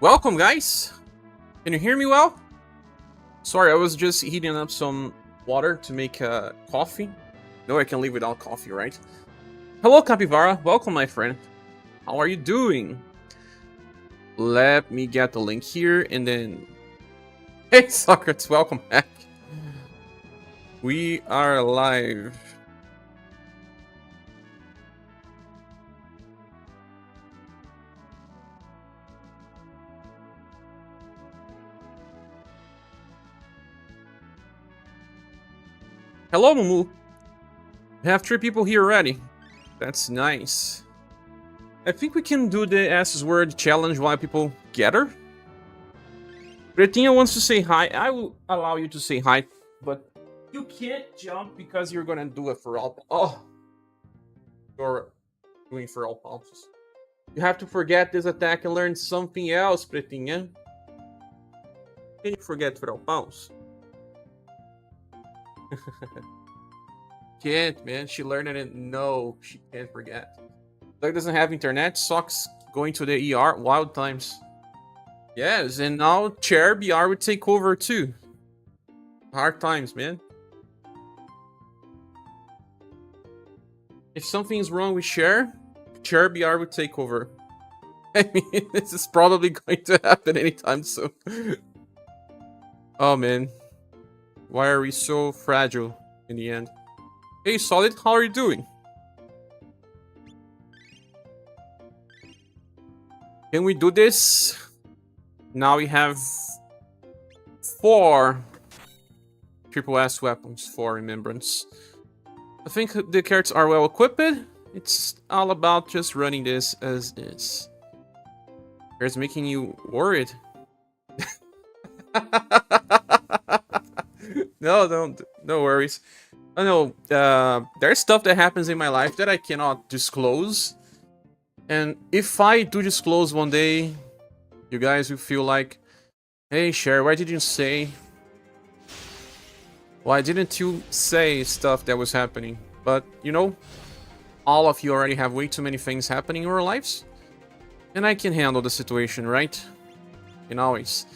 Welcome, guys! Can you hear me well? Sorry, I was just heating up some water to make coffee. No, I can live without coffee, right? Hello, Capybara. Welcome, my friend. How are you doing? Let me get the link here, and then... Hey, Socrates, welcome back. We are live. Hello, Mumu. We have 3 people here already. That's nice. I think we can do the S word challenge while people gather. Pretinha wants to say hi. I will allow you to say hi, but you can't jump because you're gonna do it for all. Oh, you're doing for all pulses. You have to forget this attack and learn something else, Pretinha. Can you forget for all pulse? Can't, man. She learned it and no, she can't forget. Doug doesn't have internet. Socks going to the ER. Wild times. Yes, and now ScherBR would take over too. Hard times, man. If something's wrong with ScherBR would take over. I mean, this is probably going to happen anytime soon. Oh, man. Why are we so fragile in the end? Hey, Solid, how are you doing? Can we do this? Now we have 4 triple S weapons for Remembrance. I think the characters are well equipped. It's all about just running this as is. It's making you worried. No worries. I know there's stuff that happens in my life that I cannot disclose. And if I do disclose one day, you guys will feel like, hey, Cher, why didn't you say? Why didn't you say stuff that was happening? But, you know, all of you already have way too many things happening in your lives. And I can handle the situation, right? And always.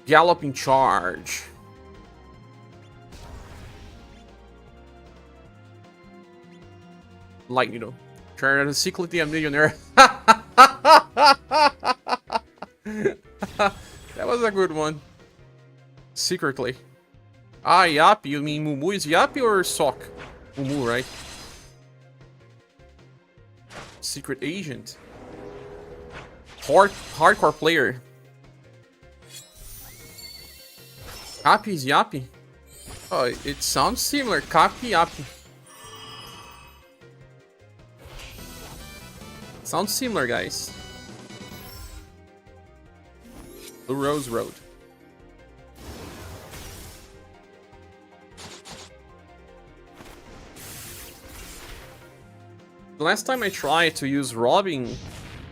Galloping charge. Like, you know, trying to secretly a millionaire. That was a good one. Secretly. Ah, Yappy. You mean Mumu is Yappy or Sock? Mumu, right? Secret agent. Hardcore player. Yappy is Yappy. Oh, it sounds similar. Copy Yappy. Sounds similar, guys. Blue Rose Road. The last time I tried to use robbing,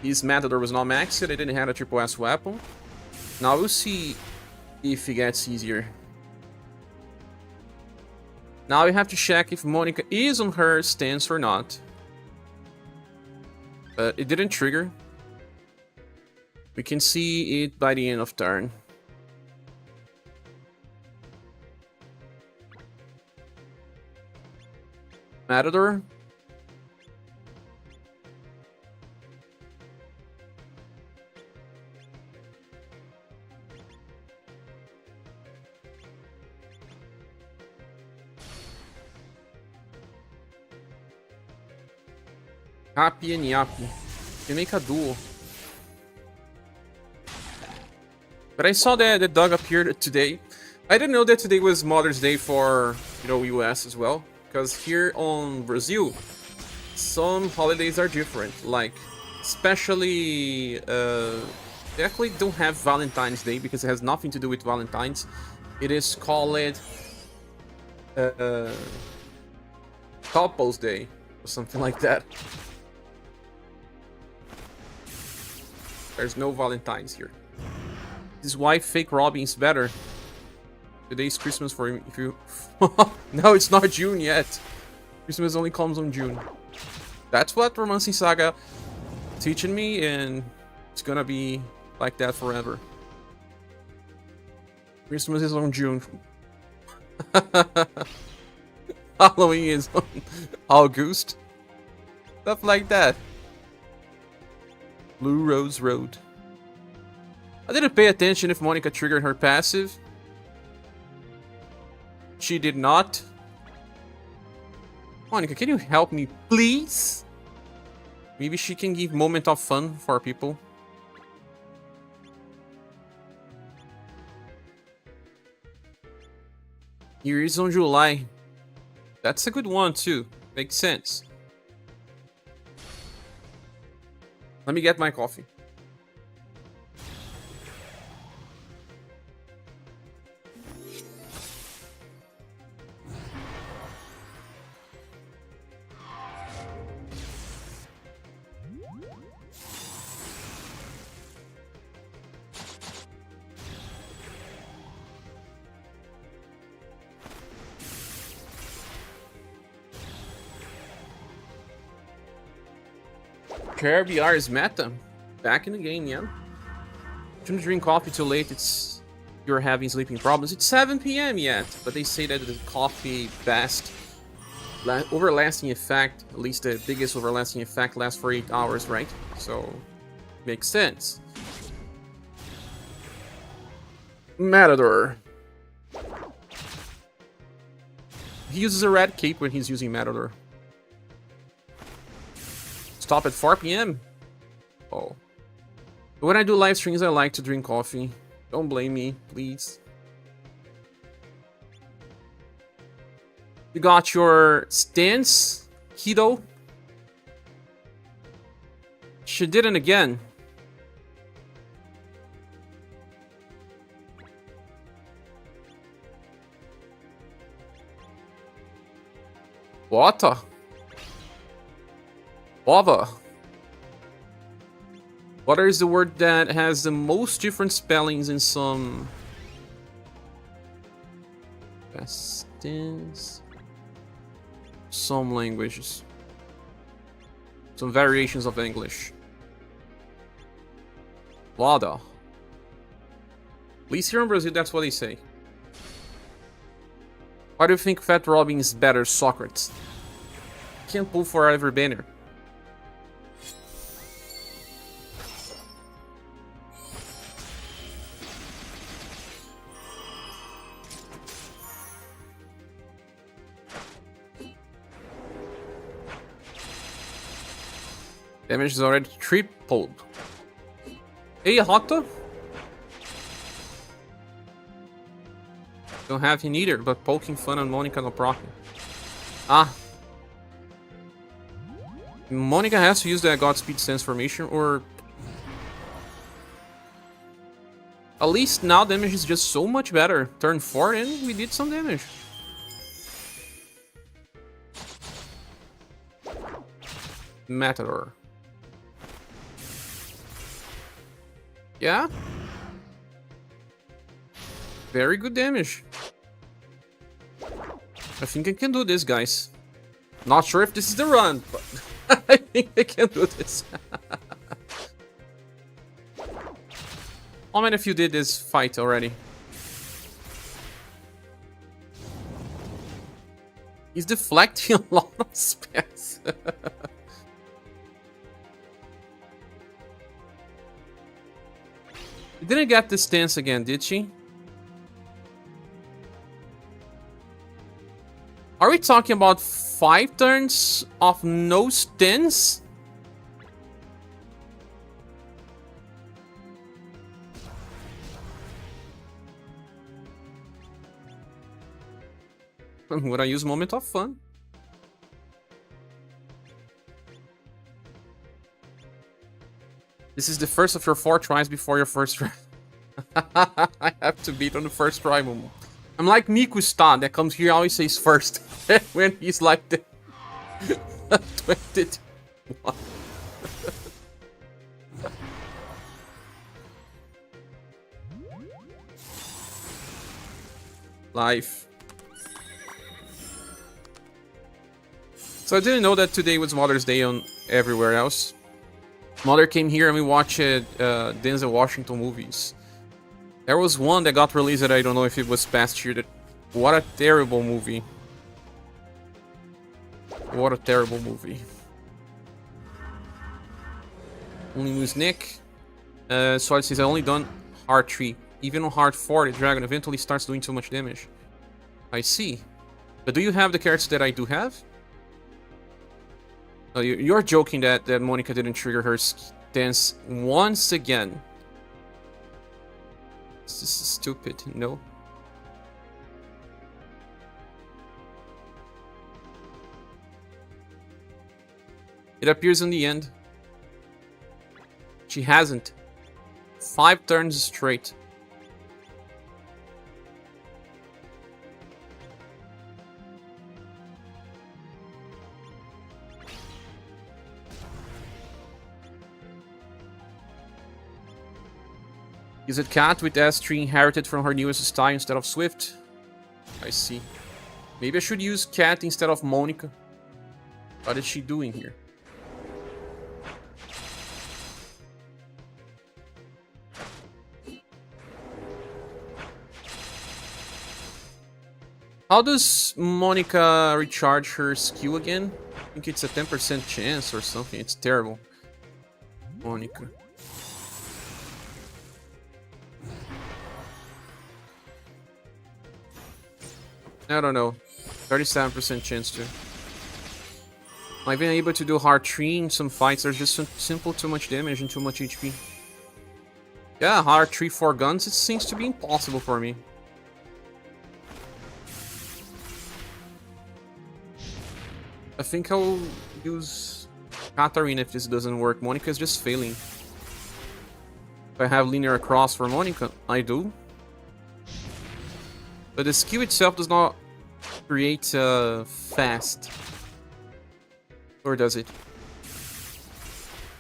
his Matador was not maxed. I didn't have a triple S weapon. Now we'll see if it gets easier. Now we have to check if Monica is on her stance or not. But it didn't trigger. We can see it by the end of turn. Matador. Happy and Yappy. Can make a duo. But I saw that the dog appeared today. I didn't know that today was Mother's Day for, you know, US as well. Because here on Brazil, some holidays are different. Like, especially, they actually don't have Valentine's Day because it has nothing to do with Valentine's. It is called Couples Day or something like that. There's no Valentine's here. This is why fake robbing is better. Today's Christmas for him. If you... No, it's not June yet. Christmas only comes on June. That's what Romancing Saga teaching me, and it's gonna be like that forever. Christmas is on June. Halloween is on August. Stuff like that. Blue Rose Road. I didn't pay attention if Monica triggered her passive. She did not. Monica, can you help me, please? Maybe she can give moment of fun for people. Here is on July. That's a good one too. Makes sense. Let me get my coffee. ScherBR is meta. Back in the game, yeah. Shouldn't drink coffee too late, you're having sleeping problems. It's 7 PM yet, but they say that the coffee overlasting effect, at least the biggest overlasting effect, lasts for 8 hours, right? So, makes sense. Matador. He uses a red cape when he's using Matador. Stop at 4 PM. Oh. When I do live streams, I like to drink coffee. Don't blame me, please. You got your stance, Kido. She did it again. Water. Lava. Water is the word that has the most different spellings in some languages. Some variations of English. Water. At least here in Brazil, that's what they say. Why do you think Fat Robin is better, Socrates? Can't pull for every banner. Damage is already tripled. Hey, Hotto. Don't have him either, but poking fun on Monica no problem. Ah. Monica has to use that Godspeed transformation, or... At least now damage is just so much better. Turn 4 and we did some damage. Matador. Yeah. Very good damage. I think I can do this, guys. Not sure if this is the run, but I think I can do this. How many of you did this fight already? He's deflecting a lot of spells. She didn't get the stance again, did she? Are we talking about 5 turns of no stance? Would I use Moment of Fun? This is the first of your 4 tries before your first try. I have to beat on the first try, Momo. I'm like Miku Stan that comes here always says first when he's like the 21. Life. So I didn't know that today was Mother's Day on everywhere else. Mother came here and we watched Denzel Washington movies. There was one that got released that I don't know if it was past year. What a terrible movie. What a terrible movie. Only lose Nick. So it says I only done hard 3. Even on hard 4, the dragon eventually starts doing too much damage. I see. But do you have the cards that I do have? Oh, you're joking that Monica didn't trigger her stance once again. This is stupid, no? It appears in the end. She hasn't. 5 turns straight. Is it Cat with S3 inherited from her newest style instead of Swift? I see. Maybe I should use Cat instead of Monica. What is she doing here? How does Monica recharge her skill again? I think it's a 10% chance or something. It's terrible. Monica. I don't know. 37% chance to. I've been able to do hard 3 in some fights. There's just simple too much damage and too much HP. Yeah, hard 3 4 guns. It seems to be impossible for me. I think I'll use Katarina if this doesn't work. Monica is just failing. If I have linear across for Monica, I do. But the skill itself does not create fast. Or does it?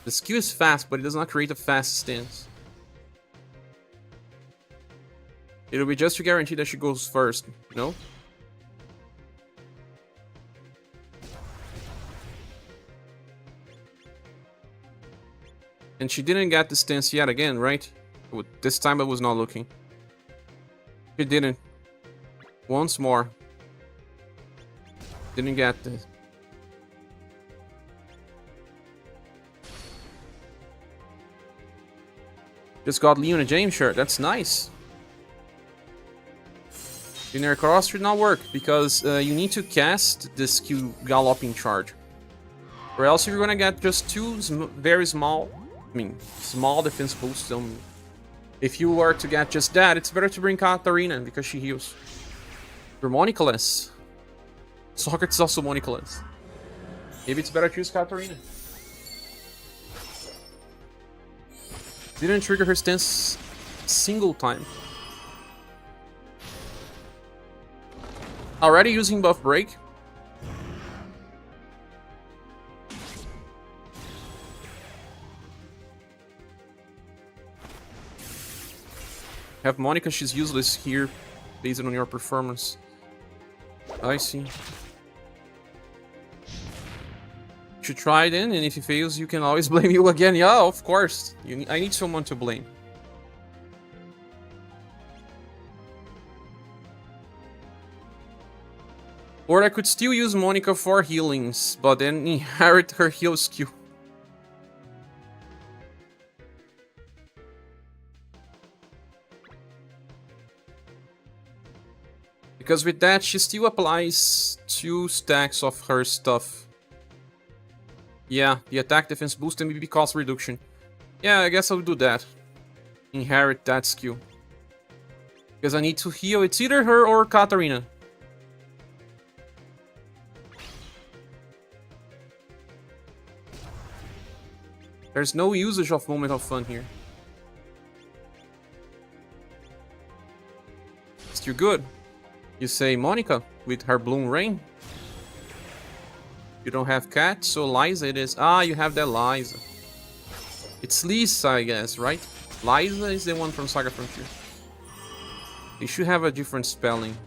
The skill is fast, but it does not create a fast stance. It'll be just to guarantee that she goes first, no? And she didn't get the stance yet again, right? This time I was not looking. She didn't. Once more. Didn't get this. Just got Leon and James shirt. That's nice. Linear cross should not work because you need to cast the skill Galloping Charge. Or else you're gonna get just 2 very small, small defense boosts. If you were to get just that, it's better to bring Katarina because she heals. You're Monica-less. Socrates is also Monica-less. Maybe it's better to use Katarina. Didn't trigger her stance single time. Already using buff break. Have Monica, she's useless here based on your performance. I see. Should try then, and if he fails, you can always blame you again. Yeah, of course. I need someone to blame. Or I could still use Monica for healings, but then inherit her heal skill. Because with that, she still applies 2 stacks of her stuff. Yeah, the attack defense boost and maybe cost reduction. Yeah, I guess I'll do that. Inherit that skill. Because I need to heal. It's either her or Katarina. There's no usage of Moment of Fun here. Still good. You say Monica with her Bloom Rain. You don't have Cat, so Liza it is. Ah, you have that Liza. It's Lisa, I guess, right? Liza is the one from SaGa Frontier. You should have a different spelling.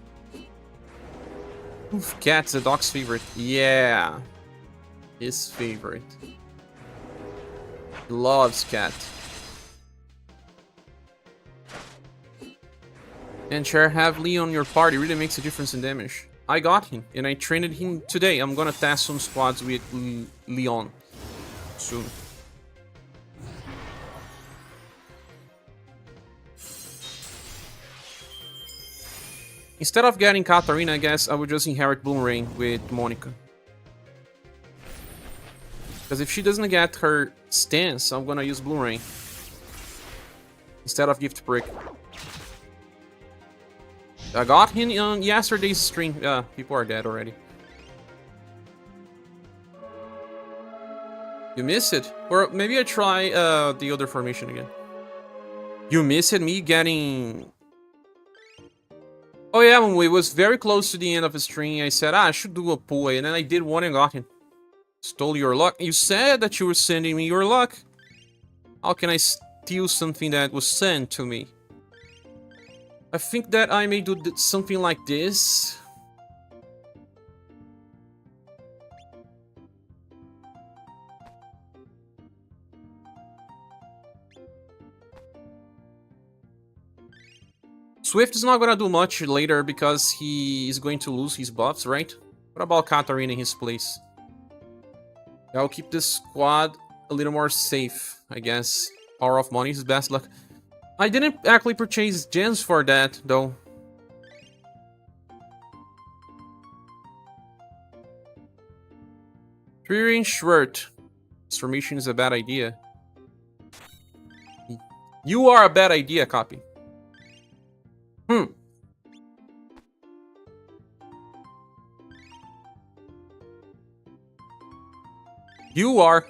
Oof, Cat's the dog's favorite. Yeah. His favorite. He loves cat. And share heavily on your party really makes a difference in damage. I got him, and I trained him today. I'm gonna test some squads with Leon soon. Instead of getting Katarina, I guess I would just inherit Bloom Rain with Monica. Because if she doesn't get her stance, I'm gonna use Bloom Rain instead of Gift Break. I got him on yesterday's stream. Yeah, people are dead already. You miss it? Or maybe I try the other formation again. You missed me getting... Oh yeah, when it was very close to the end of the stream, I said, I should do a pull, and then I did one and got him. Stole your luck. You said that you were sending me your luck. How can I steal something that was sent to me? I think that I may do something like this. Swift is not gonna do much later because he is going to lose his buffs, right? What about Katarina in his place? I'll keep this squad a little more safe, I guess. Power of money is best luck. I didn't actually purchase gems for that, though. 3-range Schwert. This formation is a bad idea. You are a bad idea, copy. You are.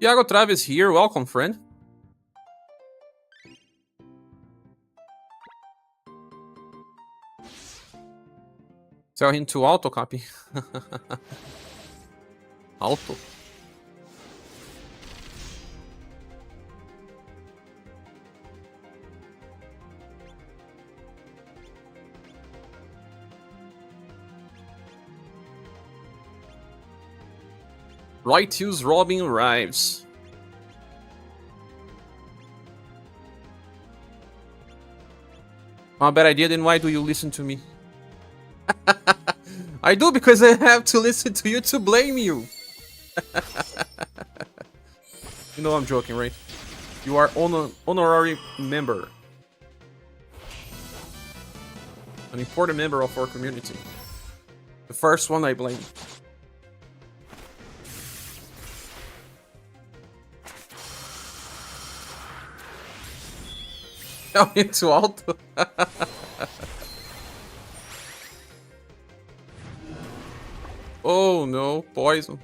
Iago Travis here. Welcome, friend. Tell him to auto copy. Auto. Right use Robin arrives. Oh, bad idea, then why do you listen to me? I do because I have to listen to you to blame you. You know I'm joking, right? You are honorary member. An important member of our community. The first one I blame. Tell me to auto. Oh no, poison.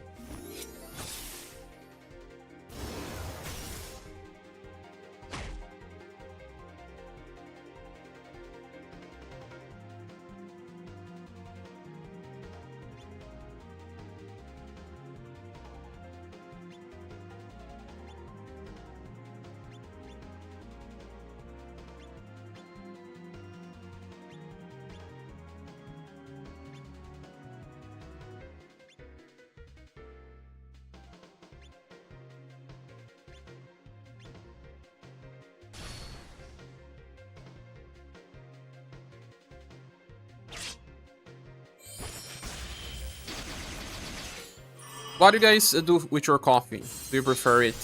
What do you guys do with your coffee? Do you prefer it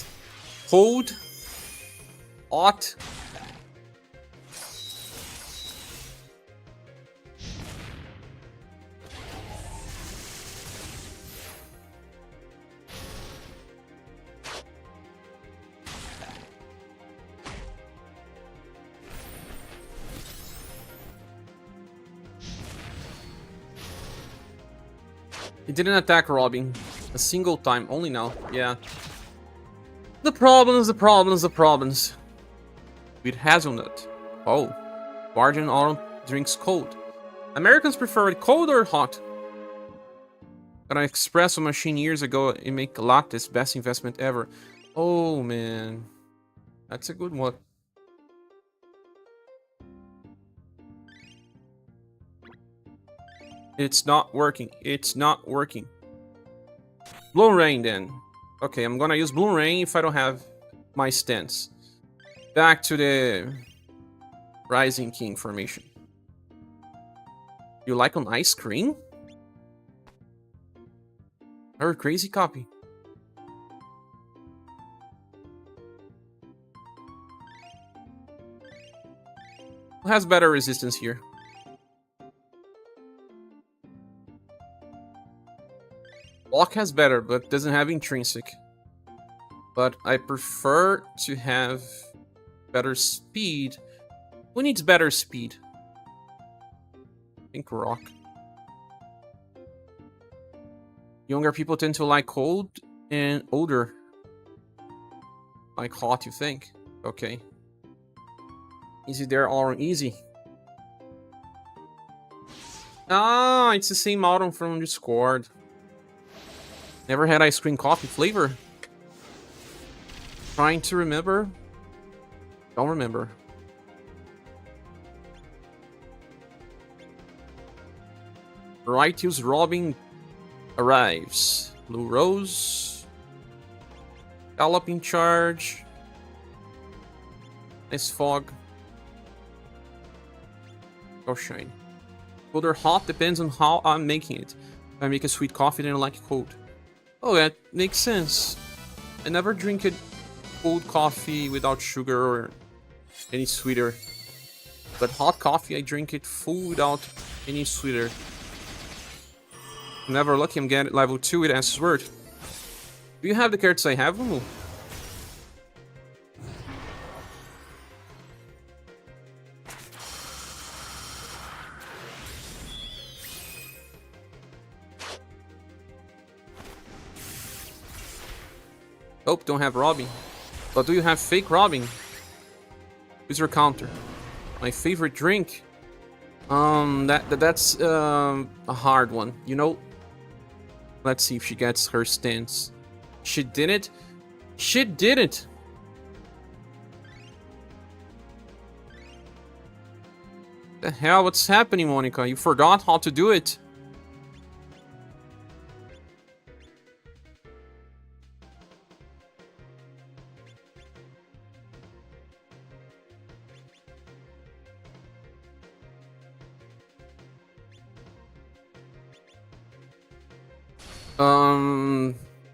cold, hot? He didn't attack Robin a single time, only now, yeah. The problems. With hazelnut. Oh, Guardian Autumn drinks cold. Americans prefer it cold or hot? Got an espresso machine years ago, it made lattes, best investment ever. Oh man, that's a good one. It's not working. It's not working. Blue Rain then. Okay, I'm gonna use Blue Rain if I don't have my stance. Back to the Rising King formation. You like on ice cream? Or crazy copy. Who has better resistance here? Block has better, but doesn't have intrinsic. But I prefer to have better speed. Who needs better speed? I think Rock. Younger people tend to like cold, and older like hot, you think? Okay. Easy there, all easy. Ah, it's the same item from Discord. Never had ice cream coffee flavor. Trying to remember. Don't remember. Righteous Robin arrives. Blue Rose. Galloping Charge. Nice Fog. Go Shine. Cold or hot depends on how I'm making it. If I make a sweet coffee, then I like it cold. Oh, that makes sense. I never drink a cold coffee without sugar or any sweeter. But hot coffee, I drink it full without any sweeter. I'm never lucky I'm getting level 2 with Answer's Word. Do you have the cards I have, Mumu? Nope, don't have Robin. But do you have fake Robin? Who's your counter? My favorite drink? That's a hard one. You know? Let's see if she gets her stance. She did it? She did it! The hell, what's happening, Monica? You forgot how to do it?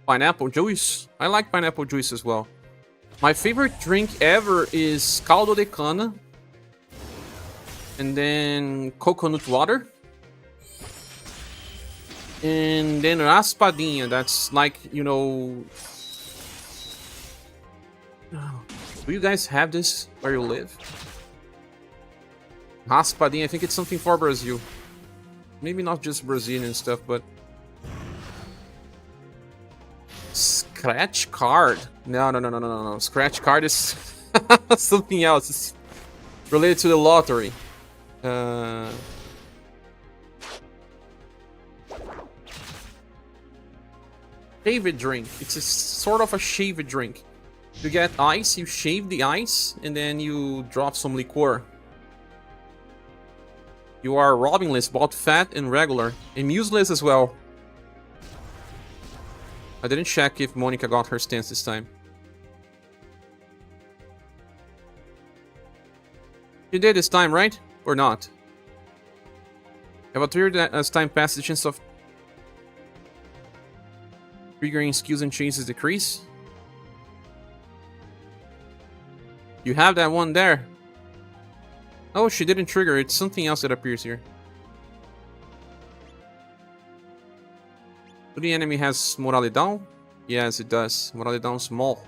Pineapple juice. I like pineapple juice as well. My favorite drink ever is caldo de cana. And then coconut water. And then raspadinha. That's like, you know... Do you guys have this where you live? Raspadinha, I think it's something for Brazil. Maybe not just Brazilian and stuff, but... Scratch card? No. Scratch card is something else. It's related to the lottery. Shaved drink. It's a sort of a shaved drink. You get ice, you shave the ice, and then you drop some liqueur. You are Robinless, both fat and regular, and museless as well. I didn't check if Monica got her stance this time. You did this time, right? Or not? Have a trigger that as time passes, the chance of triggering skills and changes decrease. You have that one there. Oh, she didn't trigger. It's something else that appears here. Do the enemy has morale down? Yes, it does. Morale down small.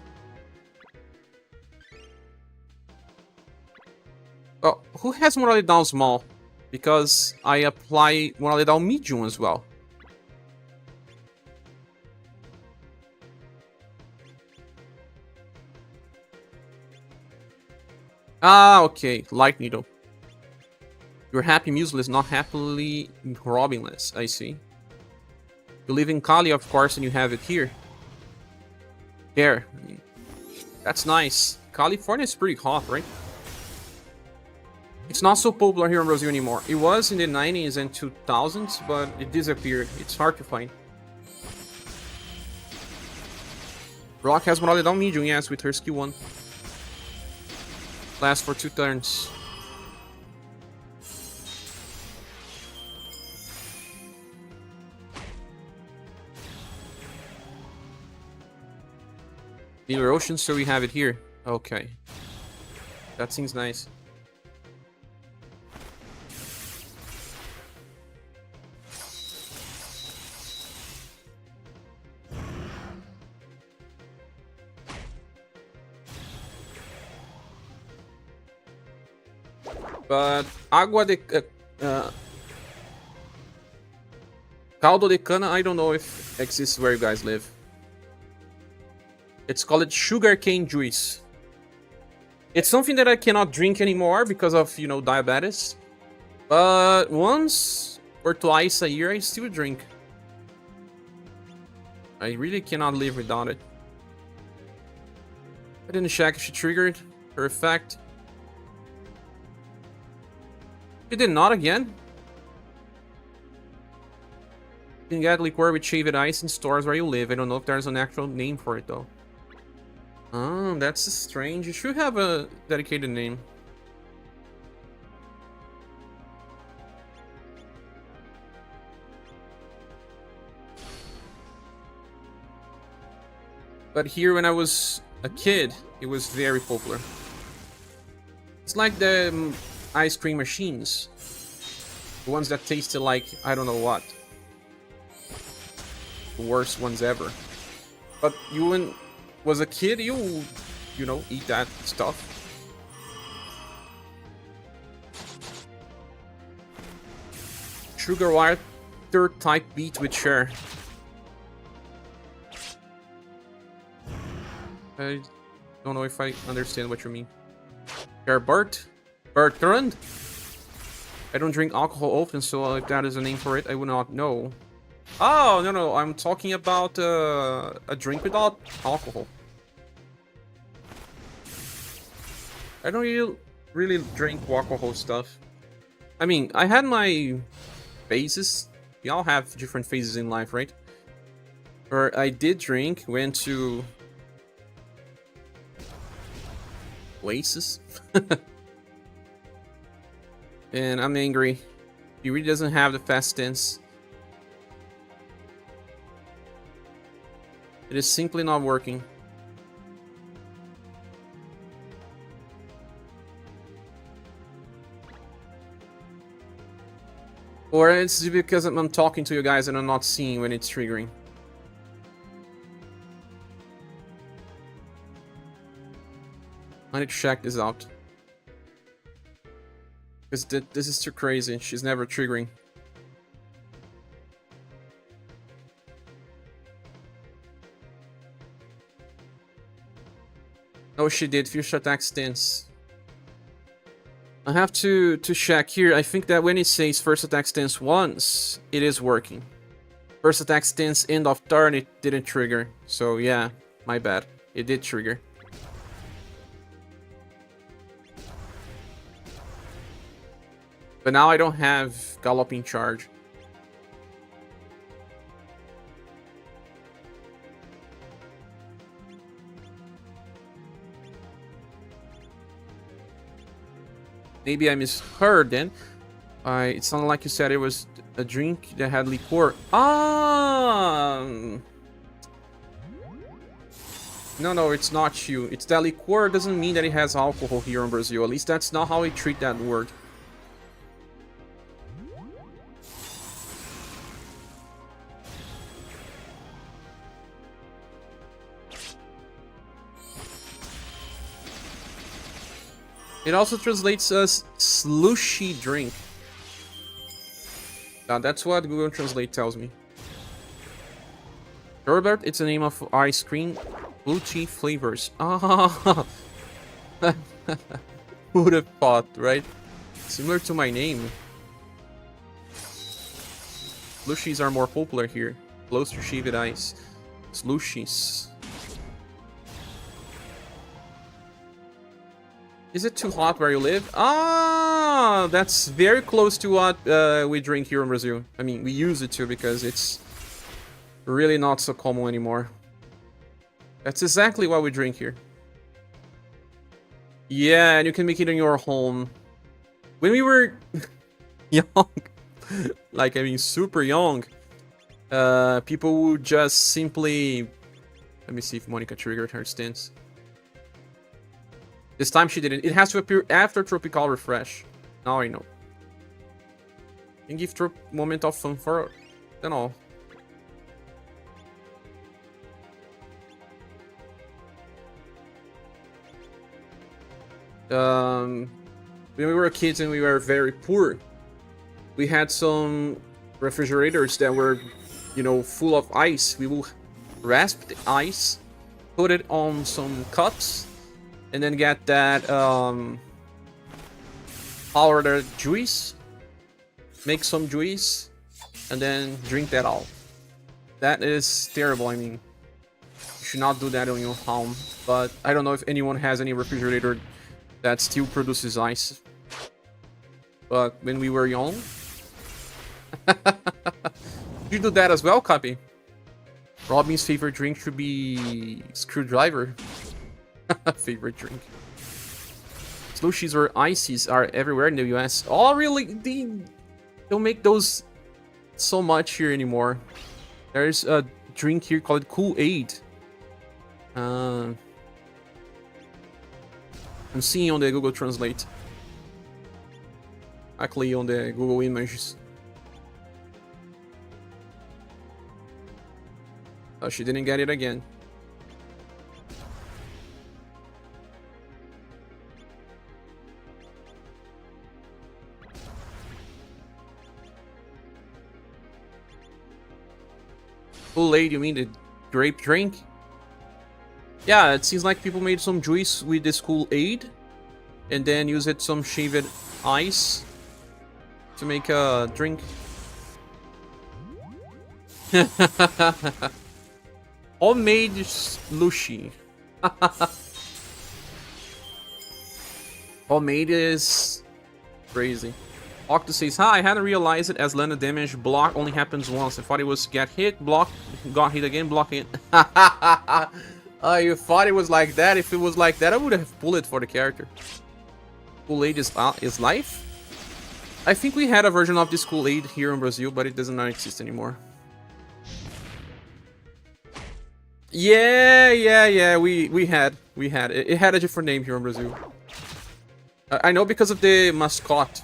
Oh, who has morale down small? Because I apply morale down medium as well. Ah, okay. Light needle. You're happy museless, not happily Robinless. I see. You live in Cali, of course, and you have it here. There. That's nice. California is pretty hot, right? It's not so popular here in Brazil anymore. It was in the 90s and 2000s, but it disappeared. It's hard to find. Rock has morale down medium, yes, with her skill 1. Lasts for 2 turns. Near Ocean, so we have it here. Okay. That seems nice. But Água de... Caldo de Cana, I don't know if exists where you guys live. It's called sugarcane juice. It's something that I cannot drink anymore because of, you know, diabetes. But once or twice a year, I still drink. I really cannot live without it. I didn't check if she triggered her effect. She did not again. You can get liqueur with shaved ice in stores where you live. I don't know if there's an actual name for it though. Oh, that's strange. You should have a dedicated name. But here when I was a kid, it was very popular. It's like the ice cream machines. The ones that tasted like, I don't know what. The worst ones ever. But you when was a kid, you know, eat that stuff. Sugar wire, third type beat with Cher. I don't know if I understand what you mean. Bertrand? I don't drink alcohol often, so if that is a name for it, I would not know. Oh, no, I'm talking about a drink without alcohol. I don't really drink alcohol stuff. I mean, I had my phases. We all have different phases in life, right? Or I did drink, went to places. And I'm angry. He really doesn't have the fast tense. It is simply not working. Or it's because I'm talking to you guys and I'm not seeing when it's triggering. I need to check this out. Because this is too crazy. She's never triggering. Oh, she did. Fierce attack stance. I have to check here. I think that when it says first attack stance once, it is working. First attack stance end of turn, it didn't trigger. So yeah, my bad. It did trigger. But now I don't have galloping charge. Maybe I misheard then. It sounded like you said it was a drink that had liqueur. No, it's not you. It's that liqueur doesn't mean that it has alcohol here in Brazil. At least that's not how we treat that word. It also translates as slushy drink. Now that's what Google Translate tells me. ScherBR, it's the name of ice cream, blue tea flavors. Ah, who would have thought, right? Similar to my name. Slushies are more popular here. Close to shaved ice. Slushies. Is it too hot where you live? Ah, that's very close to what we drink here in Brazil. I mean, we use it to because it's really not so common anymore. That's exactly what we drink here. Yeah, and you can make it in your home. When we were young, like, I mean, super young, people would just simply... Let me see if Monica triggered her stance. This time she didn't. It has to appear after Tropical Refresh. Now I know. And give moment of fun for then all. When we were kids and we were very poor, we had some refrigerators that were, you know, full of ice. We will rasp the ice, put it on some cups, and then get that powdered juice, make some juice, and then drink that all. That is terrible. I mean, you should not do that on your home. But I don't know if anyone has any refrigerator that still produces ice. But when we were young, you do that as well, Copy? Robin's favorite drink should be screwdriver. Favorite drink. Slushies or ices are everywhere in the US. Oh, really? They don't make those so much here anymore. There's a drink here called Kool-Aid. I'm seeing on the Google Translate. Actually, on the Google Images. Oh, she didn't get it again. Kool-Aid, you mean the grape drink? Yeah, it seems like people made some juice with this Kool-Aid and then use it some shaved ice to make a drink. Homemade slushy. Homemade is crazy. Octo says, hi, I hadn't realized it as Lana damage block only happens once. I thought it was get hit, block, got hit again, block it. You thought it was like that? If it was like that, I would have pulled it for the character. Kool-Aid is life? I think we had a version of this Kool-Aid here in Brazil, but it does not exist anymore. Yeah, we had. It had a different name here in Brazil. I know because of the mascot.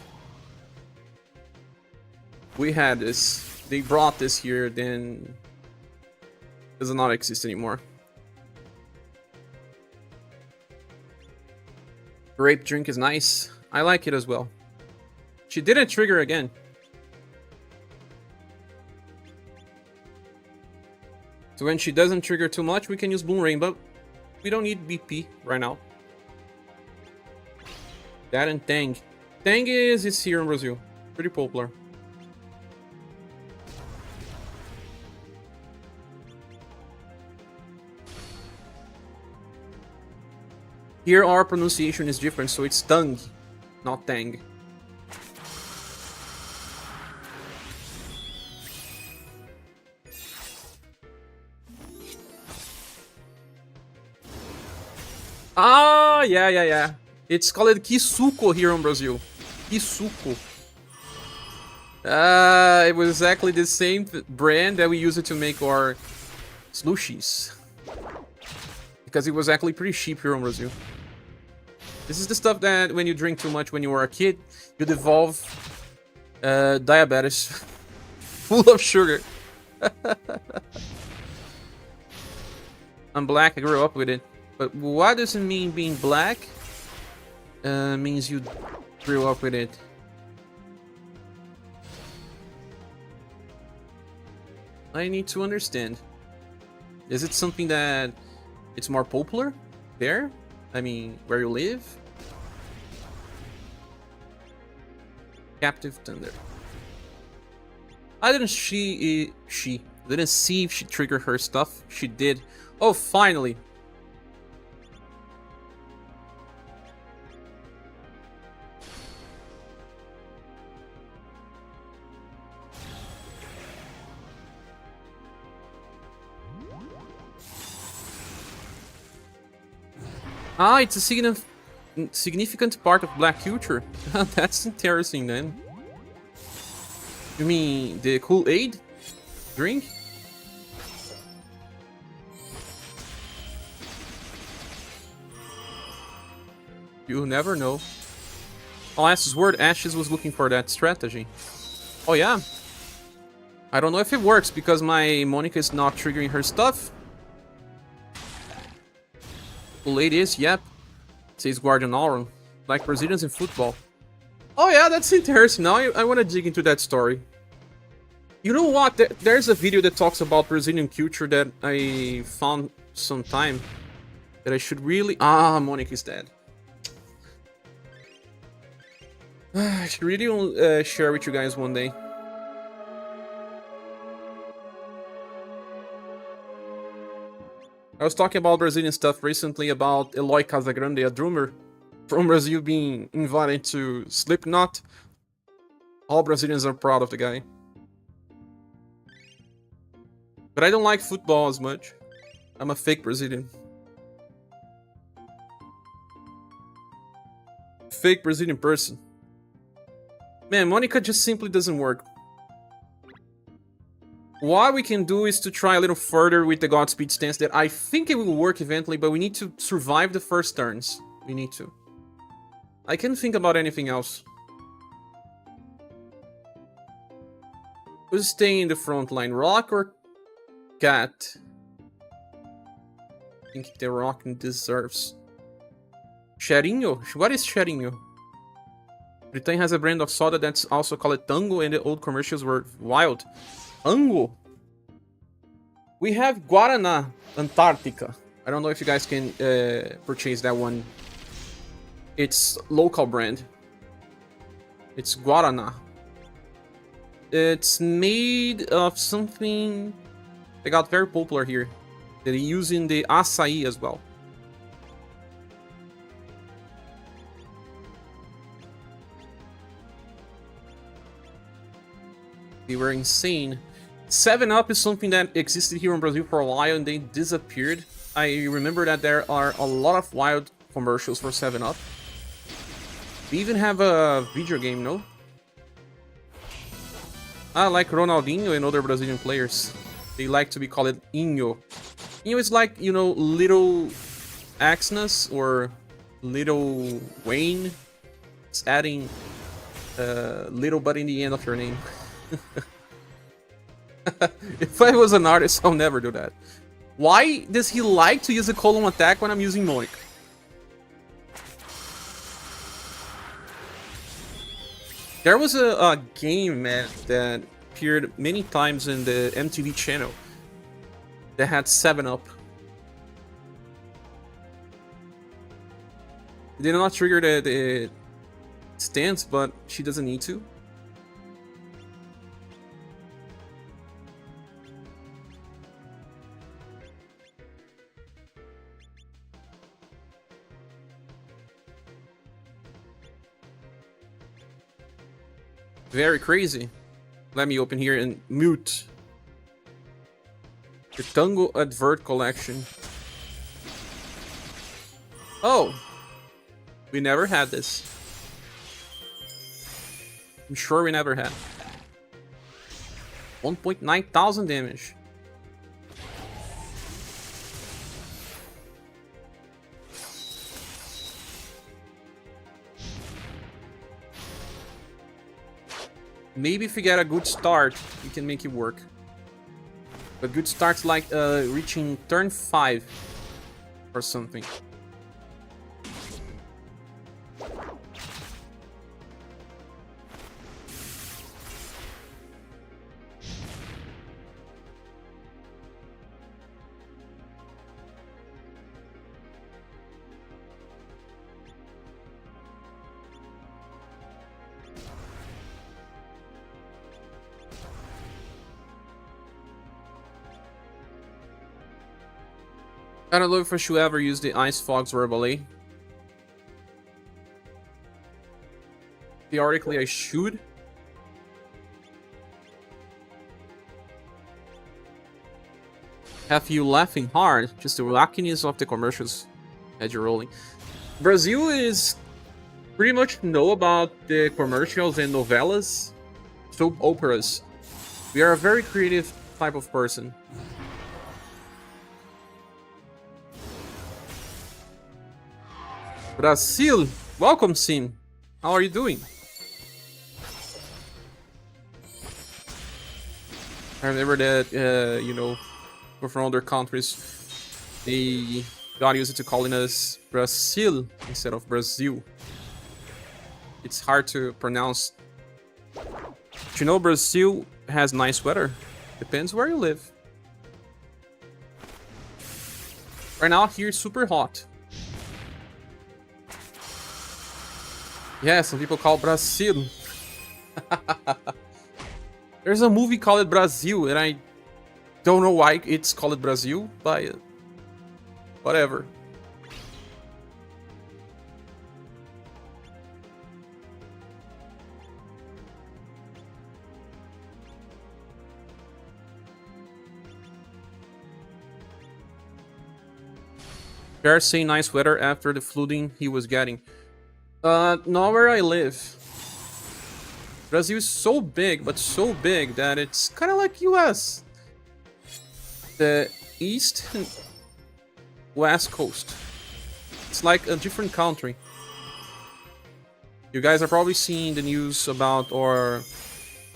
We had this. They brought this here, then does not exist anymore. Grape drink is nice. I like it as well. She didn't trigger again. So when she doesn't trigger too much, we can use Bloom Rainbow. We don't need BP right now. That and Tang. Tang is here in Brazil. Pretty popular. Here our pronunciation is different, so it's Tang, not Tang. Ah, yeah. It's called Kisuko here in Brazil. Kisuko. It was exactly the same brand that we use it to make our slushies. Because it was actually pretty cheap here in Brazil. This is the stuff that when you drink too much when you were a kid, you devolve diabetes. Full of sugar. I'm black, I grew up with it. But what does it mean being black? Means you grew up with it. I need to understand. Is it something that it's more popular there? I mean, where you live? Captive Thunder. I didn't didn't see if she triggered her stuff. She did. Oh, finally. Ah, it's a significant part of black culture. That's interesting then. You mean the Kool-Aid drink? You'll never know. Last word, Ashes was looking for that strategy. Oh yeah? I don't know if it works because my Monica is not triggering her stuff. Kool-Aid is, yep. Says Guardian Auron. Like Brazilians in football. Oh yeah, that's interesting. Now I want to dig into that story. You know what? There's a video that talks about Brazilian culture that I found sometime. That I should really... Ah, Monica is dead. I should really share with you guys one day. I was talking about Brazilian stuff recently about Eloy Casagrande, a drummer from Brazil, being invited to Slipknot. All Brazilians are proud of the guy. But I don't like football as much. I'm a fake Brazilian. Fake Brazilian person. Man, Monica just simply doesn't work. What we can do is to try a little further with the Godspeed stance that I think it will work eventually, but we need to survive the first turns. We need to. I can't think about anything else. Who's staying in the front line? Rock or Cat? I think the Rock deserves. Cheirinho? What is Cheirinho? Britain has a brand of soda that's also called Tango, and the old commercials were wild. Tango? We have Guaraná Antarctica. I don't know if you guys can purchase that one. It's local brand. It's Guaraná. It's made of something that got very popular here. They use in the açaí as well. They were insane. 7-Up is something that existed here in Brazil for a while and they disappeared. I remember that there are a lot of wild commercials for 7-Up. We even have a video game, no? I like Ronaldinho and other Brazilian players. They like to be called Inho. Inho is like, you know, Little Axnus or Little Wayne. It's adding little but in the end of your name. If I was an artist, I'll never do that. Why does he like to use a column attack when I'm using Moink? There was a game, man, that appeared many times in the MTV channel that had 7-Up. It did not trigger the stance, but she doesn't need to. Very crazy. Let me open here and mute the Tango Advert collection. Oh, we never had this. I'm sure we never had. 1,900 damage. Maybe if we get a good start, we can make it work. But good start's like reaching turn 5 or something. I don't know if I should ever use the Ice Fogs verbally. Theoretically, I should. Have you laughing hard? Just the wackiness of the commercials as you're rolling. Brazil is pretty much know about the commercials and novellas, soap operas. We are a very creative type of person. Brazil, welcome, Sim. How are you doing? I remember that, you know, we're from other countries. They got used to calling us Brazil instead of Brazil. It's hard to pronounce. But you know, Brazil has nice weather. Depends where you live. Right now, here it's super hot. Yeah, some people call Brazil. There's a movie called Brazil, and I don't know why it's called Brazil, but whatever. They're saying nice weather after the flooding he was getting. Not where I live. Brazil is so big, but so big that it's kind of like US. The east and west coast. It's like a different country. You guys are probably seeing the news about our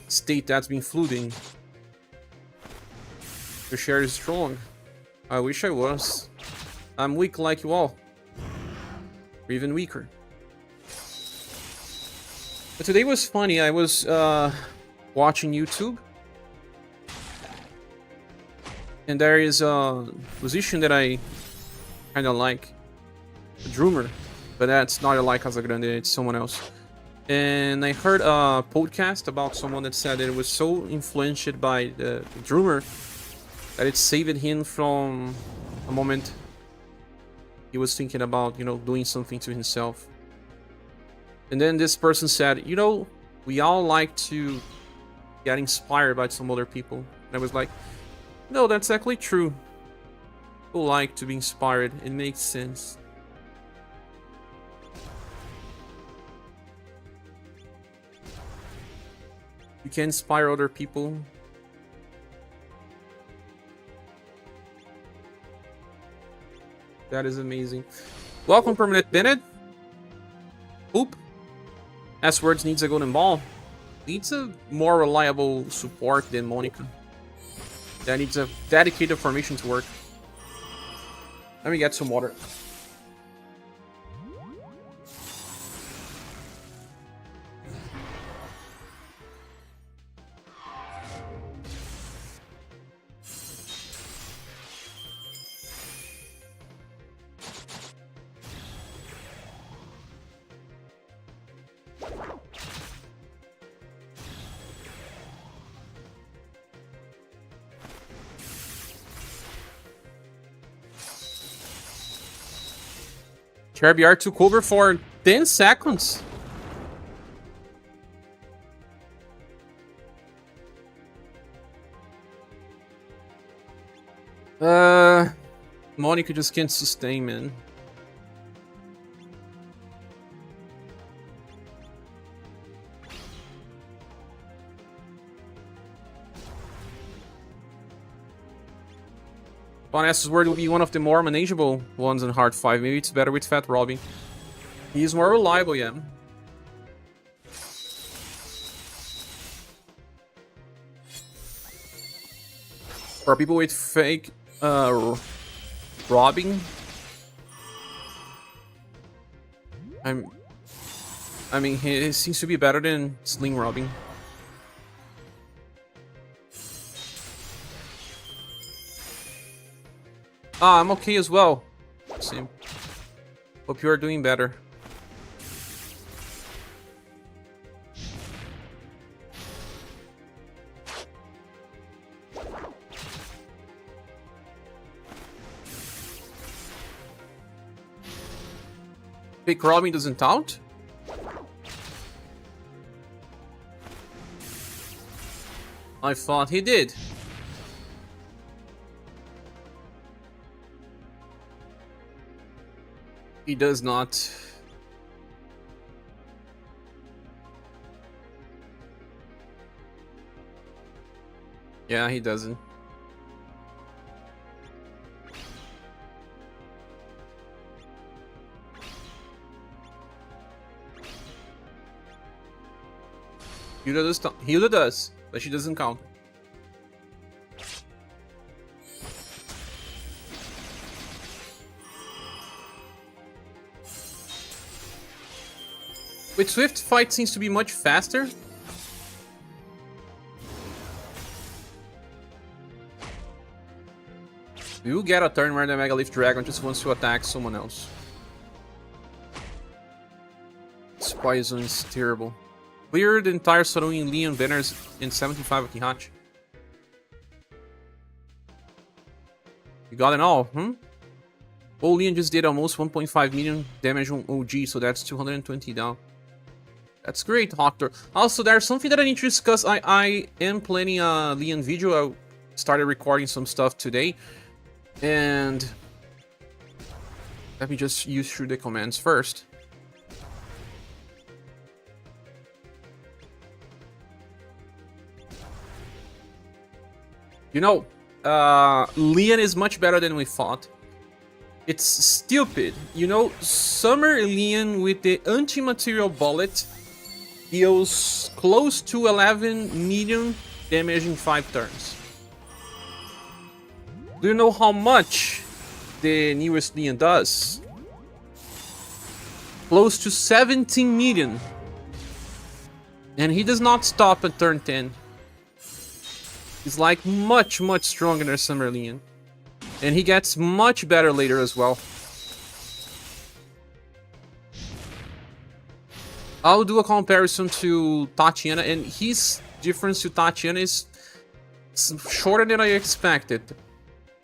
state that's been flooding. The share is strong. I wish I was. I'm weak like you all. Or even weaker. But today was funny. I was watching YouTube. And there is a musician that I kind of like. A drummer. But that's not like Casagrande, it's someone else. And I heard a podcast about someone that said that it was so influenced by the drummer that it saved him from a moment he was thinking about, you know, doing something to himself. And then this person said, you know, we all like to get inspired by some other people. And I was like, no, that's actually true. People like to be inspired. It makes sense. You can inspire other people. That is amazing. Welcome, Permanent Bennett. Oop. S-Words needs a golden ball. Needs a more reliable support than Monica. That needs a dedicated formation to work. Let me get some water. ScherBR took over for 10 seconds. Monica just can't sustain, man. Bonas's word will be one of the more manageable ones in Hard 5. Maybe it's better with Fat Robbie. He's more reliable, yeah. For people with fake robbing, I mean, he seems to be better than sling robbing. Ah, I'm okay as well. Sim. Hope you are doing better. Fake robbing doesn't count? I thought he did. He does not. Yeah, he doesn't. Hilda does, but she doesn't count. With Swift, fight seems to be much faster. You get a turn where the Megalith Dragon just wants to attack someone else. This poison is terrible. Clear the entire surrounding Leon banners in 75 of Kihachi. You got it all, Oh, Leon just did almost 1.5 million damage on OG, so that's 220 down. That's great, Hoctor. Also, there's something that I need to discuss. I am planning a Leon video. I started recording some stuff today. And let me just use through the commands first. You know, Leon is much better than we thought. It's stupid. You know, Summer Leon with the anti-material bullet deals close to 11 million damage in 5 turns. Do you know how much the newest Leon does? Close to 17 million. And he does not stop at turn 10. He's like much stronger than Summer Leon. And he gets much better later as well. I'll do a comparison to Tatiana, and his difference to Tatiana is shorter than I expected.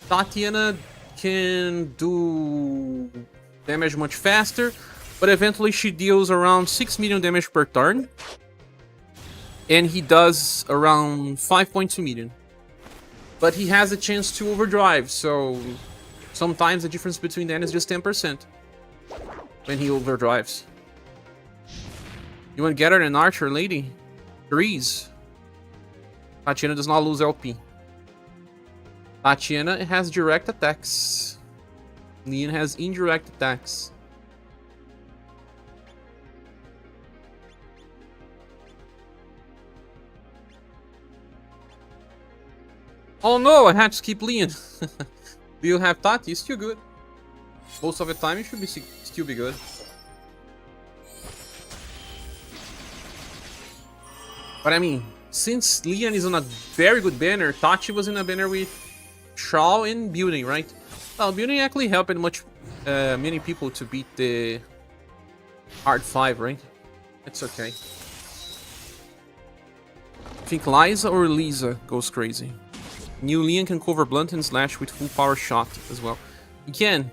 Tatiana can do damage much faster, but eventually she deals around 6 million damage per turn. And he does around 5.2 million. But he has a chance to overdrive, so sometimes the difference between them is just 10% when he overdrives. You want to get her an archer, lady? Grease. Tatiana does not lose LP. Tatiana has direct attacks. Leon has indirect attacks. Oh no, I had to skip Leon. Do you have Tati? It's still good. Most of the time it should be still be good. But I mean, since Leon is on a very good banner, Tati was in a banner with Shaw in building, right? Well, building actually helped many people to beat the hard 5, right? It's okay. I think Liza or Lisa goes crazy. New Leon can cover blunt and slash with full power shot as well. He can.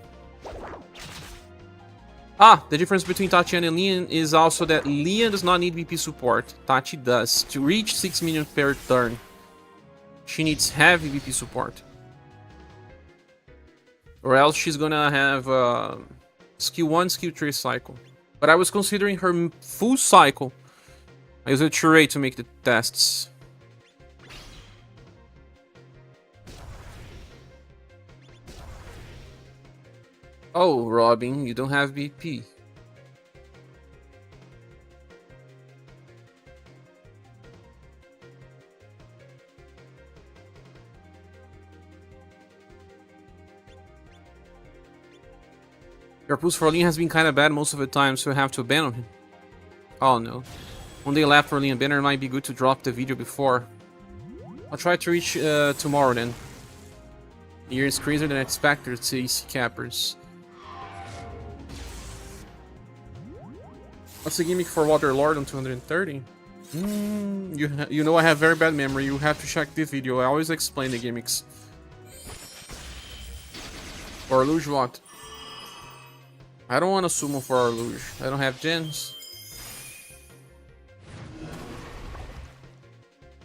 Ah, the difference between Tatiana and Leon is also that Leon does not need VP support. Tati does. To reach 6 million per turn, she needs heavy VP support. Or else she's gonna have skill 1, skill 3 cycle. But I was considering her full cycle. I used a charade to make the tests. Oh, Robin, you don't have BP. Your push for Leon has been kinda bad most of the time, so you have to ban him. Oh no. One day left for Leon banner, might be good to drop the video before. I'll try to reach tomorrow then. The year is crazier than expected, says Cappers. What's the gimmick for Water Lord on 230? You know I have very bad memory. You have to check this video. I always explain the gimmicks. For Luge what? I don't want to summon for our Luge. I don't have gens.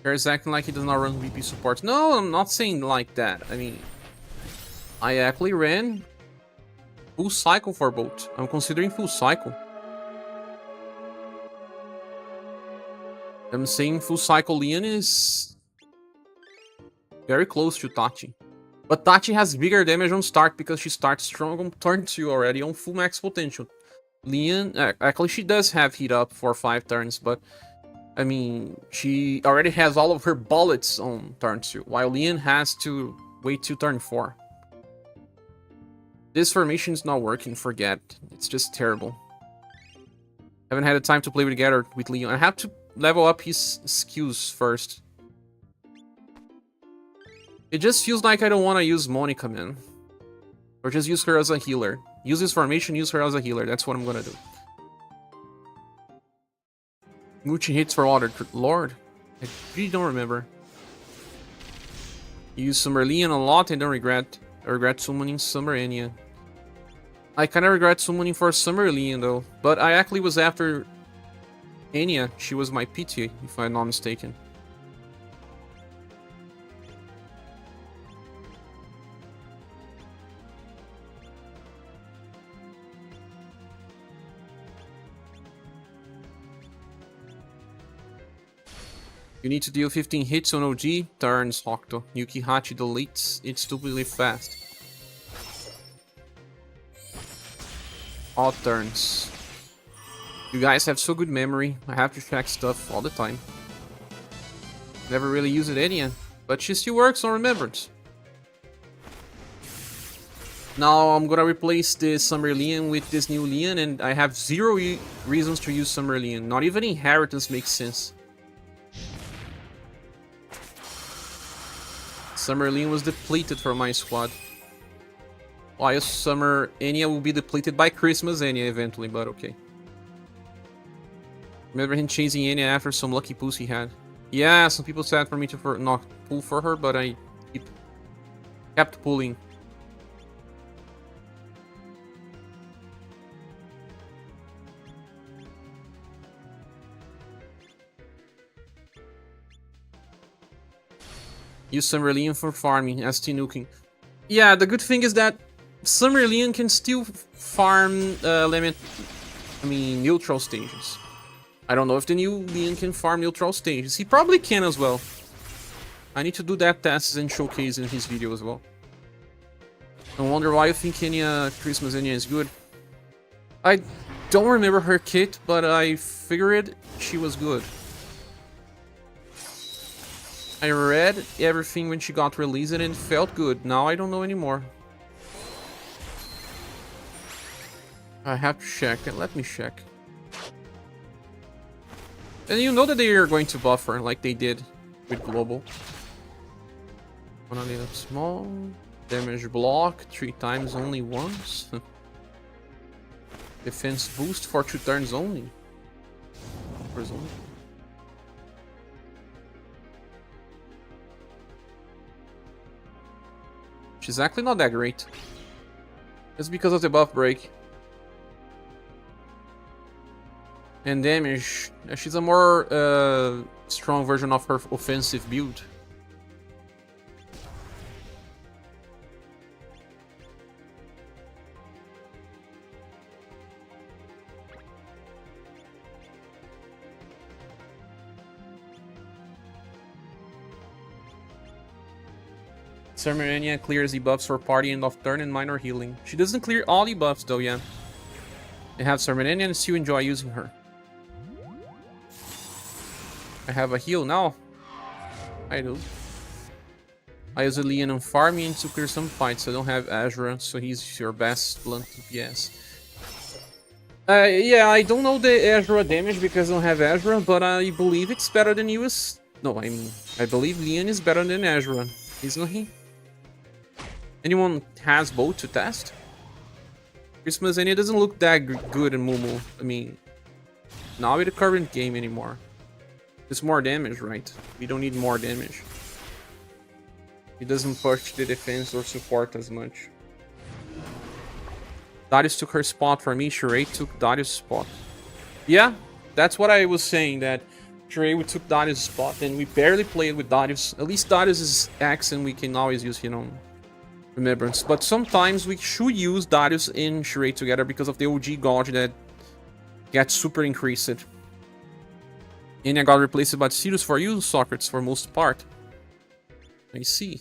He's acting like he does not run VP support. No, I'm not saying like that. I mean, I actually ran Full cycle for both. I'm considering full cycle. I'm saying full cycle Leon is very close to Tachi. But Tachi has bigger damage on start because she starts strong on turn 2 already on full max potential. Leon, actually she does have heat up for 5 turns, but I mean, she already has all of her bullets on turn 2, while Leon has to wait till turn 4. This formation is not working, forget. It's just terrible. Haven't had the time to play together with Leon. I have to level up his skills first. It just feels like I don't want to use Monica, man. Or just use her as a healer. Use this formation, use her as a healer. That's what I'm gonna do. Multi-hits for Water Lord? I really don't remember. Use Summer Leon a lot and don't regret. I regret summoning Summer Enya. I kinda regret summoning for Summer Leon though. But I actually was after Enya. She was my PT, if I'm not mistaken. You need to deal 15 hits on OG turns, Hokuto. Yukihachi deletes it stupidly fast. All turns. You guys have so good memory. I have to check stuff all the time. Never really used it Enya, but she still works on Remembrance. Now I'm gonna replace the Summer Leon with this new Leon, and I have zero reasons to use Summer Leon. Not even Inheritance makes sense. Summer Leon was depleted for my squad. While Summer Enya will be depleted by Christmas Enya eventually, but okay. Remember him chasing Enya after some lucky pulls he had. Yeah, some people said for me to not pull for her, but I kept pulling. Use Summer Leon for farming, ST nuking. Yeah, the good thing is that Summer Leon can still farm neutral stages. I don't know if the new Leon can farm neutral stages. He probably can as well. I need to do that test and showcase in his video as well. I wonder why you think Christmas Enya is good. I don't remember her kit, but I figured she was good. I read everything when she got released and it felt good. Now I don't know anymore. I have to check. Let me check. And you know that they are going to buffer like they did with Global. One little small. Damage block 3 times only once. Defense boost for 2 turns only. She's actually not that great. It's because of the buff break. And damage. She's a more strong version of her offensive build. Summer Enya clears debuffs for party end of turn and minor healing. She doesn't clear all debuffs though, yeah. I have Summer Enya and still enjoy using her. I have a heal now. I do. I use a Leon on farming to clear some fights. I don't have Azura, so he's your best blunt DPS. Yeah, I don't know the Azura damage because I don't have Azura, but I believe it's better than US. No, I mean, I believe Leon is better than Azura, isn't he? Anyone has both to test? Christmas Enya doesn't look that good in Mumu. I mean, not with the current game anymore. It's more damage, right? We don't need more damage. It doesn't push the defense or support as much. Darius took her spot for me. Sheree took Darius' spot. Yeah, that's what I was saying, that Sheree took Darius' spot and we barely played with Darius. At least Darius is X and we can always use him on remembrance. But sometimes we should use Darius and Shrey together because of the OG God that gets super increased. And I got replaced by Sirius for you, Socrates, for most part. I see.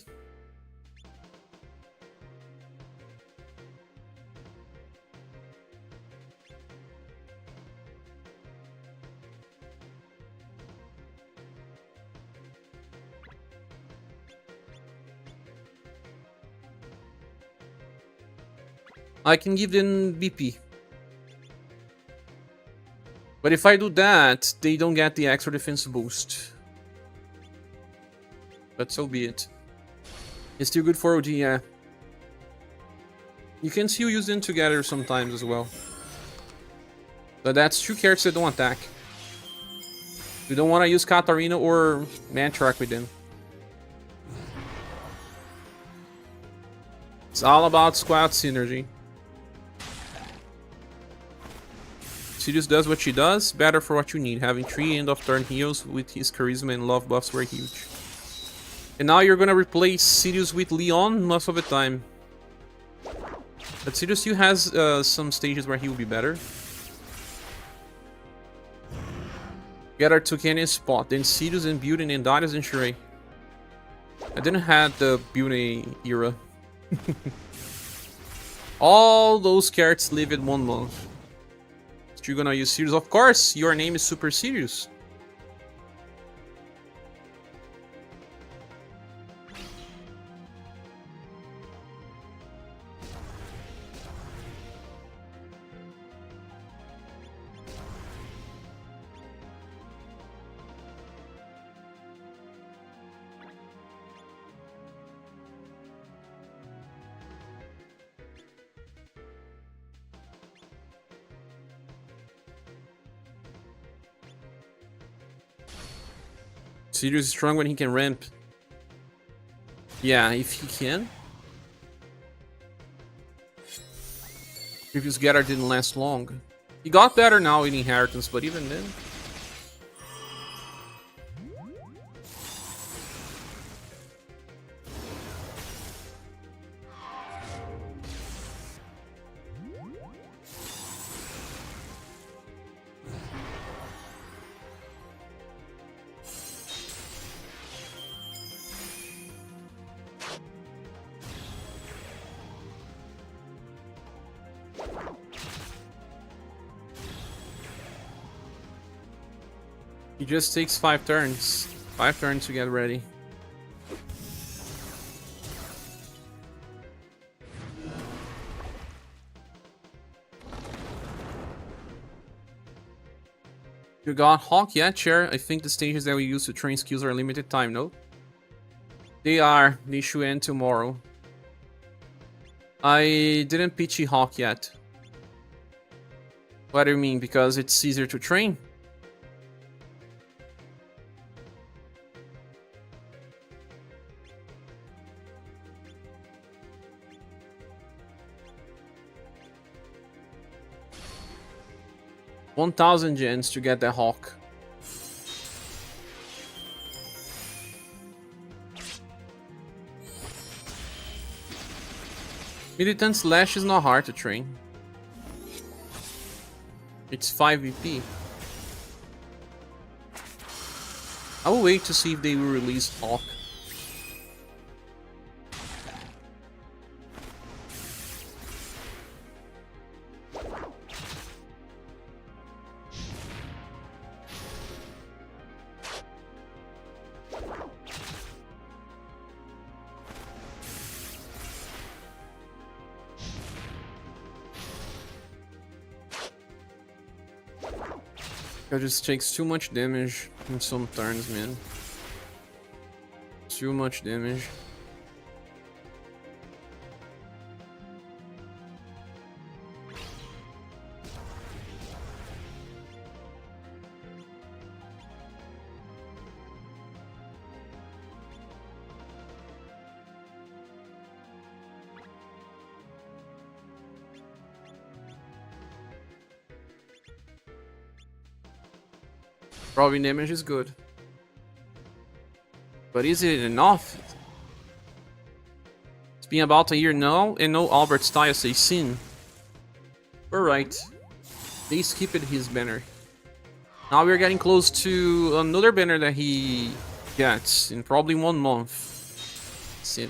I can give them BP. But if I do that, they don't get the extra defense boost. But so be it. It's still good for OG, yeah. You can still use them together sometimes as well. But that's two characters that don't attack. You don't want to use Katarina or Mantrak with them. It's all about squad synergy. Sirius does what she does, better for what you need. Having 3 end of turn heals with his charisma and love buffs were huge. And now you're gonna replace Sirius with Leon most of the time. But Sirius still has some stages where he will be better. Get her to Kenny's spot, then Sirius and Beauty and Darius and Shrey. I didn't have the Beauty era. All those cards live in 1 month. You're gonna use Sirius, of course. Your name is Super Sirius. Sirius is strong when he can ramp. Yeah, if he can. Previous Getter didn't last long. He got better now in Inheritance, but even then... He just takes 5 turns. 5 turns to get ready. You got Hawk yet, Chair? I think the stages that we use to train skills are limited time, no? They are. They should end tomorrow. I didn't pitchy Hawk yet. What do you mean? Because it's easier to train? $1,000 to get the Hawk. Militant Slash is not hard to train. It's 5 VP. I will wait to see if they will release Hawk. That just takes too much damage in some turns, man. Too much damage. Probably damage is good. But is it enough? been about a year now, and no Albert Stiles is seen. Alright. They skipped his banner. Now we're getting close to another banner that he gets in probably 1 month. See.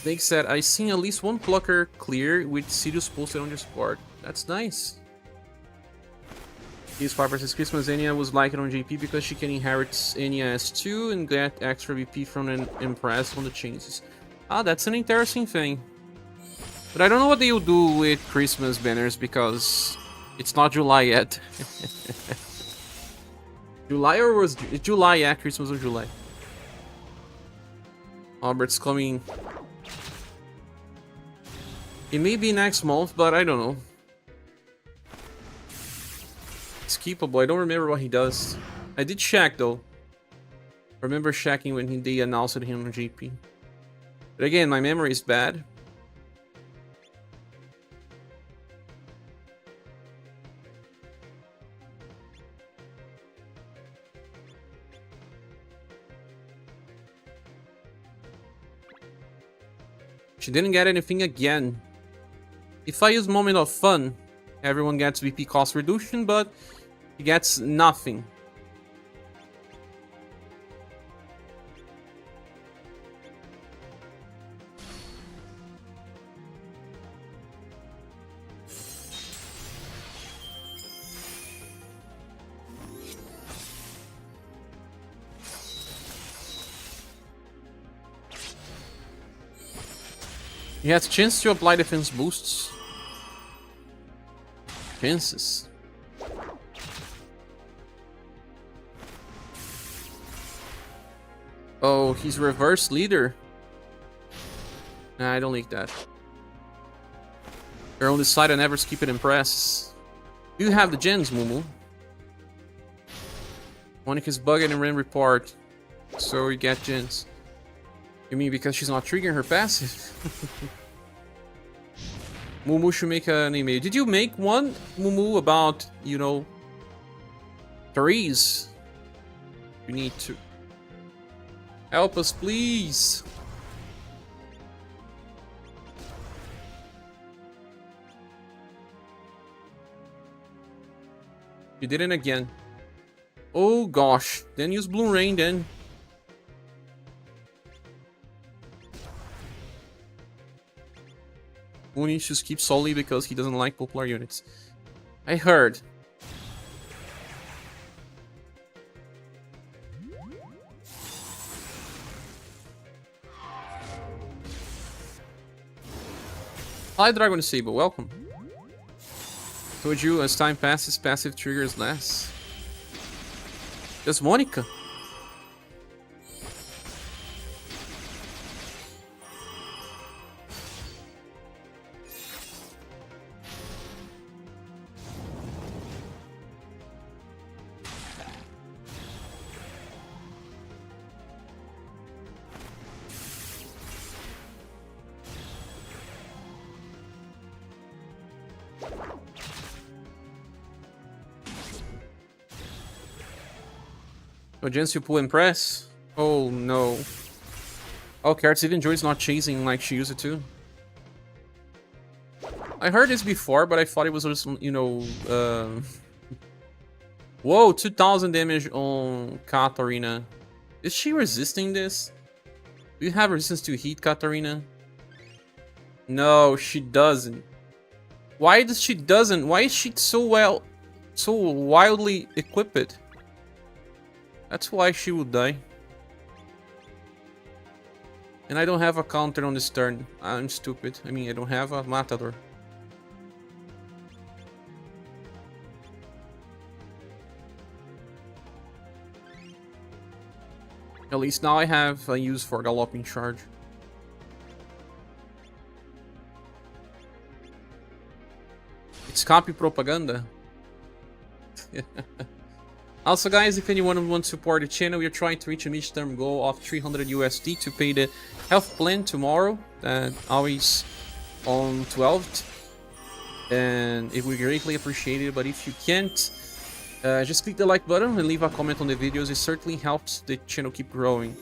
They said, I seen at least one plucker clear with Sirius posted on your support. That's nice. These 5 versus Christmas Enya was liked on JP because she can inherit Enya S2 and get extra VP from an Empress on the changes. Ah, that's an interesting thing. But I don't know what they will do with Christmas banners because it's not July yet. July or was it July? Yeah, Christmas or July. Albert's coming. It may be next month, but I don't know. It's keepable. I don't remember what he does. I did check though. I remember checking when they announced him on GP. But again, my memory is bad. She didn't get anything again. If I use Moment of Fun, everyone gets VP cost reduction, but he gets nothing. He has chance to apply defense boosts. Chances. Oh, he's reverse leader. Nah, I don't like that. They're on this side, I never skip it in press. You have the gens, Mumu. Monica's bugged and ran report. So you get gens. You mean because she's not triggering her passive? Mumu should make an email. Did you make one, Mumu, about, you know, threes? You need to help us, please. You didn't again. Oh gosh. Then use Blue Rain then. Who needs to skip solely because he doesn't like popular units. I heard. Hi Dragon Sable, welcome. Told you as time passes, passive triggers less. Just Monica. Against you pull and press? Oh no. Oh, Carrots even Joy's not chasing like she used to. I heard this before, but I thought it was just, you know, Whoa, 2000 damage on Katarina. Is she resisting this? Do you have resistance to heat, Katarina? No, she doesn't. Why does she doesn't? Why is she so wildly equipped? That's why she will die. And I don't have a counter on this turn. I'm stupid. I mean, I don't have a Matador. At least now I have a use for Galloping Charge. It's copy propaganda. Also, guys, if anyone wants to support the channel, we are trying to reach a midterm goal of 300 USD to pay the health plan tomorrow, always on 12th. And it would be greatly appreciated, but if you can't, just click the like button and leave a comment on the videos. It certainly helps the channel keep growing.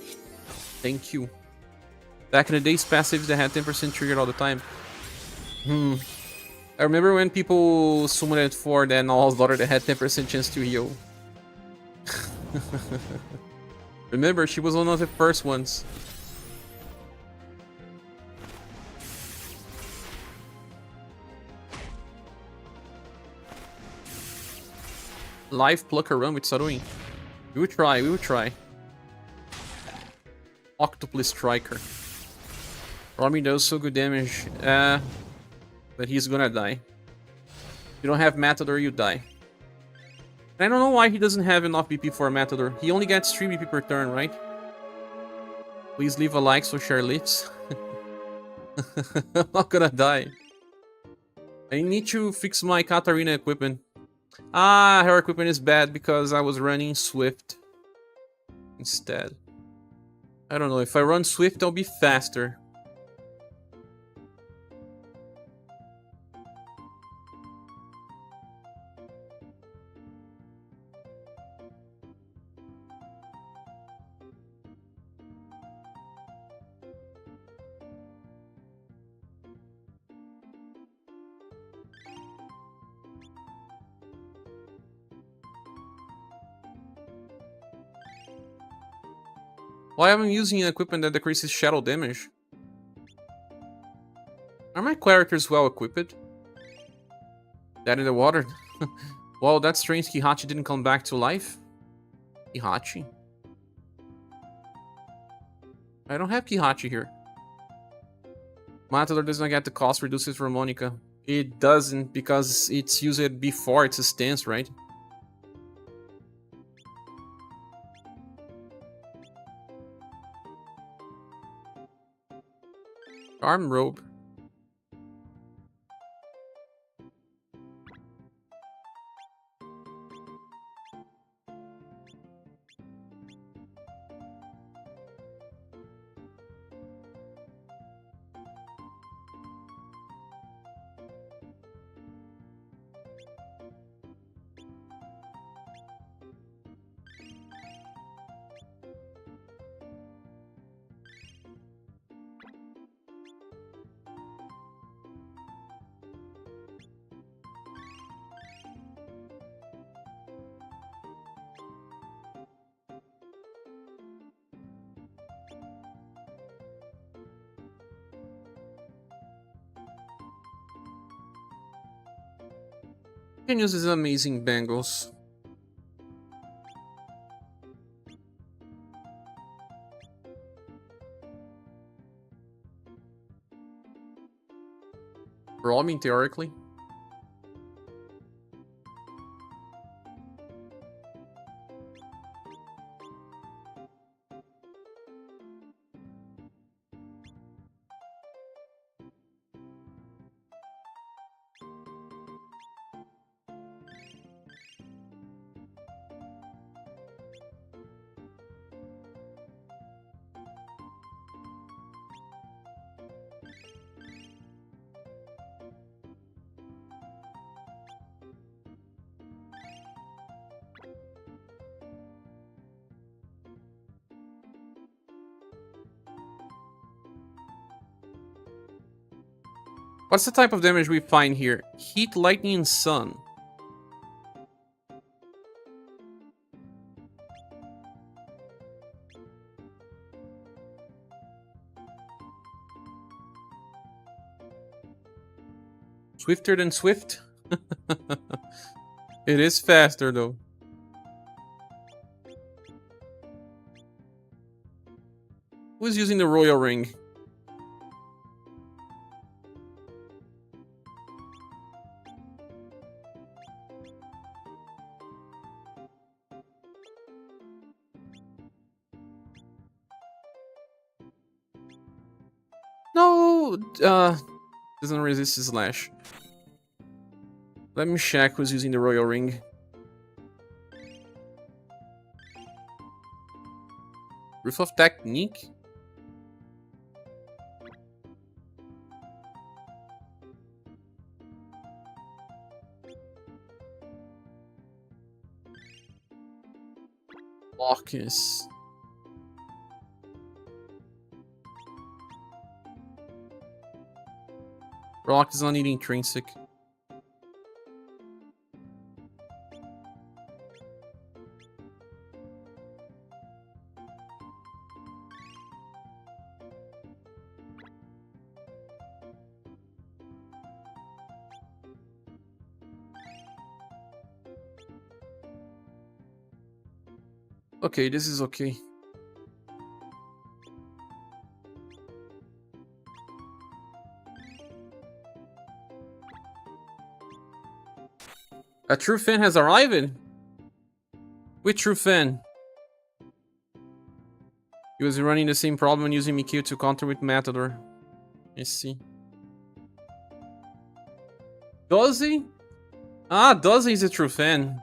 Thank you. Back in the days, passives that had 10% triggered all the time. I remember when people summoned it for the Null's daughter that had 10% chance to heal. Remember, she was one of the first ones. Live plucker run with Saruin. We will try, we will try. Octopus Striker. Romy does so good damage, but he's gonna die. You don't have Matador, you die. And I don't know why he doesn't have enough BP for a Matador. He only gets 3 BP per turn, right? Please leave a like so Cher lives. I'm not gonna die. I need to fix my Katarina equipment. Ah, her equipment is bad because I was running Swift instead. I don't know, if I run Swift, I'll be faster. Why am I using an equipment that decreases shadow damage? Are my characters well equipped? That in the water? Wow, that's strange. Kihachi didn't come back to life? Kihachi? I don't have Kihachi here. Matador does not get the cost reduces for Monica. It doesn't because it's used before it's a stance, right? Arm robe. Can use these amazing bangles. Roaming theoretically. What's the type of damage we find here? Heat, lightning, and sun. Swifter than Swift? It is faster though. Who's using the royal ring? No, doesn't resist his slash. Let me check who's using the royal ring. Proof of technique? Marcus. Rock does not need intrinsic. Okay, this is okay. A true fan has arrived? Which true fan? He was running the same problem and using Mikio to counter with Matador. I see. Does he? Ah, does he's a true fan.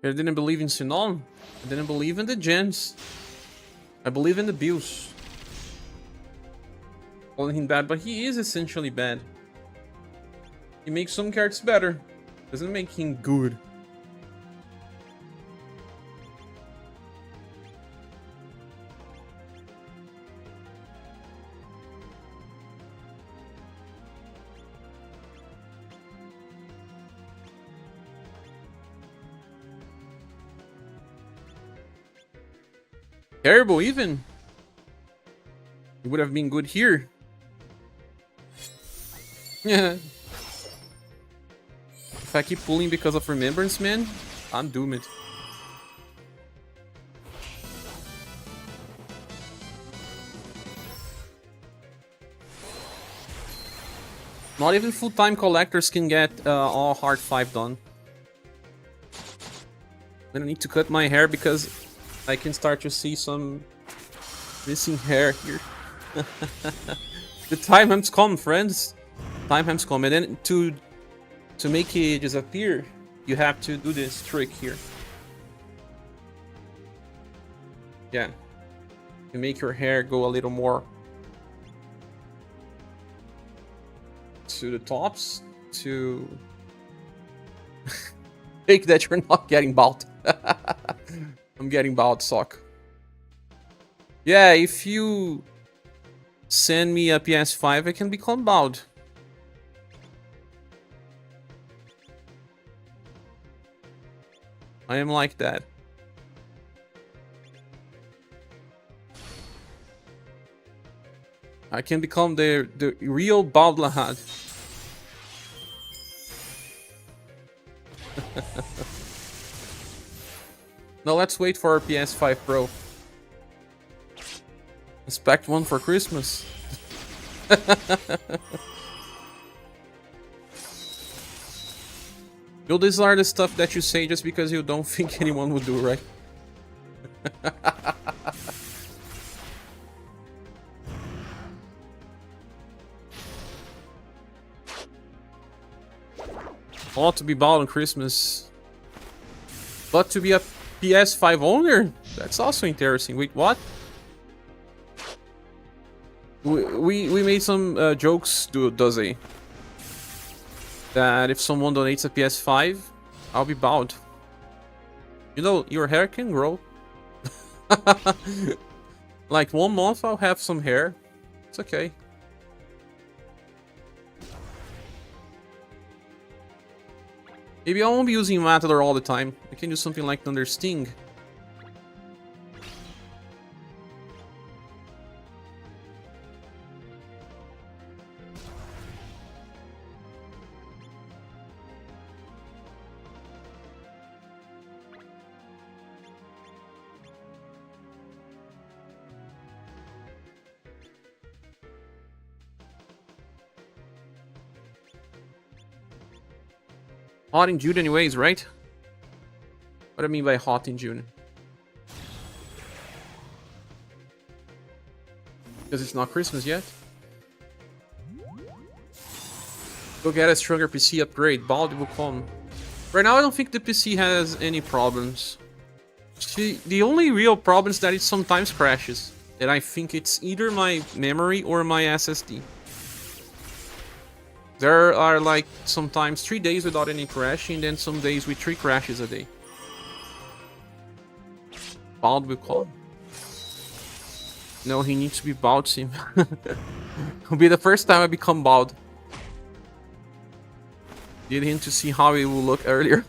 I didn't believe in Sinon. I didn't believe in the gens. I believe in the Bills. Calling him bad, but he is essentially bad. He makes some characters better. Doesn't make him good. Terrible, even. It would have been good here. Yeah. If I keep pulling because of remembrance, man, I'm doomed. Not even full-time collectors can get all hard 5 done. I need to cut my hair because I can start to see some missing hair here. The time has come, friends. Time has come, and then to make it disappear, you have to do this trick here. Yeah, to make your hair go a little more to the tops to make that you're not getting bald. I'm getting bald, sock. Yeah, if you send me a PS5, I can become bald. I am like that. I can become the real bald Lahad. Now let's wait for our PS5 Pro. Expect one for Christmas. Yo, these are the stuff that you say just because you don't think anyone would do, right? Ought to be bald on Christmas. But to be a PS5 owner? That's also interesting. Wait, what? We made some jokes, does he? That if someone donates a PS5, I'll be bald. You know, your hair can grow. Like 1 month I'll have some hair. It's okay. Maybe I won't be using Matador all the time. I can do something like Thunder Sting. Hot in June anyways, right? What do I mean by hot in June? Because it's not Christmas yet. Go get a stronger PC upgrade. Baldi will come. Right now, I don't think the PC has any problems. See, the only real problem is that it sometimes crashes. And I think it's either my memory or my SSD. There are like sometimes 3 days without any crashing, then some days with 3 crashes a day. Bald will call. No, he needs to be bald sim. It'll be the first time I become bald. Did him to see how it will look earlier.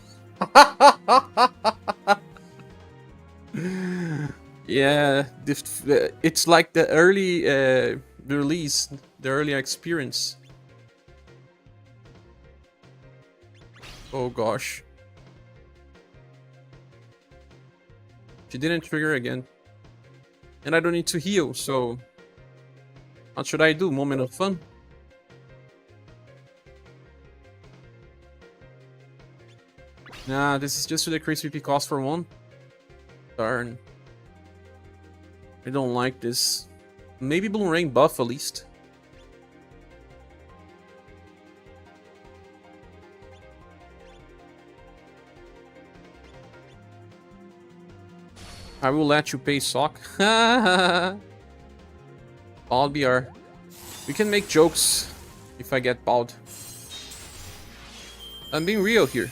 Yeah, it's like the early release, the early experience. Oh gosh. She didn't trigger again. And I don't need to heal, so... What should I do? Moment of fun? Nah, this is just to decrease VP cost for 1. Darn. I don't like this. Maybe Blue Rain buff at least. I will let you pay sock. Bald BR. We can make jokes if I get bald. I'm being real here.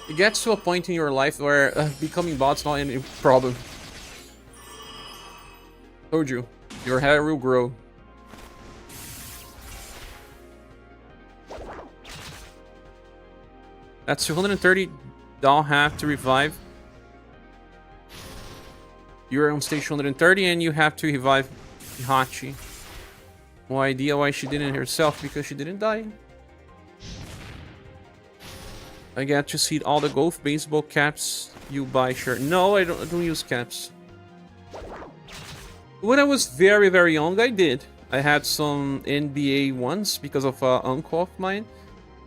It gets to a point in your life where becoming bald's not any problem. Told you, your hair will grow. That's 230. Don't have to revive. You're on stage 130 and you have to revive Hachi. No idea why she didn't herself, because she didn't die. I get to see all the golf baseball caps you buy, sure. No, I don't use caps. When I was very, very young, I did. I had some NBA ones because of an uncle of mine.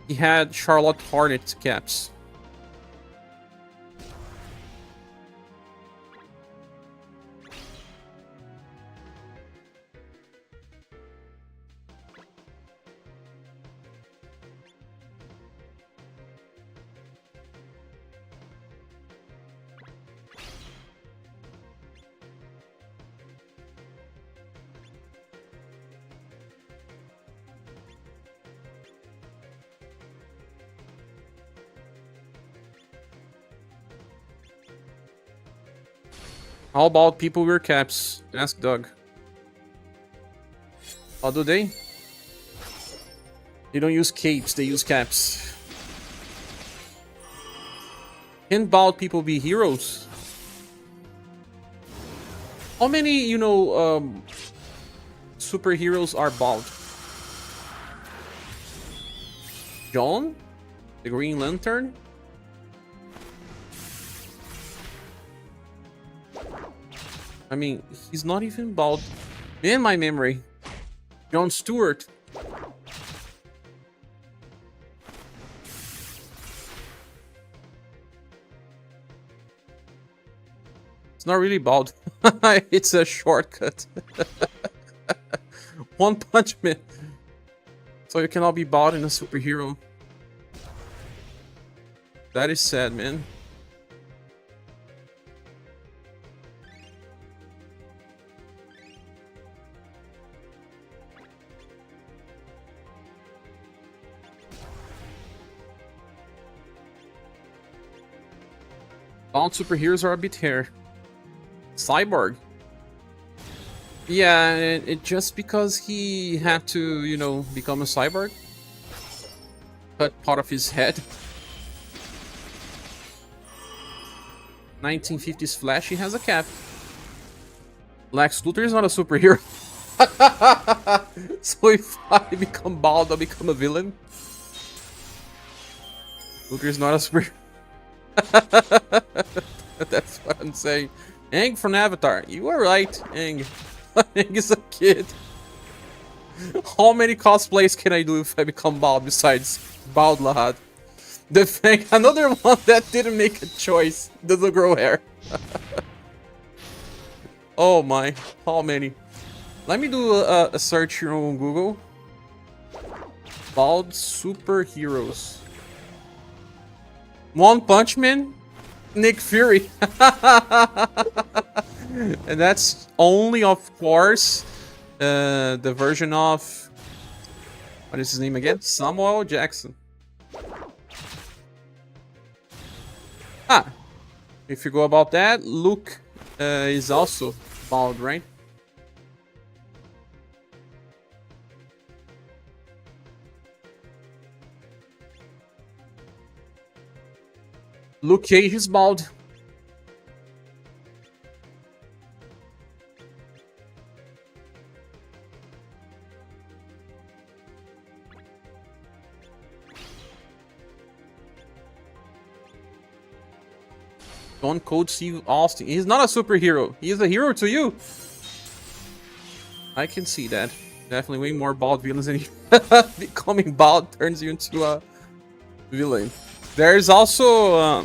He had Charlotte Hornets caps. How about people wear caps? Ask Doug. How do they? They don't use capes, they use caps. Can bald people be heroes? How many, you know, superheroes are bald? John? The Green Lantern? I mean, he's not even bald. In my memory. Jon Stewart. It's not really bald. It's a shortcut. One Punch Man. So you cannot be bald in a superhero. That is sad, man. All superheroes are a bit hair. Cyborg. Yeah, it just because he had to, you know, become a cyborg. Cut part of his head. 1950s Flash, he has a cap. Lex Luthor is not a superhero. So if I become bald, I'll become a villain. Luthor is not a superhero. That's what I'm saying. Aang from Avatar. You are right, Aang. Aang is a kid. How many cosplays can I do if I become bald besides Bald Lahad? The thing, another one that didn't make a choice. Doesn't grow hair. Oh my, how many? Let me do a search here on Google. Bald superheroes. One Punch Man, Nick Fury. And that's only, of course, the version of... What is his name again? Samuel Jackson. Ah, if you go about that, Luke is also bald, right? Luke Cage is bald. Stone Cold Steve Austin. He's not a superhero. He's a hero to you. I can see that. Definitely way more bald villains than you. Becoming bald turns you into a villain. There's also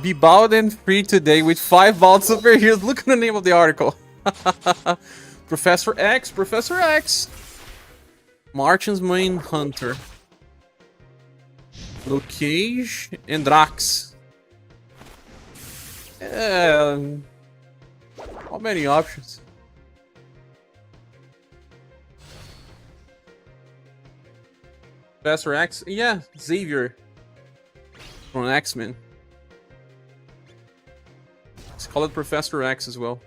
Be Bald and Free Today with 5 bald superheroes. Look at the name of the article. Professor X. Professor X. Martian's Main Hunter. Luke Cage and Drax. How many options? Professor X? Yeah, Xavier from X-Men. Let's call it Professor X as well.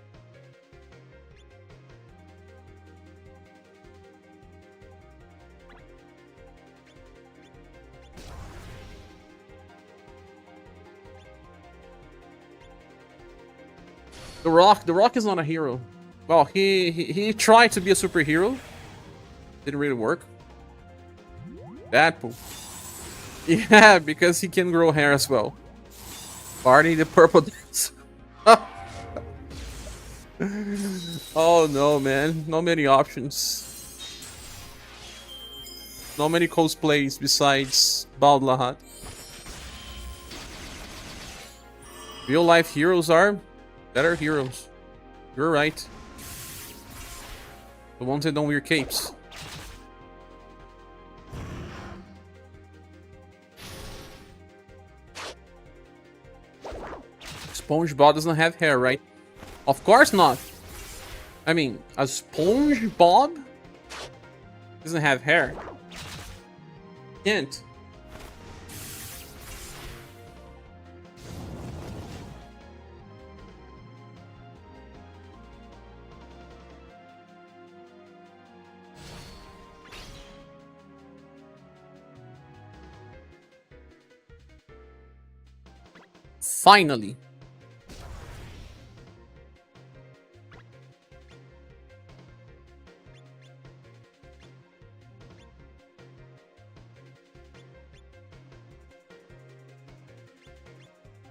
The Rock is not a hero. Well, he tried to be a superhero. Didn't really work. Deadpool. Yeah, because he can grow hair as well. Barney the Purple Dance. Oh no, man. Not many options. Not many cosplays besides Bald Lahat. Real life heroes are better heroes. You're right. The ones that don't wear capes. SpongeBob doesn't have hair, right? Of course not. I mean, a SpongeBob doesn't have hair. Can't. Finally.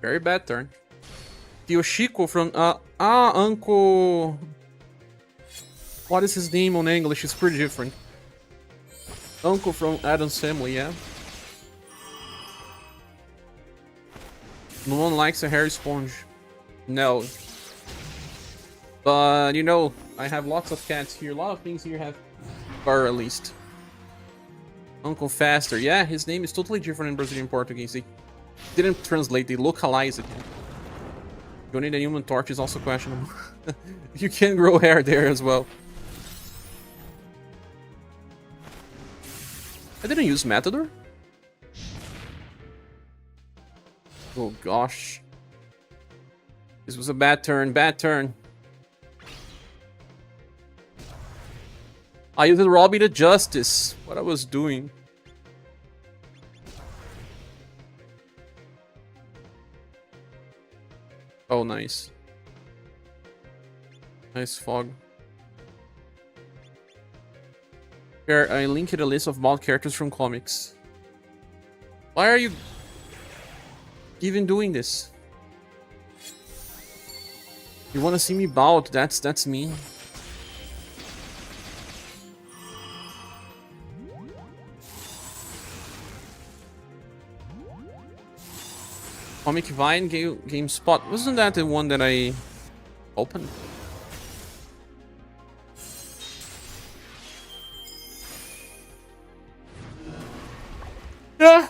Very bad turn. Yoshiko from Uncle. What is his name on English? It's pretty different. Uncle from Adam's Family, yeah. No one likes a hairy sponge. No. But, you know, I have lots of cats here. A lot of things here have fur, at least. Uncle Faster. Yeah, his name is totally different in Brazilian Portuguese. They didn't translate, they localized it. Johnny the Human Torch is also questionable. You can grow hair there as well. I didn't use Matador. Oh gosh. This was a bad turn, bad turn. I used Robbie the Justice. What I was doing. Oh, nice. Nice fog. Here, I linked a list of bald characters from comics. Why are you even doing this? You wanna see me bald? That's me. Comic Vine, GameSpot. Wasn't that the one that I opened? Yeah.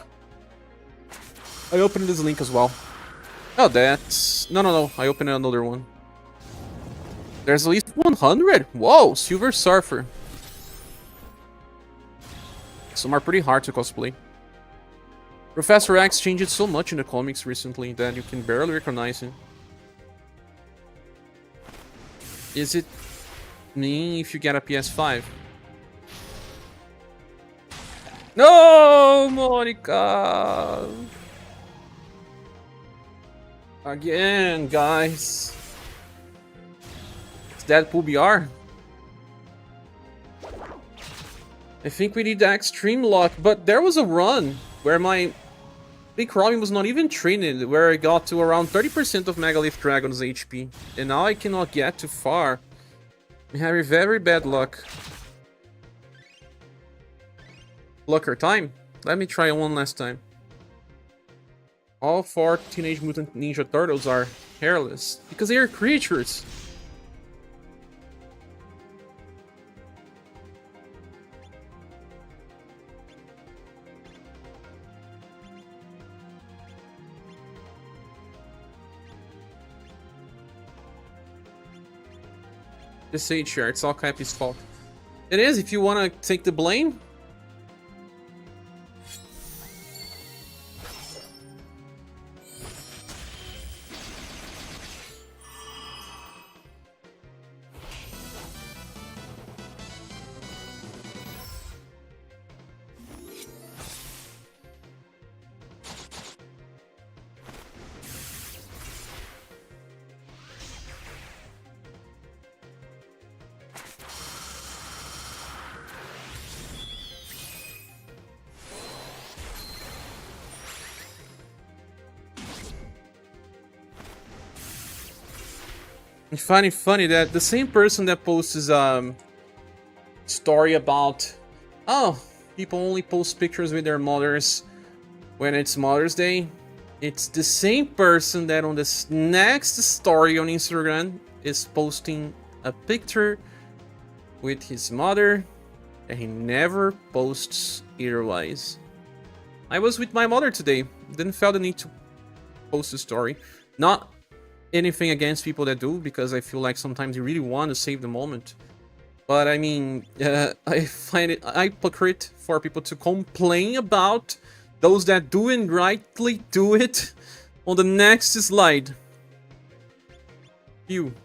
I opened this link as well. Oh, that's... No. I opened another one. There's at least 100. Whoa, Silver Surfer. Some are pretty hard to cosplay. Professor X changed so much in the comics recently that you can barely recognize him. Is it mean if you get a PS5? No, Monica! Again, guys. It's Deadpool BR. I think we need the extreme luck, but there was a run where my big Robin was not even trained, where I got to around 30% of Megalith Dragon's HP, and now I cannot get too far. I'm having very bad luck. Lucker time? Let me try one last time. All 4 Teenage Mutant Ninja Turtles are hairless, because they are creatures. Just say it, sure. It's all Cappy's fault. It is, if you want to take the blame. I find it funny that the same person that posts his story about, oh, people only post pictures with their mothers when it's Mother's Day, it's the same person that on this next story on Instagram is posting a picture with his mother that he never posts otherwise. I was with my mother today, didn't feel the need to post a story. Not anything against people that do, because I feel like sometimes you really want to save the moment. But I mean, I find it hypocrite for people to complain about those that do and rightly do it on the next slide. You.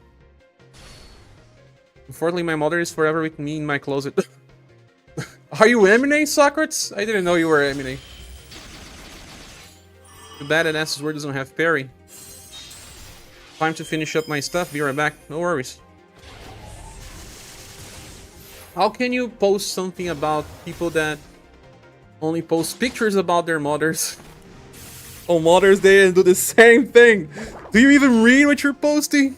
Unfortunately, my mother is forever with me in my closet. Are you Eminem, Socrates? I didn't know you were Eminem. Too bad that S's word doesn't have parry. Time to finish up my stuff, be right back, no worries. How can you post something about people that only post pictures about their mothers on Mother's Day and do the same thing? Do you even read what you're posting?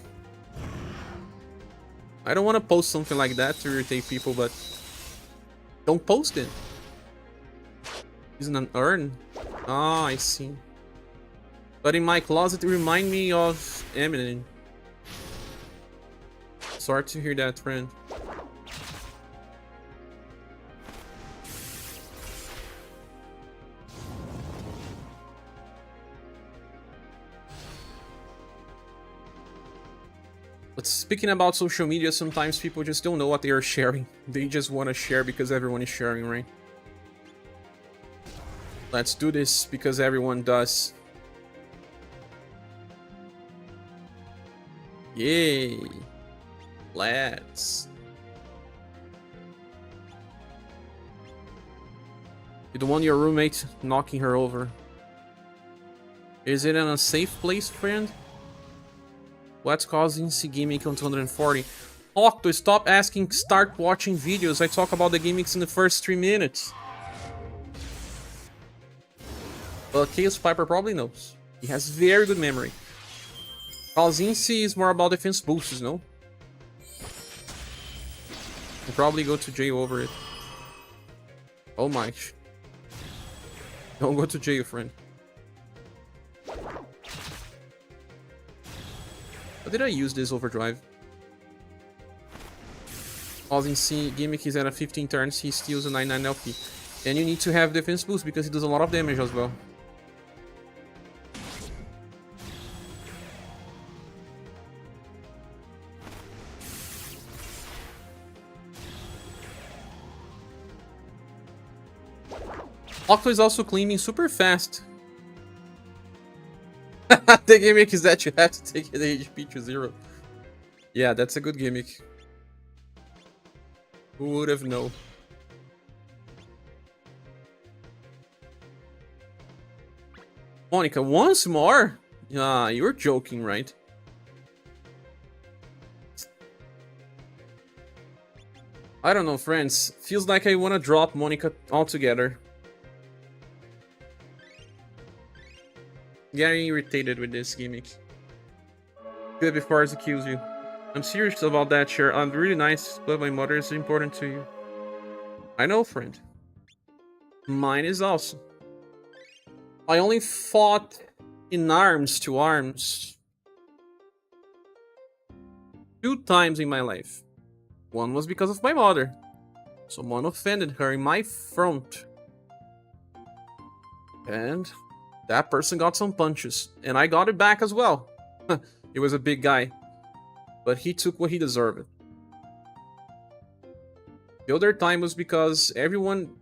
I don't want to post something like that to irritate people, but don't post it. Isn't an urn? Ah, I see. But in my closet, it reminds me of Eminem. Sorry to hear that, friend. But speaking about social media, sometimes people just don't know what they are sharing. They just want to share because everyone is sharing, right? Let's do this because everyone does. Yay! Let's. You don't want your roommate knocking her over. Is it in a safe place, friend? What's causing C gimmick on 240? Octo, stop asking, start watching videos. I talk about the gimmicks in the first 3 minutes. Well, Chaos Piper probably knows. He has very good memory. Kalzinci is more about defense boosts, no? You'll probably go to jail over it. Oh my. Don't go to jail, friend. How did I use this overdrive? Kalzinci gimmick is at a 15 turns, he steals a 99 LP. And you need to have defense boost because he does a lot of damage as well. Octo is also cleaning super fast. The gimmick is that you have to take the HP to 0. Yeah, that's a good gimmick. Who would have known? Monica, once more? You're joking, right? I don't know, friends. Feels like I want to drop Monica altogether. Getting irritated with this gimmick. Good before it kills you. I'm serious about that, Cher. I'm really nice, but my mother is important to you. I know, friend. Mine is also. I only fought in arms to arms 2 times in my life. One was because of my mother. Someone offended her in my front. And that person got some punches. And I got it back as well. He was a big guy. But he took what he deserved. The other time was because everyone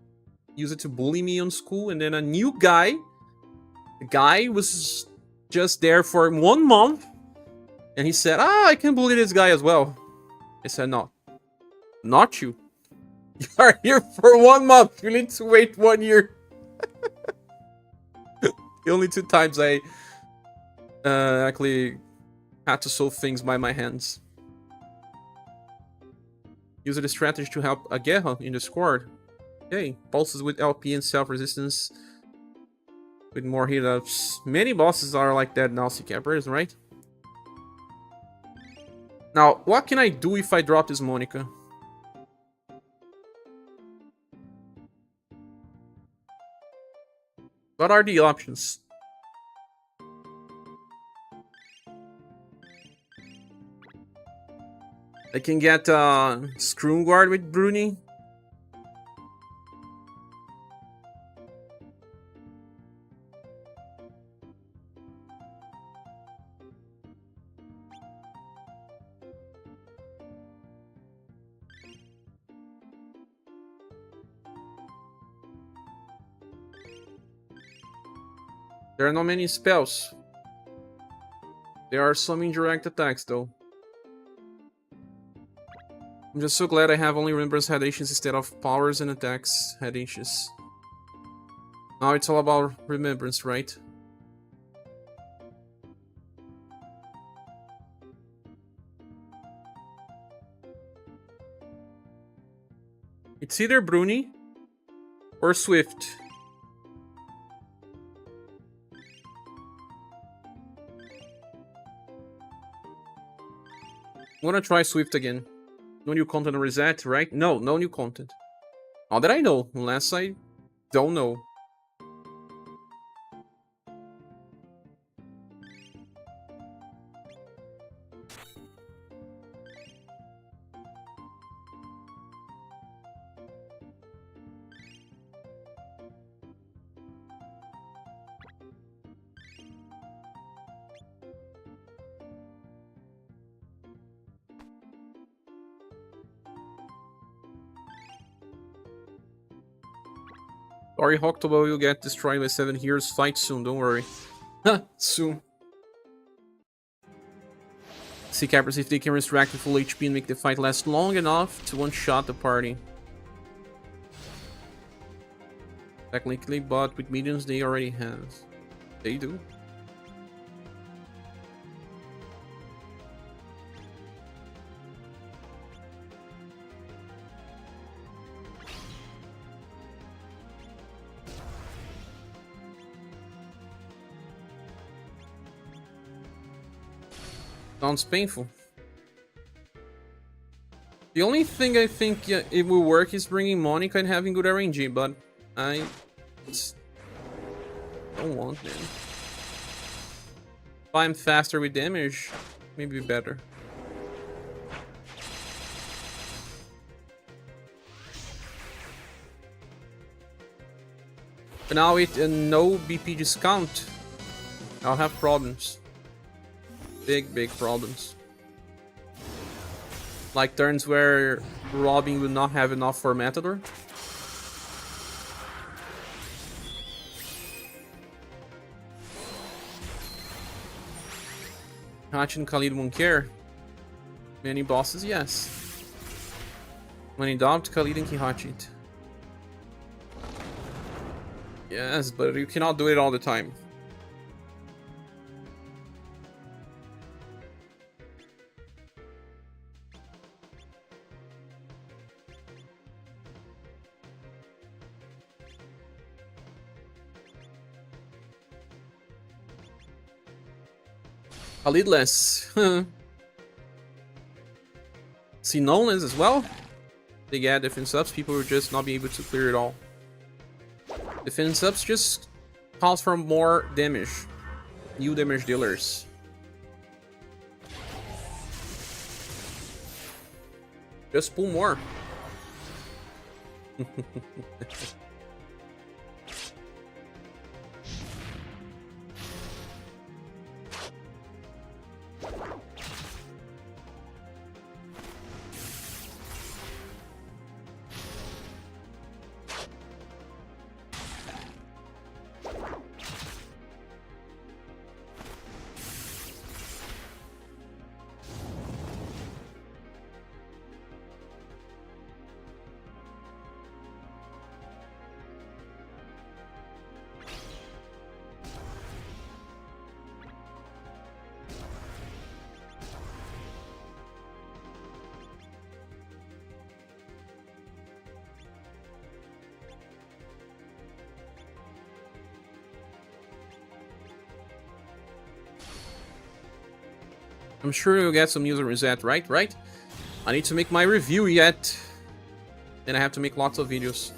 used it to bully me on school. And then a new guy... The guy was just there for 1 month. And he said, I can bully this guy as well. I said, no. Not you. You are here for 1 month. You need to wait 1 year. The only 2 times I actually had to solve things by my hands. Use the strategy to help Aguerra in the squad. Okay, bosses with LP and self-resistance with more hit-ups. Many bosses are like that now, SaGa, right? Now, what can I do if I drop this Monica? What are the options? I can get Screw Guard with Bruni. There are not many spells. There are some indirect attacks though. I'm just so glad I have only Remembrance Head Ancients instead of powers and attacks Head Ancients. Now it's all about Remembrance, right? It's either Bruni or Swift. I'm gonna try Swift again. No new content reset, right? No, no new content. Not that I know, unless I don't know. Sorry, October will get destroyed by 7 Heroes. Fight soon, don't worry. Soon. SaGa, if they can resurrect the full HP and make the fight last long enough to one-shot the party. Technically, but with minions they already have. They do. Sounds painful. The only thing I think it will work is bringing Monica and having good RNG, but I don't want them. If I'm faster with damage, maybe better. And now with a no BP discount, I'll have problems. Big problems. Like turns where Robin will not have enough for Matador. Hachi and Khalid won't care. Many bosses, yes. When in doubt, Khalid and Kihachi it. Yes, but you cannot do it all the time. Khalidless. See Nolan's as well? They get defense ups, people will just not be able to clear it all. Defense ups just calls for more damage. New damage dealers. Just pull more. I'm sure you'll get some user reset, right? I need to make my review yet. Then I have to make lots of videos.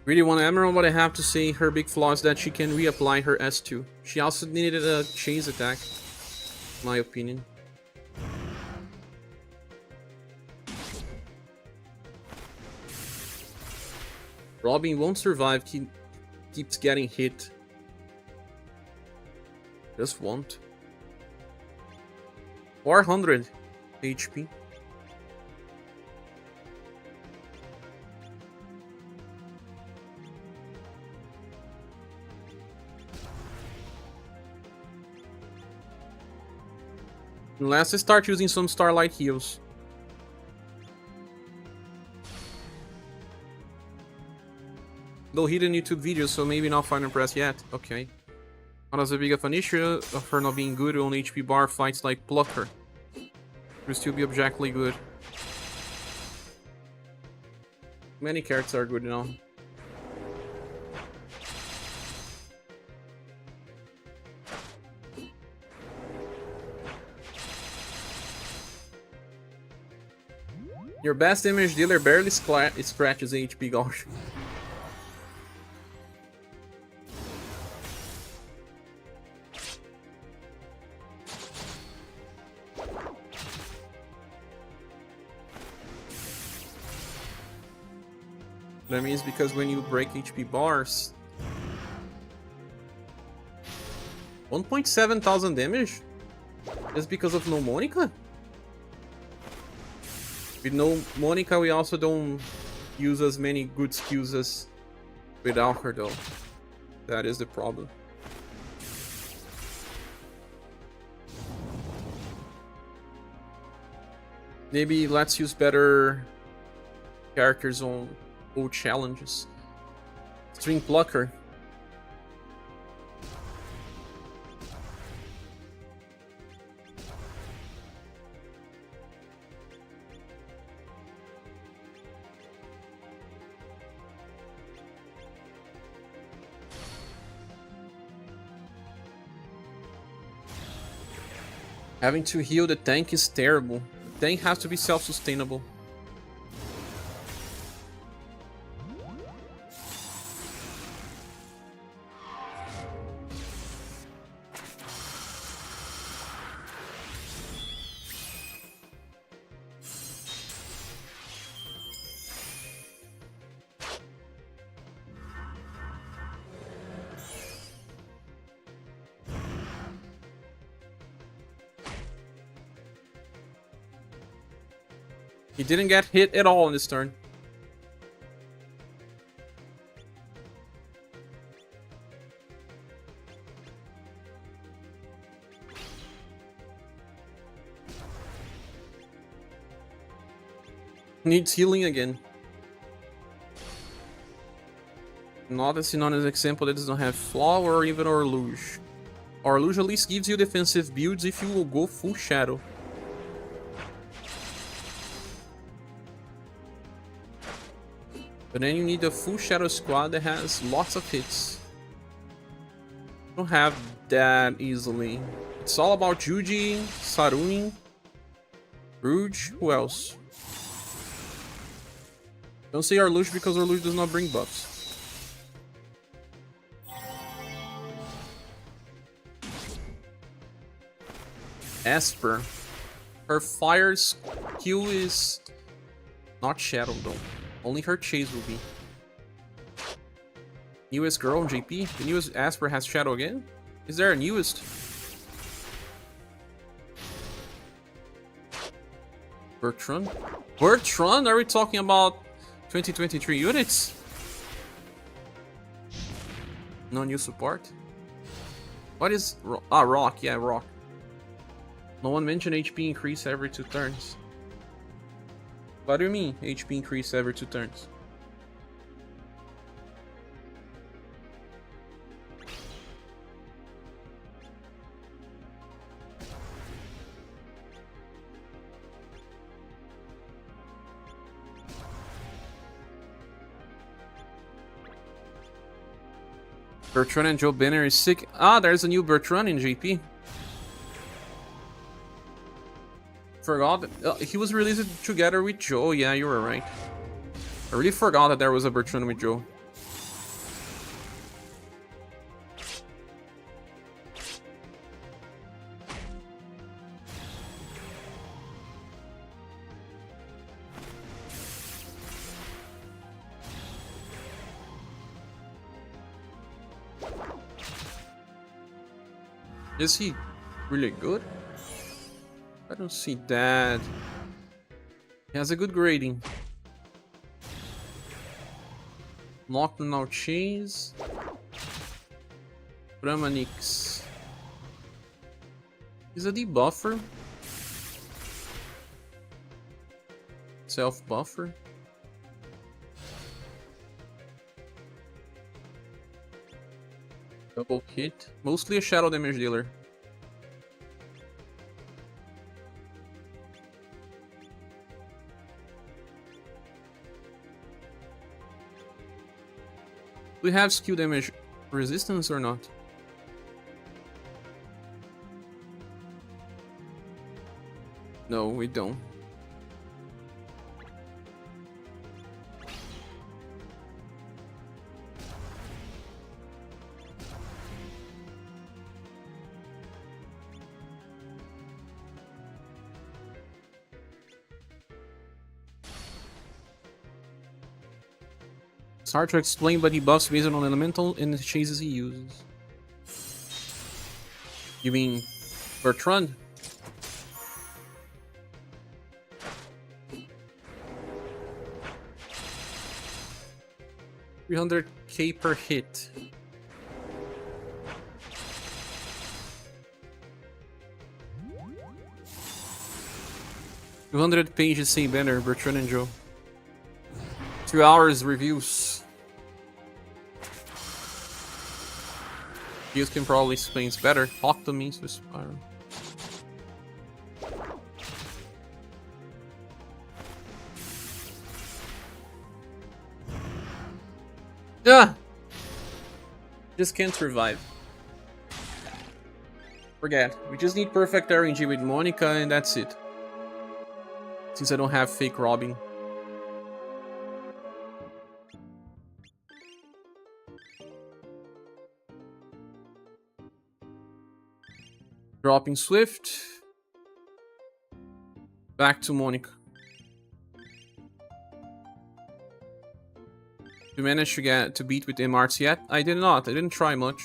Really want Emerald, but I have to say her big flaw is that she can reapply her S2. She also needed a chase attack, in my opinion. Robin won't survive, keeps getting hit. Just won't. 400 HP. Unless I start using some Starlight heals. No hidden YouTube videos, so maybe not Final Press yet. Okay. Not as big of an issue of her not being good on HP bar fights like Plucker. Will still be objectively good. Many characters are good now. Your best damage dealer barely scratches HP gauge. That means because when you break HP bars... 1.7 thousand damage? Just because of no Monica? With no Monica, we also don't use as many good skills as without her, though. That is the problem. Maybe let's use better characters on old challenges. String Plucker. Having to heal the tank is terrible. The tank has to be self-sustainable. He didn't get hit at all in this turn. Needs healing again. Not a synonymous example that does not have Flaw or even Orluge. Orluge at least gives you defensive builds if you will go full Shadow. But then you need a full Shadow squad that has lots of hits. You don't have that easily. It's all about Juji, Saruni, Rouge, who else? Don't say Orluge because Orluge does not bring buffs. Esper. Her fire skill is not Shadow though. Only her chase will be. Newest girl in JP? The newest Asper has Shadow again? Is there a newest? Bertrand? Bertrand? Are we talking about 2023 units? No new support? What is... Rock. Yeah, Rock. No one mentioned HP increase every 2 turns. What do you mean, HP increase every 2 turns? Bertrand and Joe Banner is sick. Ah, there's a new Bertrand in JP. Forgot. He was released together with Joe. Yeah, you were right. I really forgot that there was a Bertrand with Joe. Is he really good? I don't see that. He has a good grading. Nocturnal Chase. Brahmanix. He's a debuffer. Self-buffer. Double hit. Mostly a shadow damage dealer. Do we have skill damage resistance or not? No, we don't. It's hard to explain, but he buffs based on elemental and the chases he uses. You mean Bertrand? $300k per hit. $200 pages say banner, Bertrand and Joe. 2 hours reviews. You can probably explain better. Talk to me, Swiss Spiral. Yeah! Just can't survive. Forget. We just need perfect RNG with Monica and that's it. Since I don't have fake Robin. Dropping Swift. Back to Monica. You managed to get to beat with MRs yet? I did not. I didn't try much.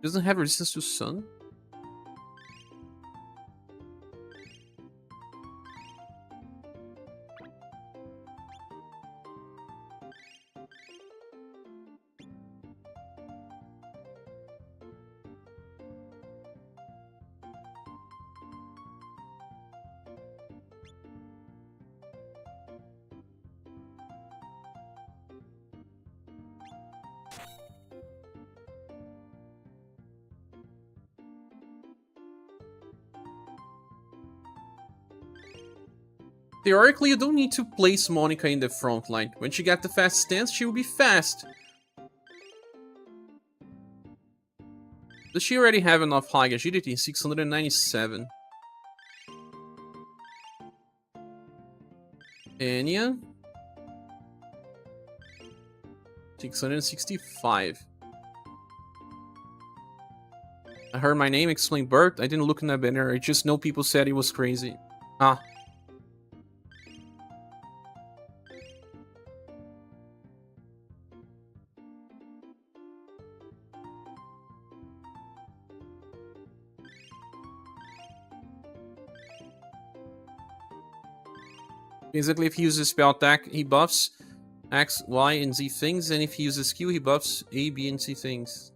Doesn't have resistance to sun? Theoretically, you don't need to place Monica in the front line. When she gets the fast stance, she will be fast. Does she already have enough high agility? 697. Anya? 665. I heard my name, explained Bert. I didn't look in that banner, I just know people said he was crazy. Ah. Basically, if he uses spell attack, he buffs X, Y, and Z things, and if he uses Q, he buffs A, B, and C things.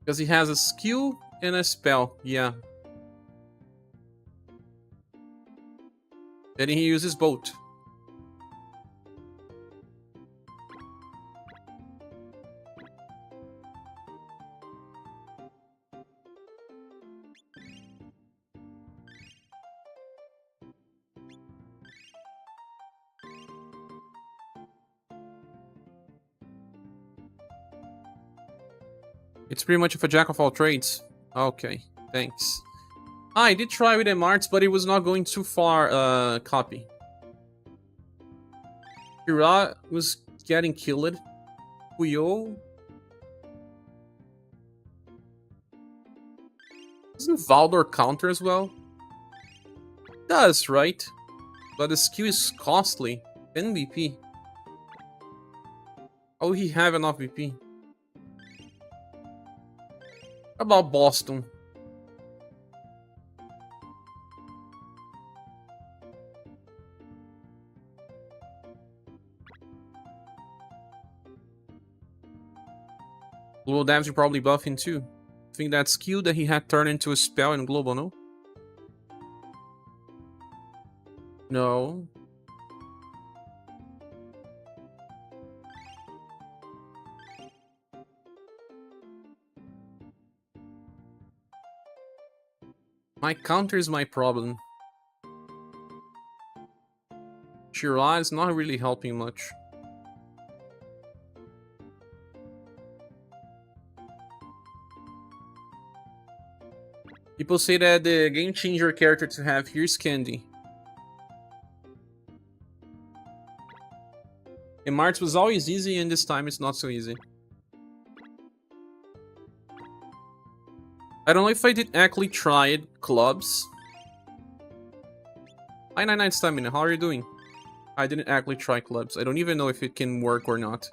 Because he has a skill and a spell, yeah. Then he uses both. It's pretty much of a jack of all trades. Okay, thanks. I did try with MRs, but it was not going too far, copy. Kira was getting killed. Puyo. Doesn't Valdor counter as well? It does, right? But the skill is costly. 10 BP. Oh, he have enough BP. How about Boston? Global damage will probably buff him too. I think that skill that he had turned into a spell in global, no? No. My counter is my problem. Shira is not really helping much. People say that the game changer character to have here is Candy. In March was always easy, and this time it's not so easy. I don't know if I did actually try it. Clubs. 999 stamina, how are you doing? I didn't actually try clubs. I don't even know if it can work or not.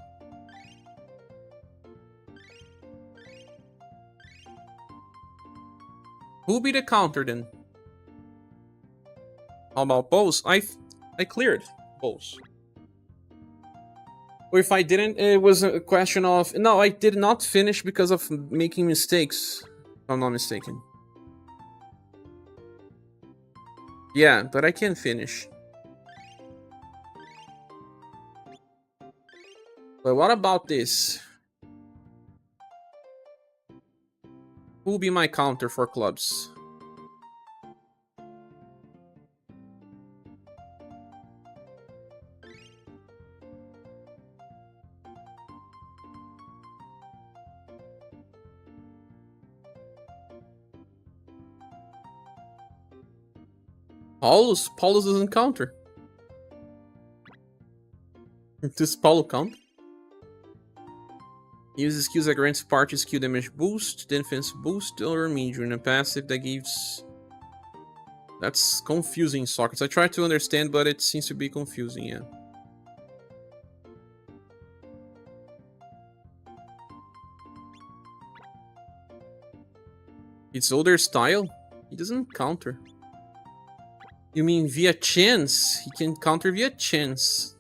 Who'll be the counter then? How about bows? I cleared bows. Or if I didn't, it was a question of... No, I did not finish because of making mistakes. If I'm not mistaken. Yeah, but I can finish. But what about this? Who will be my counter for clubs? Paulus? Paulus doesn't counter. Does Paulo count? Use skills that grants party skill damage boost, defense boost, or medium, and a passive that gives... That's confusing, Socrates. I try to understand, but it seems to be confusing, yeah. It's older style? He doesn't counter. You mean via chance? He can counter via chance.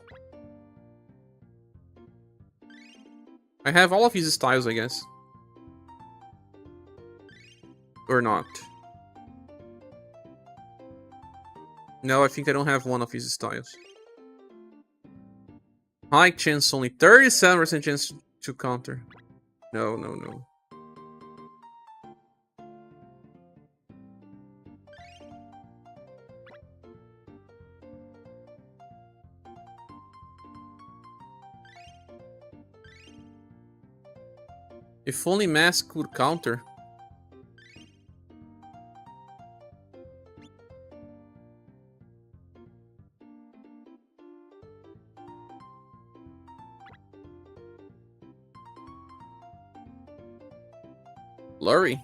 I have all of his styles, I guess. Or not. No, I think I don't have one of his styles. High chance only. 37% chance to counter. No, no, no. If only Mask could counter. Blurry.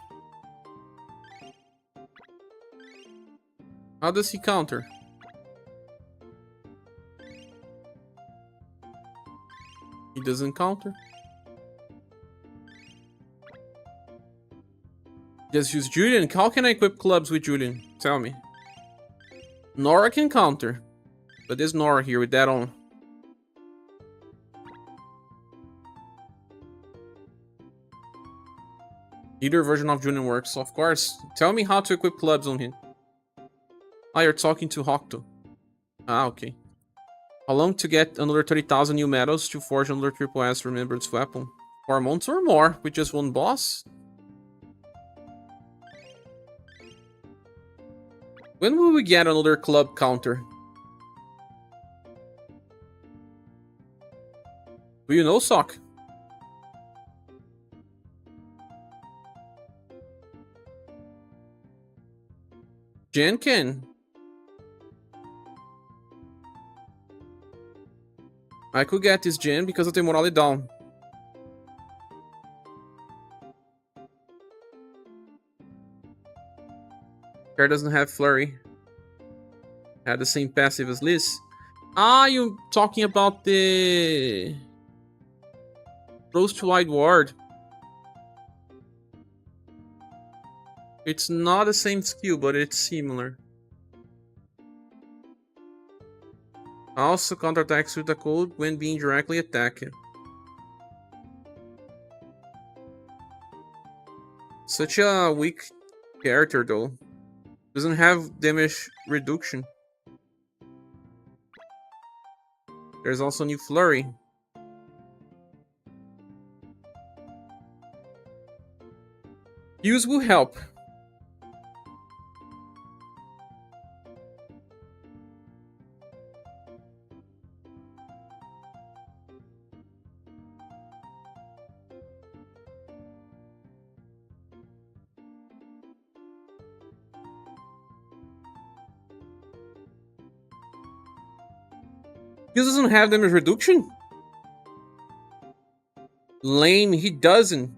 How does he counter? He doesn't counter. Just use Julian. How can I equip clubs with Julian? Tell me. Nora can counter. But there's Nora here with that on. Either version of Julian works, of course. Tell me how to equip clubs on him. Ah, you're talking to Hokuto. Ah, okay. How long to get another 30,000 new medals to forge another triple S remembrance weapon? 4 months or more with just one boss? When will we get another club counter? Do you know, Sock? Jen can. I could get this Jen because of the morale down. Care doesn't have flurry. Had the same passive as Liz. Ah, you talking about the Rose to Wide Ward. It's not the same skill, but it's similar. Also counterattacks with the code when being directly attacked. Such a weak character though. Doesn't have damage reduction. There's also new flurry. Use will help. He doesn't have damage reduction? Lame, he doesn't.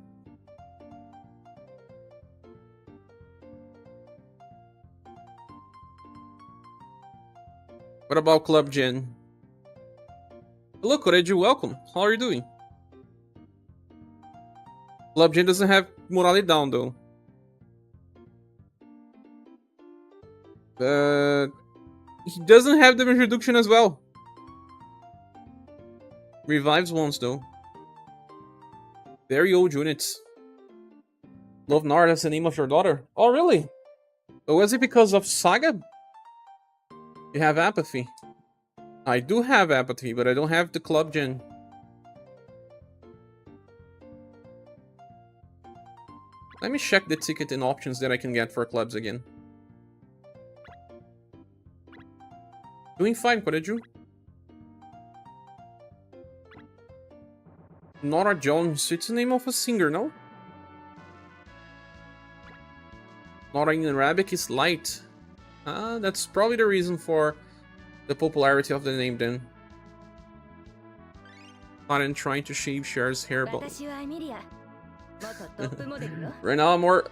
What about Club Gen? Hello, Koreji, welcome. How are you doing? Club Gen doesn't have morale down though. He doesn't have damage reduction as well. Revives once though. Very old units. Love Nard, that's the name of your daughter. Oh really? Oh, was it because of SaGa? You have apathy. I do have apathy, but I don't have the Club Gen. Let me check the ticket and options that I can get for clubs again. Doing fine, Koreju. Nora Jones, it's the name of a singer, no? Nora in Arabic is light. That's probably the reason for the popularity of the name then. Not in trying to shave Cher's hair, but... Right now I'm more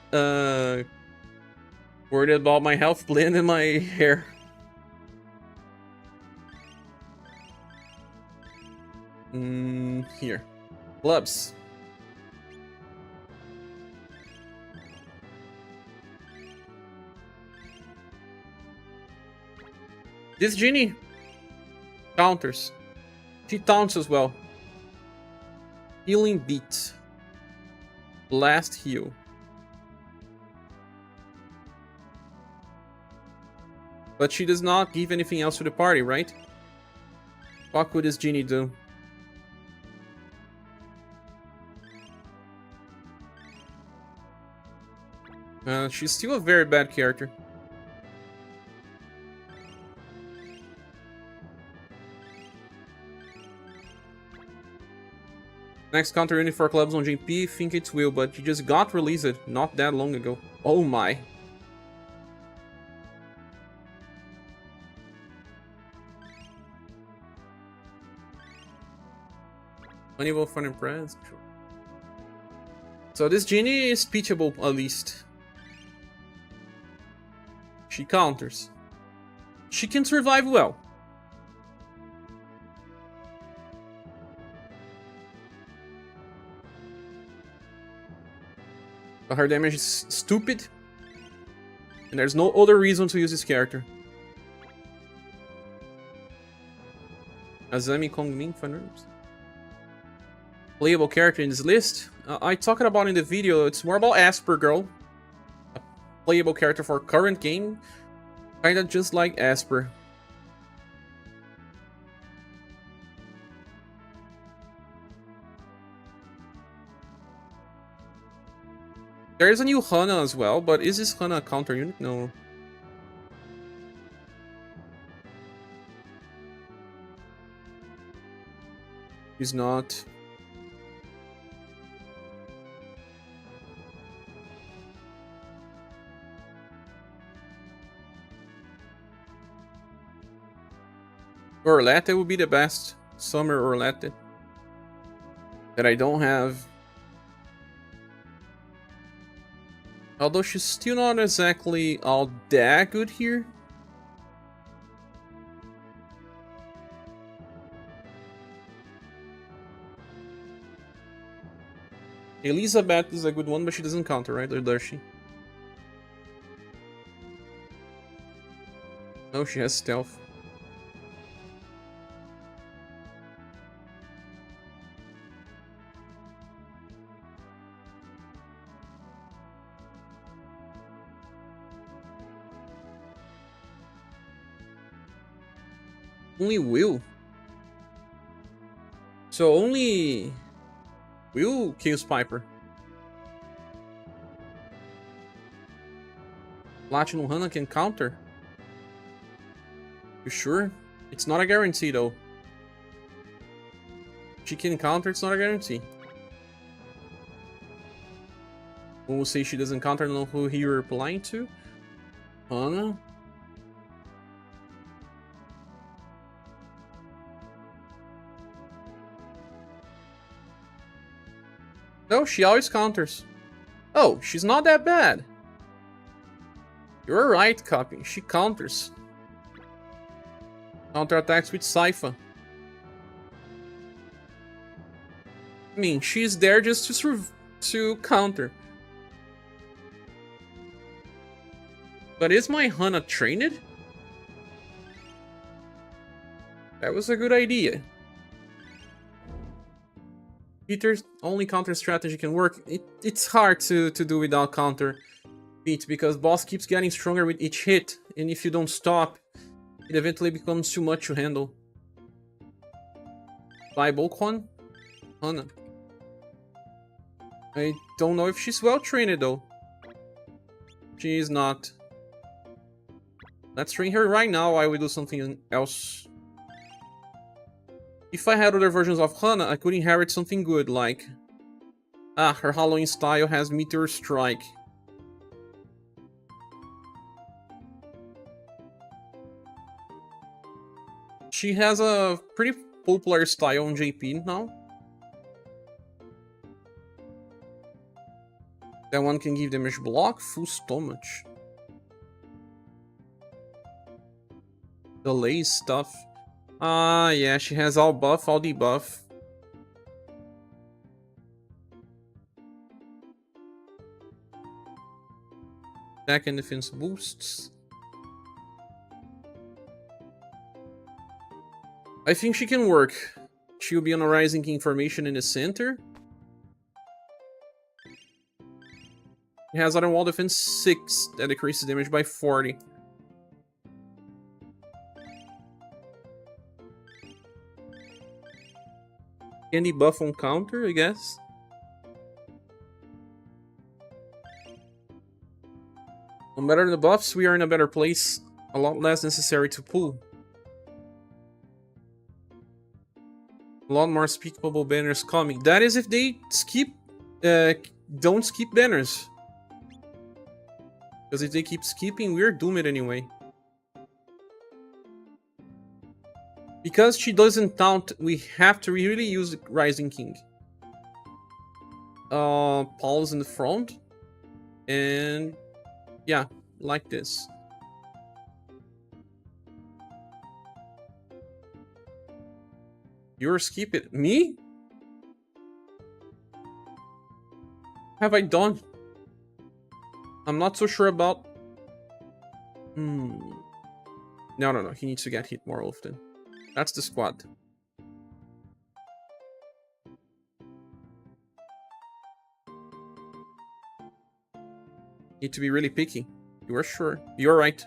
worried about my health plan and my hair. Here. Clubs. This genie counters. She taunts as well. Healing beat. Blast heal. But she does not give anything else to the party, right? What could this genie do? She's still a very bad character. Next counter unit for clubs on JP, think it will, but you just got released not that long ago. Oh my. Money will fun impressed. Sure. So this genie is pitchable at least. She counters. She can survive well. But her damage is stupid. And there's no other reason to use this character. Azami Kongmin Faners. Playable character in this list. I talked about in the video, it's more about Asper Girl. A playable character for current game. Kinda just like Asper. There is a new Hana as well, but is this Hana a counter unit? No. He's not. Orlette would be the best. Summer Orlette. That I don't have. Although she's still not exactly all that good here. Elizabeth is a good one, but she doesn't counter, right? Or does she? No, she has stealth. Only Will. So only Will kills Piper. Platinum Hana can counter. You sure? It's not a guarantee though. She can counter, it's not a guarantee. We'll say she doesn't counter, I don't know who you're replying to. Hana. No, she always counters. Oh, she's not that bad. You're right, Copy. She counters. Counter attacks with Sypha. I mean, she's there just to counter. But is my Hana trained? That was a good idea. Peter's only counter strategy can work. It's hard to do without counter beat because boss keeps getting stronger with each hit, and if you don't stop, it eventually becomes too much to handle. Buy Bolkwan? Hana. I don't know if she's well trained though. She is not. Let's train her right now while we do something else. If I had other versions of Hana, I could inherit something good, like... Ah, her Halloween style has Meteor Strike. She has a pretty popular style on JP now. That one can give damage block, full stomach. Delay stuff. Ah, yeah, she has all buff, all debuff. Attack and defense boosts. I think she can work. She'll be on a Rising King formation in the center. It has Iron Wall defense 6 that decreases damage by 40. Candy buff on counter, I guess. No matter the buffs, we are in a better place. A lot less necessary to pull. A lot more skippable banners coming. That is if they skip... don't skip banners. Because if they keep skipping, we're doomed anyway. Because she doesn't taunt, we have to really use the Rising King. Paul's in the front. And... yeah, like this. You're skipping. Me? Have I done? I'm not so sure about... No. He needs to get hit more often. That's the squad. Need to be really picky. You are sure. You're right.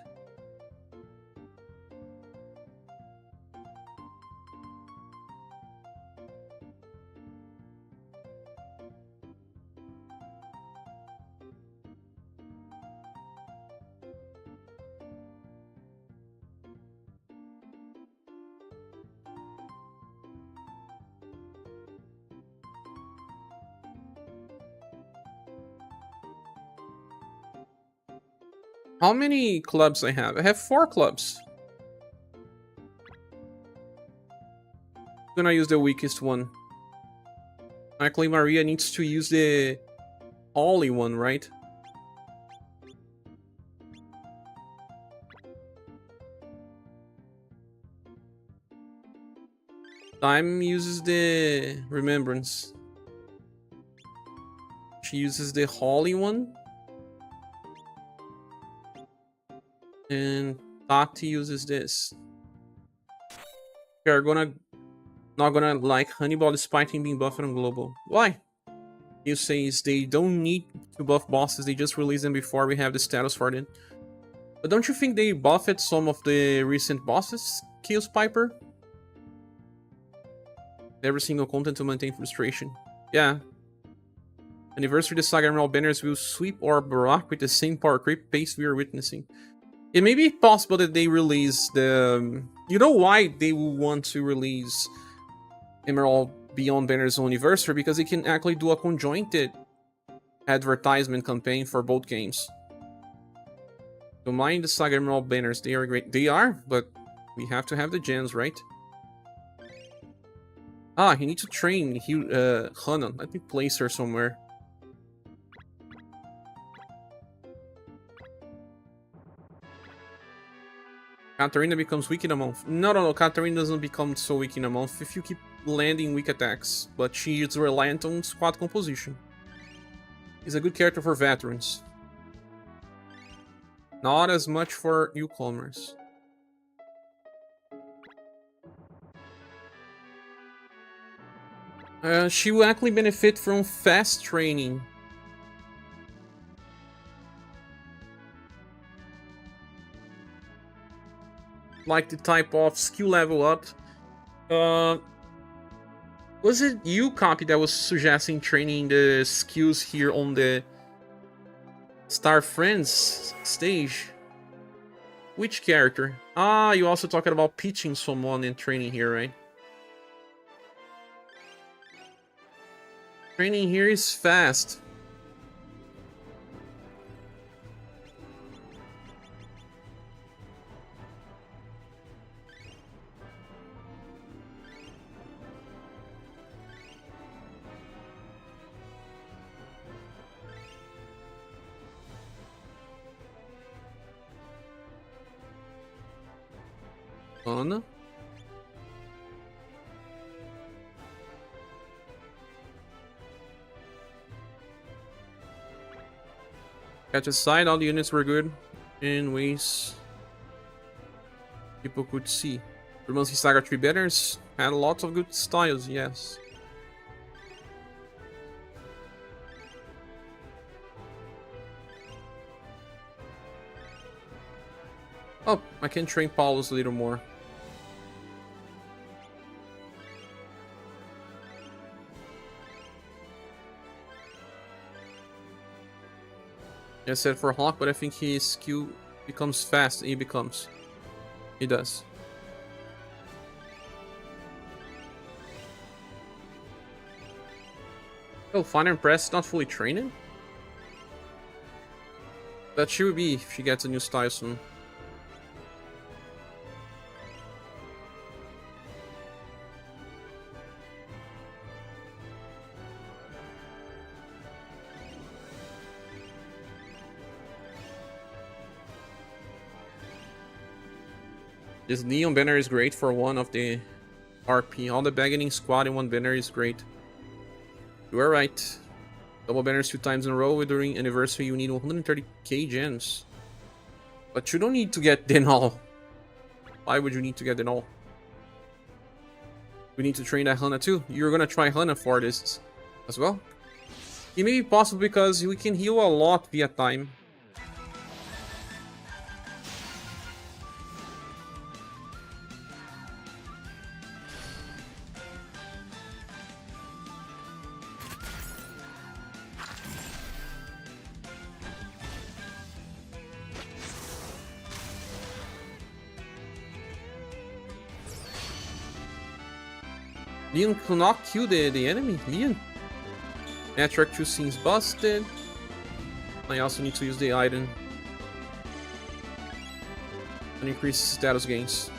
How many clubs I have? I have 4 clubs. I'm gonna use the weakest one. Actually, Maria needs to use the Ollie one, right? Time uses the Remembrance. She uses the Holly one. And Tati uses this. We are not gonna like Honeyball despite him being buffed on global. Why? You say they don't need to buff bosses, they just release them before we have the status for them. But don't you think they buffed some of the recent bosses, Chaos Piper? Every single content to maintain frustration. Yeah. Anniversary the SaGa Emerald banners will sweep or block with the same power creep pace we are witnessing. It may be possible that they release the... You know why they will want to release Emerald Beyond banners on Universe? Because they can actually do a conjointed advertisement campaign for both games. Don't mind the SaGa Emerald banners, they are great. They are, but we have to have the gems, right? Ah, he needs to train Hana. Let me place her somewhere. Katarina becomes weak in a month. No, Katarina doesn't become so weak in a month if you keep landing weak attacks, but she is reliant on squad composition. Is a good character for veterans. Not as much for newcomers. She will actually benefit from fast training. Like the type of skill level up. Was it you, Copy, that was suggesting training the skills here on the Star Friends stage? Which character? Ah, you also talking about pitching someone and training here, right? Training here is fast. Ana. Catch aside, all the units were good in ways people could see. UniverSe SaGa 3 banners had lots of good styles, yes. Oh, I can train Paulus a little more. I said for Hawk, but I think his skill becomes fast. He does. Oh, Finer and Press not fully trained? That she will be if she gets a new style soon. This Neon banner is great for one of the RP. All the bargaining squad in one banner is great. You are right. Double banners 2 times in a row during anniversary, you need 130k gems. But you don't need to get Denal. Why would you need to get Denal? We need to train that Hana too. You're gonna try Hana for this as well? It may be possible because we can heal a lot via time. Leon cannot kill the enemy. Leon. Network 2 seems busted. I also need to use the item and increase status gains.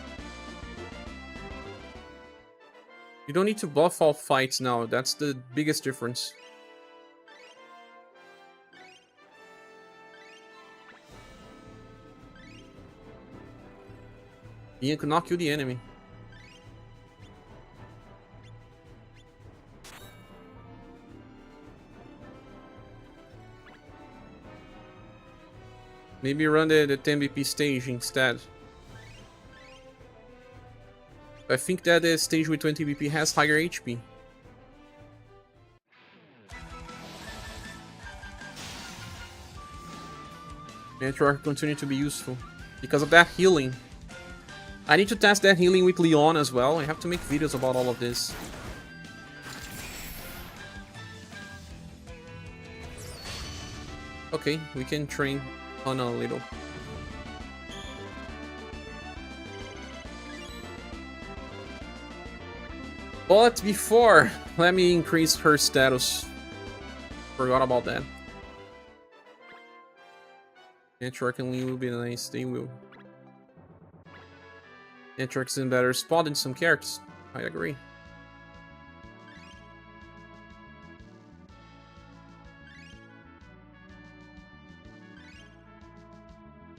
You don't need to buff all fights now. That's the biggest difference. Leon cannot kill the enemy. Maybe run the 10 BP stage instead. I think that the stage with 20 BP has higher HP. Network continue to be useful because of that healing. I need to test that healing with Leon as well. I have to make videos about all of this. Okay, we can train on a little. But before, let me increase her status. Forgot about that. Network and Lee will be nice, they will. Network's in better spot than some characters. I agree.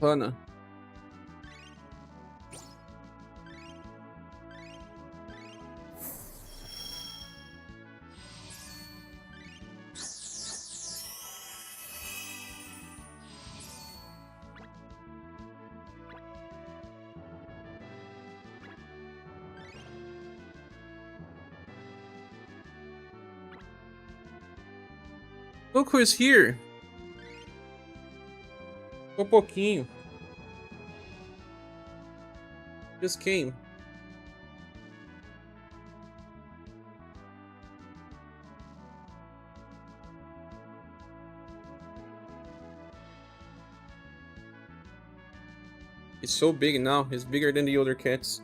Hana. Look who's here. Um pouquinho. Just came. He's so big now. He's bigger than the other cats.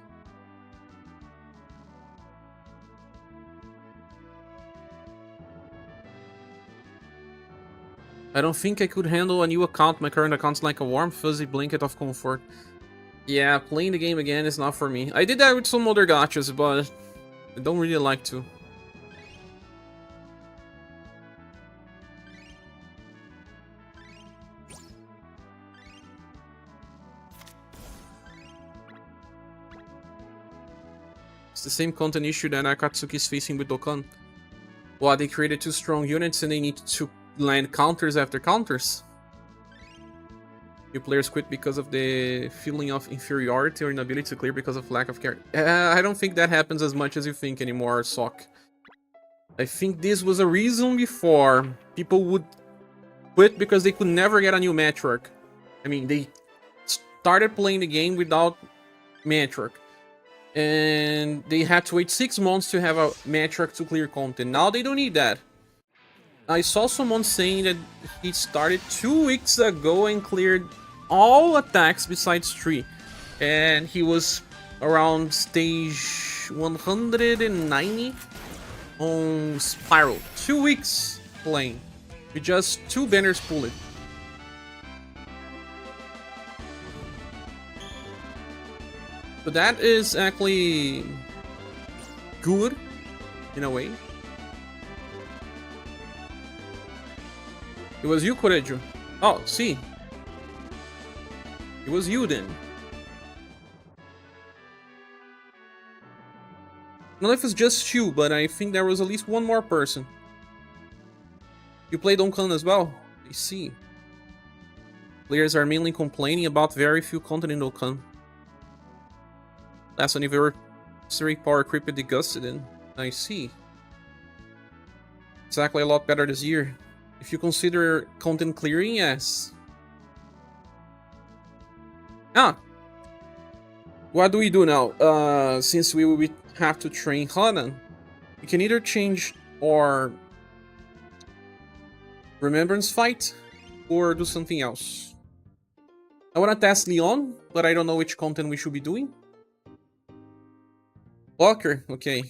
I don't think I could handle a new account. My current account's like a warm, fuzzy blanket of comfort. Yeah, playing the game again is not for me. I did that with some other gachas, but I don't really like to. It's the same content issue that Akatsuki is facing with Dokkan. Well, they created 2 strong units and they need to land counters after counters. Few players quit because of the feeling of inferiority or inability to clear because of lack of care. I don't think that happens as much as you think anymore, Sok. I think this was a reason before. People would quit because they could never get a new matchwork. I mean, they started playing the game without matchwork. And they had to wait 6 months to have a matchwork to clear content. Now they don't need that. I saw someone saying that he started 2 weeks ago and cleared all attacks besides 3. And he was around stage 190 on Spiral. 2 weeks playing with just 2 banners pulled. So that is actually good in a way. It was you, Koreju. Oh, see. It was you then. I don't know if it's just you, but I think there was at least one more person. You played Donkan as well? I see. Players are mainly complaining about very few content in Donkan. Last anniversary power creep disgusted in. I see. Exactly a lot better this year. If you consider content clearing, yes. What do we do now? Since we will have to train Hanan, we can either change our Remembrance fight or do something else. I want to test Leon, but I don't know which content we should be doing. Walker, okay.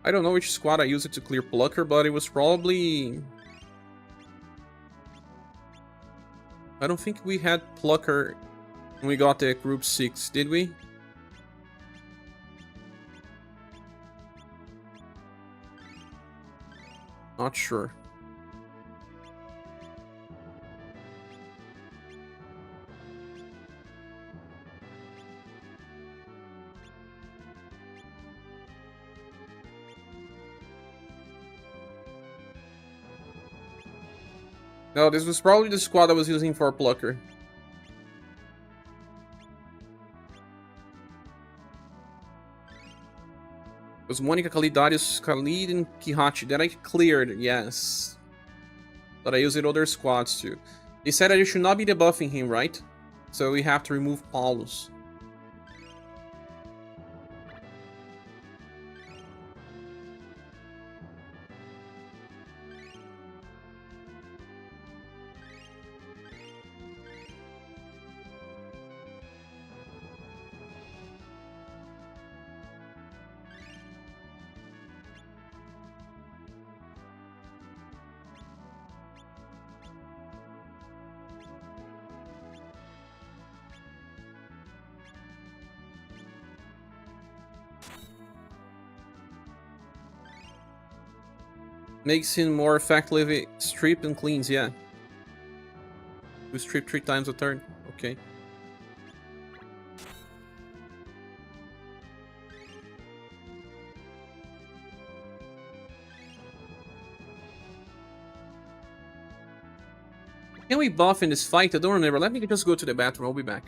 I don't know which squad I used to clear Plucker, but it was probably... I don't think we had Plucker when we got the Group 6, did we? Not sure. No, this was probably the squad I was using for Plucker. It was Monica, Khalid, Darius, Khalid, and Kihachi. That I cleared, yes. But I used other squads too. They said that you should not be debuffing him, right? So we have to remove Paulus. Makes him more effective if strip and cleans, yeah. We strip 3 times a turn. Okay. Can we buff in this fight? I don't remember. Let me just go to the bathroom. I'll be back.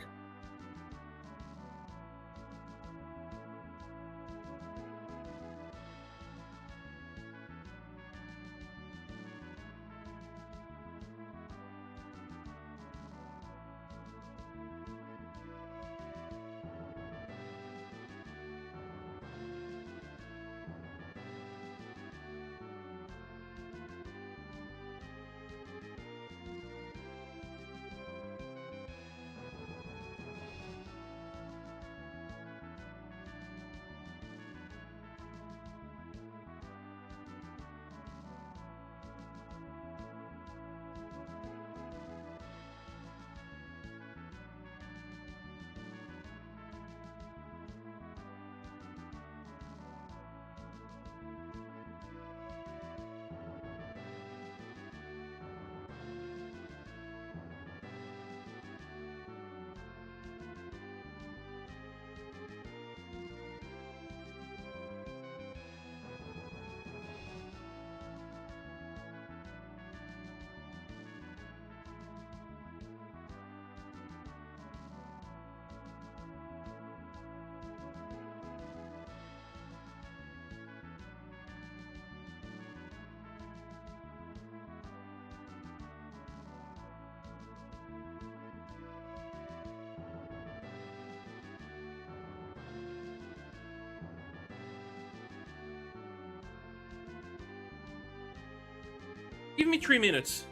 Give me 3 minutes.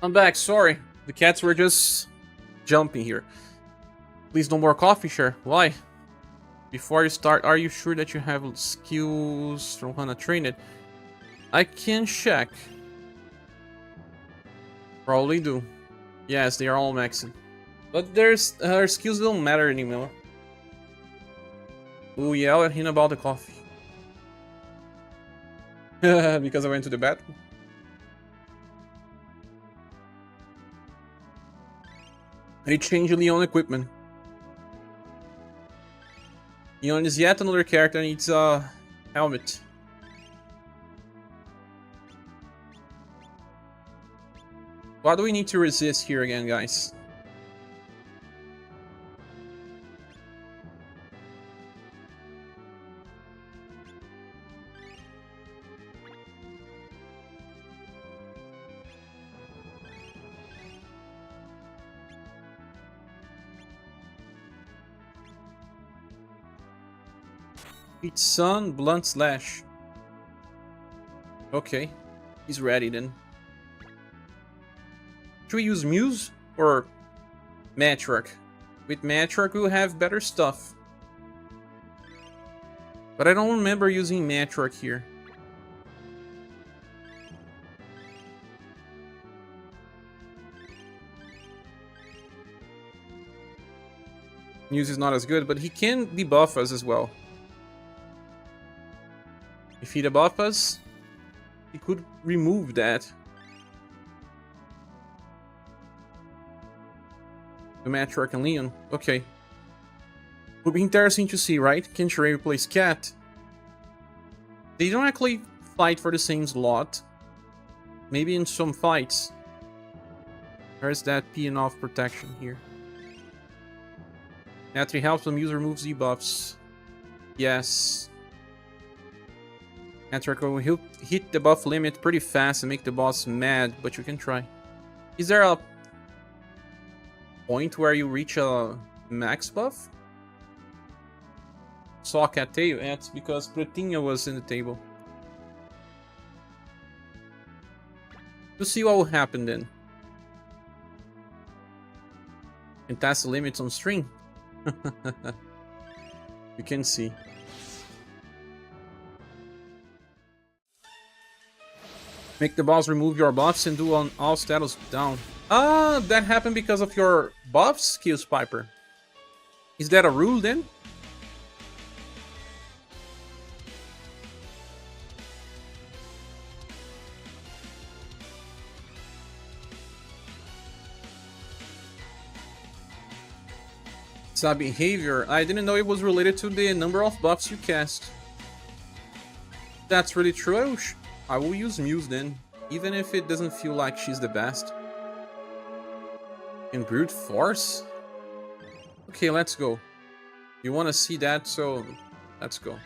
I'm back, sorry. The cats were just jumping here. Please no more coffee share. Why? Before you start, are you sure that you have skills from Hana Trained? I can check. Probably do. Yes, they are all maxing. But there's her skills don't matter anymore. Ooh, yell at him about the coffee. Because I went to the bathroom. I changed Leon equipment. Leon is yet another character that needs a helmet. What do we need to resist here again, guys? Beat Sun, Blunt Slash. Okay, he's ready then. Should we use Muse or Matriarch? With Matriarch we'll have better stuff. But I don't remember using Matriarch here. Muse is not as good, but he can debuff us as well. If he debuff us, he could remove that. The Matriarch and Leon. Okay. Would be interesting to see, right? Can Sheree replace Cat? They don't actually fight for the same slot. Maybe in some fights. Where's that peeing off protection here? Natri helps when user removes debuffs. Yes. Matriarch will hit the buff limit pretty fast and make the boss mad, but you can try. Is there a point where you reach a max buff? Saw cat tail? Yeah, it's because Pretinha was in the table. We'll see what will happen then. And test the limits on stream. You can see. Make the boss remove your buffs and do on all status down. Ah, that happened because of your buff skills, Piper. Is that a rule then? It's a behavior. I didn't know it was related to the number of buffs you cast. That's really true. I will use Muse then, even if it doesn't feel like she's the best. And brute force? Okay, let's go. You want to see that, so let's go.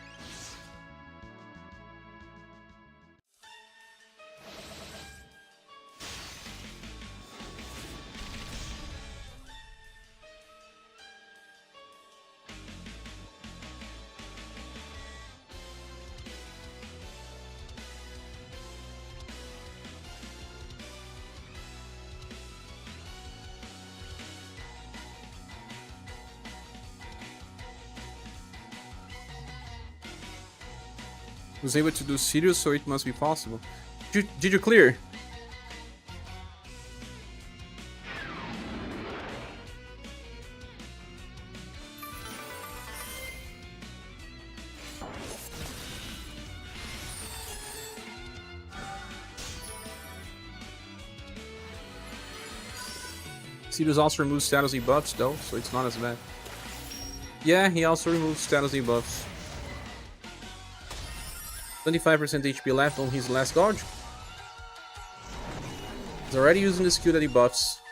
Was able to do Sirius, so it must be possible. Did you clear? Sirius also removes status debuffs though, so it's not as bad. Yeah, he also removes status debuffs. 25% HP left on his last dodge. He's already using the skill that he buffs.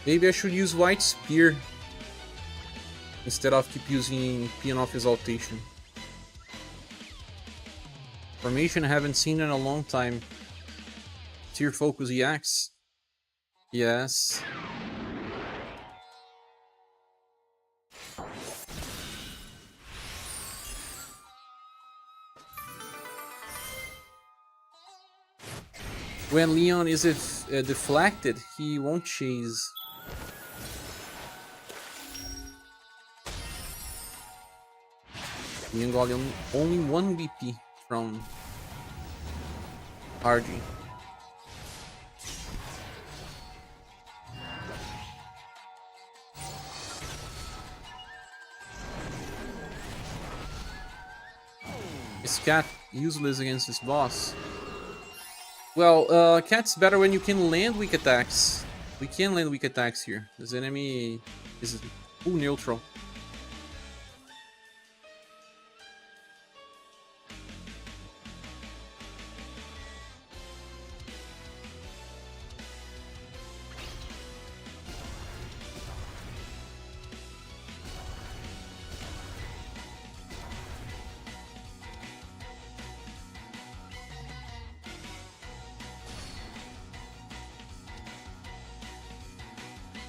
Maybe I should use White Spear instead of keep using Peon of Exaltation. Formation I haven't seen in a long time. Tear Focus EX. Yes. When Leon is deflected, he won't chase. Leon got only 1 BP from RG. Is Cat useless against his boss? Well, Cat's better when you can land weak attacks. We can land weak attacks here. This enemy is full neutral.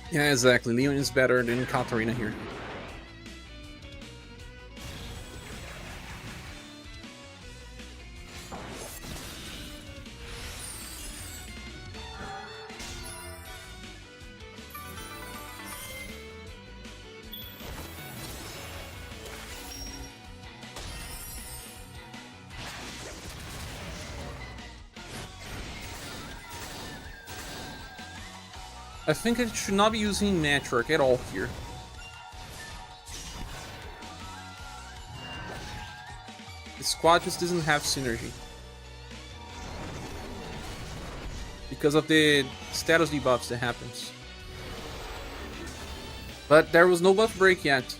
Yeah, exactly. Leon is better than Katarina here. I think I should not be using Network at all here. The squad just doesn't have synergy. Because of the status debuffs that happens. But there was no buff break yet.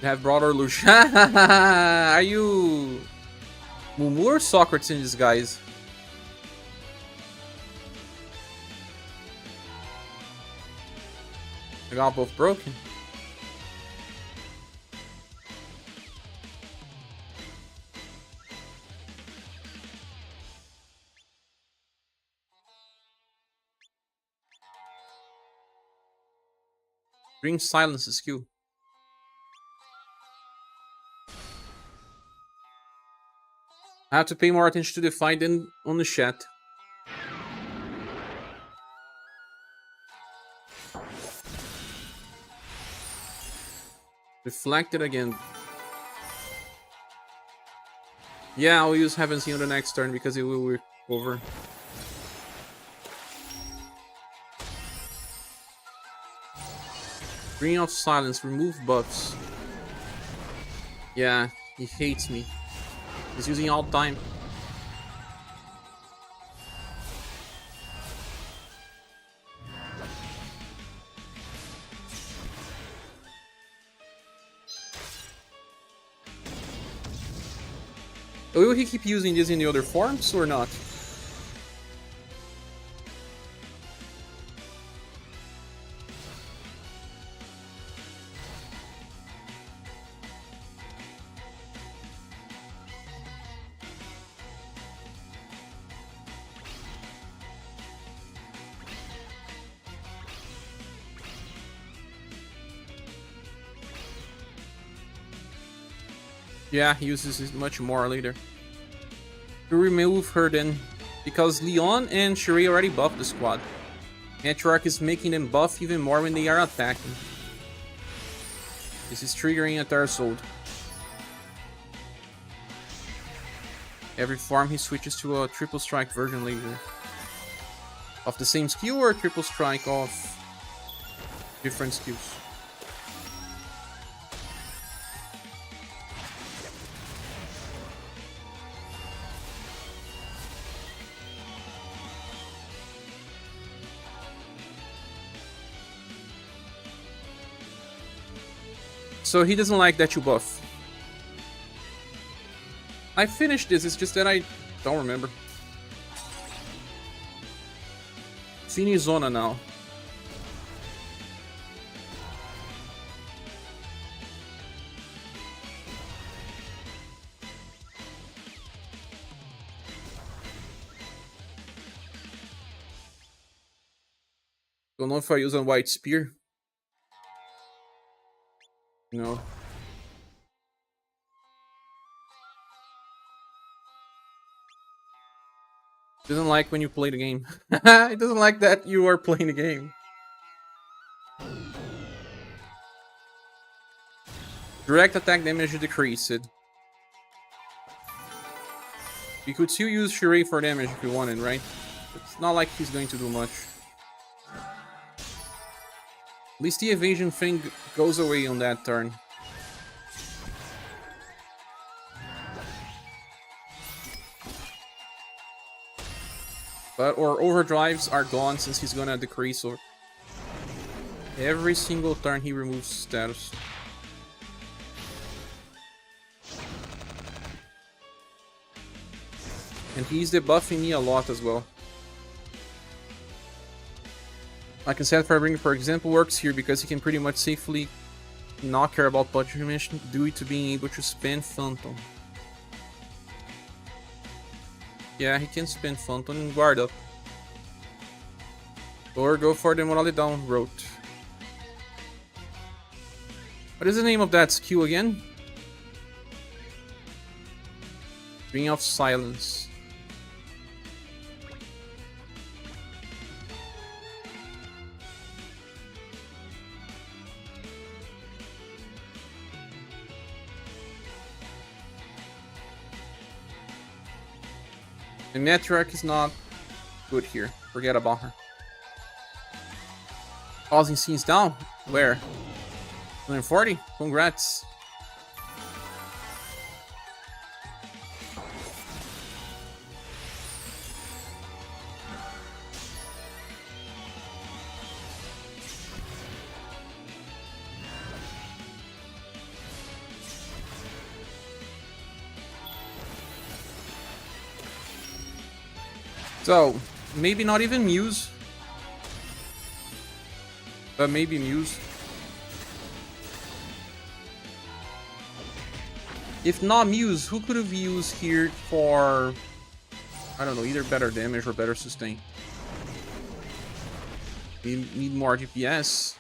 They have brought our Lush. Are you Mumu or Socrates in disguise? I got both broken. Bring silence is Q. I have to pay more attention to the fight than on the chat. Reflected again. Yeah, I'll use Haven't Seen on the next turn because it will recover. Ring of Silence, remove buffs. Yeah, he hates me. He's using all time. Will he keep using this in the other forms or not? Yeah, he uses it much more later. To remove her then, because Leon and Sheree already buffed the squad. Network is making them buff even more when they are attacking. This is triggering a Terrasold. Every farm he switches to a triple strike version later. Of the same skill or triple strike of different skills? So he doesn't like that you buff. I finished this, it's just that I don't remember. Finizona now. Don't know if I use a white spear. No. Doesn't like when you play the game. It doesn't like that you are playing the game. Direct attack damage decreased. You could still use Shirei for damage if you wanted, right? It's not like he's going to do much. At least the evasion thing goes away on that turn. But our overdrives are gone since he's gonna decrease or every single turn he removes status. And he's debuffing me a lot as well. Like I said, Firebreaker, for example, works here because he can pretty much safely not care about punishment due to being able to spam Phantom. Yeah, he can spam Phantom and guard up. Or go for the morale down route. What is the name of that skill again? Ring of Silence. The Metriarch is not good here. Forget about her. Causing scenes down? Where? 140? Congrats. So, maybe not even Muse. But maybe Muse. If not Muse, who could have used here for... I don't know, either better damage or better sustain. We need more DPS.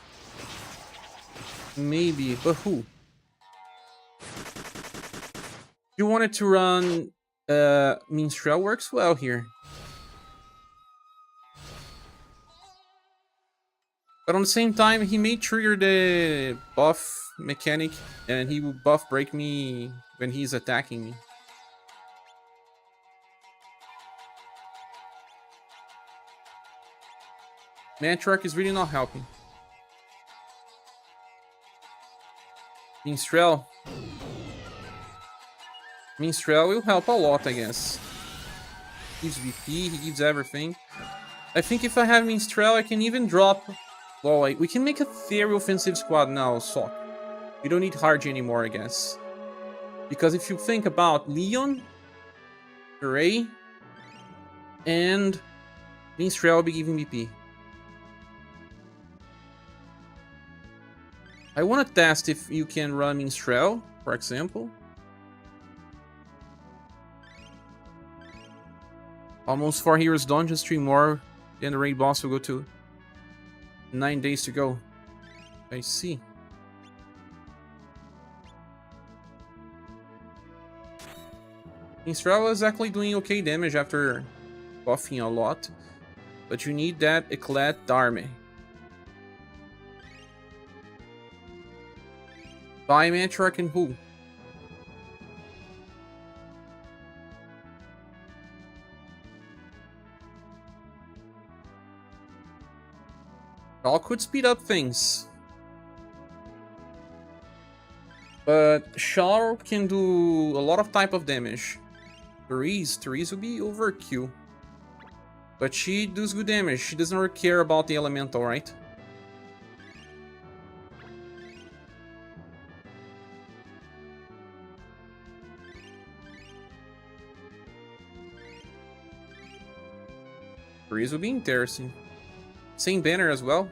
Maybe, but who? You wanted to run... Minstrel works well here. But on the same time, he may trigger the buff mechanic, and he will buff break me when he's attacking me. Mantrack is really not helping. Minstrel. Minstrel will help a lot, I guess. He gives VP, he gives everything. I think if I have Minstrel, I can even drop... Well, like, we can make a very offensive squad now, Sok. We don't need Hardy anymore, I guess. Because if you think about Leon, Ray, and Minstrel will be giving BP. I want to test if you can run Minstrel, for example. Almost 4 heroes done, just 3 more. Then the raid boss will go to 9 days to go. I see. Minstrel is actually doing okay damage after buffing a lot. But you need that Eclat Dharma. Buy Mantrack and who? All could speed up things. But Char can do a lot of type of damage. Therese will be overkill. But she does good damage. She doesn't really care about the elemental, right? Therese will be interesting. Same banner as well.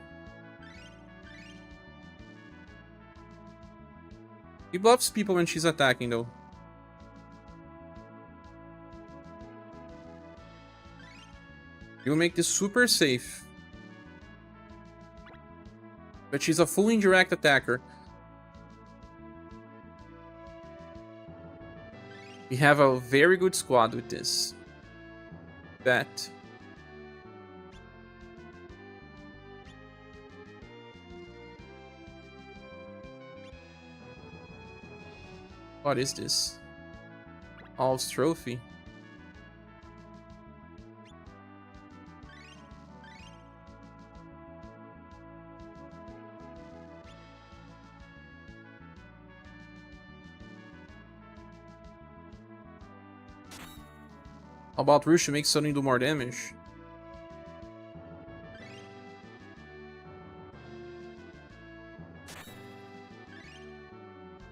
He buffs people when she's attacking though. You'll make this super safe. But she's a full indirect attacker. We have a very good squad with this. Bet. What is this? Al's trophy. How about Rush to make something do more damage?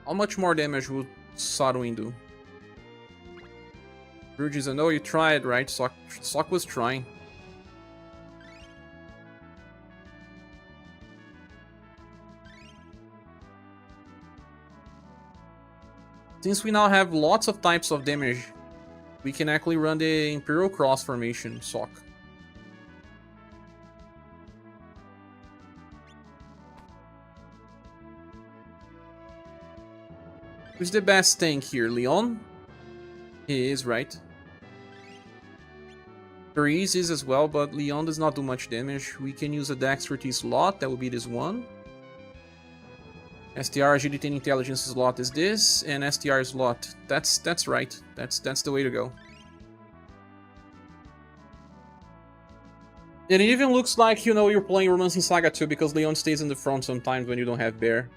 How much more damage would Sadwin do? Rouge I know you tried, right? Sock was trying. Since we now have lots of types of damage, we can actually run the Imperial Cross formation, Sock. Who's the best tank here? Leon? He is, right? Therese is as well, but Leon does not do much damage. We can use a Dexterity slot, that would be this one. STR Agility and Intelligence slot is this, and STR slot. That's right. That's the way to go. And it even looks like, you know, you're playing Romancing Saga 2 because Leon stays in the front sometimes when you don't have Bear.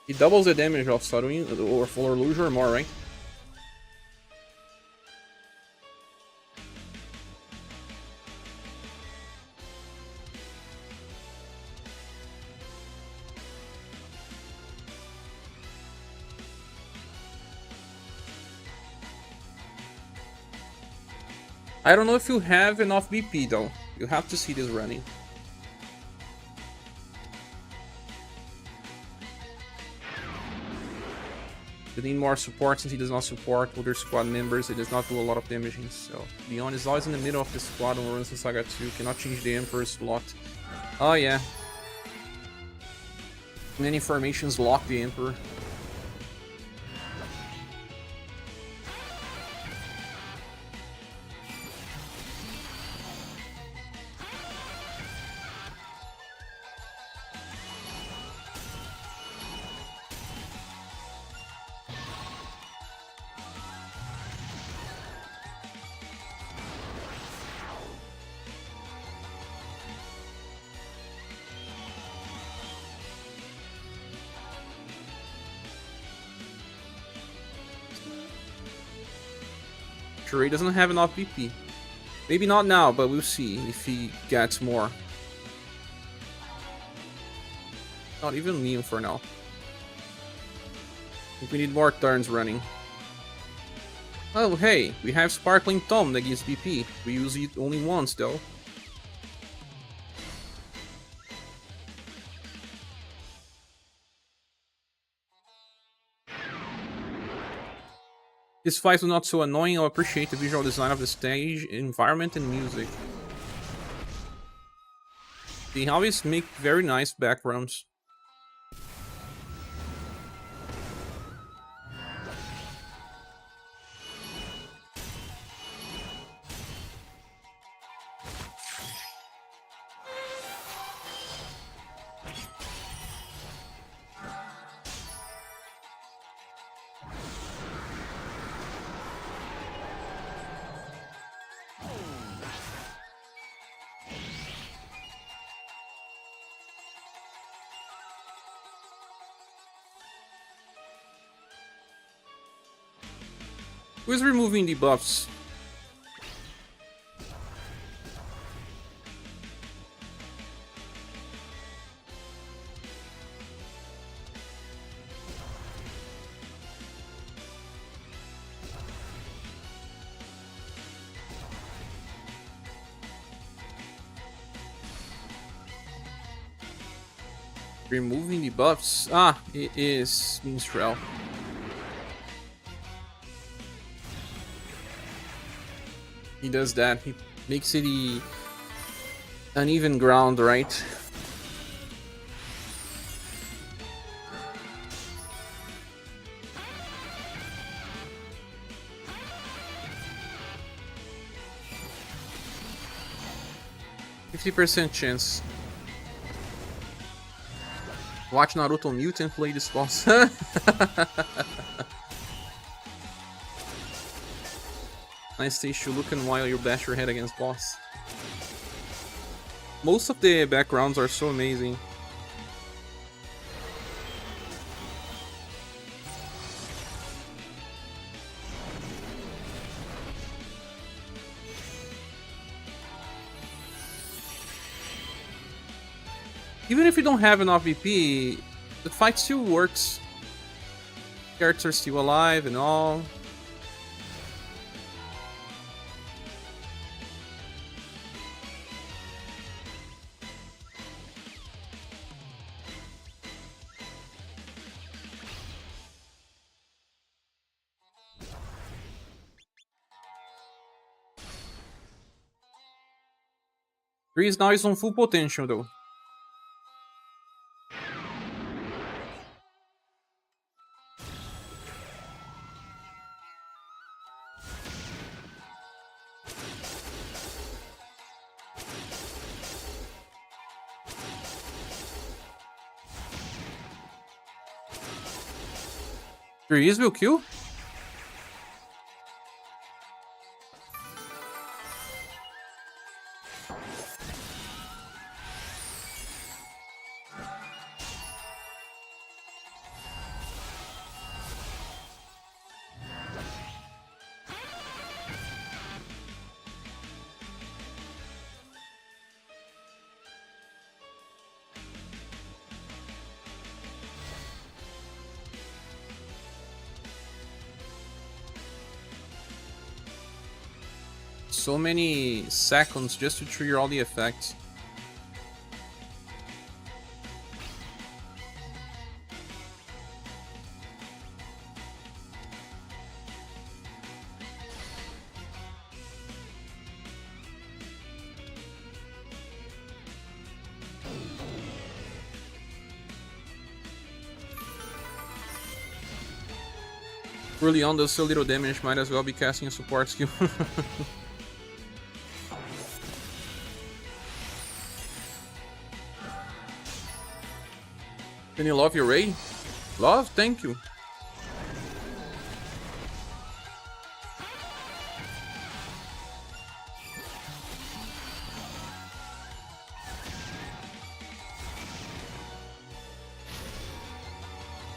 He doubles the damage of Sadwin, or Fuller Luger, or more, right? I don't know if you have enough BP though. You have to see this running. You need more support since he does not support other squad members. He does not do a lot of damaging. So Leon is always in the middle of the squad when runs in Saga 2. Cannot change the Emperor's slot. Oh yeah. Many formations lock the Emperor. Sure, he doesn't have enough BP. Maybe not now, but we'll see if he gets more. Not even Leon for now. I think we need more turns running. Oh, hey, we have Sparkling Tom that gives BP. We use it only once, though. This fight was not so annoying. I appreciate the visual design of the stage, environment, and music. They always make very nice backgrounds. Who's removing the buffs? Removing the buffs. Ah, it is Minstrel. He does that. He makes it uneven ground, right? %50 chance. Watch Naruto mute and play this boss. Nice station looking while you bash your head against boss. Most of the backgrounds are so amazing. Even if you don't have enough VP, the fight still works. Characters are still alive and all. Grease now is on full potential though. Grease will kill? So many seconds just to trigger all the effects. Early on does so little damage, might as well be casting a support skill. Can you love your raid? Love? Thank you.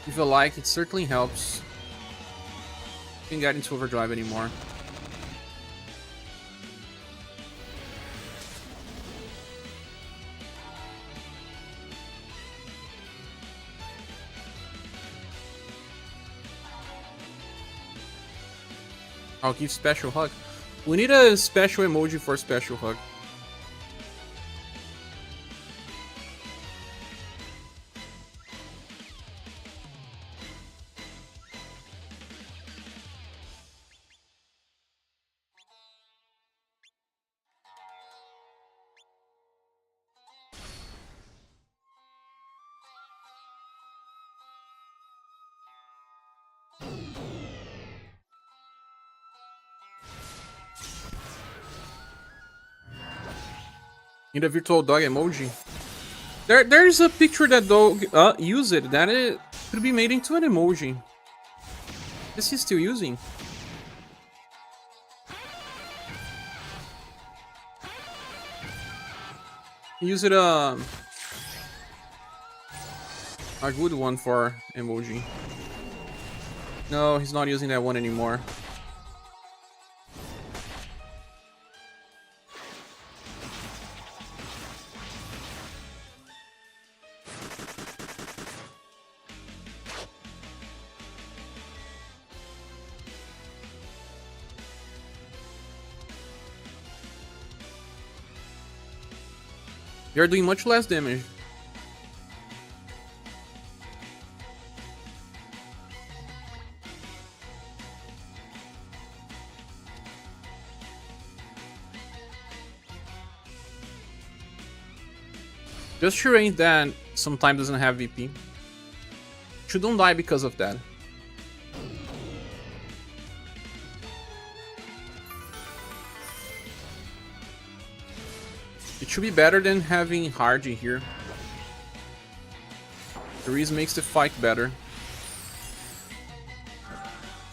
If you like, it certainly helps. You can get into overdrive anymore. I'll give special hug. We need a special emoji for special hug. Need a virtual dog emoji. There's a picture that dog used it that it could be made into an emoji. Is he still using? Use it a good one for emoji. No, he's not using that one anymore. You're doing much less damage. Just Shireen that sometimes doesn't have VP. You don't die because of that. It should be better than having Hardy here. The reason makes the fight better.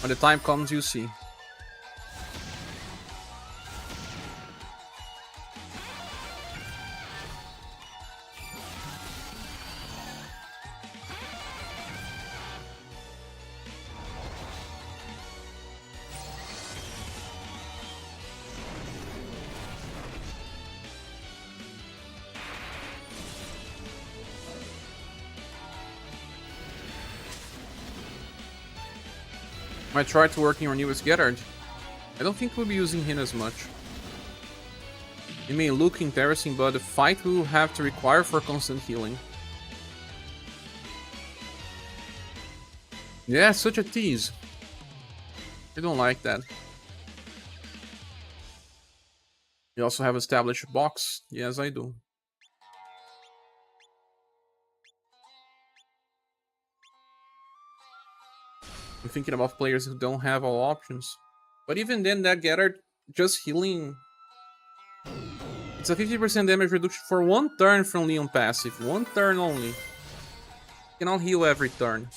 When the time comes, you see. I tried to working on UniverSe. I don't think we'll be using him as much. It may look interesting, but the fight will have to require for constant healing. Yeah, such a tease. I don't like that. You also have established box. Yes, I do. I'm thinking about players who don't have all options. But even then, that Getter just healing... It's a 50% damage reduction for one turn from Leon passive. One turn only. You cannot heal every turn.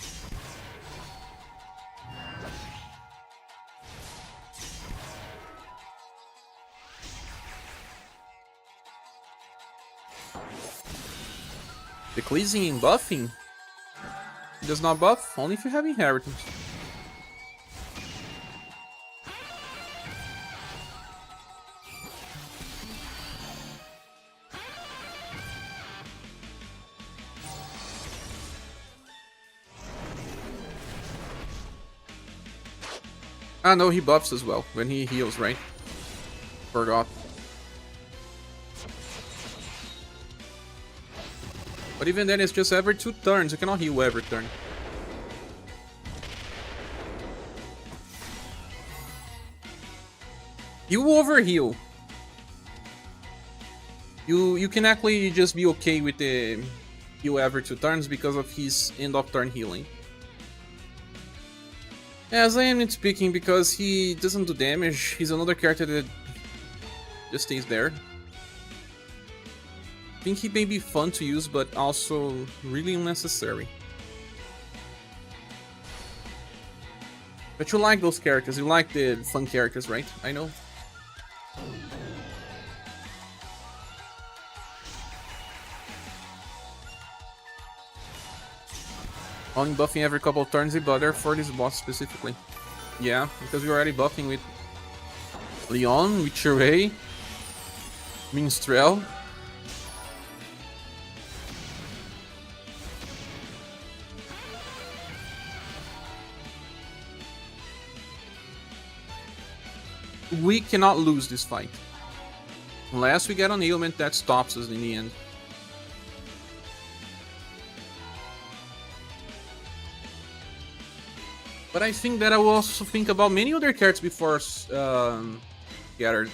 The cleansing and buffing? It does not buff, only if you have inheritance. Ah no, he buffs as well, when he heals, right? Forgot. But even then, it's just every 2 turns, you cannot heal every turn. You overheal. You can actually just be okay with the heal every 2 turns because of his end of turn healing. As I am nitpicking because he doesn't do damage, he's another character that just stays there. I think he may be fun to use, but also really unnecessary. But you like those characters, you like the fun characters, right? I know. Only buffing every couple of turns is better for this boss specifically. Yeah, because we're already buffing with Leon, with Sheree, Minstrel. We cannot lose this fight. Unless we get an ailment that stops us in the end. But I think that I will also think about many other cards before Gathered.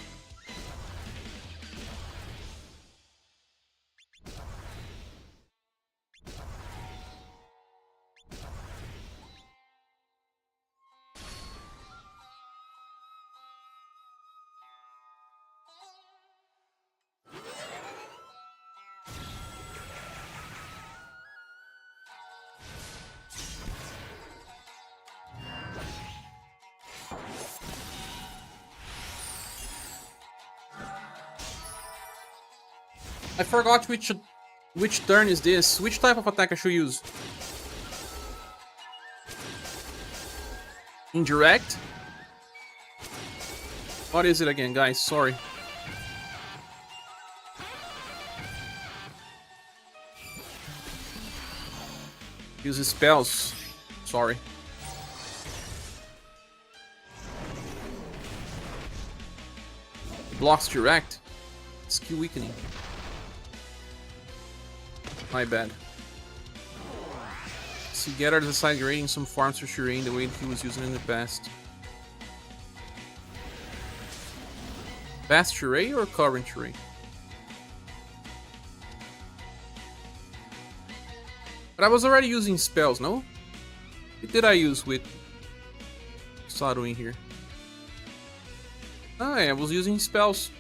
I forgot which turn is this. Which type of attack I should use? Indirect? What is it again, guys? Sorry. Use spells. Sorry. Blocks direct. Skill weakening. My bad. See, Getter decided grading some farms for Shireen the way he was using in the past. Past Shireen or current Shireen? But I was already using spells, no? What did I use with Saru in here? Oh yeah, I was using spells.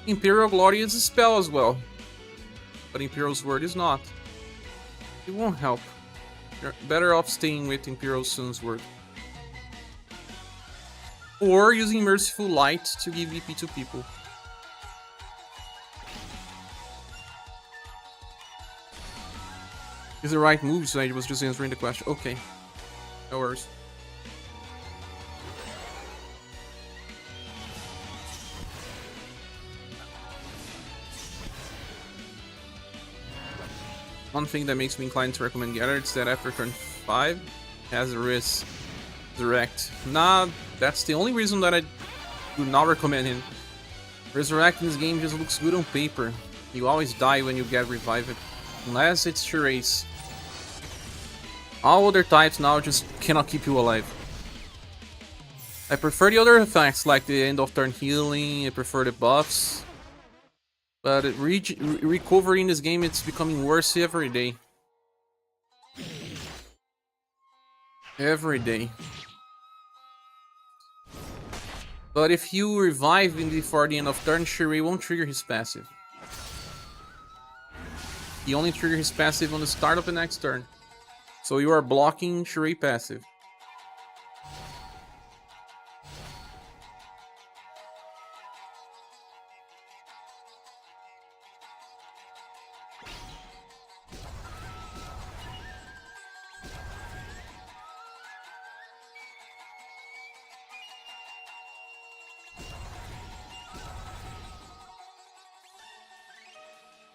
Imperial Glory is a spell as well. But Imperial Sword is not. It won't help. You're better off staying with Imperial Sun's Word. Or using Merciful Light to give EP to people. Is the right move, so I was just answering the question. Okay. No worries. One thing that makes me inclined to recommend Gather is that after turn 5, it has a Resurrect. Nah, that's the only reason that I do not recommend him. Resurrect in this game just looks good on paper. You always die when you get revived. Unless it's Shirace. All other types now just cannot keep you alive. I prefer the other effects like the end of turn healing, I prefer the buffs. But recovery in this game, it's becoming worse every day. Every day. But if you revive before the end of turn, Shirei won't trigger his passive. He only triggers his passive on the start of the next turn. So you are blocking Shirei passive.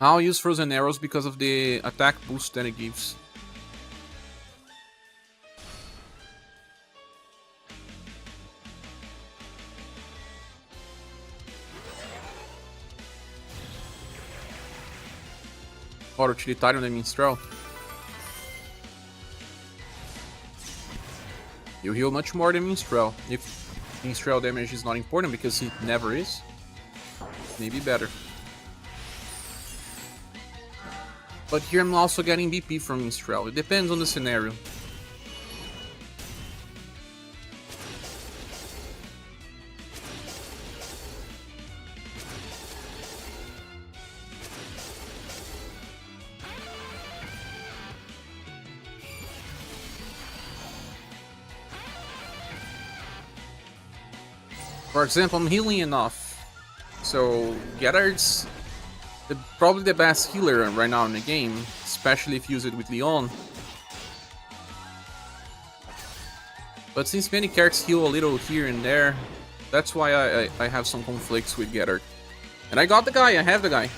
I'll use Frozen Arrows because of the attack boost that it gives. Or Utilitarian than Minstrel. You heal much more than Minstrel. If Minstrel damage is not important because it never is, maybe better. But here I'm also getting BP from Minstrel. It depends on the scenario. For example, I'm healing enough. So, Gettard's probably the best healer right now in the game, especially if you use it with Leon. But since many characters heal a little here and there, that's why I have some conflicts with Gettard. And I got the guy, I have the guy.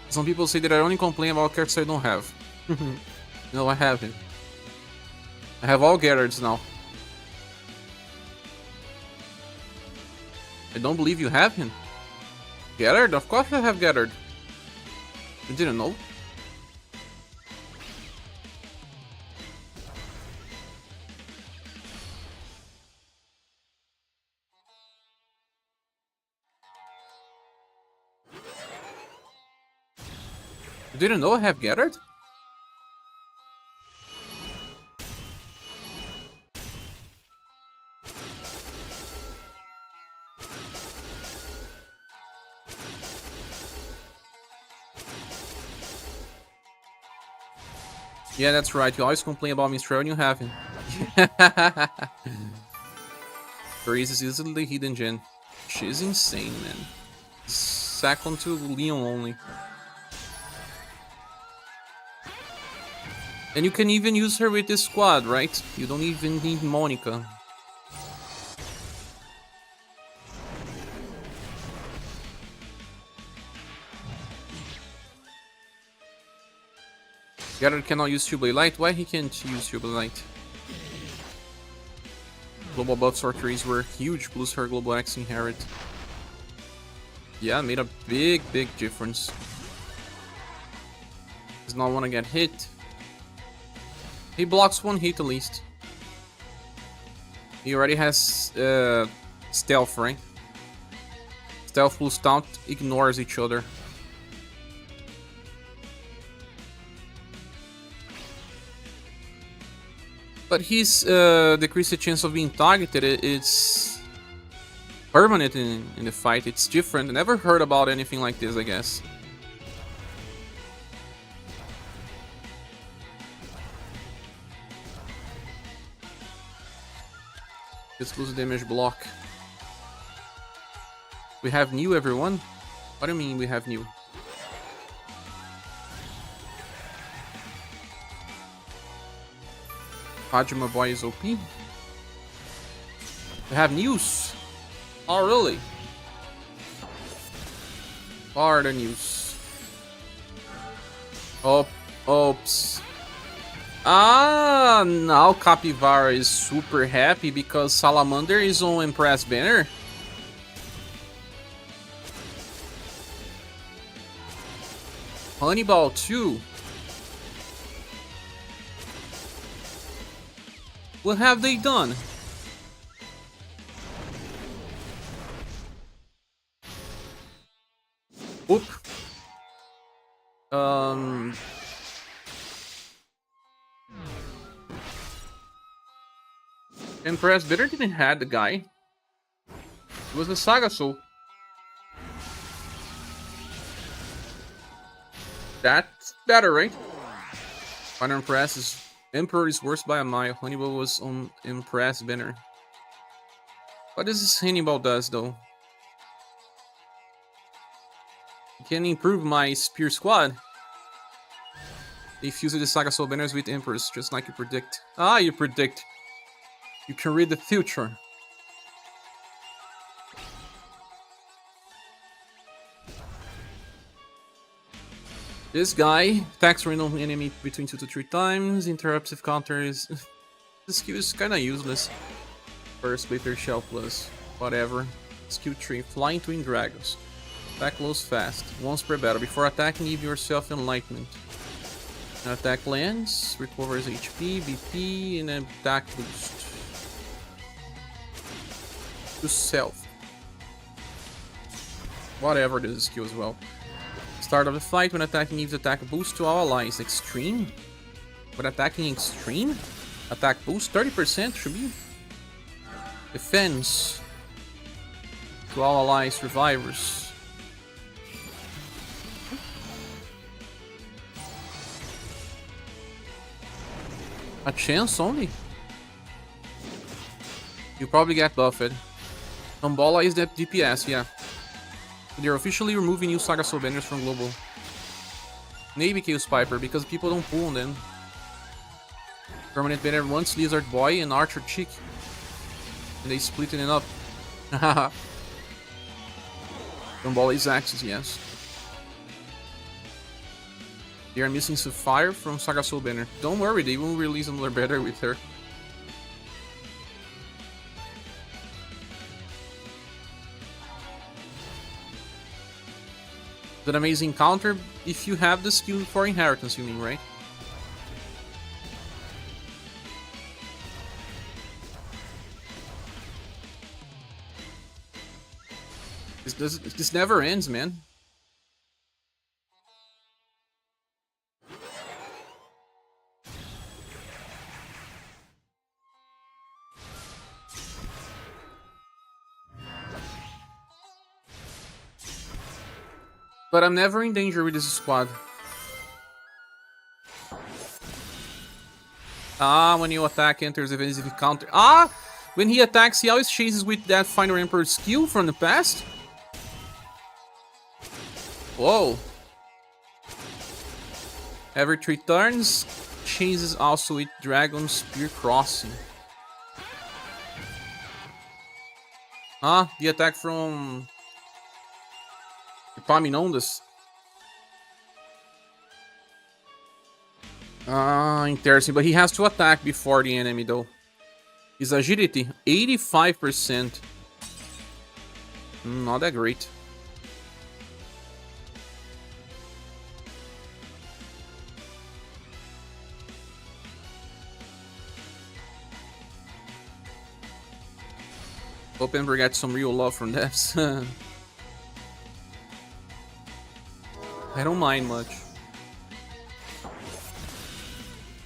Some people say that I only complain about characters I don't have. No, I have him. I have all Gettards now. I don't believe you have him. Gettard? Of course I have Gettard. You didn't know? You didn't know I have Gettard? Yeah, that's right. You always complain about Minstrel and you have him. Grace is easily hidden gen. She's insane, man. Second to Leon only. And you can even use her with this squad, right? You don't even need Monica. Gettard cannot use Tubular Light. Why he can't use Tubular Light? Global buff sorceries were huge, plus her Global X inherit. Yeah, made a big difference. Does not want to get hit. He blocks one hit at least. He already has stealth, right? Stealth plus taunt ignores each other. But his decreased chance of being targeted is permanent in the fight. It's different. I never heard about anything like this, I guess. Just lose damage block. We have new, everyone. What do you mean we have new? Hajima Boy is OP. We have news. Oh, really? What are the news? Oh, oops. Ah, now Capybara is super happy because Salamander is on Empress banner. Honeyball too. What have they done? Oop. Empress Bitter didn't had the guy. It was the SaGa Soul. That's better, right? On Empress is Emperor is worse by a mile. Honeyball was on Empress banner. What does this Honeyball does though? It can improve my Spear Squad. They fuse the SaGa Soul banners with Emperors, just like you predict. Ah, you predict. You can read the future. This guy attacks random enemy between 2 to 3 times. Interrupts if counter is. This skill is kinda useless. First, Splitter Shell plus. Whatever. Skill 3. Flying Twin Dragons. Attack close fast. Once per battle. Before attacking, give yourself Enlightenment. An attack lands. Recovers HP, BP, and an attack boost. To self. Whatever this skill as well. Start of the fight, when attacking gives attack boost to all allies. Extreme? When attacking extreme? Attack boost 30% should be. Defense. To all allies, survivors. A chance only? You probably get buffed. Tombola is that DPS, yeah. They're officially removing new SaGa Soul banners from global. Maybe Chaos Piper, because people don't pull on them. Permanent banner once Lizard Boy and Archer Chick. And they splitting it up. Haha. Tombola is Axis, yes. They are missing Sapphire from SaGa Soul banner. Don't worry, they will release another banner with her. It's an amazing counter if you have the skill for inheritance, you mean, right? This never ends, man. But I'm never in danger with this squad. Ah, when you attack, enters evasive counter. Ah! When he attacks, he always chases with that Final Emperor skill from the past? Whoa. Every 3 turns, chases also with Dragon Spear Crossing. Ah, the attack from Epaminondas. Ah, interesting. But he has to attack before the enemy, though. His agility, 85%. Not that great. Hope Ember got some real love from devs. I don't mind much.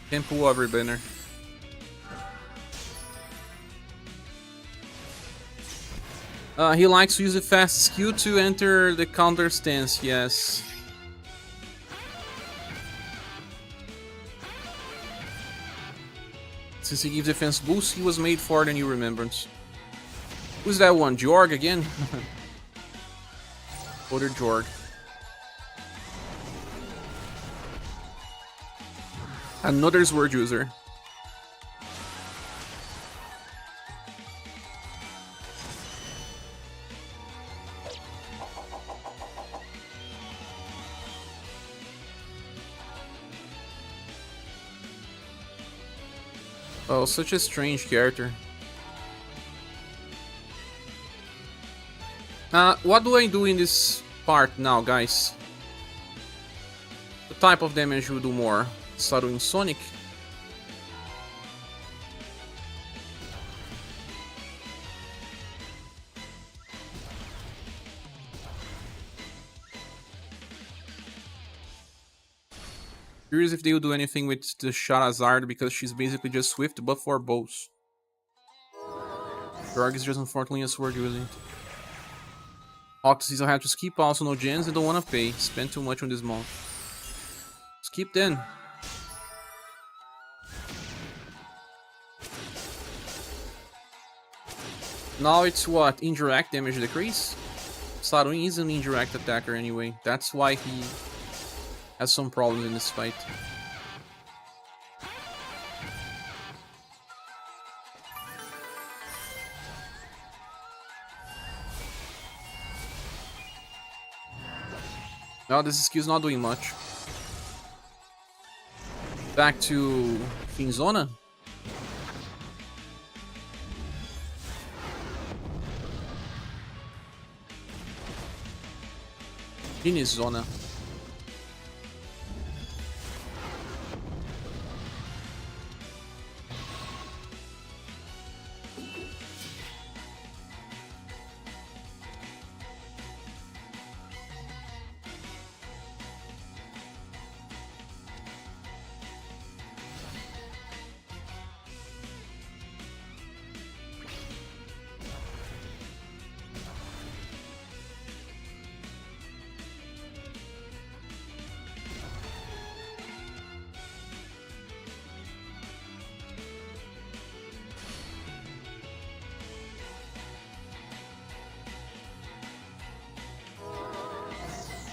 Can pull every banner. He likes to use a fast skill to enter the counter stance, yes. Since he gives defense boost, he was made for the new Remembrance. Who's that one? Jorg again? Other Jorg. Another sword user. Oh, such a strange character. What do I do in this part now, guys? The type of damage will do more. Start doing Sonic. Curious if they will do anything with the Charizard, because she's basically just Swift but for bows. Jorg is just unfortunately a sword using. Octosees will have to skip, also no gens, they don't want to pay. Spend too much on this month. Skip then. Now it's what? Indirect damage decrease? Saruin is an indirect attacker anyway. That's why he has some problems in this fight. Now this skill's not doing much. Back to Finzona. Finzona.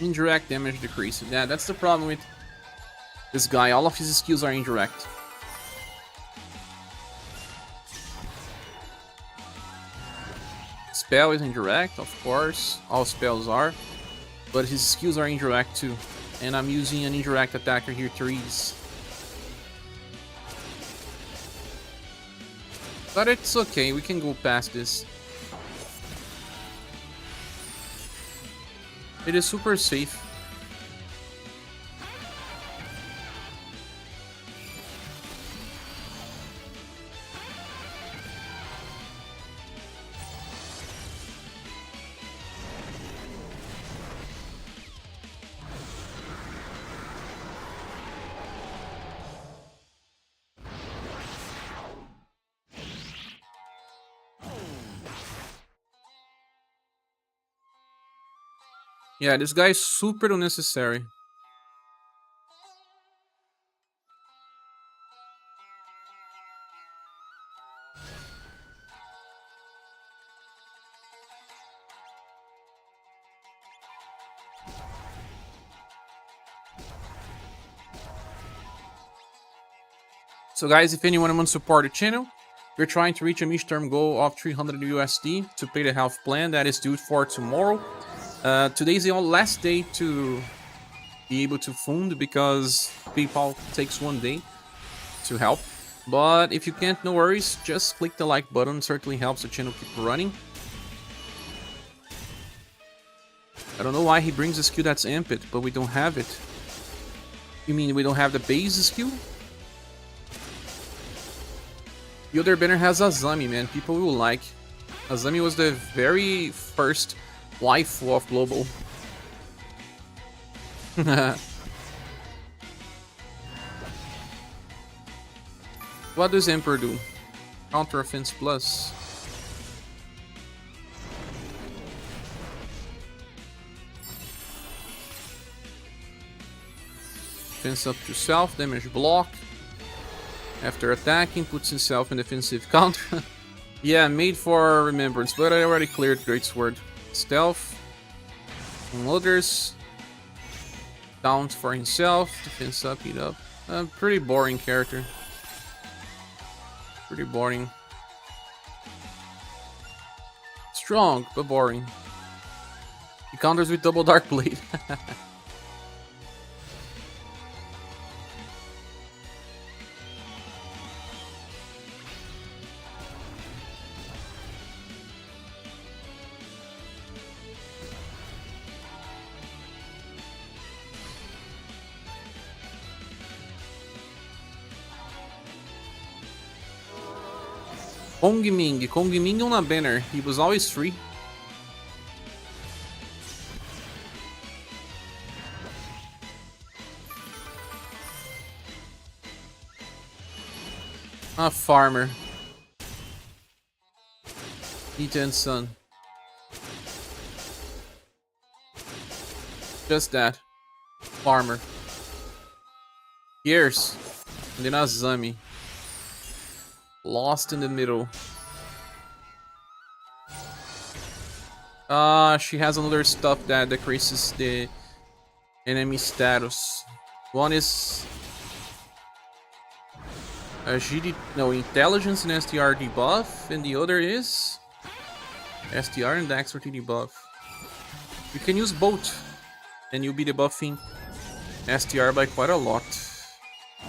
Indirect damage decrease. Yeah, that's the problem with this guy. All of his skills are indirect. Spell is indirect, of course. All spells are. But his skills are indirect too. And I'm using an indirect attacker here, Therese. But it's okay, we can go past this. It is super safe. Yeah, this guy is super unnecessary. So guys, if anyone wants to support the channel, we're trying to reach a midterm goal of 300 USD to pay the health plan that is due for tomorrow. Today's the last day to be able to fund, because PayPal takes 1 day to help. But if you can't, no worries, just click the like button, it certainly helps the channel keep running. I don't know why he brings a skill that's amped, but we don't have it. You mean we don't have the base skill? The other banner has Azami, man, people will like. Azami was the very first waifu of Global. What does Emperor do? Counter offense plus. Defense up to self, damage block. After attacking, puts himself in defensive counter. Yeah, made for remembrance, but I already cleared Greatsword. Stealth. On others. Down for himself. Defense up, heat up. Pretty boring character. Pretty boring. Strong, but boring. He counters with double Dark Blade. Kong Ming. Kong Ming on a banner. He was always free. A farmer. Heat and sun. Just that. Farmer. Years. And then Azami. Lost in the middle. She has another stuff that decreases the enemy status. One is intelligence and STR debuff, and the other is STR and dexterity debuff. You can use both, and you'll be debuffing STR by quite a lot.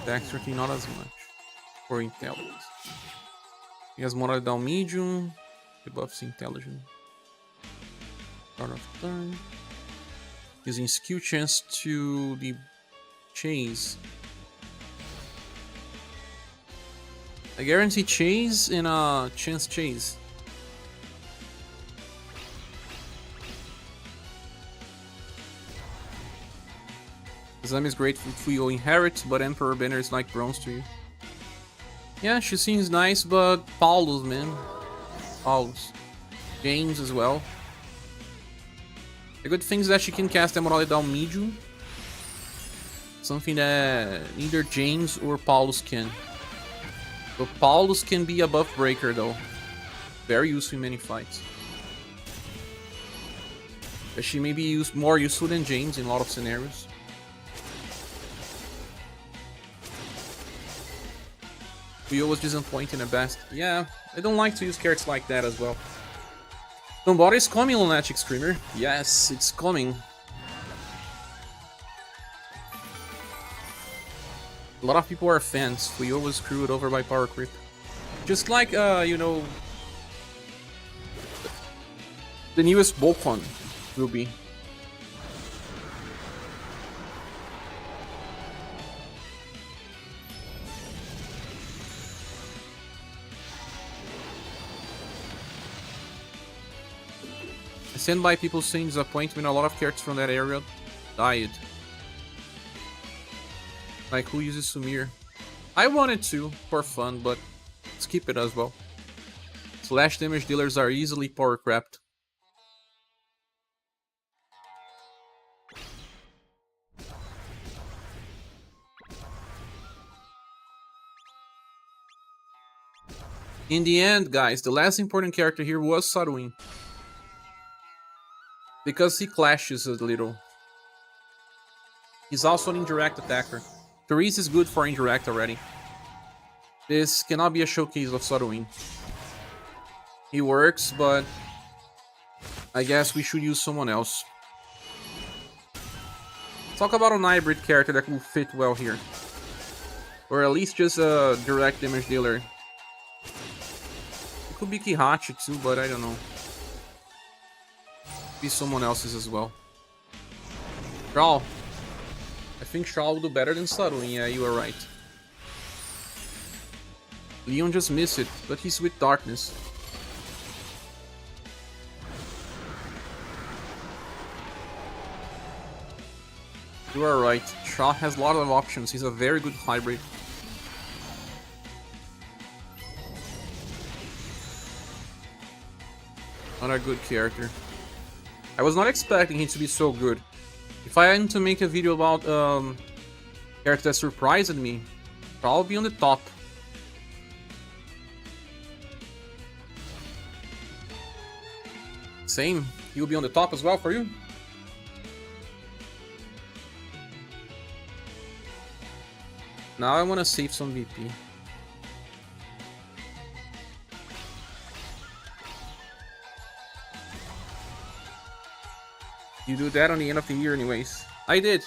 Dexterity not as much for intelligence. He has moral down medium, debuffs intelligence. Start of turn. Using skill chance to the chase. I guarantee chase and a chance chase. Azami is great for you inherit, but Emperor Banner is like bronze to you. Yeah, she seems nice, but Paulus, man. Paulus. James as well. The good thing is that she can cast Emerald down medium. Something that neither James or Paulus can. But Paulus can be a buff breaker though. Very useful in many fights. But she may be more useful than James in a lot of scenarios. Fuyo was disappointing at best. Yeah, I don't like to use carrots like that as well. Somebody is coming, Lunatic Screamer. Yes, it's coming. A lot of people are fans. Fuyo was screwed over by power creep. Just like, you know, the newest Bokon will be. I stand by people saying disappointment. A lot of characters from that area died. Like, who uses Sumir? I wanted to, for fun, but skip it as well. Slash damage dealers are easily power crapped. In the end, guys, the last important character here was Sarwin. Because he clashes a little. He's also an indirect attacker. Therese is good for indirect already. This cannot be a showcase of Sarwin. He works, but I guess we should use someone else. Talk about an hybrid character that will fit well here. Or at least just a direct damage dealer. It could be Kihachi too, but I don't know. Be someone else's as well. Shaw. I think Shaw will do better than Sarwin. Yeah, you are right. Leon just missed it, but he's with darkness. You are right. Shaw has a lot of options. He's a very good hybrid. Not a good character. I was not expecting him to be so good. If I had to make a video about character that surprised me, probably be on the top. Same. He'll be on the top as well for you? Now I want to save some VP. You do that on the end of the year anyways. I did.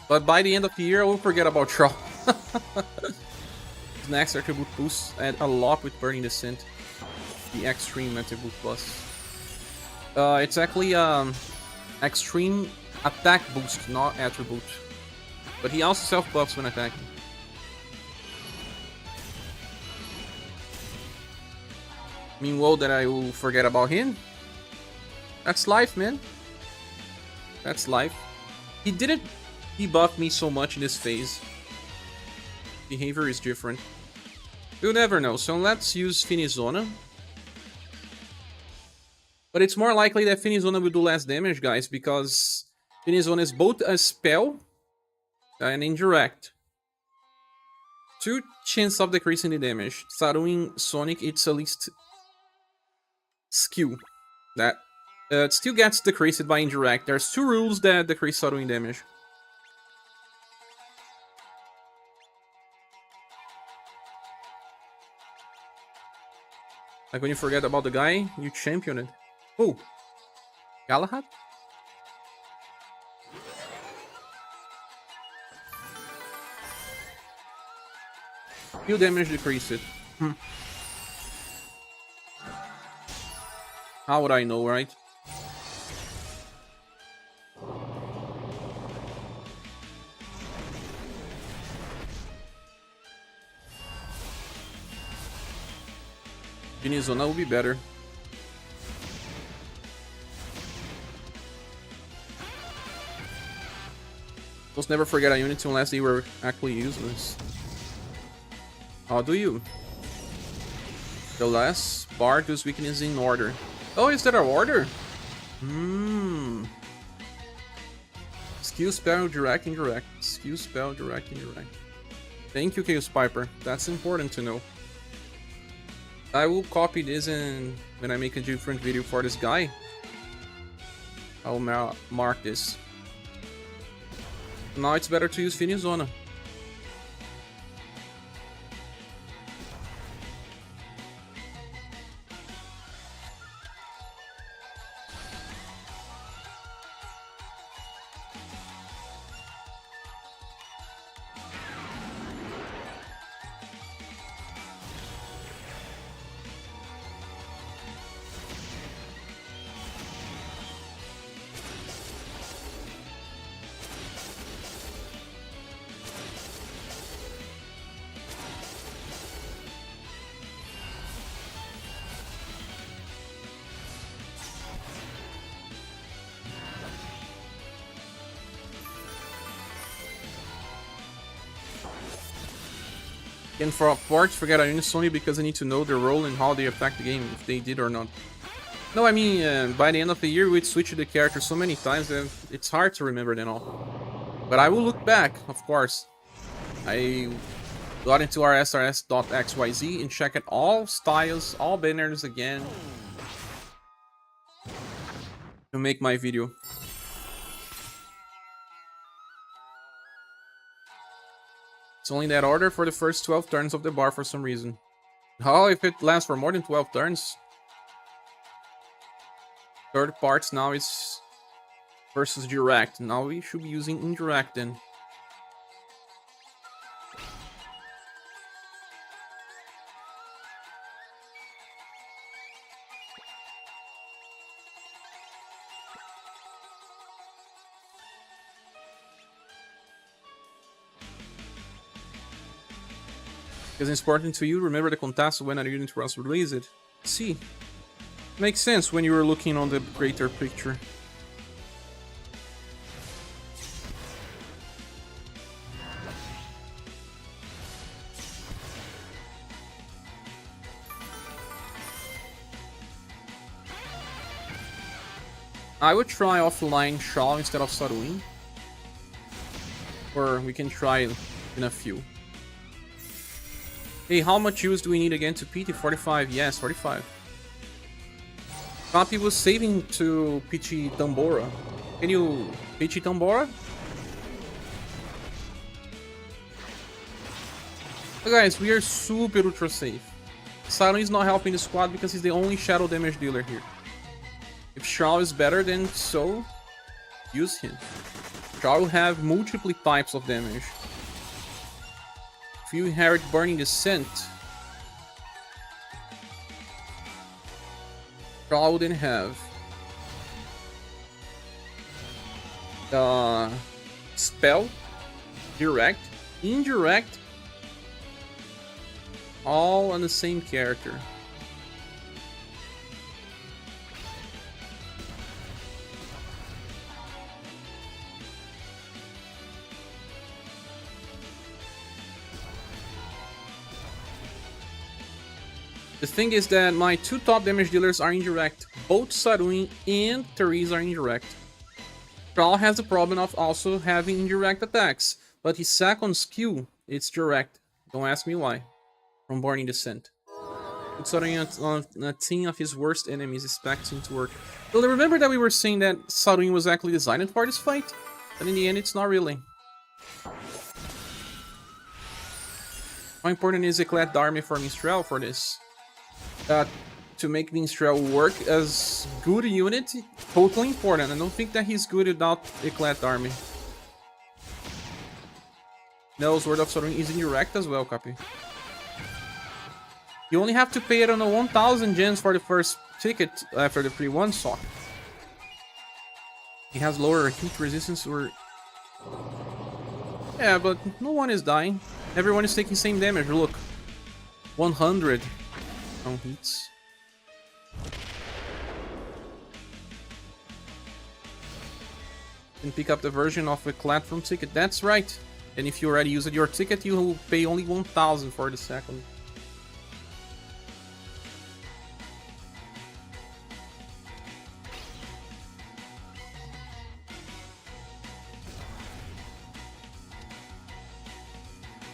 But by the end of the year, I will forget about Troll. His next attribute boosts add a lot with Burning Descent. The Extreme attribute plus. It's actually extreme attack boost, not attribute. But he also self-buffs when attacking. Meanwhile, that I will forget about him. That's life, man. That's life. He didn't debuff me so much in this phase. Behavior is different. You'll never know, so let's use Finizona. But it's more likely that Finizona will do less damage, guys, because Finizona is both a spell and indirect. 2 chance of decreasing the damage. Starting Sonic, it's at least skill. That it still gets decreased by indirect. There's 2 rules that decrease starting damage. Like when you forget about the guy, you champion it. Oh, Galahad? Heal damage decreased. How would I know, right? Finizona will be better. Just never forget a unit unless they were actually useless. How do you? The last bar does weakness in order. Oh, is that our order? Skill spell direct indirect. Skill spell direct indirect. Thank you, Chaos Piper. That's important to know. I will copy this, and when I make a different video for this guy, I'll mark this. Now it's better to use Finizona. And for parts, forget a unit only because I need to know their role and how they affect the game, if they did or not. No, I mean, by the end of the year, we'd switch the character so many times that it's hard to remember them all. But I will look back, of course. I got into our SRS.xyz and checked all styles, all banners again to make my video. It's only that order for the first 12 turns of the bar for some reason. How if it lasts for more than 12 turns? Third parts now is versus direct. Now we should be using indirect then. Because it's important to you, remember the contest when a unit was released. See, makes sense when you were looking on the greater picture. I would try offline Shaw instead of Saruin. Or we can try in a few. Hey, how much use do we need again to PT? 45? Yes, 45. Papi was saving to PT Tambora. Can you PT Tambora? So guys, we are super ultra safe. Silent is not helping the squad because he's the only shadow damage dealer here. If Shao is better, then so use him. Shao will have multiple types of damage. If you inherit Burning Descent, Shao will then have Spell, Direct, Indirect, all on the same character. The thing is that my two top damage dealers are indirect. Both Saruin and Therese are indirect. Thrall has the problem of also having indirect attacks, but his second skill, it's direct. Don't ask me why. From Burning Descent. Put Saruin on a team of his worst enemies, expecting to work. So remember that we were saying that Saruin was actually designed for this fight? But in the end, it's not really. How important is Eclat Dharma for Minstrel for this? To make Minstrel work as good unit, totally important. I don't think that he's good without Eclat Army. No, Sword of Saruin is indirect as well, copy. You only have to pay it on the 1000 gens for the first ticket after the free one sock. He has lower heat resistance or... Yeah, but no one is dying. Everyone is taking same damage, look. 100 on hits. And pick up the version of Eclat from ticket. That's right. And if you already used your ticket, you will pay only 1000 for the second.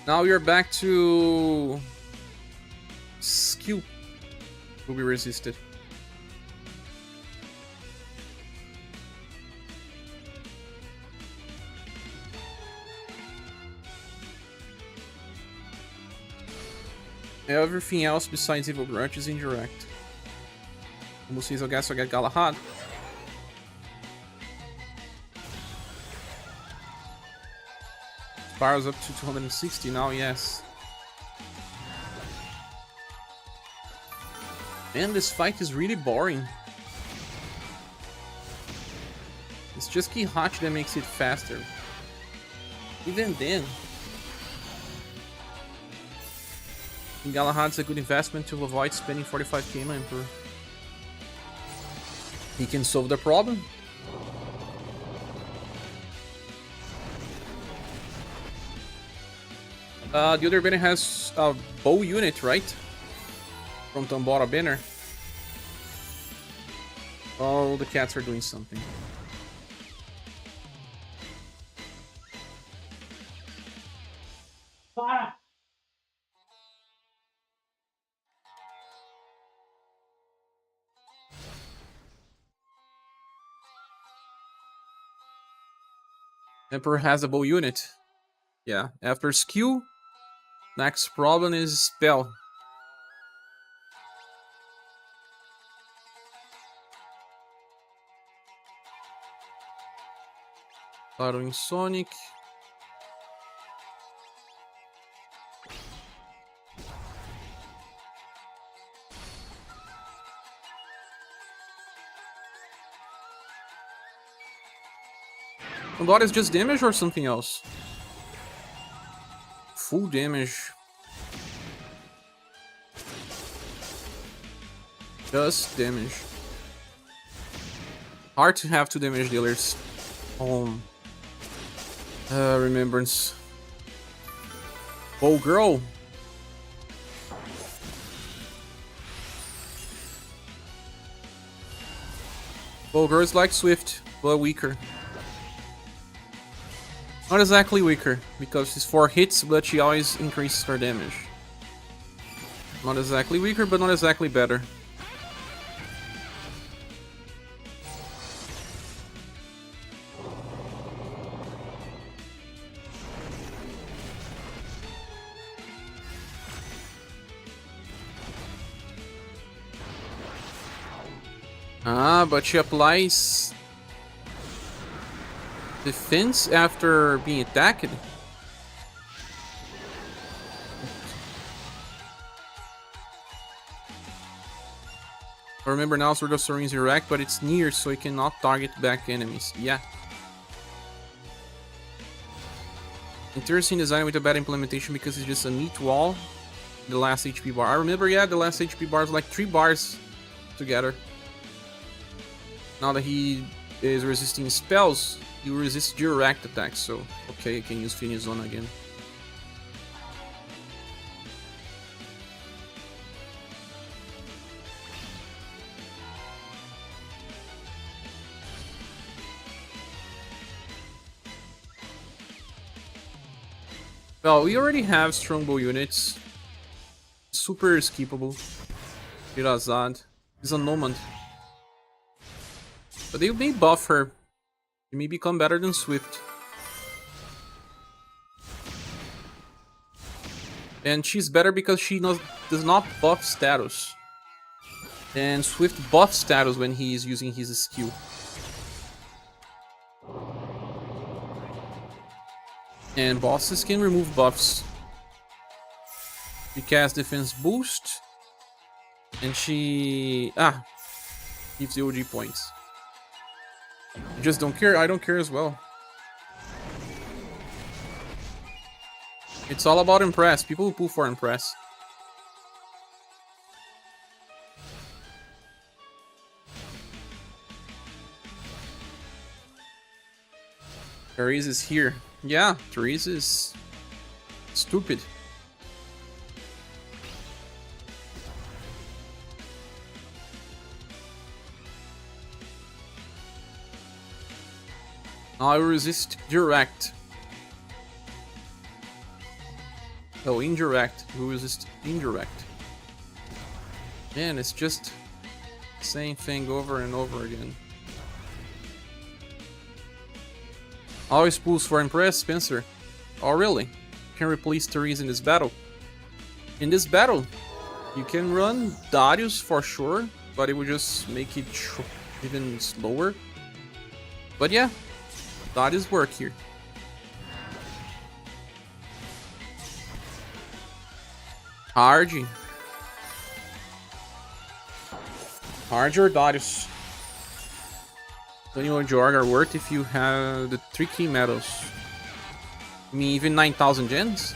Now we are back to skill will be resisted. Everything else besides Evil Grudge is indirect. Como vocês jogar, só get Galahad. Spirals up to 260 now, yes. Man, this fight is really boring. It's just Kihachi that makes it faster. Even then. Galahad's a good investment to avoid spending 45k on Emperor. He can solve the problem. The other banner has a bow unit, right? From Tambora banner. Oh, the cats are doing something. Emperor has a bow unit. Yeah, after skill, next problem is spell. Following Sonic. What is just damage or something else? Full damage. Just damage. Hard to have two damage dealers. Remembrance. Oh, girl. Bulgur is like Swift, but weaker. Not exactly weaker, because she's 4 hits, but she always increases her damage. Not exactly weaker, but not exactly better. Ah, but she applies defense after being attacked. I remember now Sword of Sorin is erect, but it's near, so it cannot target back enemies. Yeah. Interesting design with a bad implementation because it's just a neat wall. The last HP bar. I remember, yeah, the last HP bar is like 3 bars together. Now that he is resisting spells, he will resist direct attacks, so okay, I can use Finish Zone again. Well, we already have Strongbow units. Super skippable. Shirazad is a Nomad. But they may buff her. She may become better than Swift. And she's better because she does not buff status. And Swift buffs status when he is using his skill. And bosses can remove buffs. She casts defense boost. And she... gives the OG points. You just don't care? I don't care as well. It's all about Impress. People who pull for Impress. Therese is here. Yeah, Therese is stupid. I resist direct. Oh, indirect. We resist indirect. Man, it's just the same thing over and over again. Always pulls for Impress, Spencer. Oh, really? You can replace Therese in this battle. In this battle, you can run Darius for sure, but it will just make it even slower. But yeah, Darius work here. Hard or Darius? Daniel and Jorg are worth if you have the 3 key medals. I mean, even 9,000 gens?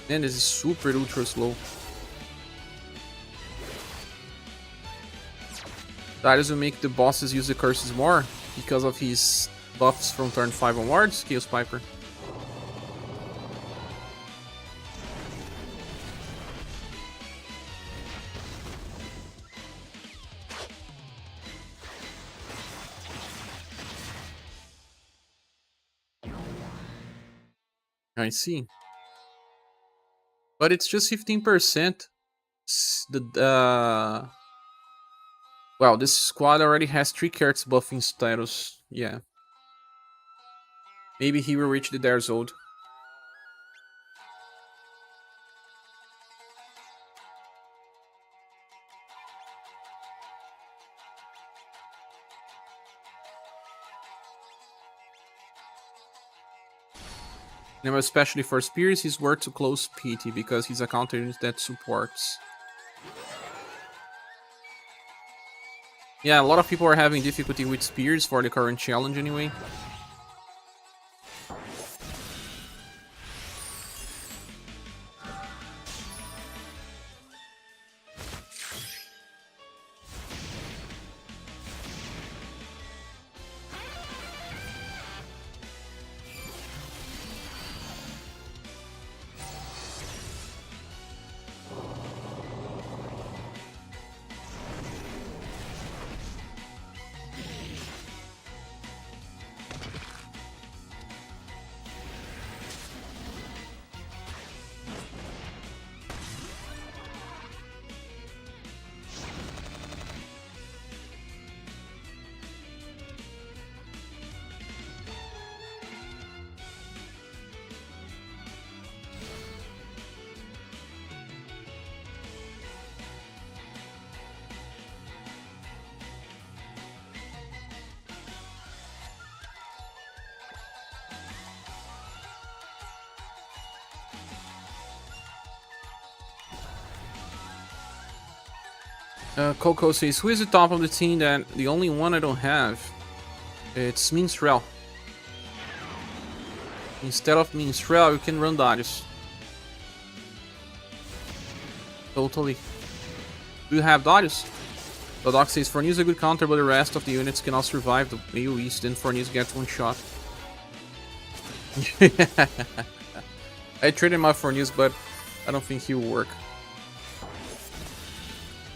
Man, this is super ultra slow. Darius will make the bosses use the curses more because of his buffs from turn 5 onwards. Chaos Piper. I see. But it's just 15%. Well, this squad already has 3 carrots buffing status. Yeah. Maybe he will reach the Darzode. Now, especially for Spears, he's worth to close PT because he's a counter unit that supports. Yeah, a lot of people are having difficulty with Spears for the current challenge anyway. Coco says, who is the top of the team that the only one I don't have? It's Minstrel. Instead of Minstrel, you can run Darius. Totally. Do you have Darius? The doc says, Fornis is a good counter, but the rest of the units cannot survive the AoEs, then Fornis gets one shot. I traded my Fornis, but I don't think he will work.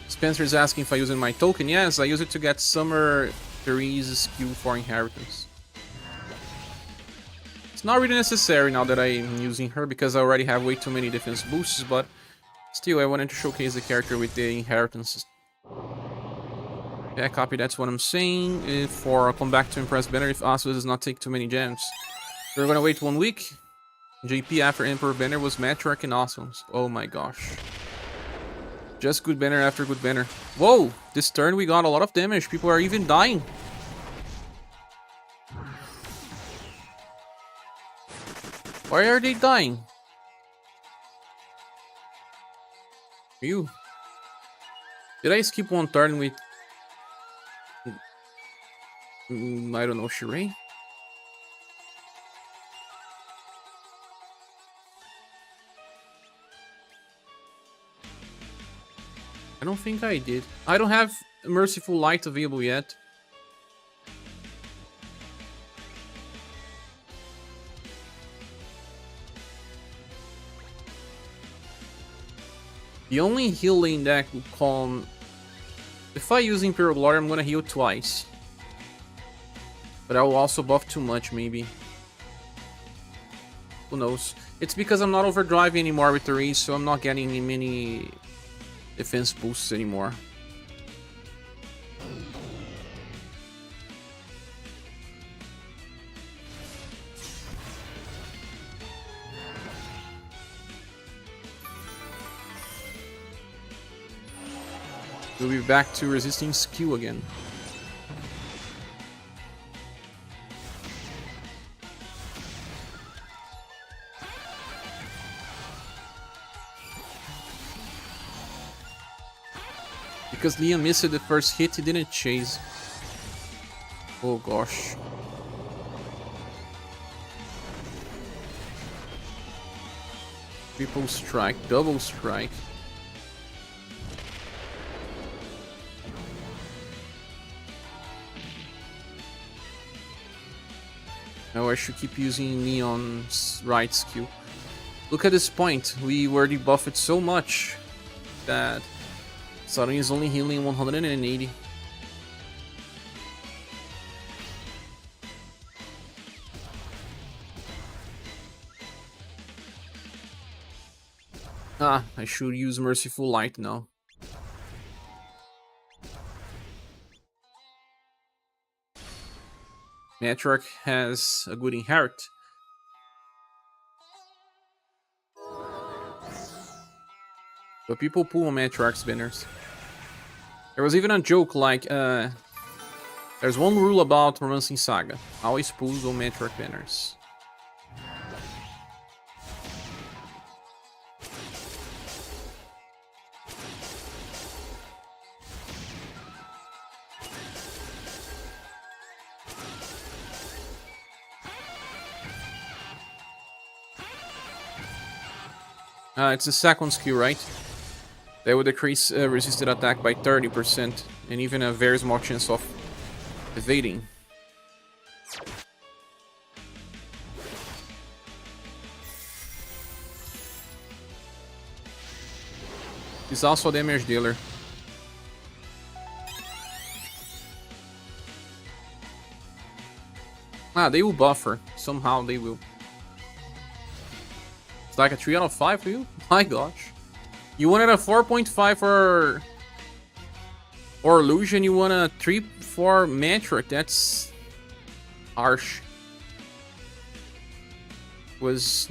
Spencer is asking if I use my token. Yes, I use it to get Summer Therese's skill for inheritance. It's not really necessary now that I'm using her because I already have way too many defense boosts, but still I wanted to showcase the character with the inheritances. Yeah, copy, that's what I'm saying. For come back to Impress Banner if Asus does not take too many gems. We're gonna wait 1 week. JP after Emperor Banner was Matriarch and Awesomes. Oh my gosh. Just good banner after good banner. Whoa! This turn we got a lot of damage. People are even dying. Why are they dying? You. Did I skip one turn with... I don't know, Shirei? I don't think I did. I don't have Merciful Light available yet. The only healing deck will calm... If I use Imperial Glory, I'm gonna heal twice. But I will also buff too much, maybe. Who knows? It's because I'm not overdriving anymore with the race, so I'm not getting many defense boosts anymore. We'll be back to resisting skill again. Because Liam missed the first hit, he didn't chase. Oh gosh. Triple strike, double strike. Now I should keep using Neon's right skill. Look at this point, we were debuffed so much that Saturn is only healing 180. Ah, I should use Merciful Light now. Matriarch has a good inherit. But people pull on Matriarch's banners. There was even a joke like, there's one rule about Romancing SaGa. Always pulls on Matriarch banners. It's the second skill, right? That would decrease resisted attack by 30% and even a very small chance of evading. He's also a damage dealer. Ah, they will buffer. Somehow they will. It's like a 3 out of 5 for you? My gosh. You wanted a 4.5 for Illusion, you want a 3 for Matriarch. That's harsh. Was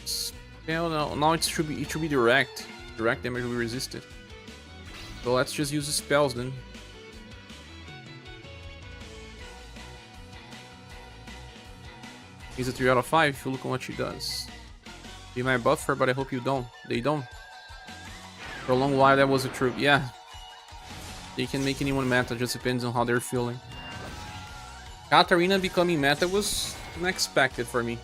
spell now it should be direct. Direct damage will be resisted. So let's just use the spells then. He's a 3 out of 5 if you look at what she does. Be my buffer, but I hope you don't. They don't. For a long while that was a troop, yeah. They can make anyone meta, just depends on how they're feeling. Katarina becoming meta was unexpected for me.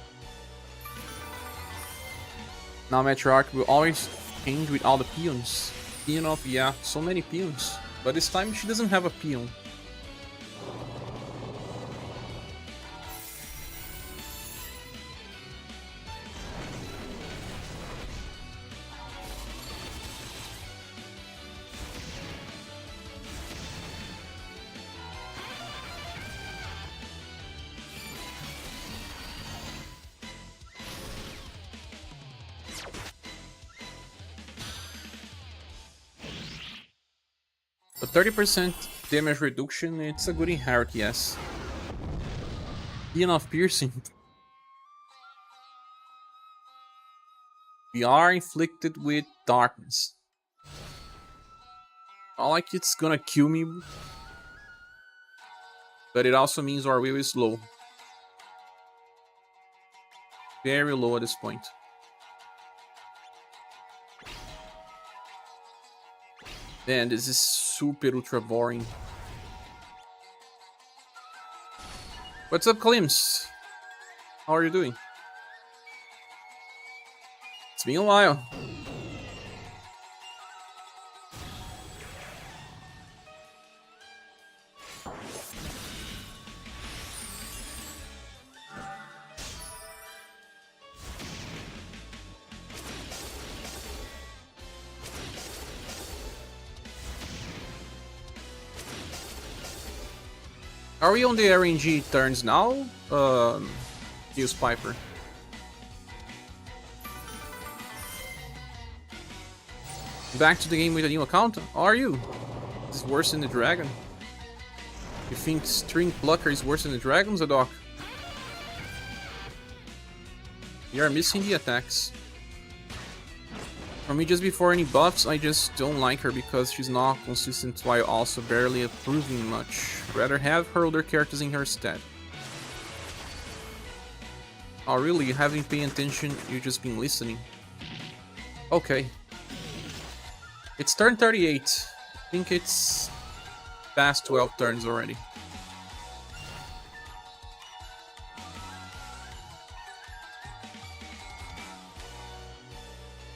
Now Meteorarch will always change with all the peons. Peon of, yeah, so many peons. But this time she doesn't have a peon. But 30% damage reduction, it's a good inherit, yes. Peon of piercing. We are inflicted with darkness. Not like it's gonna kill me, but it also means our will is low. Very low at this point. Man, this is super ultra boring. What's up, Klims? How are you doing? It's been a while. Are we on the RNG turns now? Use Piper. Back to the game with a new account? How are you? This is worse than the dragon. You think String Plucker is worse than the dragon, Zadok? You are missing the attacks. For me, just before any buffs, I just don't like her because she's not consistent while also barely improving much. Rather have her older characters in her stead. Oh really, you haven't been paying attention, you've just been listening. Okay. It's turn 38. I think it's past 12 turns already.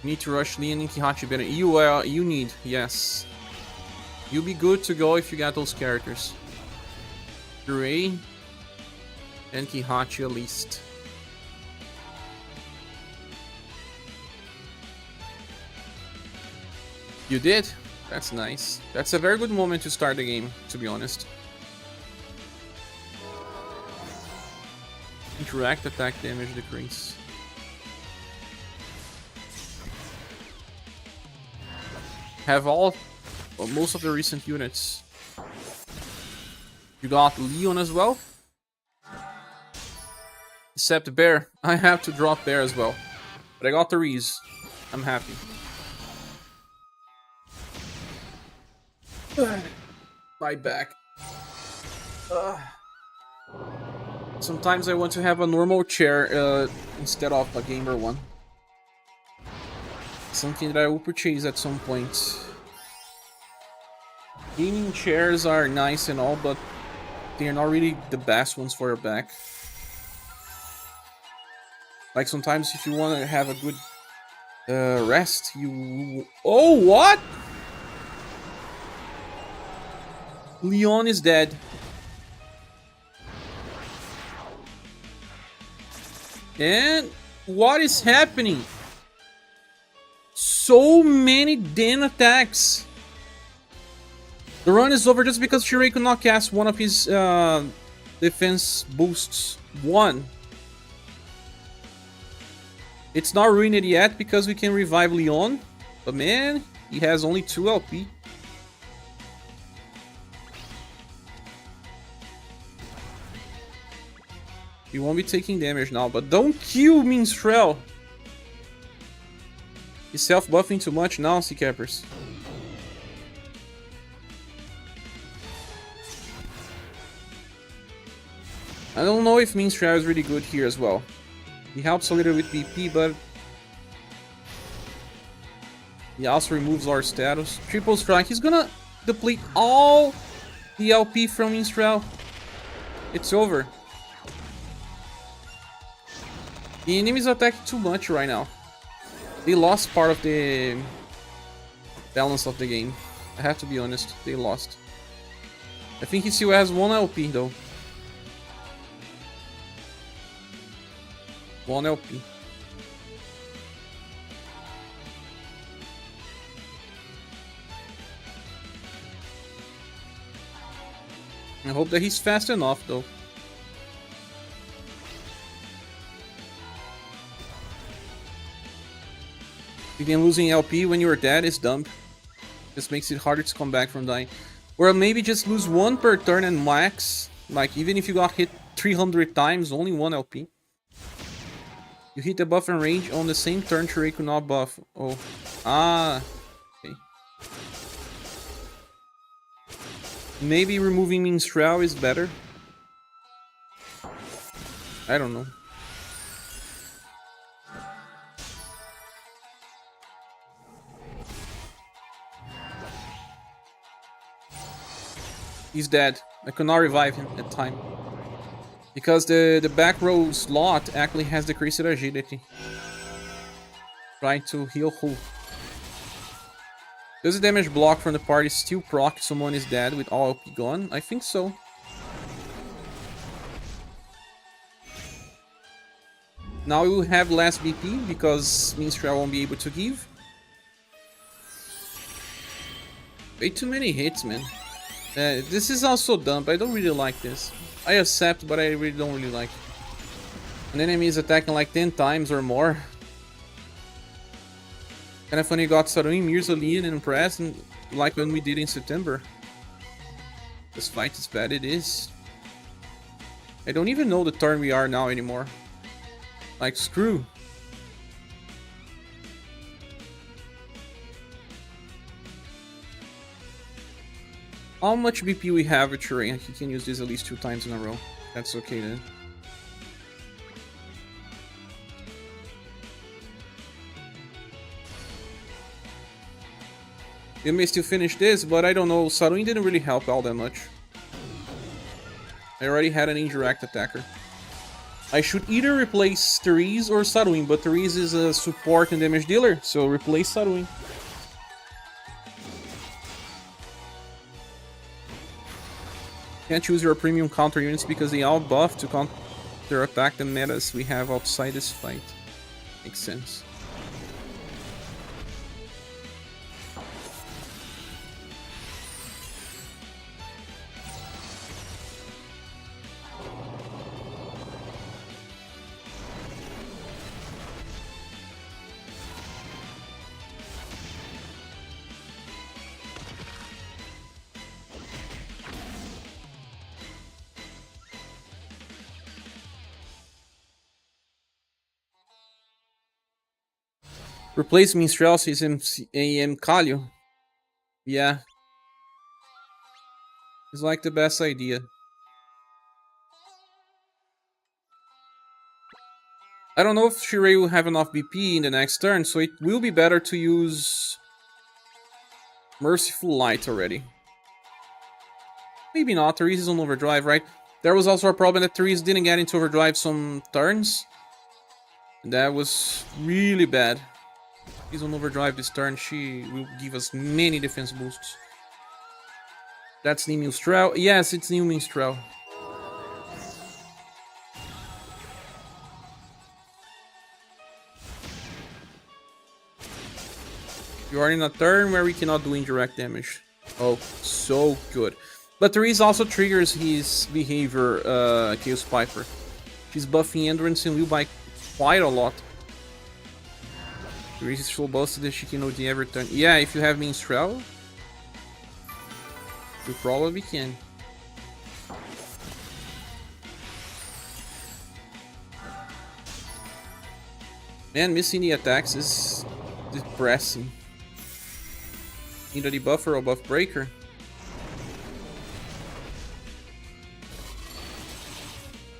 Need to rush Leon and Kihachi better. You need, yes. You'll be good to go if you got those characters. Ray and Kihachi at least. You did? That's nice. That's a very good moment to start the game, to be honest. Interact attack damage decrease. Have all, well, most of the recent units. You got Leon as well? Except Bear. I have to drop Bear as well. But I got the Reese. I'm happy. My back. Sometimes I want to have a normal chair instead of a gamer one. Something that I will purchase at some point. Gaming chairs are nice and all, but they're not really the best ones for your back. Like sometimes if you want to have a good rest, you... Oh, what? Leon is dead. And what is happening? So many damn attacks. The run is over just because Shirei could not cast one of his defense boosts. One. It's not ruined yet because we can revive Leon. But man, he has only 2 LP. He won't be taking damage now, but don't kill Minstrel. He's self-buffing too much now, Sea Cappers. I don't know if Minstrel is really good here as well. He helps a little with BP, but he also removes our status. Triple strike. He's gonna deplete all the LP from Minstrel. It's over. The enemies attack too much right now. They lost part of the balance of the game. I have to be honest, they lost. I think he still has 1 LP though. 1 LP. I hope that he's fast enough though. Even losing LP when you're dead is dumb. Just makes it harder to come back from dying. Or maybe just lose 1 per turn and max. Like even if you got hit 300 times, only 1 LP. You hit the buff and range on the same turn Shrek could not buff. Oh. Ah. Okay. Maybe removing Minstrel is better. I don't know. He's dead. I could not revive him at time. Because the back row slot actually has decreased agility. Trying to heal who? Does the damage block from the party still proc if someone is dead with all LP gone? I think so. Now we will have less BP because Minstrel won't be able to give. Way too many hits, man. This is also dumb. I don't really like this. I accept, but I really don't really like it. An enemy is attacking like 10 times or more. Kinda funny, got Saruin, Mirza, Leon, and Press, and like when we did in September. This fight is bad, it is. I don't even know the turn we are now anymore. Like, screw. How much BP we have with Terrain? He can use this at least 2 times in a row. That's okay then. You may still finish this, but I don't know. Saruin didn't really help all that much. I already had an indirect attacker. I should either replace Therese or Saruin, but Therese is a support and damage dealer, so replace Saruin. Can't choose your premium counter units because they all buff to counter attack the metas we have outside this fight. Makes sense. Replace Minstrel is AM Kalio. Yeah. It's like the best idea. I don't know if Shirei will have enough BP in the next turn, so it will be better to use Merciful Light already. Maybe not, Therese is on overdrive, right? There was also a problem that Therese didn't get into overdrive some turns. And that was really bad. She's on overdrive this turn, she will give us many defense boosts. That's new Minstrel. Yes, it's new Minstrel. You are in a turn where we cannot do indirect damage. Oh, so good. But Therese also triggers his behavior, Chaos Piper. She's buffing Endurance and will by quite a lot. Therese is full busted that she can OD every turn. Yeah, if you have Minstrel, you probably can. Man, missing the attacks is depressing. Need a debuffer or buff breaker.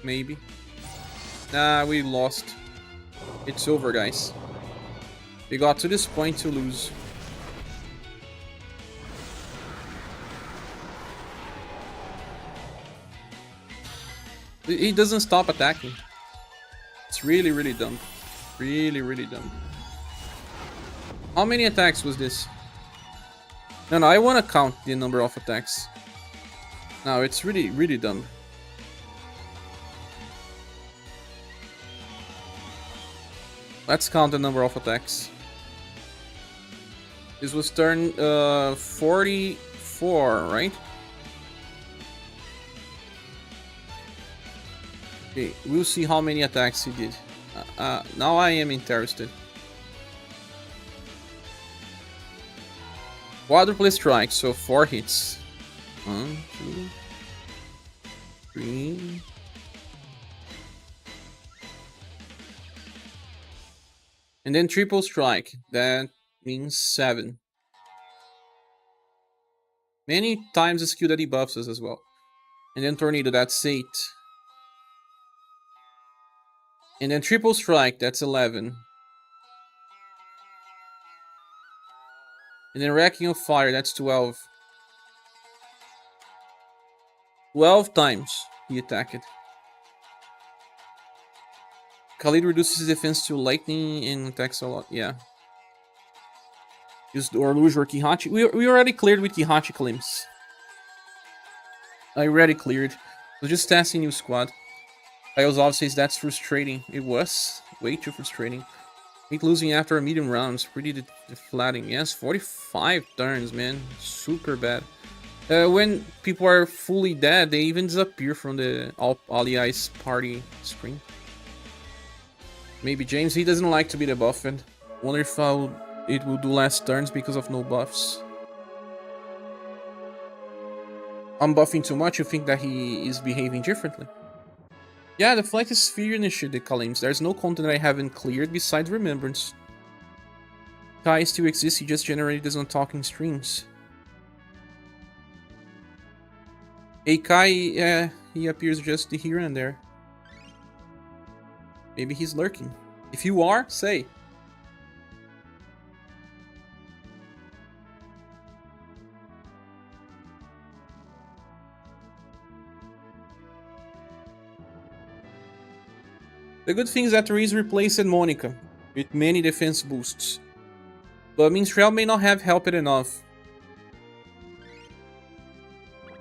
Maybe. Nah, we lost. It's over, guys. We got to this point to lose. He doesn't stop attacking. It's really, really dumb. Really, really dumb. How many attacks was this? No, I want to count the number of attacks. No, it's really, really dumb. Let's count the number of attacks. This was turn 44, right? Okay, we'll see how many attacks he did. Now I am interested. Quadruple strike, so 4 hits. 1, 2, 3. And then triple strike, that means 7. Many times the skill that he buffs us as well. And then tornado, that's 8. And then triple strike, that's 11. And then racking of fire, that's 12. 12 times he attacked. Khalid reduces his defense to lightning and attacks a lot. Yeah. Use Orluge or Kihachi. We already cleared with Kihachi claims. I already cleared. So just testing new squad. Kyozov says that's frustrating. It was way too frustrating. Hate losing after a medium round is pretty deflating. Yes, 45 turns, man. Super bad. When people are fully dead, they even disappear from the Allies party screen. Maybe James, he doesn't like to be the buffed. Wonder if it will do less turns because of no buffs. I'm buffing too much, you think that he is behaving differently. Yeah, the flight is sphere initiated, Kalims. There's no content I haven't cleared besides Remembrance. Kai still exists, he just generated this on talking streams. Hey Kai, he appears just here and there. Maybe he's lurking. If you are, say. The good thing is that Reese replaced Monica with many defense boosts. But Minstrel may not have helped enough.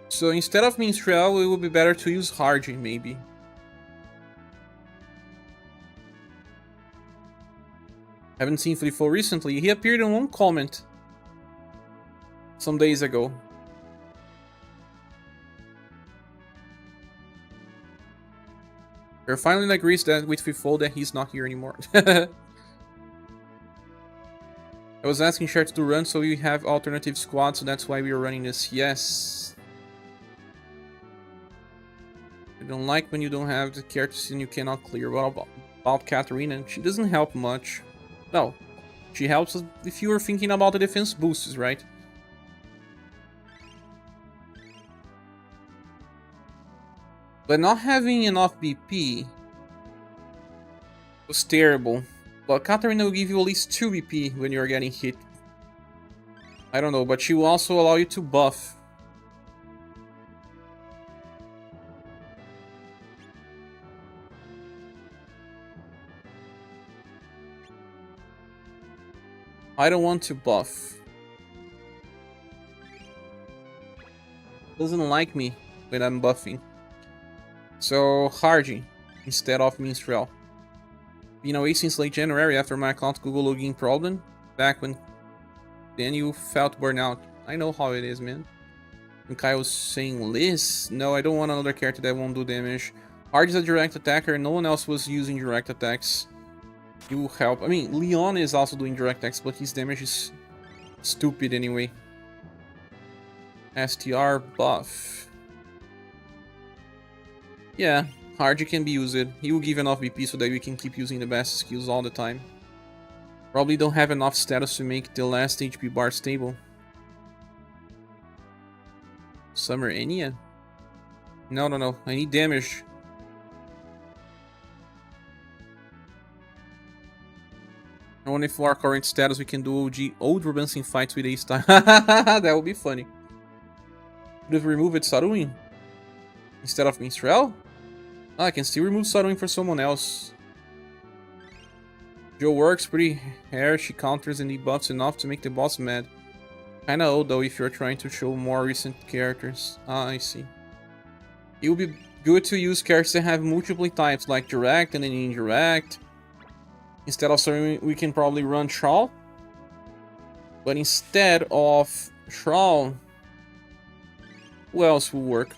So instead of Minstrel, it would be better to use Hardy, maybe. Haven't seen Flifo recently. He appeared in one comment some days ago. We're finally agrees that with Flifo that he's not here anymore. I was asking Share to do run so we have alternative squads, so that's why we are running this. Yes. I don't like when you don't have the characters and you cannot clear. Well, about Katarina, she doesn't help much. No, she helps us if you were thinking about the defense boosts, right? But not having enough BP was terrible. But Katarina will give you at least 2 BP when you're getting hit. I don't know, but she will also allow you to buff. I don't want to buff. Doesn't like me when I'm buffing. So Hardy instead of Minstrel. Been away since late January after my account Google login problem. Back when then you felt burnout. I know how it is, man. And Kai was saying Liz. No, I don't want another character that won't do damage. Hardy's a direct attacker, no one else was using direct attacks. It will help. I mean, Leon is also doing direct attacks, but his damage is stupid anyway. STR buff. Yeah, Hardy can be used. He will give enough BP so that we can keep using the best skills all the time. Probably don't have enough status to make the last HP bar stable. Summer Enya? No. I need damage. I wonder if for our current status we can do old romancing fights with Ace time. That would be funny. Would have removed Saruin instead of Minstrel? Ah, I can still remove Suddenly for someone else. Joe works pretty hard, she counters and debuffs enough to make the boss mad. Kinda old though if you're trying to show more recent characters. Ah, I see. It would be good to use characters that have multiple types, like direct and then indirect. Instead of Suddenly, we can probably run Shaw. But instead of Shaw, who else will work?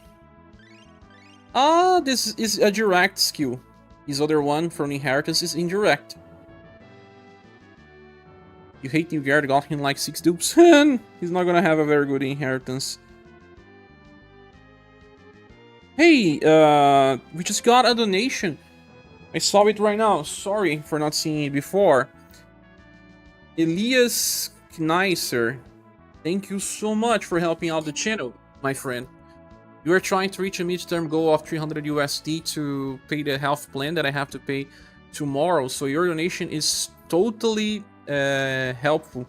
Ah, this is a direct skill. His other one from Inheritance is indirect. You hate Nilgard got him like 6 dupes. He's not gonna have a very good Inheritance. Hey, we just got a donation. I saw it right now. Sorry for not seeing it before. Elias Kneisser, thank you so much for helping out the channel, my friend. You are trying to reach a midterm goal of 300 USD to pay the health plan that I have to pay tomorrow, so your donation is totally helpful.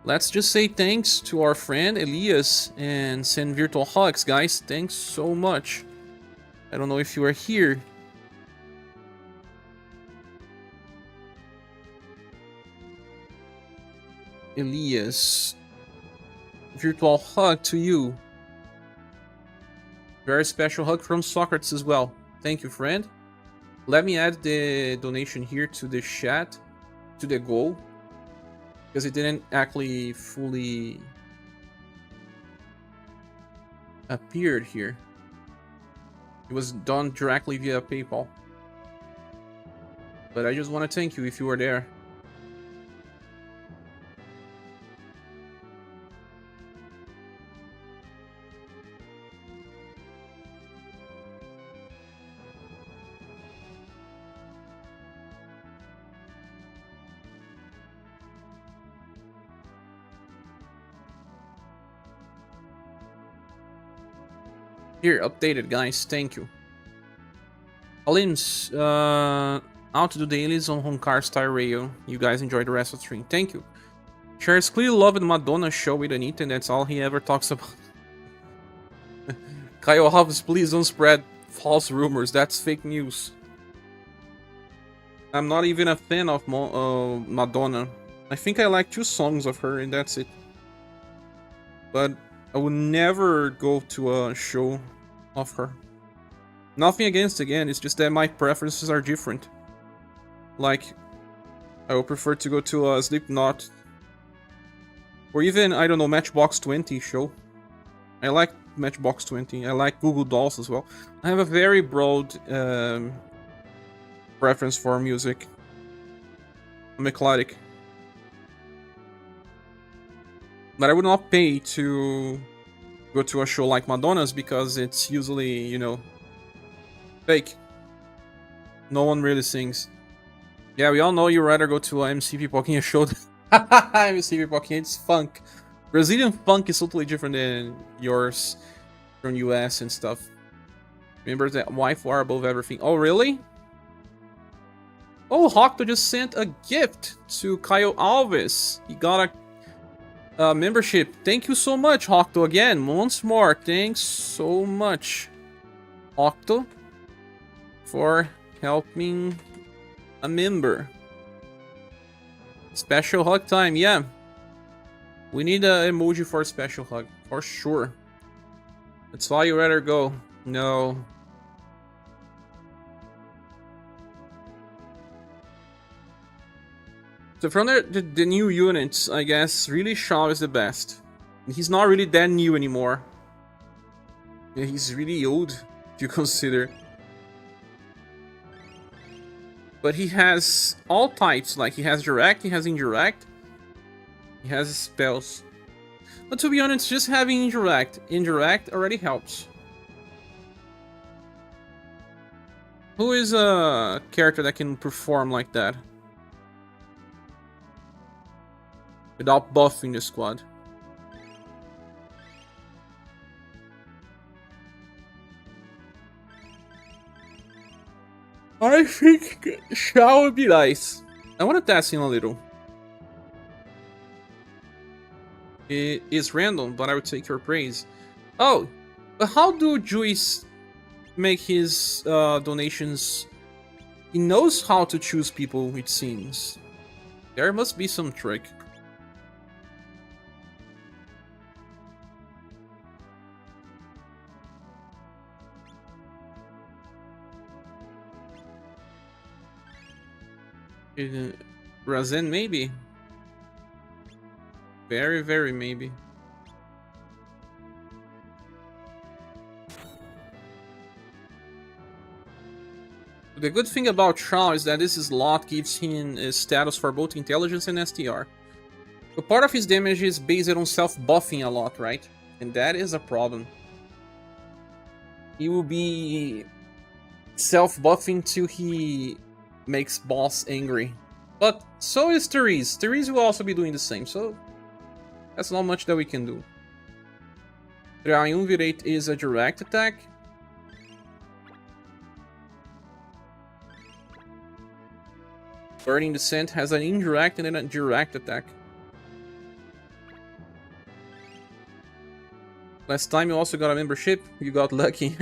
Let's just say thanks to our friend Elias and send virtual hugs, guys. Thanks so much. I don't know if you are here. Elias, virtual hug to you. Very special hug from Socrates as well. Thank you, friend. Let me add the donation here to the chat, to the goal, because it didn't actually fully appear here. It was done directly via PayPal. But I just want to thank you if you were there. Here, updated, guys. Thank you. Alims, out to do dailies on Honkai Star Rail. You guys enjoy the rest of the stream. Thank you. Shares clearly loved Madonna show with Anita, and that's all he ever talks about. Kyle Hobbs, please don't spread false rumors. That's fake news. I'm not even a fan of Madonna. I think I like 2 songs of her, and that's it. But I would never go to a show of her. Nothing against, again, it's just that my preferences are different. Like, I would prefer to go to a Slipknot, or even, I don't know, Matchbox 20 show. I like Matchbox 20, I like Google Dolls as well. I have a very broad preference for music. I'm eclectic. But I would not pay to go to a show like Madonna's because it's usually, you know, fake. No one really sings. Yeah, we all know you'd rather go to a MC Pipoquinha show than MC Pipoquinha, it's funk. Brazilian funk is totally different than yours from US and stuff. Remember that wife war above everything. Oh, really? Oh, Hocto just sent a gift to Caio Alves. He got a membership. Thank you so much, Hocto, again. Once more, thanks so much, Hocto, for helping a member. Special hug time, yeah. We need an emoji for a special hug, for sure. That's why you rather go. No. So from the new units, I guess, really Shaw is the best. He's not really that new anymore. Yeah, he's really old, if you consider. But he has all types, like he has direct, he has indirect, he has spells. But to be honest, just having indirect already helps. Who is a character that can perform like that? Without buffing the squad. I think Shao would be nice. I want to test him a little. It is random, but I would take your praise. Oh, but how do Juice make his donations. He knows how to choose people, it seems. There must be some trick. Razen, maybe. Very, very maybe. The good thing about Shao is that this slot gives him a status for both intelligence and STR. But part of his damage is based on self-buffing a lot, right? And that is a problem. He will be self-buffing till he makes boss angry. But so is Therese. Therese will also be doing the same, so that's not much that we can do. Triumvirate is a direct attack. Burning Descent has an indirect and then a direct attack. Last time you also got a membership, you got lucky.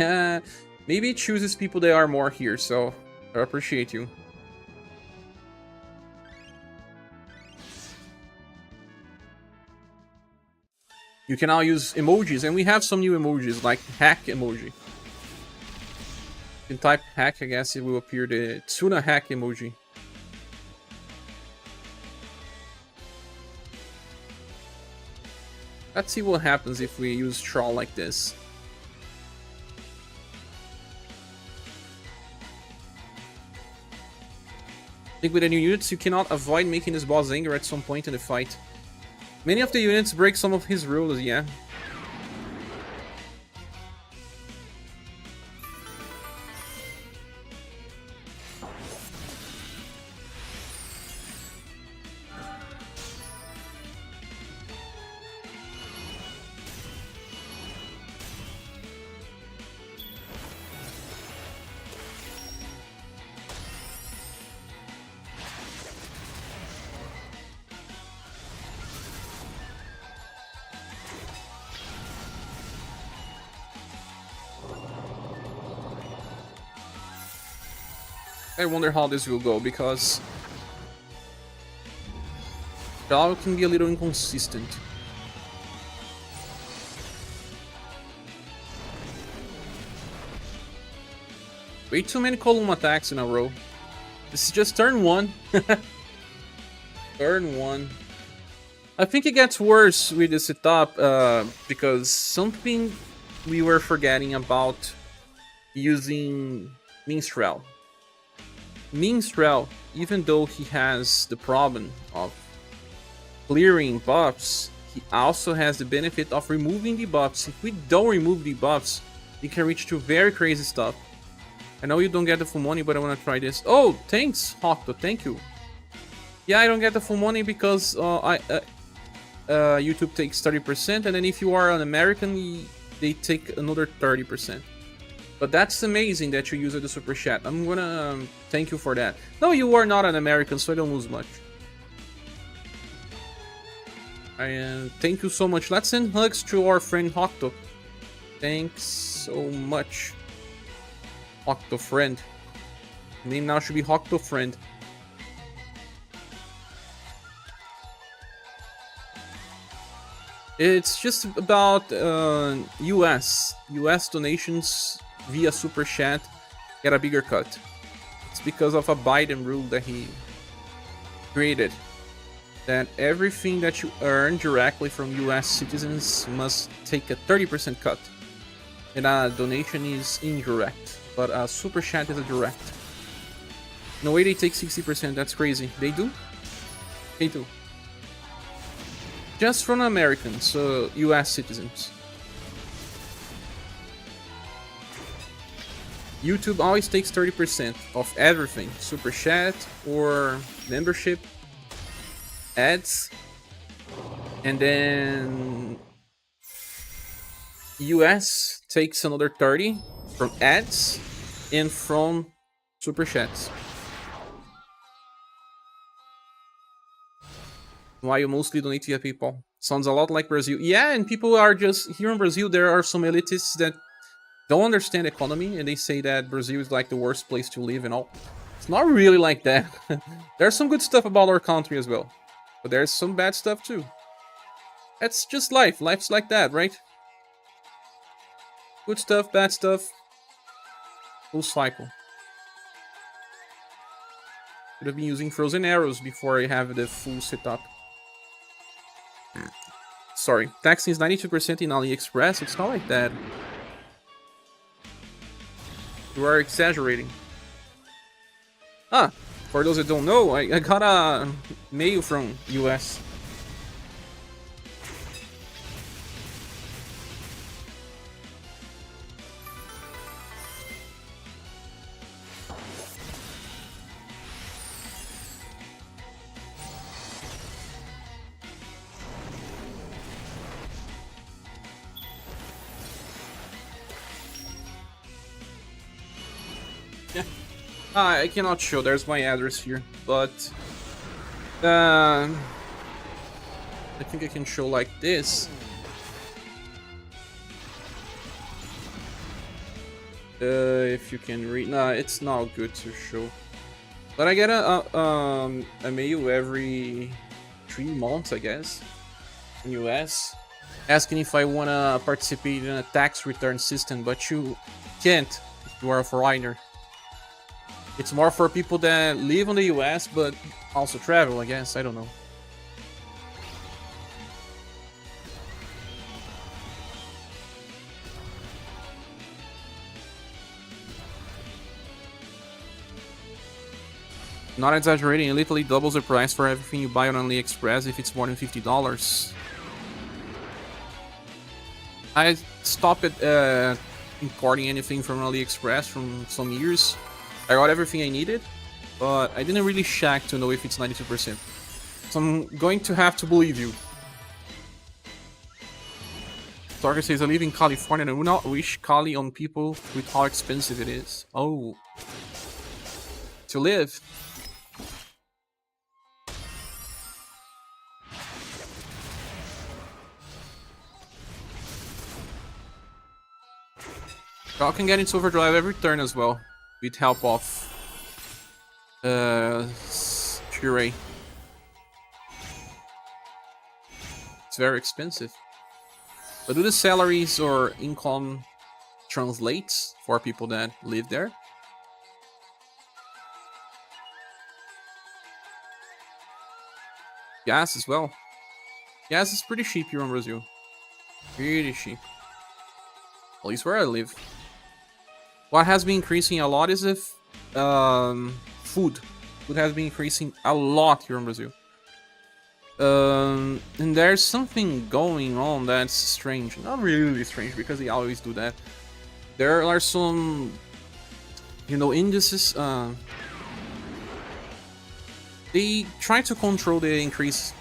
Maybe it chooses people that are more here, so I appreciate you. You can now use emojis, and we have some new emojis, like hack emoji. You can type hack, I guess it will appear the Tsuna hack emoji. Let's see what happens if we use Troll like this. I think with the new units, you cannot avoid making this boss angry at some point in the fight. Many of the units break some of his rules, yeah. I wonder how this will go, because Shao can be a little inconsistent. Way too many column attacks in a row. This is just turn 1. Turn 1. I think it gets worse with the setup, because something we were forgetting about using Minstrel. Minstrel, even though he has the problem of clearing buffs, he also has the benefit of removing debuffs. If we don't remove debuffs, we can reach to very crazy stuff. I know you don't get the full money, but I want to try this. Oh, thanks, Hocto, thank you. Yeah, I don't get the full money because YouTube takes 30%, and then if you are an American, they take another 30%. But that's amazing that you use the super chat. I'm gonna thank you for that. No, you are not an American, so I don't lose much. Thank you so much. Let's send hugs to our friend Hocto. Thanks so much, Hocto friend. Name now should be Hocto friend. It's just about US donations via super chat get a bigger cut. It's because of a Biden rule that he created, that everything that you earn directly from US citizens must take a 30% cut, and a donation is indirect, but a super chat is a direct. No way they take 60%, that's crazy. They do? They do. Just from Americans, so US citizens. YouTube always takes 30% of everything. Super chat or membership, ads, and then US takes another 30 from ads and from super chats. Why you mostly donate via PayPal? Sounds a lot like Brazil. Yeah, and people are just... Here in Brazil, there are some elitists that don't understand economy, and they say that Brazil is like the worst place to live and all. It's not really like that. There's some good stuff about our country as well, but there's some bad stuff too. That's just life. Life's like that, right? Good stuff, bad stuff. Full cycle. Could have been using frozen arrows before I have the full setup. Sorry, taxing is 92% in AliExpress. It's not like that. You are exaggerating. Ah, for those that don't know, I got a mail from US. I cannot show, there's my address here, but I think I can show like this. If you can read, nah, it's not good to show. But I get a mail every 3 months, I guess, in US, asking if I wanna participate in a tax return system, but you can't if you are a foreigner. It's more for people that live in the US, but also travel, I guess. I don't know. Not exaggerating, it literally doubles the price for everything you buy on AliExpress if it's more than $50. I stopped importing anything from AliExpress from some years. I got everything I needed, but I didn't really check to know if it's 92%. So I'm going to have to believe you. Target says I live in California and I would not wish Cali on people with how expensive it is. Oh. To live. Y'all can get into overdrive every turn as well, with help of Puree. It's very expensive. But do the salaries or income translate for people that live there? Gas as well. Gas is pretty cheap here in Brazil. Pretty cheap. At least where I live. What has been increasing a lot is if food. Food has been increasing a lot here in Brazil. And there's something going on that's strange. Not really strange, because they always do that. There are some, indices. They try to control the increase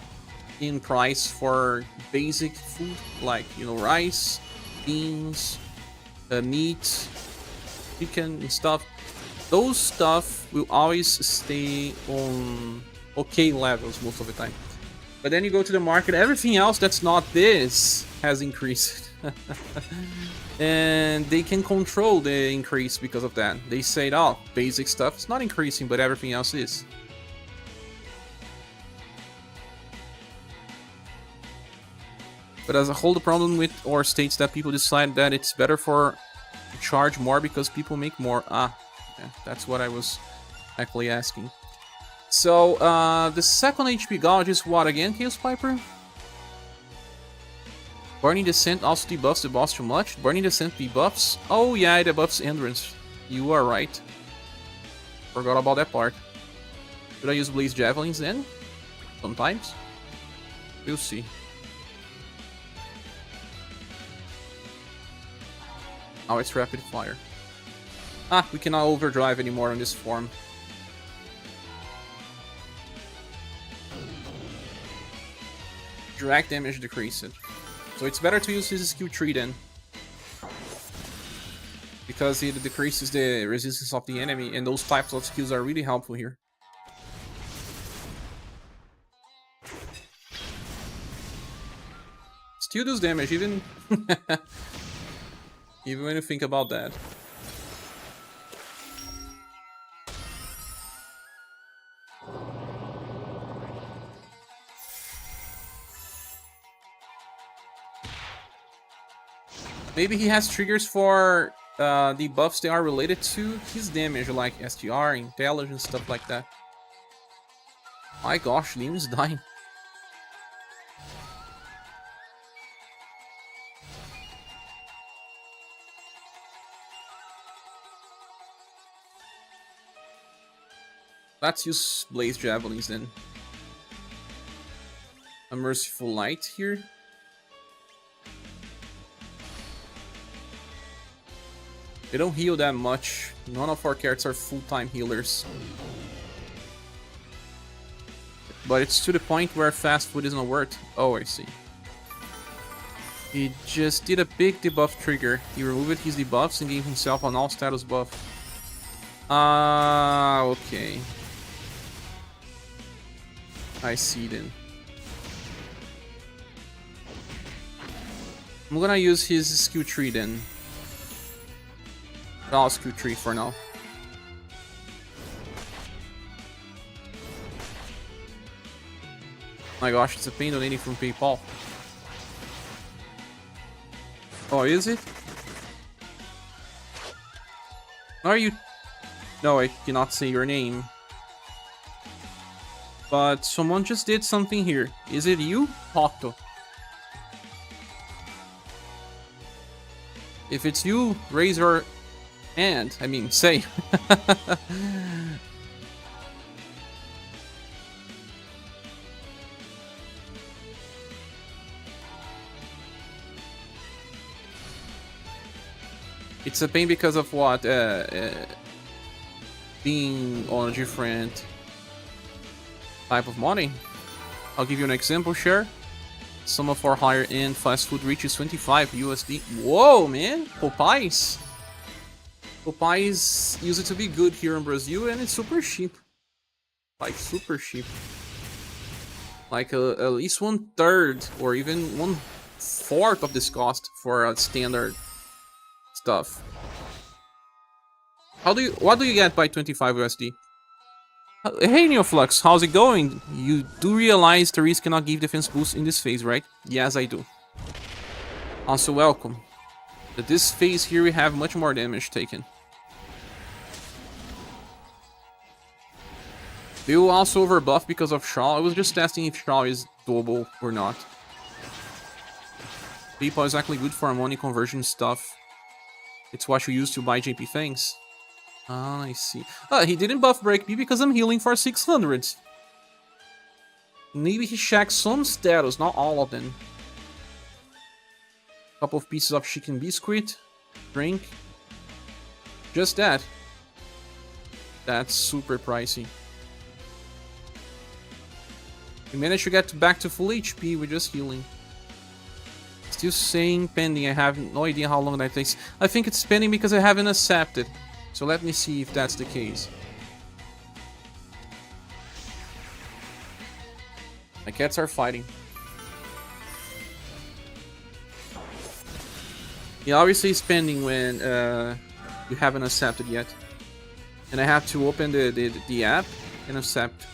in price for basic food, like, rice, beans, meat, chicken and stuff. Those stuff will always stay on okay levels most of the time. But then you go to the market, everything else that's not this has increased. And they can control the increase because of that. They say, oh, basic stuff is not increasing, but everything else is. But as a whole, the problem with our states that people decide that it's better for charge more because people make more. Yeah, that's what I was actually asking. So, the second HP gauge is what again, Chaos Piper? Burning Descent also debuffs the boss too much? Burning Descent debuffs? Oh yeah, it debuffs Endurance. You are right. Forgot about that part. Should I use Blaze Javelins then? Sometimes? We'll see. Now it's Rapid Fire. We cannot overdrive anymore on this form. Direct damage decreased. So it's better to use his skill tree then. Because it decreases the resistance of the enemy, and those types of skills are really helpful here. Still does damage, even Even when you think about that. Maybe he has triggers for the buffs that are related to his damage, like STR, intelligence, stuff like that. My gosh, Liam is dying. Let's use Blaze Javelins then. A Merciful Light here. They don't heal that much. None of our characters are full-time healers. But it's to the point where fast food isn't worth. Oh, I see. He just did a big debuff trigger. He removed his debuffs and gave himself an all-status buff. Okay. I see then. I'm gonna use his skill tree then. I'll skill tree for now. My gosh, it's a pain donating from PayPal. Oh, is it? Are you? No, I cannot say your name. But someone just did something here. Is it you, Otto? If it's you, raise your hand. I mean, say. It's a pain because of what? Being on a different type of money. I'll give you an example, share. Some of our higher end fast food reaches 25 USD. Whoa, man! Popeyes! Popeyes used to be good here in Brazil and it's super cheap. Like, super cheap. Like, at least 1/3 or even 1/4 of this cost for a standard stuff. What do you get by 25 USD? Hey Neoflux, how's it going? You do realize Therese cannot give defense boost in this phase, right? Yes, I do. Also welcome. At this phase here we have much more damage taken. They will also overbuff because of Shaw. I was just testing if Shaw is doable or not. PayPal is actually good for money conversion stuff. It's what you use to buy JP things. Ah, I see. He didn't buff break me because I'm healing for 600. Maybe he checked some status, not all of them. Couple of pieces of chicken biscuit. Drink. Just that. That's super pricey. We managed to get back to full HP with just healing. Still saying pending. I have no idea how long that takes. I think it's pending because I haven't accepted. So let me see if that's the case. My cats are fighting. Yeah, obviously it's pending when you haven't accepted yet. And I have to open the app and accept.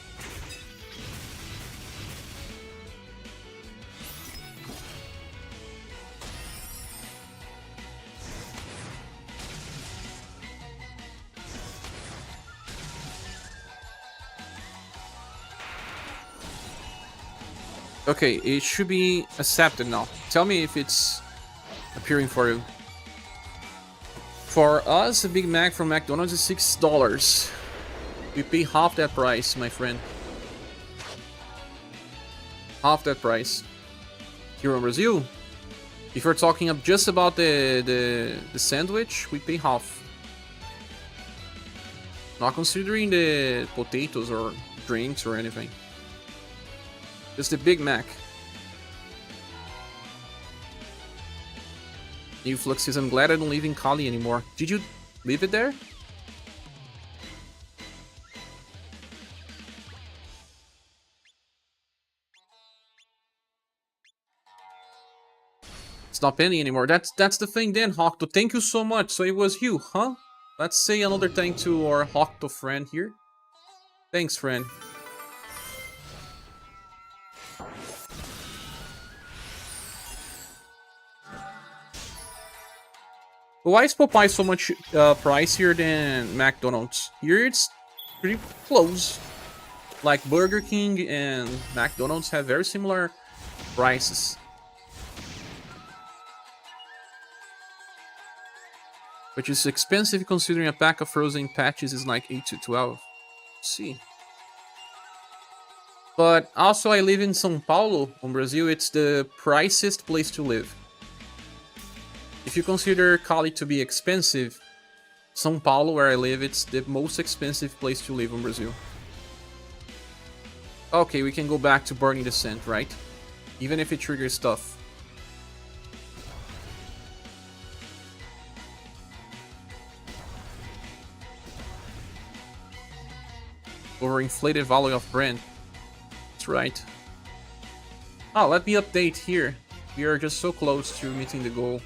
Okay, it should be accepted now. Tell me if it's appearing for you. For us, a Big Mac from McDonald's is $6. We pay half that price, my friend. Half that price. Here in Brazil, if you're talking just about the sandwich, we pay half. Not considering the potatoes or drinks or anything. Just the Big Mac. New Flux says, I'm glad I don't live in Cali anymore. Did you leave it there? It's not penny anymore. That's the thing then, Hocto. Thank you so much. So it was you, huh? Let's say another thank to our Hocto friend here. Thanks, friend. But why is Popeye so much pricier than McDonald's? Here it's pretty close. Like Burger King and McDonald's have very similar prices. Which is expensive considering a pack of frozen patches is like 8 to 12. Let's see. But also I live in São Paulo, in Brazil. It's the priciest place to live. If you consider Cali to be expensive, São Paulo, where I live, it's the most expensive place to live in Brazil. Okay, we can go back to Burning Descent, right? Even if it triggers stuff. Overinflated value of brand. That's right. Oh, let me update here. We are just so close to meeting the goal.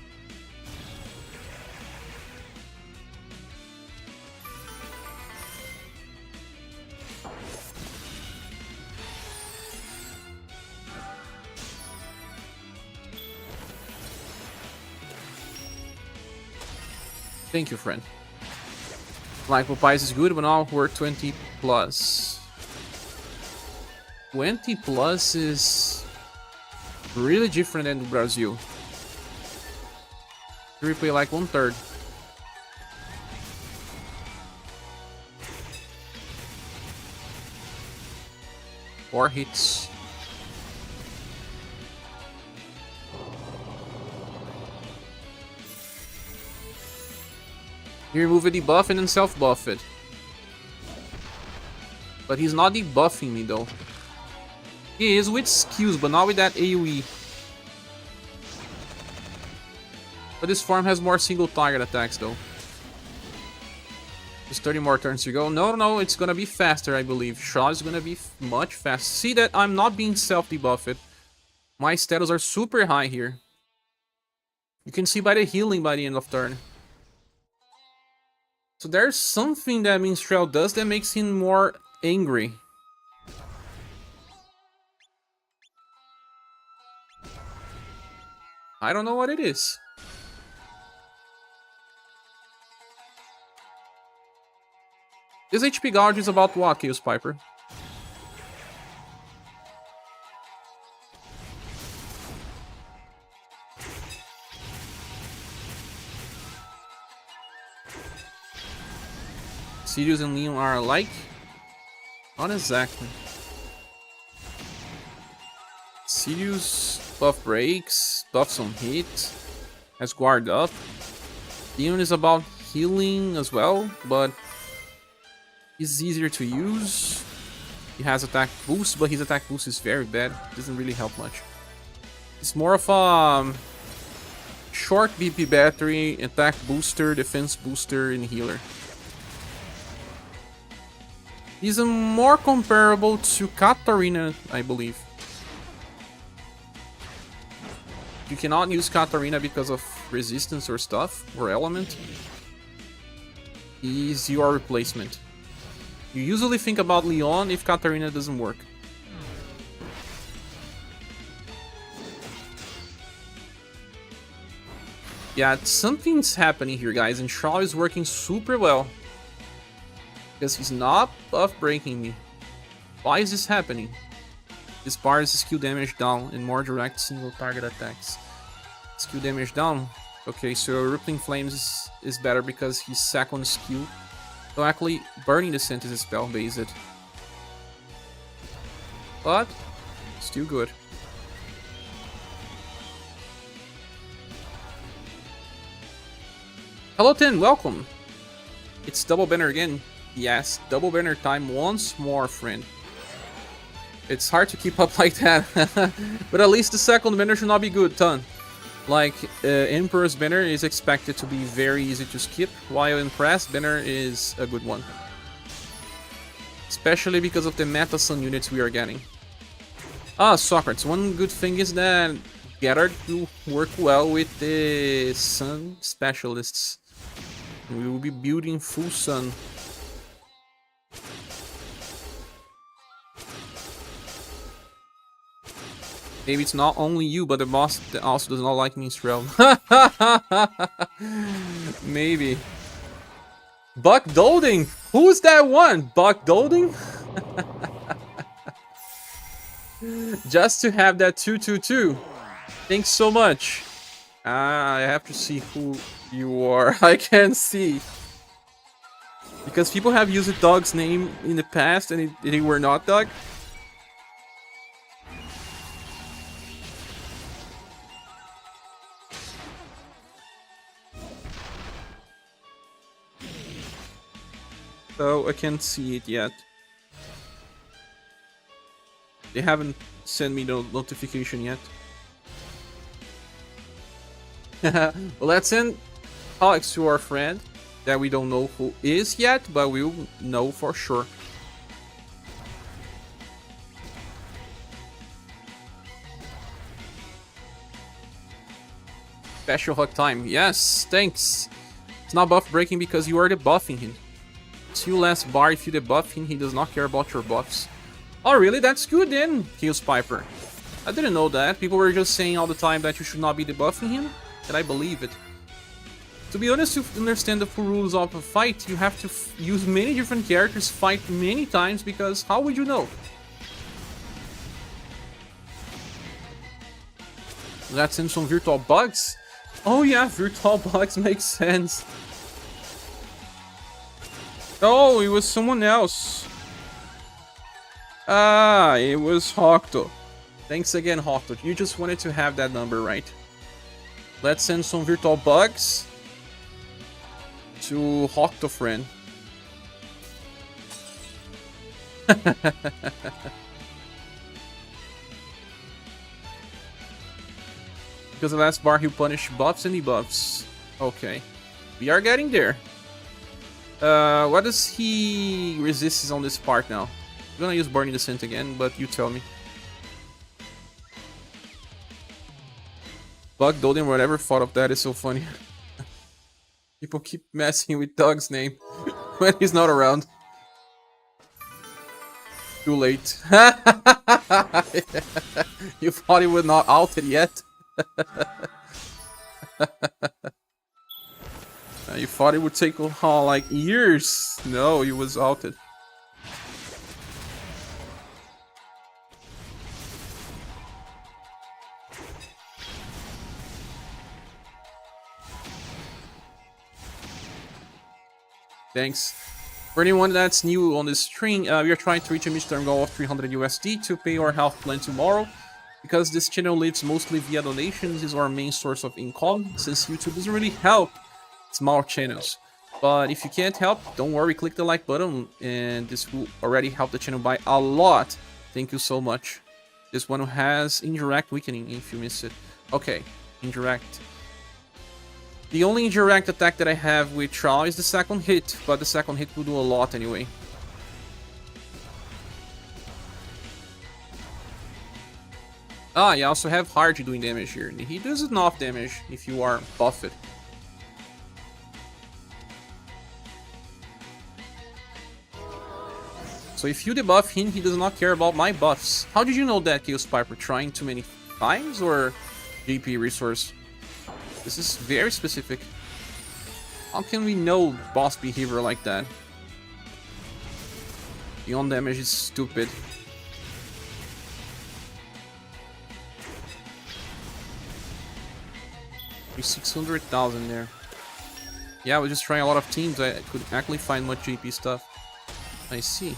Thank you, friend. Like Popeyes is good, but now we're 20 plus. 20 plus is really different than Brazil. We play like 1/3. Four hits. He removed a debuff and then self-buff it. But he's not debuffing me though. He is with skills, but not with that AoE. But this farm has more single target attacks though. Just 30 more turns to go. No, it's gonna be faster, I believe. Shaw is gonna be much faster. See that I'm not being self-debuffed. My status are super high here. You can see by the healing by the end of turn. So there's something that Minstrel does that makes him more angry. I don't know what it is. This HP gouge is about what, Chaos Piper? Sirius and Leon are alike? Not exactly. Sirius buff breaks, buffs on hit, has guard up. Leon is about healing as well, but he's easier to use. He has attack boost, but his attack boost is very bad. Doesn't really help much. It's more of a short BP battery, attack booster, defense booster, and healer. He's more comparable to Katarina, I believe. You cannot use Katarina because of resistance or stuff, or element. He's your replacement. You usually think about Leon if Katarina doesn't work. Yeah, something's happening here, guys, and Shaw is working super well. Because he's not buff breaking me. Why is this happening? This bar is skill damage down and more direct single target attacks. Skill damage down. Okay, so Rippling Flames is better because his second skill. So actually, Burning Descent is spell based. But still good. Hello Tin, welcome. It's double banner again. Yes, double banner time once more, friend. It's hard to keep up like that. But at least the second banner should not be good, Ton. Like, Emperor's banner is expected to be very easy to skip, while Impress banner is a good one. Especially because of the meta sun units we are getting. Ah, Socrates, one good thing is that Getter will work well with the sun specialists. We will be building full sun. Maybe it's not only you, but the boss that also does not like Minstrel. Maybe. Buck Dolding! Who's that one? Buck Dolding? Just to have that 222. Thanks so much. I have to see who you are. I can't see. Because people have used Dog's name in the past and they were not Dog. So I can't see it yet. They haven't sent me the notification yet. Well, let's send Alex to our friend that we don't know who is yet, but we'll know for sure. Special hug time. Yes, thanks. It's not buff breaking because you are debuffing him. It's you less bar if you debuff him, he does not care about your buffs. Oh really? That's good then, Chaos Piper. I didn't know that. People were just saying all the time that you should not be debuffing him, and I believe it. To be honest, to understand the full rules of a fight, you have to use many different characters, fight many times, because how would you know? Let's send some virtual bugs. Oh yeah, virtual bugs makes sense. Oh, it was someone else. Ah, it was Hocto. Thanks again, Hocto. You just wanted to have that number, right? Let's send some virtual bugs to Hocto friend. Because the last bar he'll punish buffs and debuffs. Okay. We are getting there. What does he resist on this part now? I'm gonna use Burning Descent again, but you tell me. Bug Doden, whatever thought of that is so funny. People keep messing with Doug's name when he's not around. Too late. You thought he was not outed yet? You thought it would take like years? No, he was outed. Thanks. For anyone that's new on this stream, we are trying to reach a midterm goal of 300 USD to pay our health plan tomorrow. Because this channel lives mostly via donations, is our main source of income, since YouTube doesn't really help small channels. But if you can't help, don't worry, click the like button, and this will already help the channel by a lot. Thank you so much. This one has indirect weakening if you miss it. Okay, indirect. The only indirect attack that I have with Troll is the second hit, but the second hit will do a lot anyway. Ah, you also have Hardy doing damage here. He does enough damage if you are buffed. So if you debuff him, he does not care about my buffs. How did you know that, Chaos Piper? Trying too many times or GP resource? This is very specific. How can we know boss behavior like that? Beyond damage is stupid. There's 600,000 there. Yeah, I was just trying a lot of teams. I could actually find much GP stuff. I see.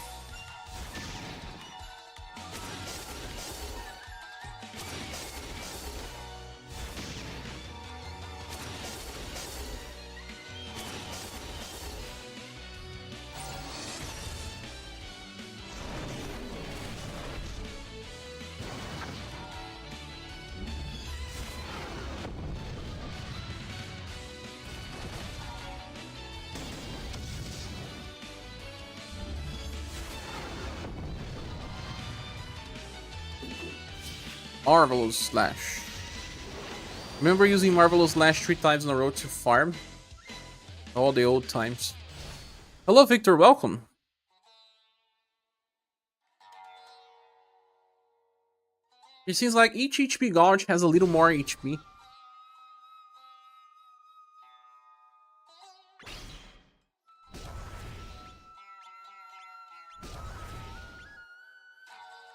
Marvelous Slash. Remember using Marvelous Lash 3 times in a row to farm? All the old times. Hello, Victor. Welcome. It seems like each HP gauge has a little more HP.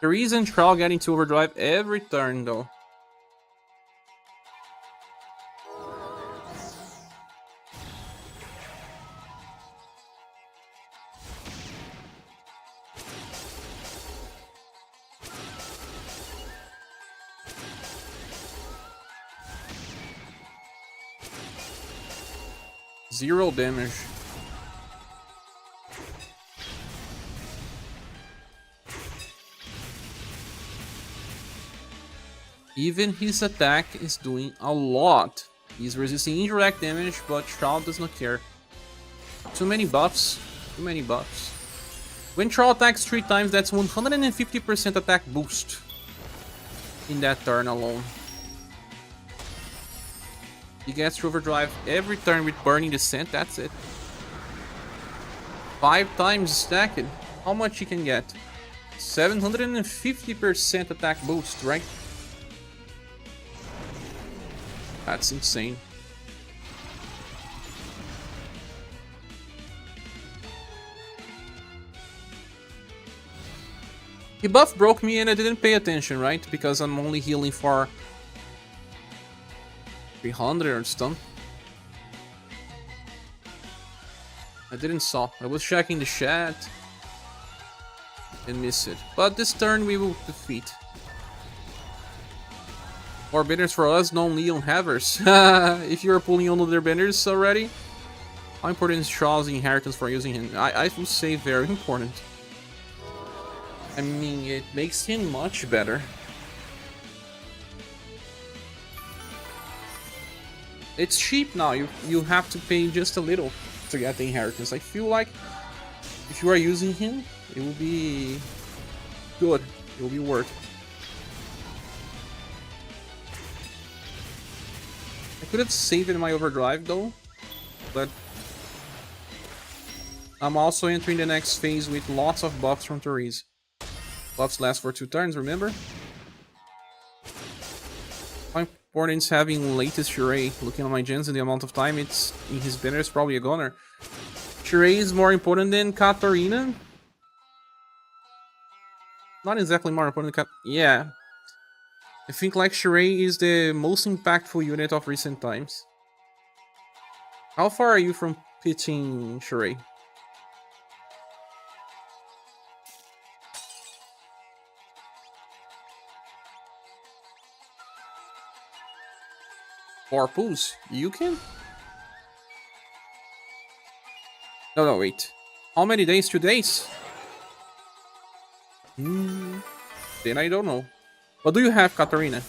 The reason Trial getting to overdrive every turn though. Zero damage. Even his attack is doing a lot. He's resisting indirect damage, but Shroud does not care. Too many buffs. Too many buffs. When Shroud attacks 3 times, that's 150% attack boost. In that turn alone. He gets to overdrive every turn with Burning Descent, that's it. 5 times stacked. How much he can get? 750% attack boost, right? That's insane. He buff broke me and I didn't pay attention, right? Because I'm only healing for 300 or stun. I didn't saw. I was checking the chat and missed it. But this turn we will defeat. More banners for us, no Leon Havers. If you're pulling on their banners already, how important is Charles' inheritance for using him? I would say very important. I mean, it makes him much better. It's cheap now, you have to pay just a little to get the inheritance. I feel like if you are using him, it will be good, it will be worth it. I could have saved it in my overdrive though, but I'm also entering the next phase with lots of buffs from Therese. Buffs last for 2 turns, remember? How important is having latest Shirei? Looking at my gens and the amount of time it's in his banner is probably a goner. Shirei is more important than Katarina? Not exactly more important than yeah. I think like Shirei is the most impactful unit of recent times. How far are you from pitching Shirei? Warpus, you can? No, wait. How many days? 2 days? Then I don't know. What do you have, Katarina?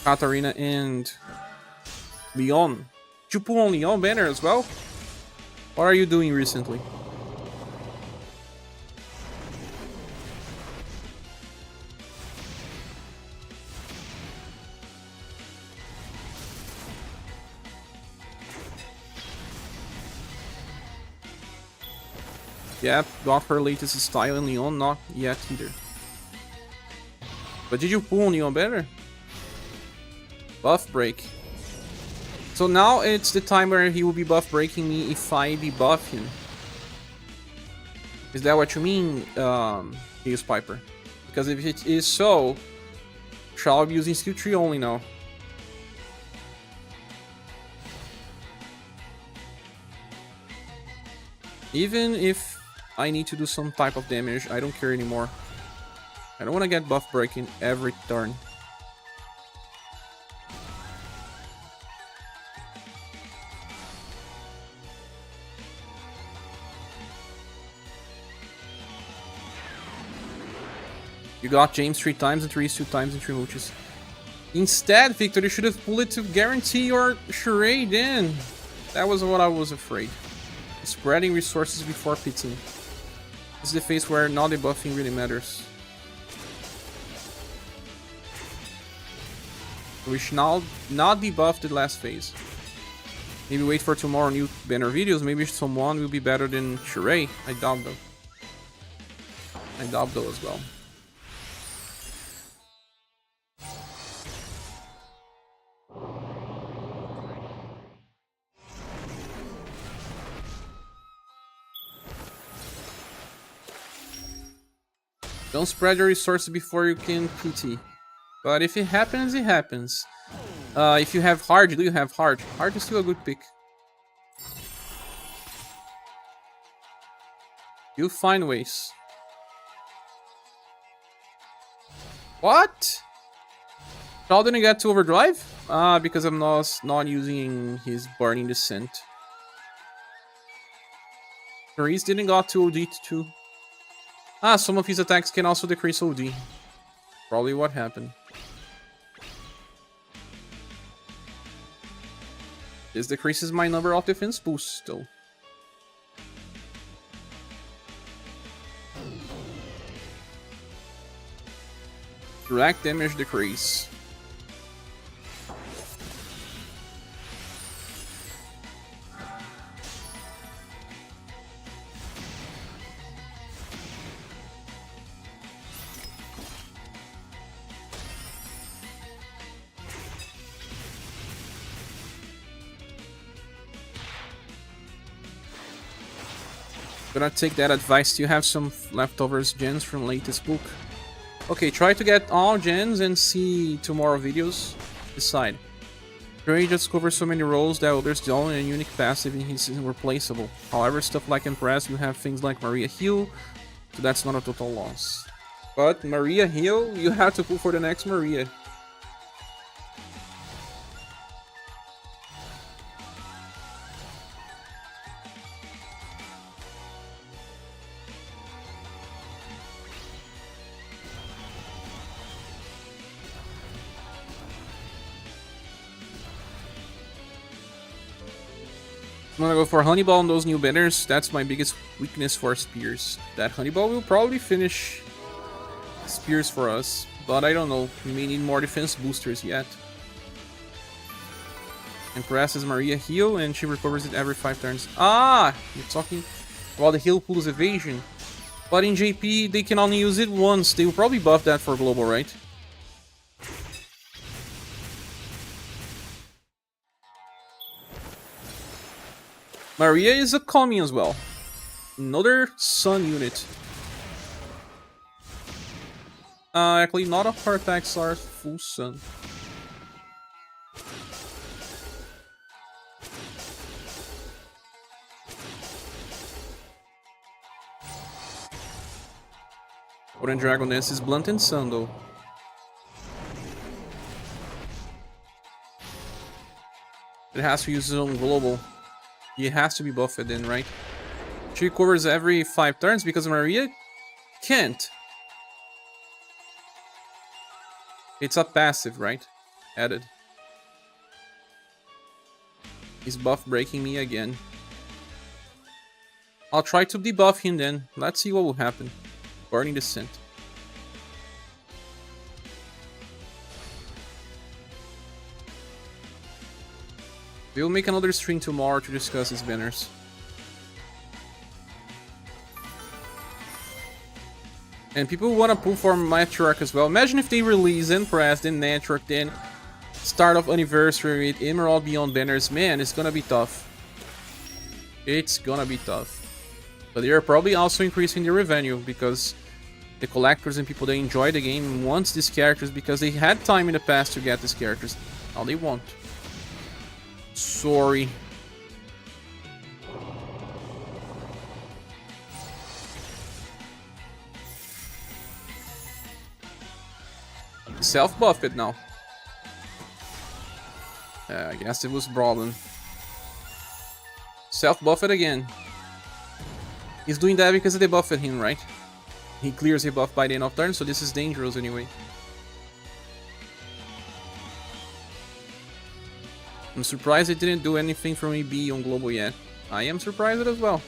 Katarina and Leon. Did you pull on Leon banner as well? What are you doing recently? Yeah, got her latest style in Leon, not yet either. But did you pull on Leon better? Buff break. So now it's the time where he will be buff breaking me if I debuff him. Is that what you mean, Chaos Piper? Because if it is so, shall I be using skill tree only now? Even if I need to do some type of damage, I don't care anymore. I don't want to get buff breaking every turn. You got James 3 times and Therese 2 times and 3 mooches. Instead, Victor, you should have pulled it to guarantee your charade in. That was what I was afraid. Spreading resources before pitting. This is the phase where not debuffing really matters. We should now not debuff the last phase. Maybe wait for tomorrow new banner videos. Maybe someone will be better than ScherBR. I doubt though. I doubt though as well. Don't spread your resources before you can PT. But if it happens, it happens. If you have hard, do you have hard? Hard is still a good pick. You'll find ways. What? How didn't get to overdrive? Because I'm not using his burning descent. Reese didn't got to OD too. Some of his attacks can also decrease OD. Probably what happened. This decreases my number of defense boosts still. Direct damage decrease. Gonna take that advice. You have some leftovers gens from latest book. Okay, try to get all gens and see tomorrow videos. Decide. Dre just covers so many roles that others don't, and unique passive and he's irreplaceable. However, stuff like Empress, you have things like Maria Heal, so that's not a total loss. But Maria Heal, you have to pull for the next Maria. I'm gonna go for Honeyball on those new banners. That's my biggest weakness for Spears. That Honeyball will probably finish Spears for us, but I don't know. We may need more defense boosters yet. Empress is Maria Heal, and she recovers it every 5 turns. You're talking about the heal pool's evasion. But in JP, they can only use it once. They will probably buff that for global, right? Maria is a Kami as well. Another Sun unit. Actually, not all her attacks are full Sun. Golden Dragon Dance is Blunt and Sun though. It has to use its own global. He has to be buffed in, right? She recovers every 5 turns because Maria can't. It's a passive, right? Added. He's buff breaking me again. I'll try to debuff him then. Let's see what will happen. Burning Descent. We'll make another stream tomorrow to discuss his banners. And people want to pull for Matriarch as well. Imagine if they release Empress, then Matriarch, then start of Anniversary with Emerald Beyond banners. Man, it's gonna be tough. It's gonna be tough. But they are probably also increasing their revenue because the collectors and people that enjoy the game want these characters because they had time in the past to get these characters. Now they won't. Sorry. Self-buff it now. I guess it was Brawlin. Self-buff it again. He's doing that because they buffed him, right? He clears a buff by the end of turn, so this is dangerous anyway. I'm surprised it didn't do anything from EB on global yet. I am surprised as well.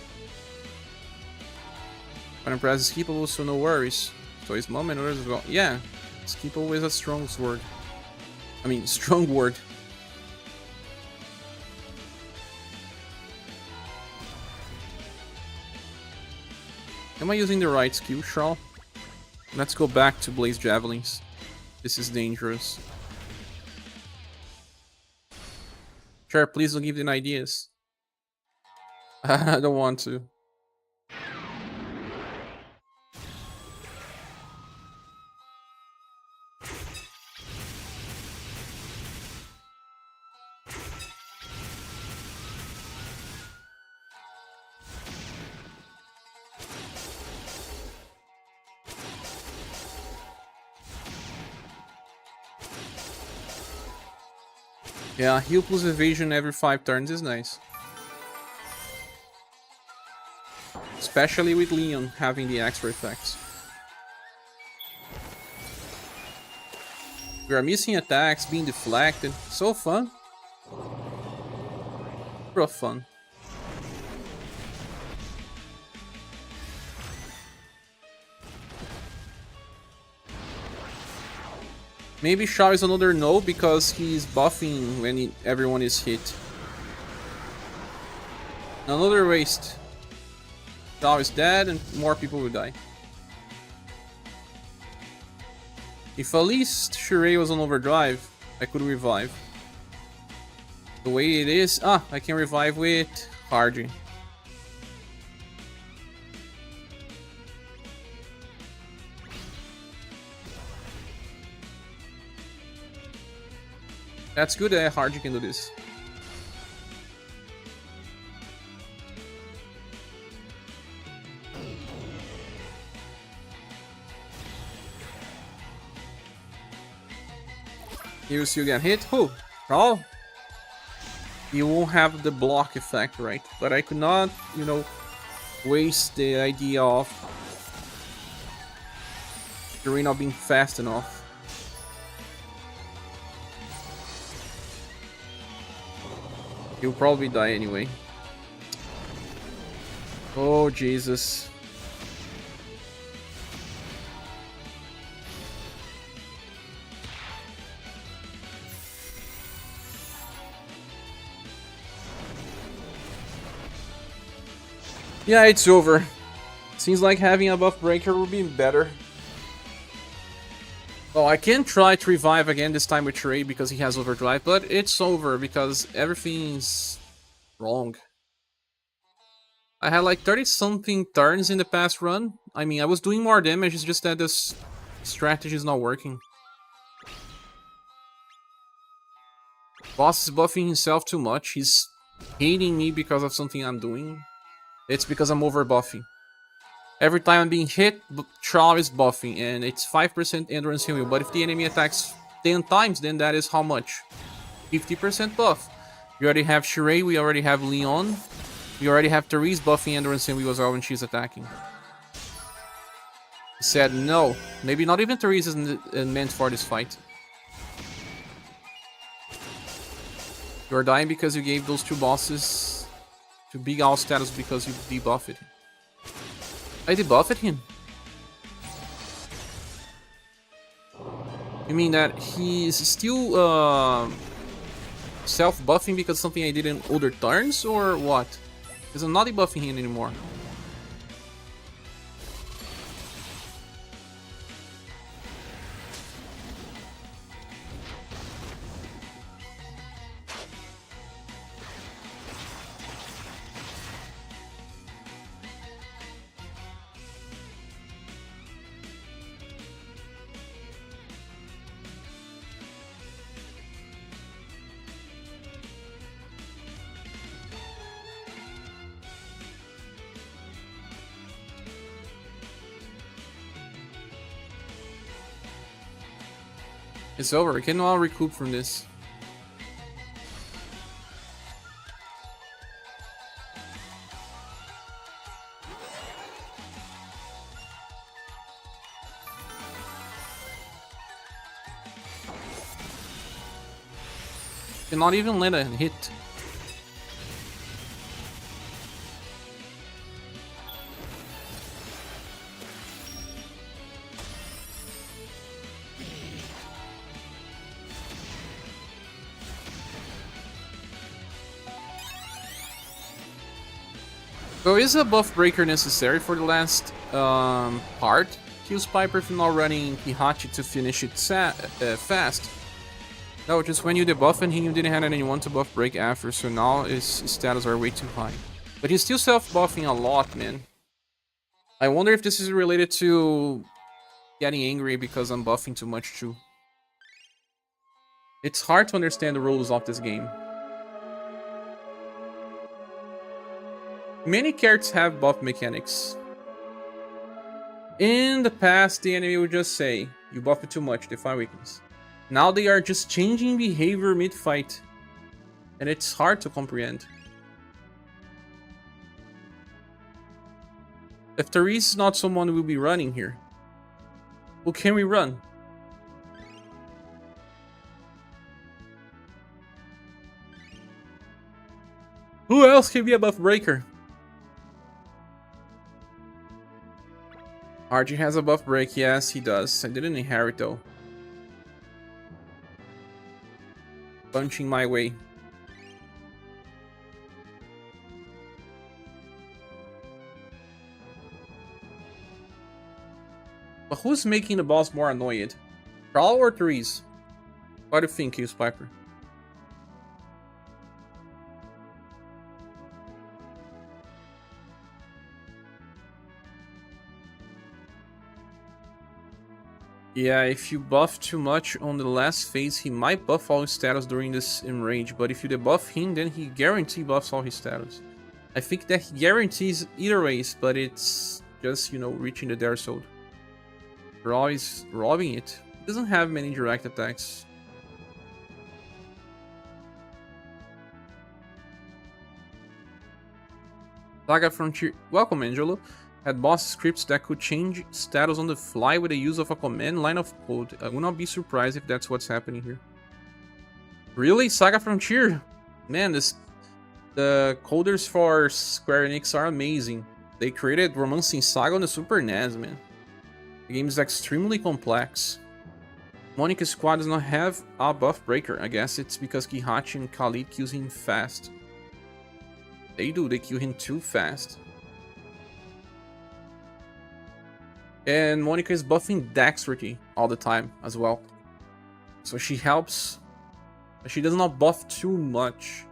But Empress is keepable, so no worries. So his mom and others as well. Yeah, it's keepable with a strong sword. I mean, strong word. Am I using the right skill, Shaw? Let's go back to Blaze Javelins. This is dangerous. Sure, please don't give them ideas. I don't want to. Yeah, heal plus evasion every 5 turns is nice. Especially with Leon having the extra effects. We are missing attacks, being deflected. So fun. Real fun. Maybe Shaw is another no because he's buffing when everyone is hit. Another waste. Shaw is dead and more people will die. If at least Shirei was on overdrive, I could revive. The way it is... Ah, I can revive with Hardy. That's good that Hardy can do this. You still get hit? Who? Oh! You won't have the block effect, right? But I could not, you know, waste the idea of the arena being fast enough. He'll probably die anyway. Oh, Jesus. Yeah, it's over. Seems like having a buff breaker would be better. Well, I can try to revive again this time with Trey because he has overdrive, but it's over because everything's wrong. I had like 30-something turns in the past run. I mean, I was doing more damage, it's just that this strategy is not working. Boss is buffing himself too much. He's hating me because of something I'm doing. It's because I'm over buffing. Every time I'm being hit, Char is buffing, and it's 5% endurance heal. But if the enemy attacks 10 times, then that is how much? 50% buff. We already have Shirei, we already have Leon. We already have Therese buffing endurance heal as well when she's attacking. He said no. Maybe not even Therese is meant for this fight. You're dying because you gave those two bosses to big owl status because you debuffed him. I debuffed him? You mean that he's still self-buffing because something I did in older turns, or what? Because I'm not debuffing him anymore. It's over. We cannot recoup from this. Cannot even let a hit. So is a buff breaker necessary for the last part? Kills Piper if you're not running Pihachi to finish it fast. No, just when you debuff and he didn't have anyone to buff break after, so now his status are way too high. But he's still self-buffing a lot, man. I wonder if this is related to getting angry because I'm buffing too much too. It's hard to understand the rules of this game. Many characters have buff mechanics. In the past, the enemy would just say, you buff it too much, they find weakness. Now they are just changing behavior mid-fight. And it's hard to comprehend. If Therese is not someone we'll be running here, who can we run? Who else can be a buff breaker? RG has a buff break, yes he does. I didn't inherit though. Punching my way. But who's making the boss more annoyed? Carl or Therese? What do you think, Hughes Piper? Yeah, if you buff too much on the last phase, he might buff all his status during this enrage, but if you debuff him, then he guarantee buffs all his status. I think that he guarantees either ways, but it's just, you know, reaching the dare sword. We're always robbing it. It doesn't have many direct attacks. SaGa Frontier, welcome Angelo. Had boss scripts that could change status on the fly with the use of a command line of code. I would not be surprised if that's what's happening here. Really? SaGa Frontier? Man, the coders for Square Enix are amazing. They created Romancing Saga on the Super NES, man. The game is extremely complex. Monica's squad does not have a buff breaker. I guess it's because Kihachi and Khalid kills him fast. They do, they kill him too fast. And Monica is buffing dexterity all the time as well. So she helps. She does not buff too much.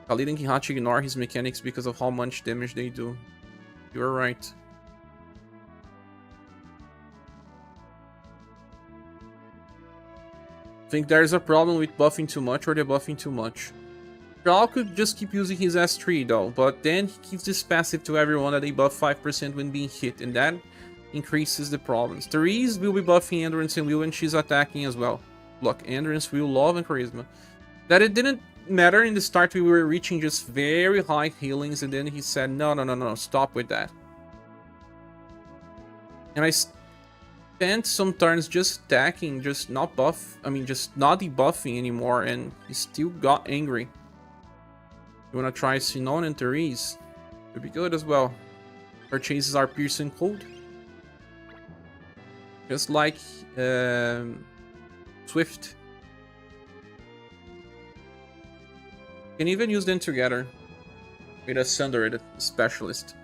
Khalid and Kihachi ignore his mechanics because of how much damage they do. You are right. I think there's a problem with buffing too much or debuffing too much. Jarl could just keep using his S3 though, but then he gives this passive to everyone that they buff 5% when being hit, and that increases the problems. Therese will be buffing Endurance and Will when she's attacking as well. Look, Endurance, Will, Love, and Charisma. That it didn't matter in the start, we were reaching just very high healings, and then he said, no, stop with that. And I spent some turns just attacking, just not debuffing anymore, and he still got angry. You wanna try Sinon and Therese? Would be good as well. Her chases are piercing cold. Just like Swift. You can even use them together with a Sundered specialist.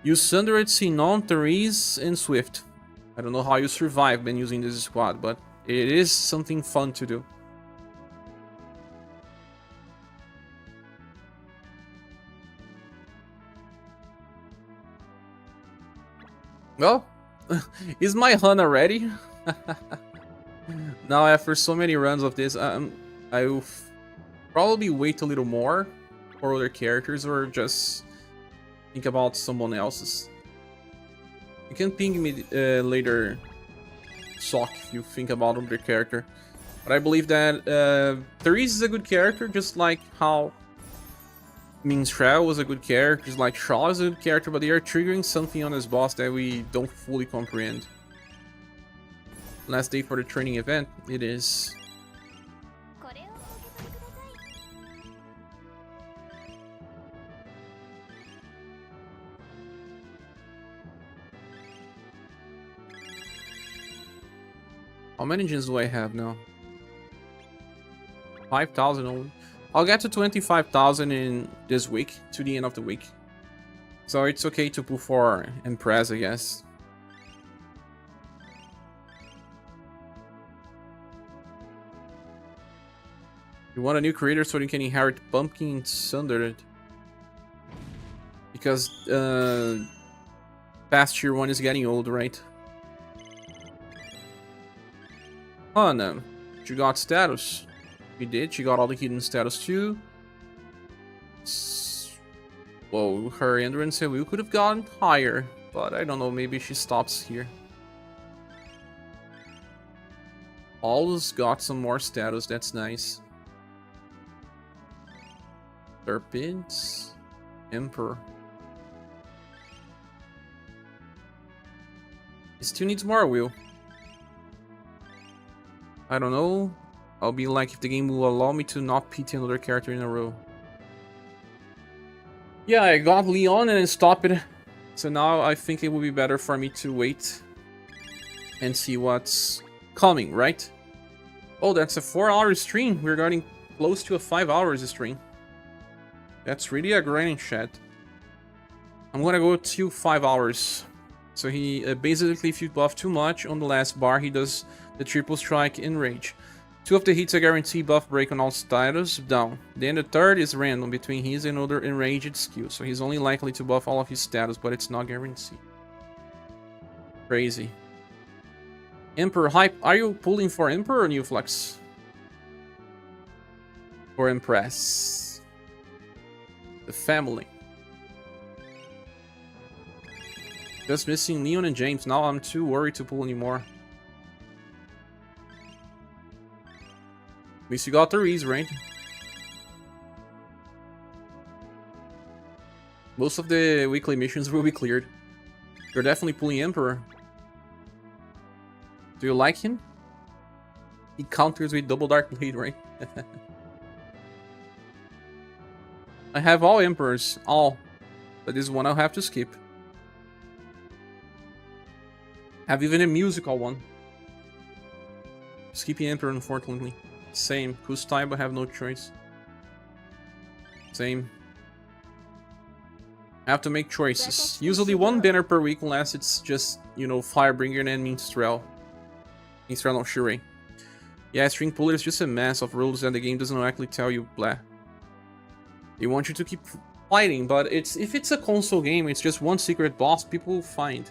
Use Sundered, Sinon, Therese, and Swift. I don't know how you survive when using this squad, but it is something fun to do. Well, is my Hana ready? Now, after so many runs of this, I'll probably wait a little more for other characters or just think about someone else's. You can ping me later, Sock, if you think about other character. But I believe that Therese is a good character, just like how Minstrel was a good character, just like Shaw is a good character, but they are triggering something on this boss that we don't fully comprehend. Last day for the training event, it is. How many gens do I have now? 5,000 only. I'll get to 25,000 in this week, to the end of the week. So it's okay to pull for Empress, I guess. You want a new creator so you can inherit Pumpkin Sundered. Because past year one is getting old, right? Oh no. She got status. She did. She got all the hidden status too. Well, her endurance and will could have gone higher, but I don't know. Maybe she stops here. Always got some more status. That's nice. Serpents. Emperor. He still needs more will. I don't know. I'll be like if the game will allow me to not pity another character in a row. Yeah, I got Leon and then stopped it. So now I think it would be better for me to wait and see what's coming, right? Oh, that's a 4-hour stream. We're getting close to a 5 hours stream. That's really a grinding chat. I'm gonna go to 5 hours. So he basically, if you buff too much on the last bar, he does the triple strike in rage. 2 of the hits are guaranteed buff break on all status down. Then the third is random between his and other enraged skills. So he's only likely to buff all of his status, but it's not guaranteed. Crazy. Emperor hype. Are you pulling for Emperor or New Flux? Or Empress? The family. Just missing Leon and James. Now I'm too worried to pull anymore. At least you got the Reese, right? Most of the weekly missions will be cleared. You're definitely pulling Emperor. Do you like him? He counters with double Dark Blade, right? I have all Emperors. All. But this one I'll have to skip. Have even a musical one. Skipping Emperor, unfortunately. Same. Who's type, I have no choice. Same. I have to make choices. Usually one banner per week unless it's just, you know, Firebringer and Minstrel. Minstrel of Shirei. Yeah, String Puller is just a mess of rules and the game doesn't actually tell you blah. They want you to keep fighting, but if it's a console game, it's just one secret boss people will find.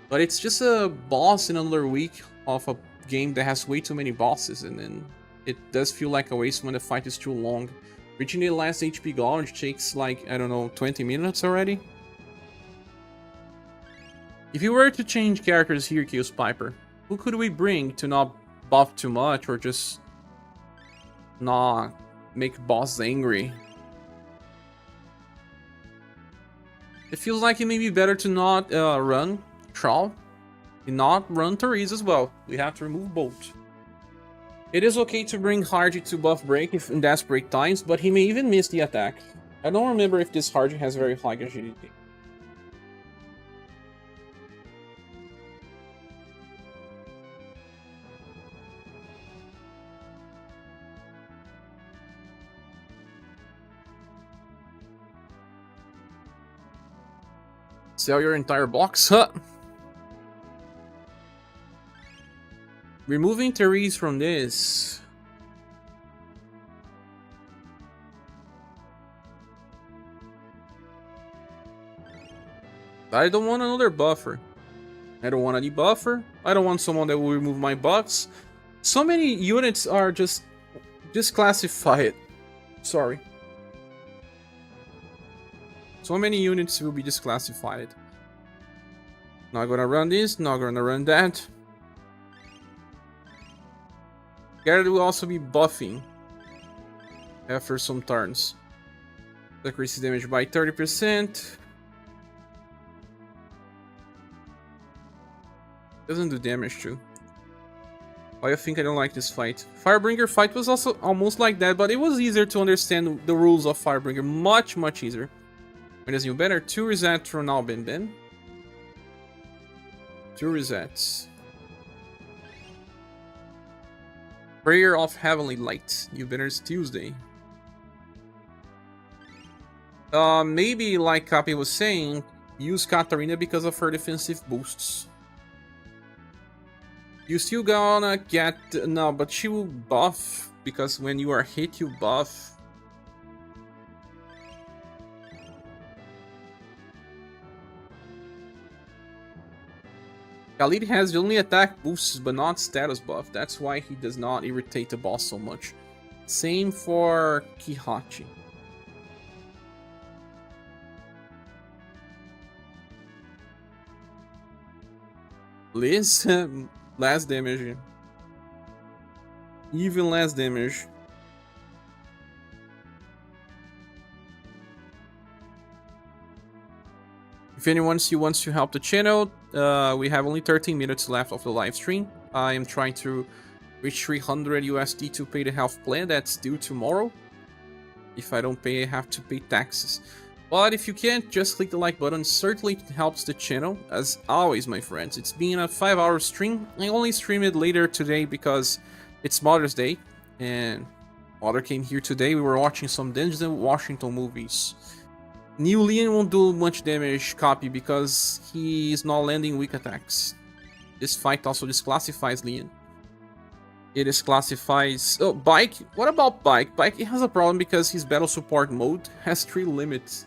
But it's just a boss in another week of a game that has way too many bosses, and then it does feel like a waste when the fight is too long. Reaching the last HP gauge takes like, I don't know, 20 minutes already? If you were to change characters here, Chaos Piper, who could we bring to not buff too much or just not make boss angry? It feels like it may be better to not run Troll, and not run Therese as well. We have to remove both. It is okay to bring Hardy to buff break if in desperate times, but he may even miss the attack. I don't remember if this Hardy has very high agility. Sell your entire box, huh? Removing Therese from this. I don't want another buffer. I don't want any buffer. I don't want someone that will remove my buffs. So many units are just disclassified. Sorry. So many units will be disclassified. Not gonna run this, not gonna run that. Garrett will also be buffing after some turns. Decreases damage by 30%. Doesn't do damage too. Why I think I don't like this fight. Firebringer fight was also almost like that, but it was easier to understand the rules of Firebringer. Much easier. When is new better? 2 resets from now, Ben. 2 resets. Prayer of Heavenly Light. New Banners Tuesday. Maybe like Cappy was saying, use Katarina because of her defensive boosts. You still gonna get... No, but she will buff, because when you are hit, you buff. Khalid has the only attack boosts, but not status buff. That's why he does not irritate the boss so much. Same for Kihachi. Liz, less damage. Even less damage. If anyone wants to help the channel, we have only 13 minutes left of the live stream. I am trying to reach 300 USD to pay the health plan that's due tomorrow. If I don't pay, I have to pay taxes. But if you can't, just click the like button. Certainly helps the channel. As always, my friends, it's been a 5-hour stream. I only streamed it later today because it's Mother's Day, and Mother came here today. We were watching some Denzel Washington movies. New Leon won't do much damage, Copy, because he is not landing weak attacks. This fight also disclassifies Leon. It disclassifies... Oh, Bike? What about Bike? Bike, it has a problem because his battle support mode has 3 limits.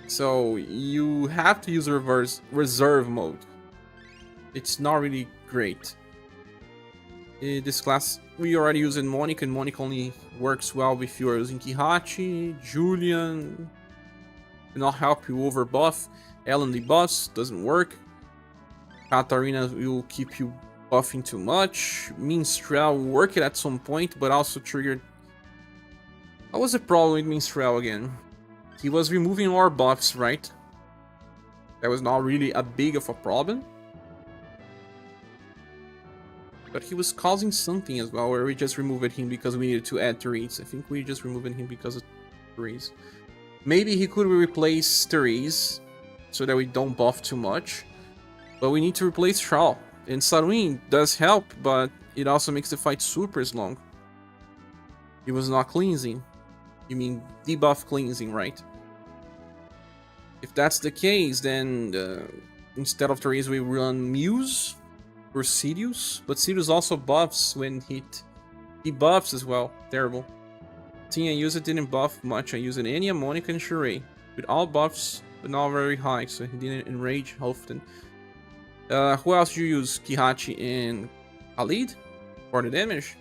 So you have to use reserve mode. It's not really great. This class, we already using Monica, and Monica only works well if you are using Kihachi, Julian... And I'll help you over buff. Ellen debuffs, doesn't work. Katarina will keep you buffing too much. Minstrel will work it at some point, but also triggered... What was the problem with Minstrel again? He was removing our buffs, right? That was not really a big of a problem. But he was causing something as well, where we just removed him because we needed to add Therese. I think we just removed him because of Therese. Maybe he could replace Therese, so that we don't buff too much. But we need to replace Shaw. And Sarwin does help, but it also makes the fight super long. He was not cleansing. You mean debuff cleansing, right? If that's the case, then instead of Therese we run Muse or Sirius. But Sirius also buffs when hit. He buffs as well. Terrible. Thing I used, it didn't buff much. I used Anya, Monica, and Sheree. With all buffs, but not very high, so he didn't enrage often. Who else do you use? Kihachi and Khalid for the damage?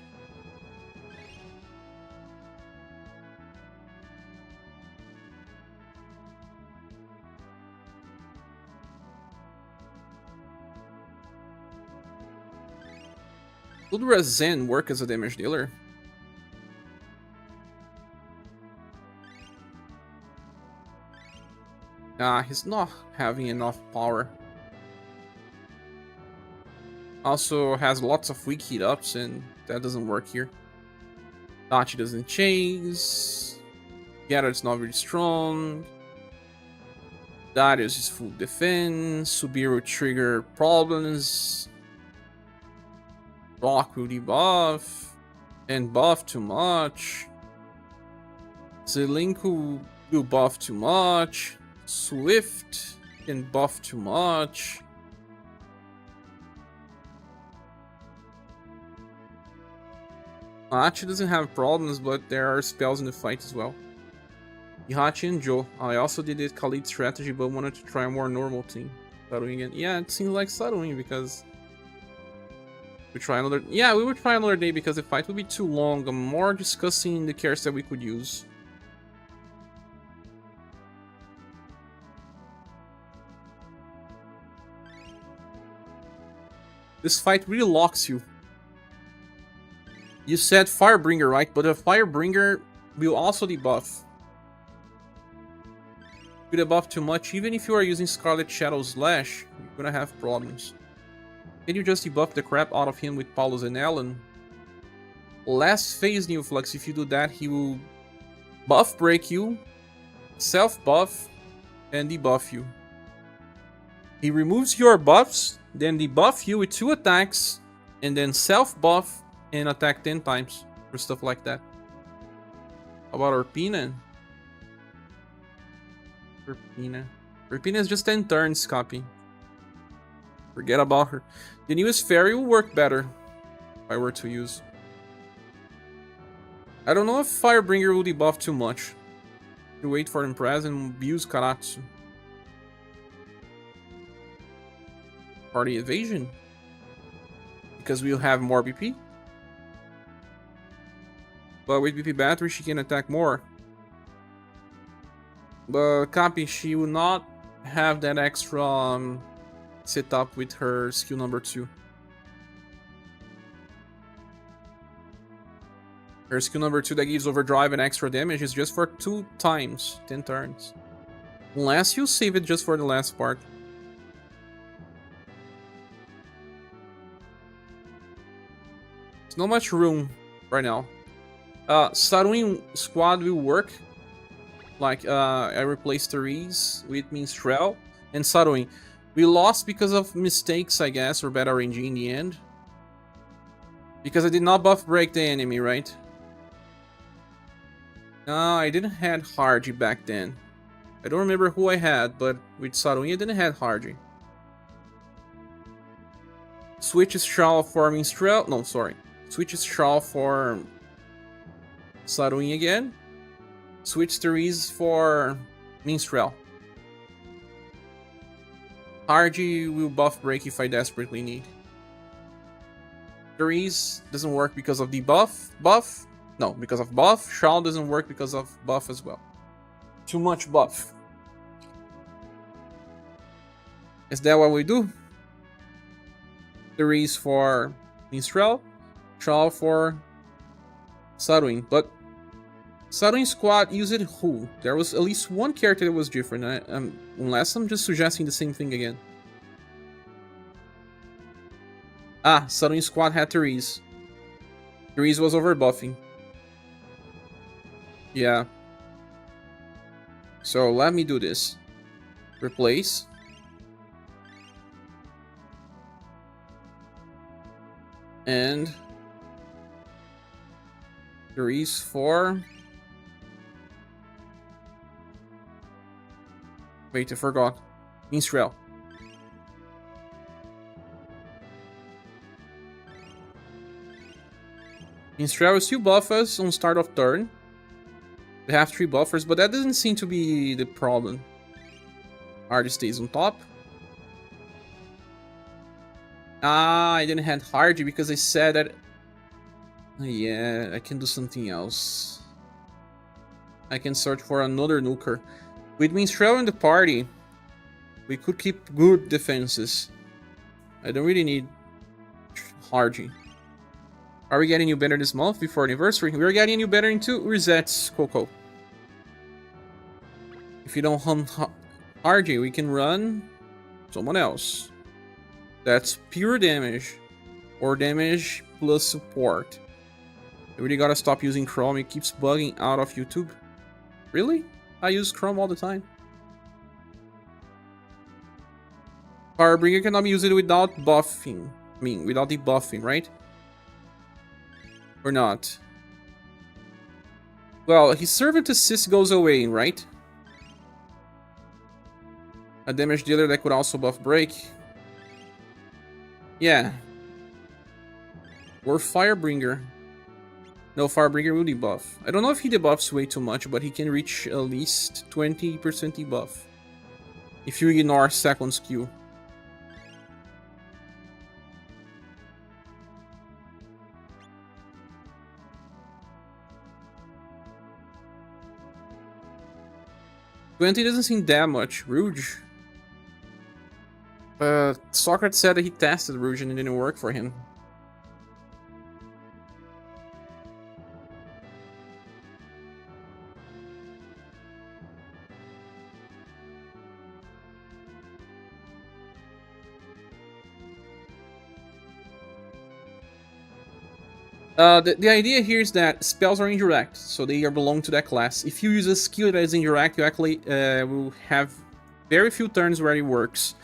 Would Razen work as a damage dealer? He's not having enough power. Also has lots of weak heat ups, and that doesn't work here. Tachi doesn't chase. Gyara's not very strong. Darius is full defense. Subiru trigger problems. Rock will debuff. And buff too much. Zelenko will buff too much. Swift can buff too much. Hachi doesn't have problems, but there are spells in the fight as well. Hachi and Joe. I also did this Khalid strategy, but wanted to try a more normal team. Shadowing again. Yeah, it seems like shadowing because we try another. Yeah, we would try another day because the fight would be too long. I'm more discussing the cares that we could use. This fight really locks you. You said Firebringer, right? But a Firebringer will also debuff. If you debuff too much, even if you are using Scarlet Shadow Slash, you're gonna have problems. Can you just debuff the crap out of him with Paulus and Alan? Last phase New Flux, if you do that, he will buff break you, self-buff, and debuff you. He removes your buffs, then debuff you with 2 attacks, and then self-buff and attack 10 times, or stuff like that. How about Arpina? Verpina. Verpina is just 10 turns, copy. Forget about her. The newest fairy will work better if I were to use. I don't know if Firebringer will debuff too much. To wait for Impress and use Karatsu. Party evasion. Because we'll have more BP. But with BP battery, she can attack more. But copy, she will not have that extra set up with her skill number 2. Her skill number 2 that gives overdrive and extra damage is just for 2 times, 10 turns. Unless you save it just for the last part. There's not much room right now. Starwing squad will work. Like, I replaced Therese with Minstrel and Starwing. We lost because of mistakes, I guess, or bad RNG in the end. Because I did not buff break the enemy, right? No, I didn't have Hardy back then. I don't remember who I had, but with Starwing I didn't have Hardy. Switches Shawl for Minstrel. No, sorry. Switches Shawl for Starwing again. Switch Therese for Minstrel. Hardy will buff break if I desperately need. Therese doesn't work because of the buff. No, because of buff. Shawl doesn't work because of buff as well. Too much buff. Is that what we do? Therese for Minstrel. Shawl for Starwing. But Starwing squad used who? There was at least one character that was different. Unless I'm just suggesting the same thing again. Ah, Starwing squad had Therese. Therese was overbuffing. Yeah. So let me do this. Replace. And Therese for... Wait, I forgot. Minstrel. Minstrel will still buff us on start of turn. We have 3 buffers, but that doesn't seem to be the problem. Hardy stays on top. Ah, I didn't have Hardy because I said that... Yeah, I can do something else. I can search for another nuker. With Minstrel in the party, we could keep good defenses. I don't really need Hardy. Are we getting new banner this month before anniversary? We're getting a new banner in 2 resets, Coco. If you don't hunt Hardy, we can run someone else. That's pure damage. Or damage plus support. I really gotta stop using Chrome, it keeps bugging out of YouTube. Really? I use Chrome all the time. Firebringer cannot be used without buffing. I mean, without debuffing, right? Or not? Well, his servant assist goes away, right? A damage dealer that could also buff break. Yeah. Or Firebringer. No, Firebringer will debuff. I don't know if he debuffs way too much, but he can reach at least 20% debuff. If you ignore second skill. $20 doesn't seem that much. Rouge. Socrates said that he tested Rouge and it didn't work for him. The idea here is that spells are indirect, so they belong to that class. If you use a skill that is indirect, you actually will have very few turns where it works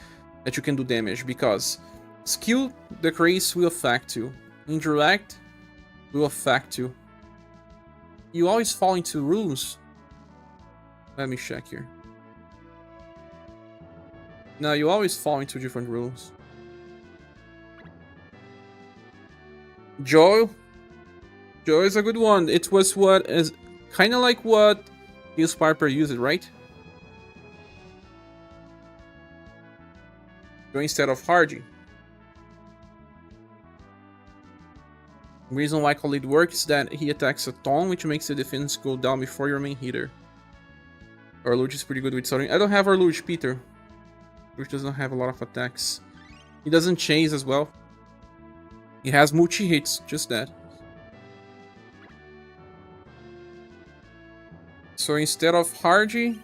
that you can do damage, because skill decrease will affect you. Indirect will affect you. You always fall into rules. Let me check here. No, you always fall into different rules. Joe is a good one. It was what is kind of like what Hughes Piper used, right? Joe instead of Hardy. The reason why Khalid works is that he attacks a ton, which makes the defense go down before your main hitter. Arluch is pretty good with starting. I don't have Arluch, Peter. Arluch doesn't have a lot of attacks. He doesn't chase as well. He has multi-hits, just that. So instead of Hardy...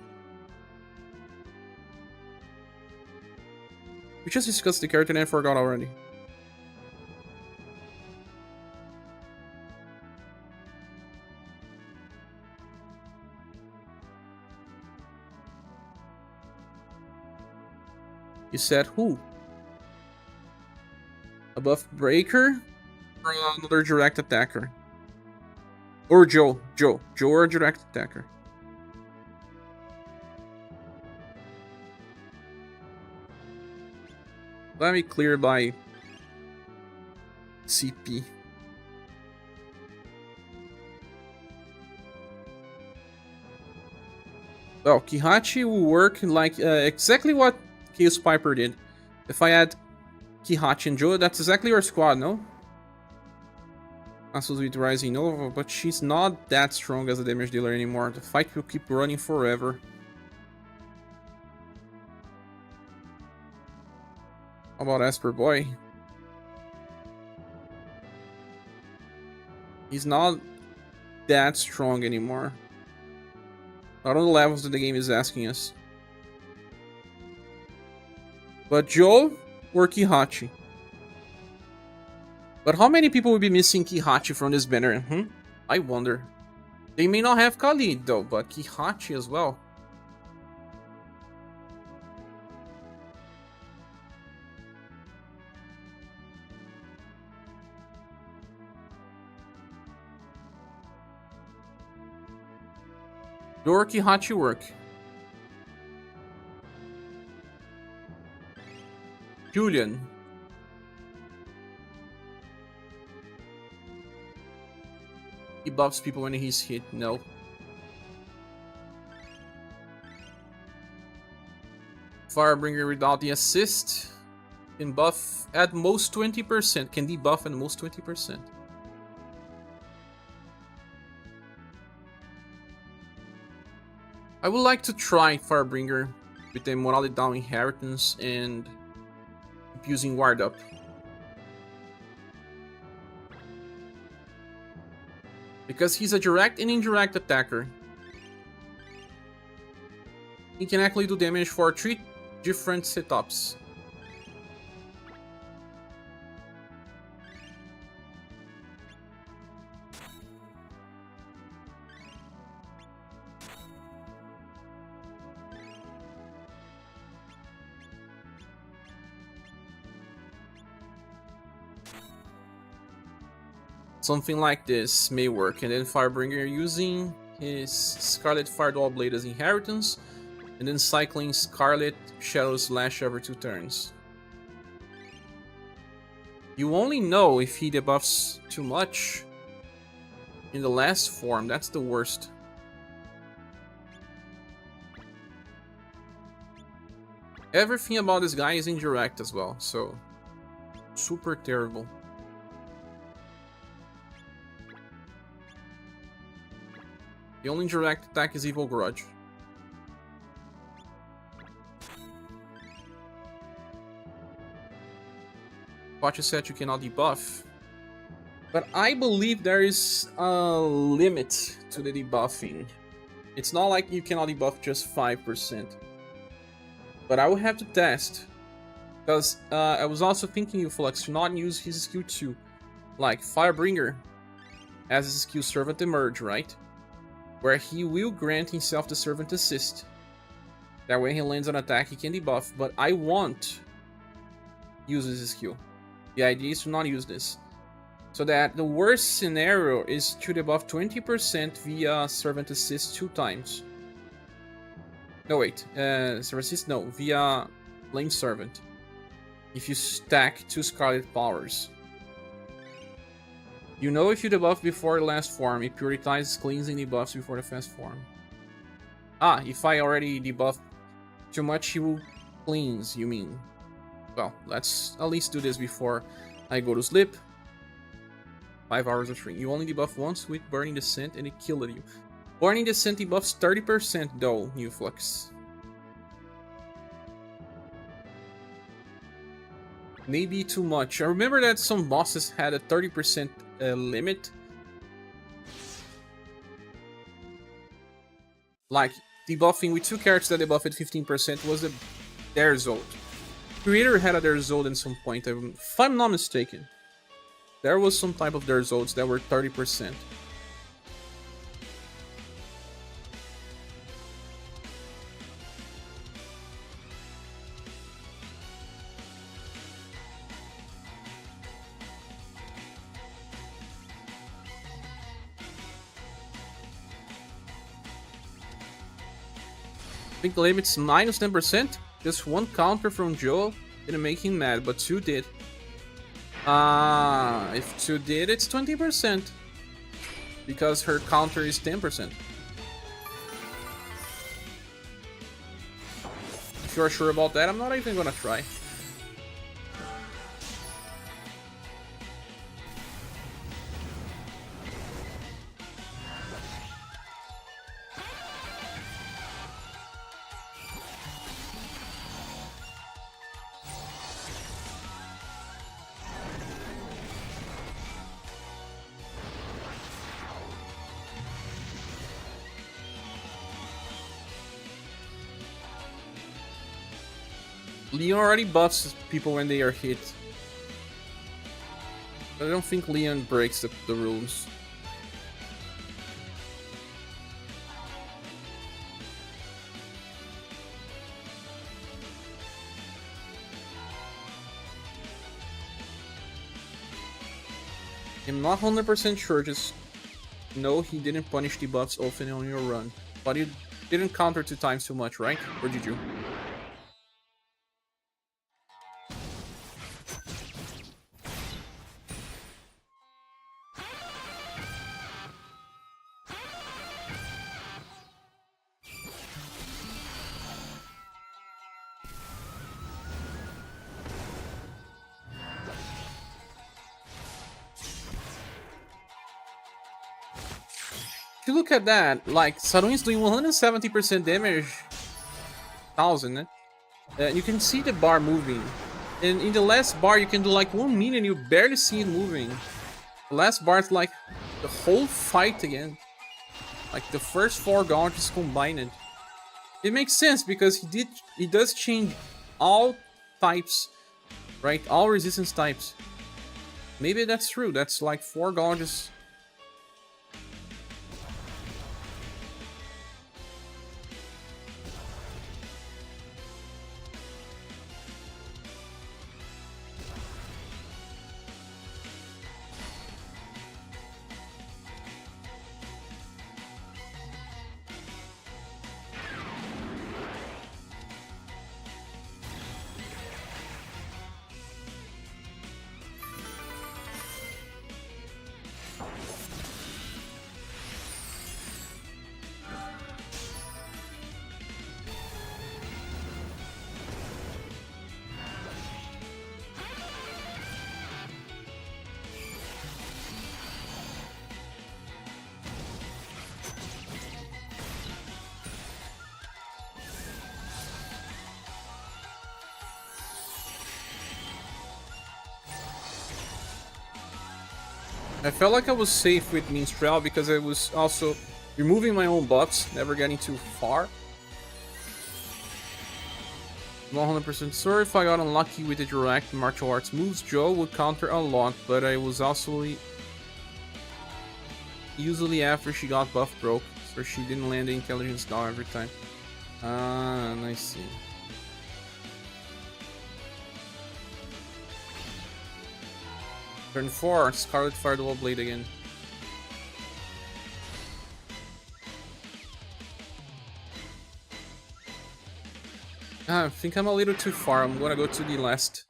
We just discussed the character and I forgot already. You said who? A buff breaker? Or another direct attacker? Or Joe or a direct attacker. Let me clear by CP. Well, Kihachi will work like exactly what Chaos Piper did. If I add Kihachi and Joe, that's exactly our squad, no? Also with Rising Nova, but she's not that strong as a damage dealer anymore. The fight will keep running forever. How about Esper Boy? He's not that strong anymore. Not on the levels that the game is asking us. But Joe or Kihachi? But how many people will be missing Kihachi from this banner? I wonder. They may not have Khalid though, but Kihachi as well. Or Kihachi work. Julian. He buffs people when he's hit. No. Firebringer without the assist can buff at most 20%. Can debuff at most 20%. I would like to try Firebringer with the morale down inheritance and using Ward Up. Because he's a direct and indirect attacker. He can actually do damage for 3 different setups. Something like this may work, and then Firebringer using his Scarlet Firedoll Blade as inheritance, and then cycling Scarlet Shadow Slash every 2 turns. You only know if he debuffs too much in the last form. That's the worst. Everything about this guy is indirect as well, so super terrible. The only direct attack is Evil Grudge. Pacha said you cannot debuff. But I believe there is a limit to the debuffing. It's not like you cannot debuff just 5%. But I will have to test. Because I was also thinking, Flux, to not use his skill 2. Like Firebringer has his skill Servant Emerge, right? Where he will grant himself the Servant Assist. That way he lands an attack, he can debuff, but I won't use this skill. The idea is to not use this. So that the worst scenario is to debuff 20% via Servant Assist 2 times. No wait, Servant Assist no, via Flame Servant. If you stack 2 Scarlet powers. You know if you debuff before the last form, it prioritizes cleansing debuffs before the fast form. Ah, if I already debuffed too much, he will cleanse, you mean. Well, let's at least do this before I go to sleep. 5 hours of shrink. You only debuff once with Burning Descent and it killed you. Burning Descent debuffs 30% though, New Flux. Maybe too much. I remember that some bosses had a 30% limit. Like, debuffing with 2 characters that debuff at 15% was a Darezold. Creator had a Darezold at some point, if I'm not mistaken. There was some type of Darezolds that were 30%. I think the limit's minus 10%. Just 1 counter from Joel didn't make him mad, but 2 did. If 2 did, it's 20%. Because her counter is 10%. If you're sure about that, I'm not even gonna try. Leon already buffs people when they are hit. I don't think Leon breaks the rules. I'm not 100% sure, just know he didn't punish debuffs often on your run. But you didn't counter 2 times too much, right? Or did you? If you look at that, like, Saruin's doing 170% damage, 1000, you can see the bar moving. And in the last bar, you can do like 1 minute, you barely see it moving. The last bar is like the whole fight again. Like the first 4 gauntlets combined. It makes sense because he does change all types, right? All resistance types. Maybe that's true. That's like 4 gauntlets. I felt like I was safe with Minstrel because I was also removing my own buffs, never getting too far. 100% sure if I got unlucky with the direct martial arts moves, Joe would counter a lot, but I was also usually after she got buff broke, so she didn't land the intelligence down every time. I see. Turn 4, Scarlet Fire Dual Blade again. I think I'm a little too far. I'm gonna go to the last.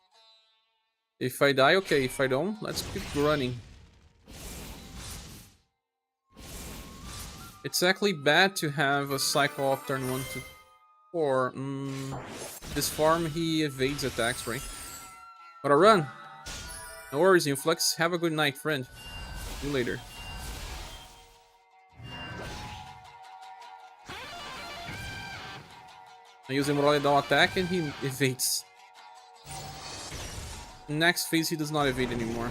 If I die, okay. If I don't, let's keep running. It's actually bad to have a cycle off turn 1 to 4. This farm, he evades attacks, right? Gotta run. No worries, Influx. Have a good night, friend. See you later. I use a Moralidal attack and he evades. Next phase, he does not evade anymore.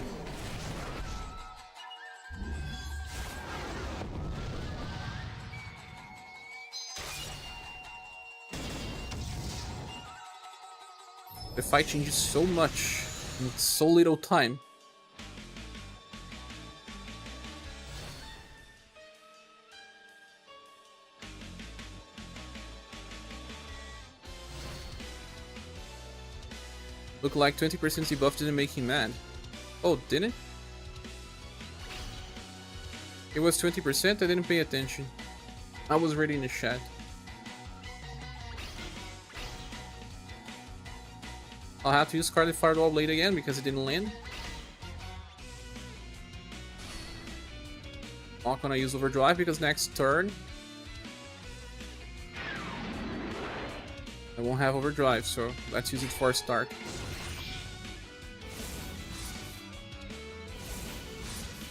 The fight changes so much in so little time. Look like 20% debuff didn't make him mad. Oh, didn't? It was 20%, I didn't pay attention. I was reading the chat. I'll have to use Scarlet Fireball Blade again because it didn't land. Not gonna use Overdrive because next turn I won't have Overdrive, so let's use it for a start.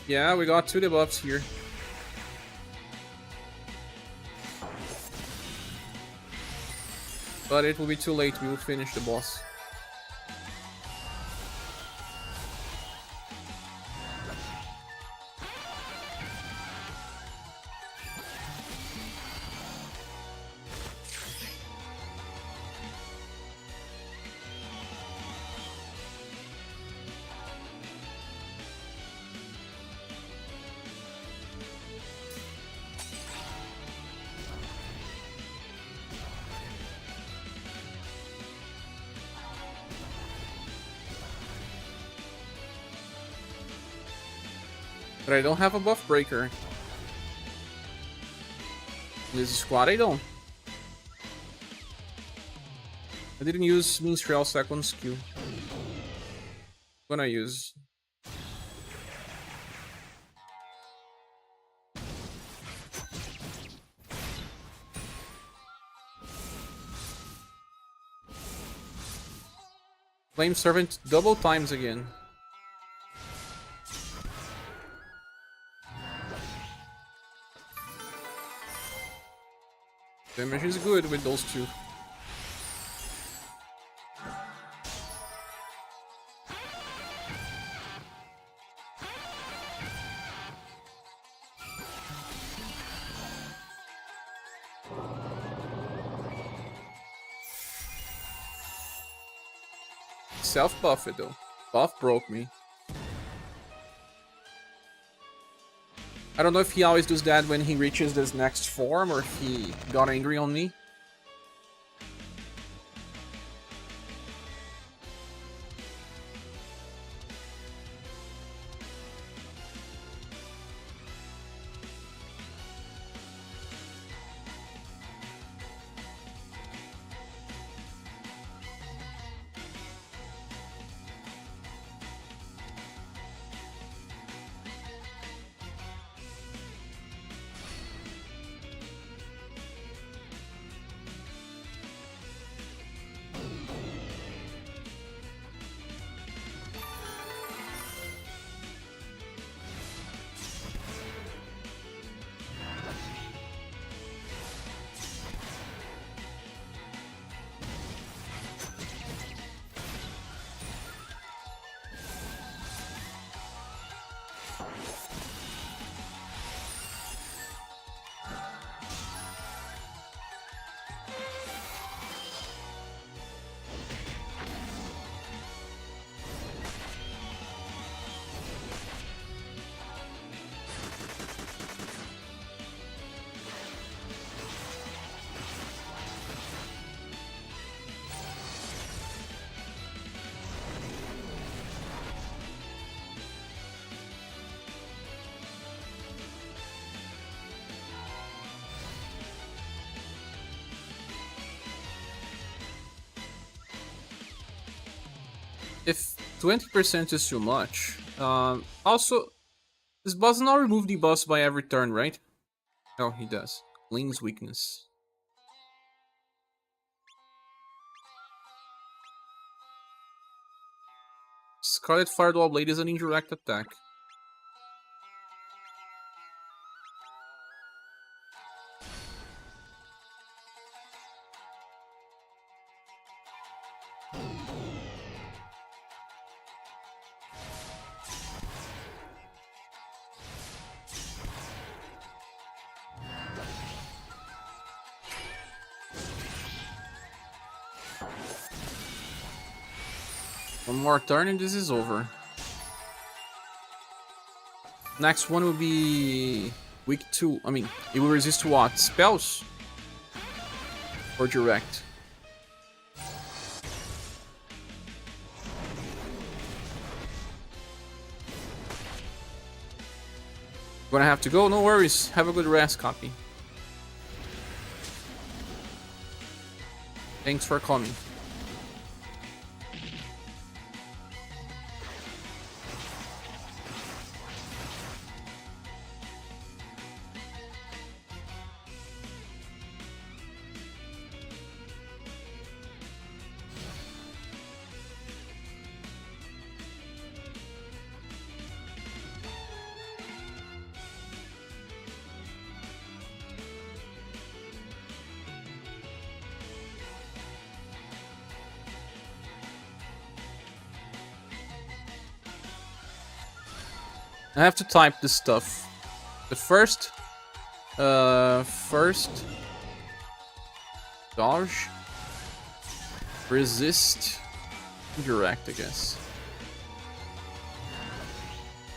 Yeah, we got 2 debuffs here. But it will be too late, we will finish the boss. But I don't have a buff breaker. This squad I don't. I didn't use Minstrel second skill. Gonna use. Flame Servant double times again. Damage is good with those 2. Self-buff it though. Buff broke me. I don't know if he always does that when he reaches this next form or if he got angry on me. If 20% is too much, also, this boss does not remove the buffs by every turn, right? No, he does. Ling's weakness. Scarlet Fireball Blade is an indirect attack. One more turn and this is over. Next one will be weak to, it will resist to what? Spells? Or direct? Gonna have to go? No worries. Have a good rest, copy. Thanks for coming. I have to type this stuff. The first dodge, resist, direct, I guess.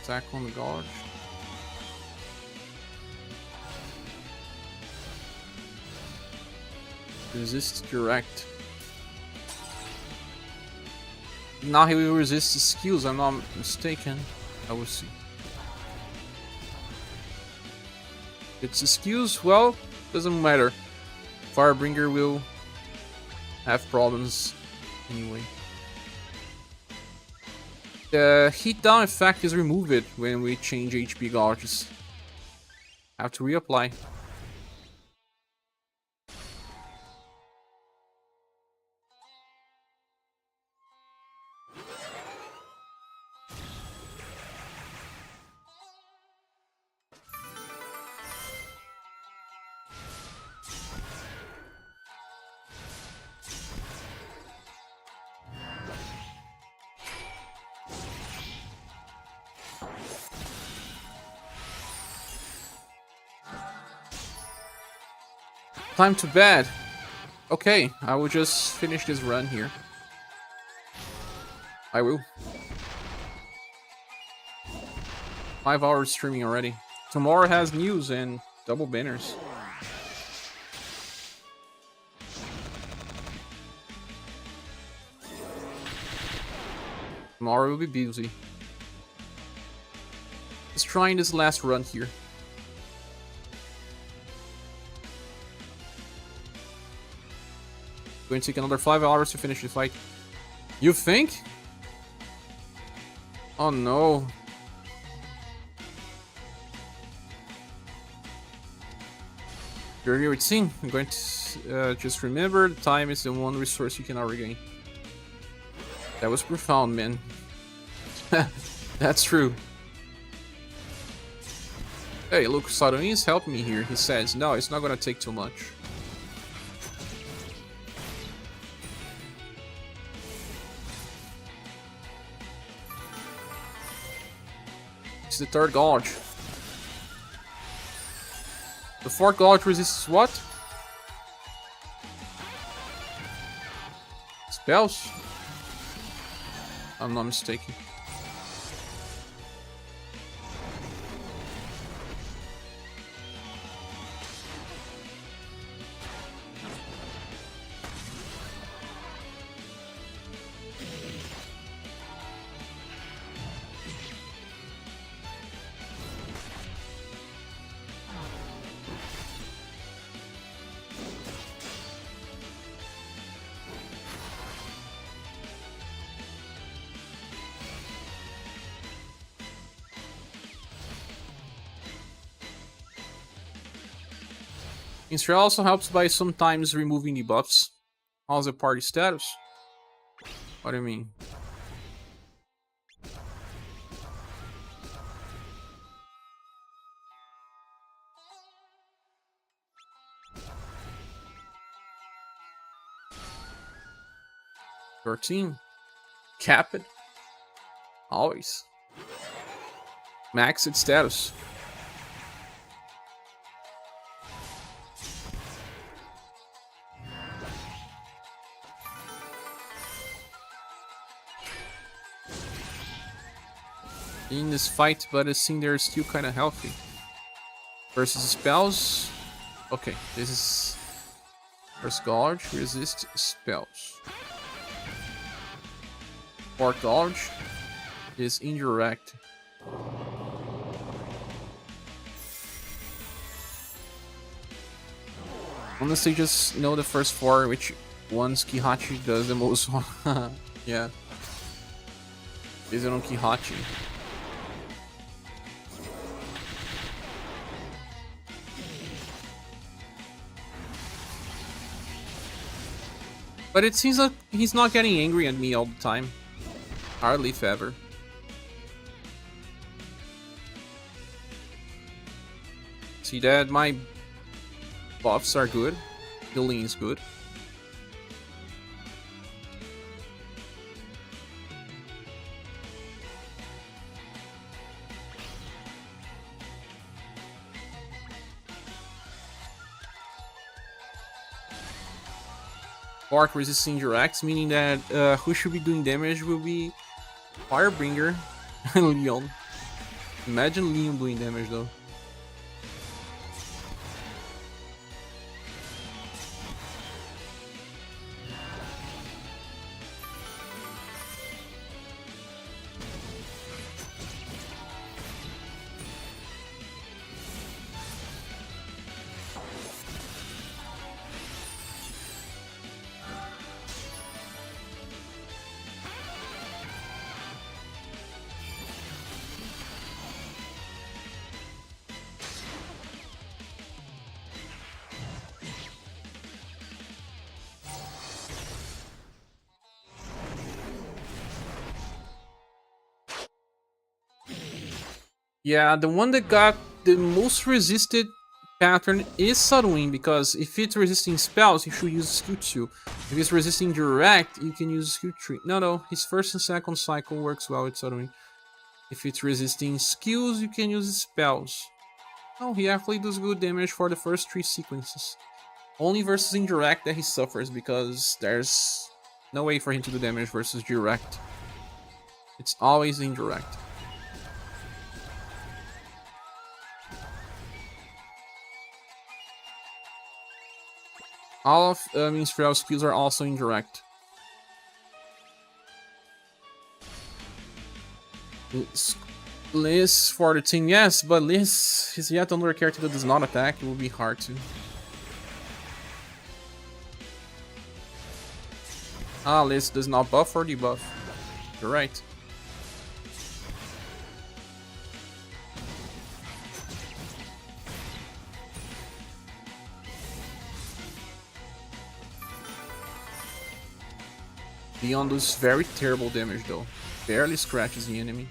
Attack on the dodge. Resist, direct. Now he will resist his skills, I'm not mistaken. I will see. It's the skills, well, doesn't matter. Firebringer will have problems anyway. The heat down effect is removed when we change HP gauges. Have to reapply. Time to bed. Okay, I will just finish this run here. I will. 5 hours streaming already. Tomorrow has news and double banners. Tomorrow will be busy. Let's try this last run here. Going to take another 5 hours to finish the fight. You think? Oh no. Your routine. I'm going to just remember the time is the one resource you cannot regain. That was profound, man. That's true. Hey, look, Sadoin is helping me here. He says, no, it's not gonna take too much. The third gauge. The fourth gauge resists what? Spells? I'm not mistaken. Minstrel also helps by sometimes removing the buffs. How's the party status? What do you mean? Your team. Cap it. Always. Max its status. In this fight, but it seems they're still kind of healthy. Versus spells. Okay, this is first Gouge, resist spells. Fourth Gouge is indirect. Honestly, just know the first four, which one's Kihachi does the most. Yeah. Based on Kihachi. But it seems like he's not getting angry at me all the time. Hardly if ever. See that my buffs are good. Healing is good. Bark resisting directs, meaning that who should be doing damage will be Firebringer and Leon. Imagine Leon doing damage though. Yeah, the one that got the most resisted pattern is Suddenwing, because if it's resisting spells, you should use skill 2. If it's resisting direct, you can use skill 3. No, his first and second cycle works well with Suddenwing. If it's resisting skills, you can use spells. Oh, he actually does good damage for the first 3 sequences. Only versus indirect that he suffers, because there's no way for him to do damage versus direct. It's always indirect. All of Minstrel's skills are also indirect. Liz for the team, yes, but Liz is yet another character that does not attack. It will be hard to. Ah, Liz does not buff or debuff. You're right. Leon does very terrible damage though. Barely scratches the enemy.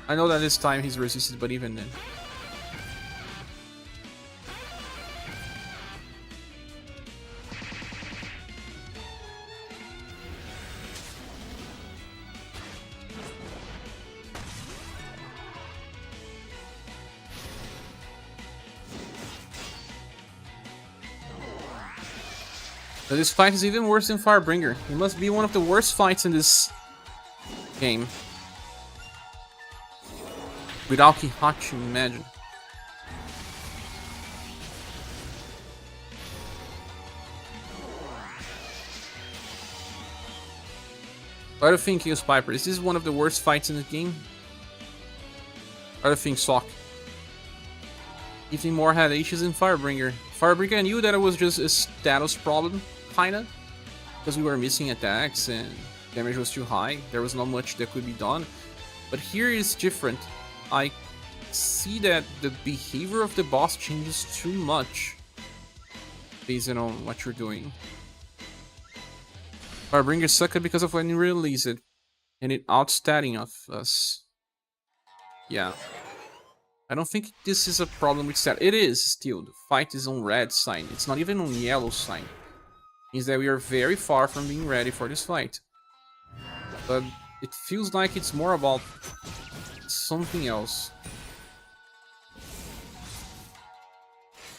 I know that this time he's resisted, but even then. But this fight is even worse than Firebringer. It must be one of the worst fights in this game. Without Kihachi, imagine. What do you think, Chaos Piper? Is this one of the worst fights in the game? What do you think, Sock? Even more had issues in Firebringer. Firebringer knew that it was just a status problem, kinda. Because we were missing attacks and damage was too high. There was not much that could be done. But here is different. I see that the behavior of the boss changes too much. based on what you're doing. Firebringer sucked because of when you release it, and it outstatting of us. Yeah. I don't think this is a problem with stat. It is still. The fight is on red sign. It's not even on yellow sign. Means that we are very far from being ready for this fight. But it feels like it's more about something else.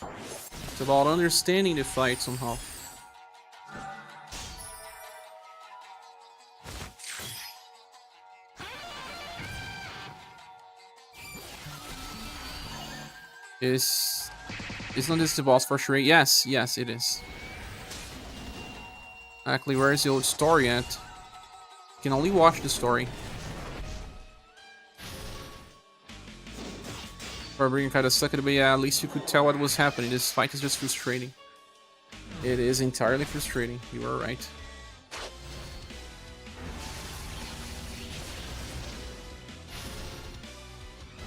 It's about understanding the fight somehow. Isn't this the boss for sure? Yes, yes, it is. Exactly, where is the old story at? You can only watch the story. Firebringer kinda sucked, but yeah, at least you could tell what was happening. This fight is just frustrating. It is entirely frustrating. You are right.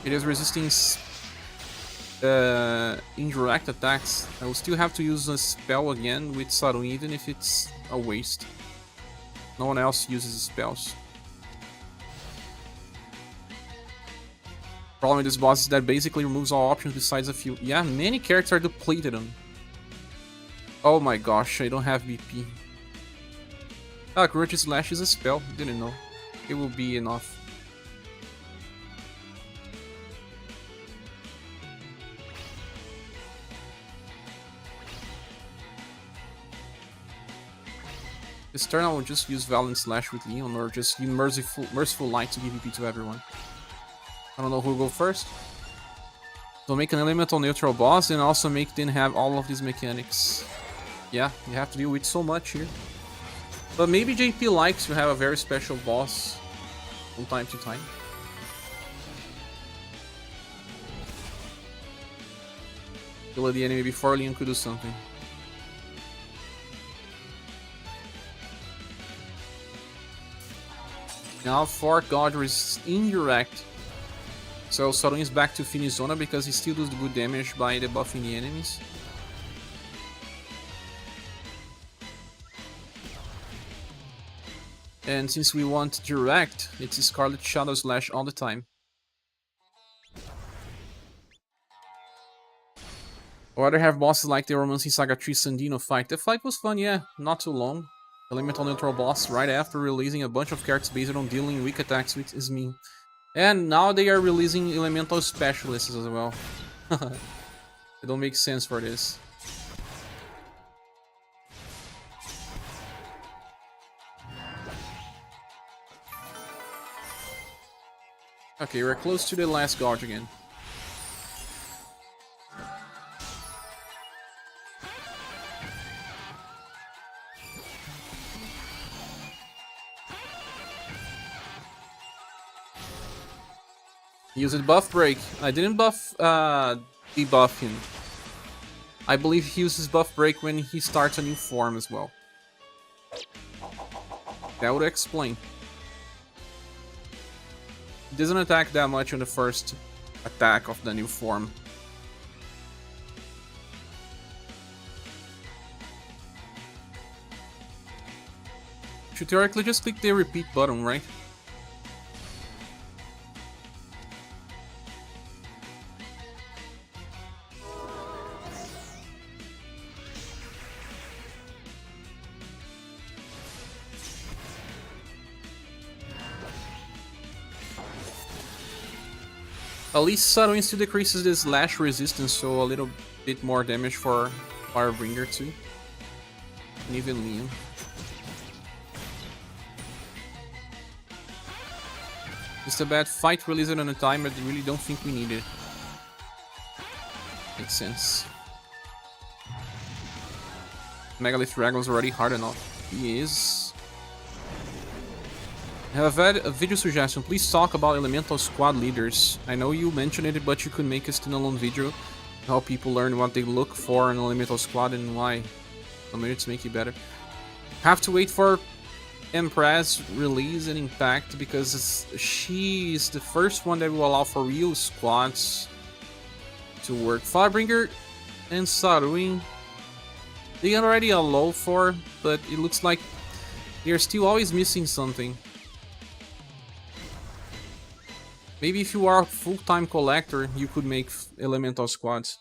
It is resisting indirect attacks. I will still have to use a spell again with Sarun, even if it's a waste. No one else uses spells. Problem with this boss is that basically removes all options besides a few. Yeah, many characters are depleted on. Oh my gosh, I don't have BP. Ah, Grudge Slash is a spell. Didn't know. It will be enough. This turn I will just use Valiant Slash with Leon, or just use Merciful Light to give BP to everyone. I don't know who will go first. So make an elemental neutral boss and also make them have all of these mechanics. Yeah, you have to deal with so much here. But maybe JP likes to have a very special boss from time to time. Kill the enemy before Leon could do something. Now Fort Godric is indirect. So Sarun is back to Finizona because he still does the good damage by debuffing the enemies. And since we want direct, it's Scarlet Shadow Slash all the time. Or rather have bosses like the Romancing Saga 3 Sandino fight. The fight was fun, yeah, not too long. Elemental neutral boss right after releasing a bunch of characters based on dealing weak attacks with Ismin. And now they are releasing elemental specialists as well. It don't make sense for this. Okay, we're close to the last gorge again. Use it buff break. I didn't debuff him. I believe he uses buff break when he starts a new form as well. That would explain. He doesn't attack that much on the first attack of the new form. Should theoretically just click the repeat button, right? At least Sarun still decreases the slash resistance, so a little bit more damage for Firebringer too. And even Leon. Just a bad fight released on a time, but I really don't think we need it. Makes sense. Megalith Dragon's already hard enough. He is. I have a video suggestion. Please talk about elemental squad leaders. I know you mentioned it, but you could make a standalone video to help people learn what they look for in an elemental squad and why. Maybe to make it better. Have to wait for Empress release and impact because she is the first one that will allow for real squads to work. Firebringer and Sarun They already allow for, but it looks like they're still always missing something. Maybe if you are a full-time collector, you could make elemental squads.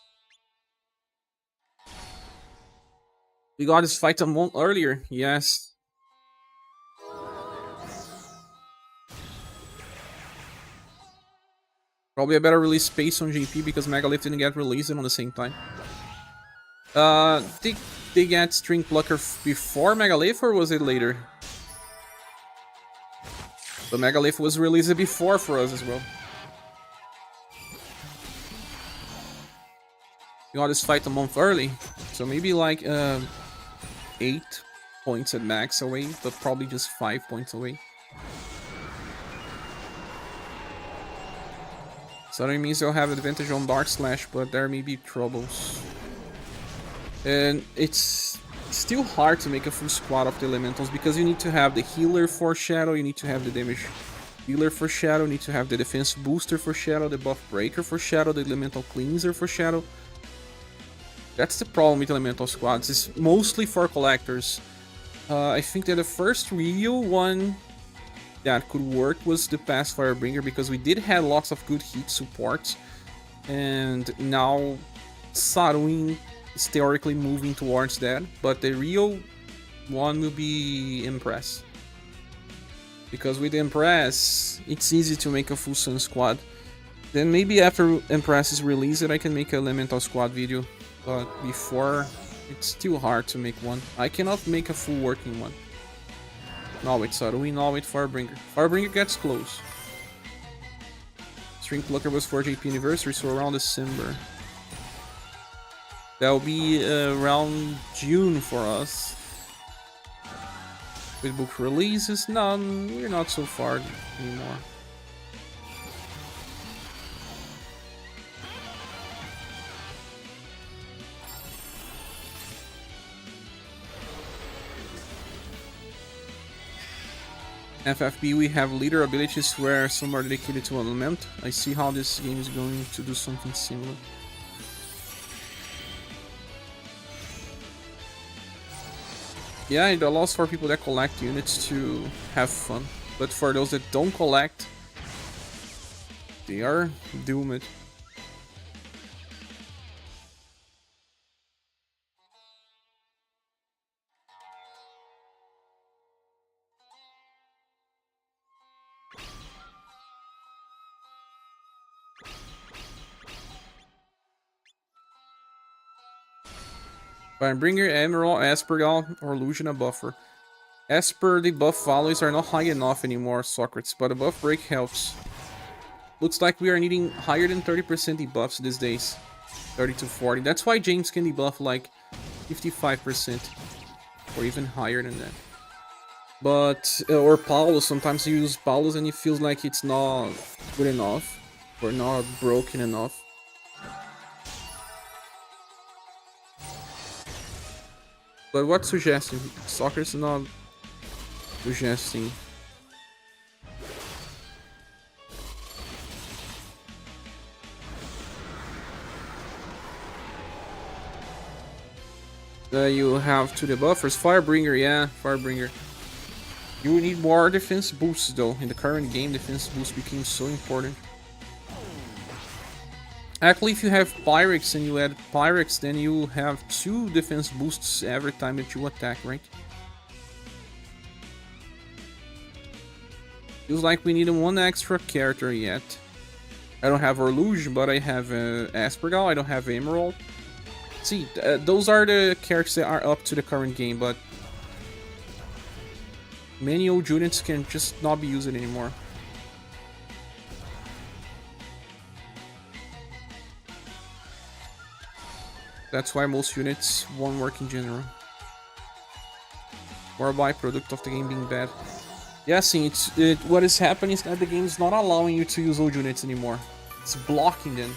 We got this fight a month earlier, yes. Probably a better release space on JP because Megalith didn't get released on the same time. Did they get String Plucker before Megalith or was it later? The Megalith was released before for us as well. We got this fight a month early, so maybe like 8 points at max away, but probably just 5 points away. So that means they'll have advantage on Dark Slash, but there may be troubles. And it's still hard to make a full squad of the elementals because you need to have the healer for Shadow, you need to have the damage healer for Shadow, you need to have the defense booster for Shadow, the buff breaker for Shadow, the elemental cleanser for Shadow. That's the problem with elemental squads, it's mostly for collectors. I think that the first real one that could work was the past Firebringer because we did have lots of good heat supports, and now Saruin is theoretically moving towards that, but the real one will be Impress. Because with Impress, it's easy to make a full Sun squad. Then maybe after Impress is released, I can make an elemental squad video. But before, it's still hard to make one. I cannot make a full working one. Now with Saruin, now with Firebringer. Firebringer gets close. String Plucker was for JP Anniversary, so around December. That'll be around June for us. With book releases, no, we're not so far anymore. FFB, we have leader abilities where some are dedicated to an element. I see how this game is going to do something similar. Yeah, it allows for people that collect units to have fun, but for those that don't collect, they are doomed. Firebringer, Emerald, Aspergal, or Lucian buffer. Asper, the buff values are not high enough anymore, Socrates, but a buff break helps. Looks like we are needing higher than 30% debuffs these days. 30 to 40. That's why James can debuff like 55%. Or even higher than that. But, or Paulus, sometimes you use Paulus and it feels like it's not good enough. Or not broken enough. But what's suggesting? Soccer's not suggesting. You have to the buffers. Firebringer, yeah, Firebringer. You need more defense boosts though. In the current game, defense boosts became so important. Actually, if you have Pyrex and you add Pyrex, then you have 2 defense boosts every time that you attack, right? Feels like we need 1 extra character yet. I don't have Orluge, but I have Aspergal, I don't have Emerald. See, those are the characters that are up to the current game, but many old units can just not be used anymore. That's why most units won't work in general. Or a byproduct of the game being bad. Yeah, see, what is happening is that the game is not allowing you to use old units anymore. It's blocking them.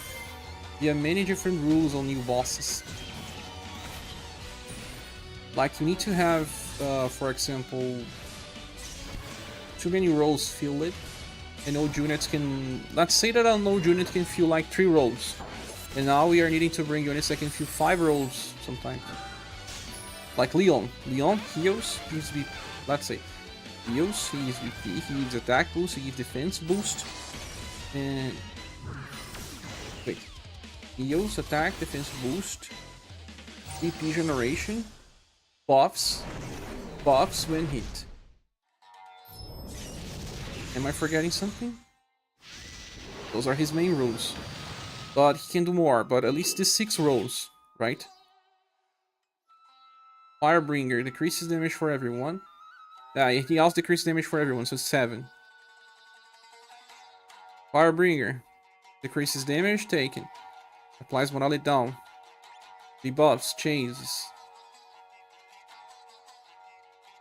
You have many different rules on new bosses. Like, you need to have, for example, too many roles filled. And old units can... Let's say that an old unit can fill like 3 roles. And now we are needing to bring units that can fill 5 roles sometimes. Like Leon. Leon heals, gives VP. Let's say heals, he gives VP, he gives attack boost, he gives defense boost. And wait. Heals, attack, defense boost, VP generation, buffs when hit. Am I forgetting something? Those are his main rules. But he can do more, but at least the 6 rolls, right? Firebringer decreases damage for everyone. Yeah, he also decreases damage for everyone, so 7. Firebringer decreases damage taken. Applies morale down. Debuffs, changes.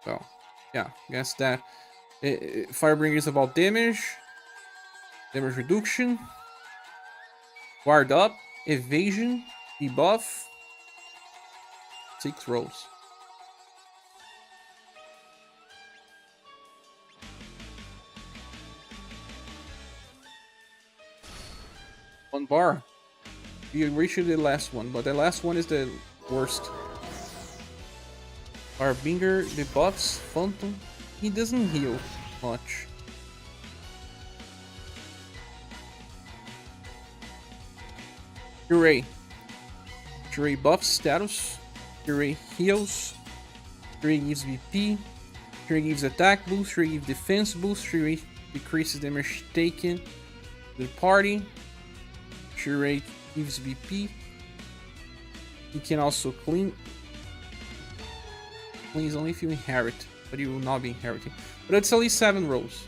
Well, yeah, guess that. Firebringer is about damage reduction, guard up, evasion, debuff, 6 rolls. One bar. We reached the last one, but the last one is the worst. Harbinger debuffs, Phantom. He doesn't heal much. Curé. Curé buffs status. Curé heals. Curé gives VP. Curé gives attack boost. Curé gives defense boost. Curé decreases damage taken to the party. Curé gives VP. He can also clean. Cleans only if you inherit, but you will not be inheriting. But it's at least 7 rolls.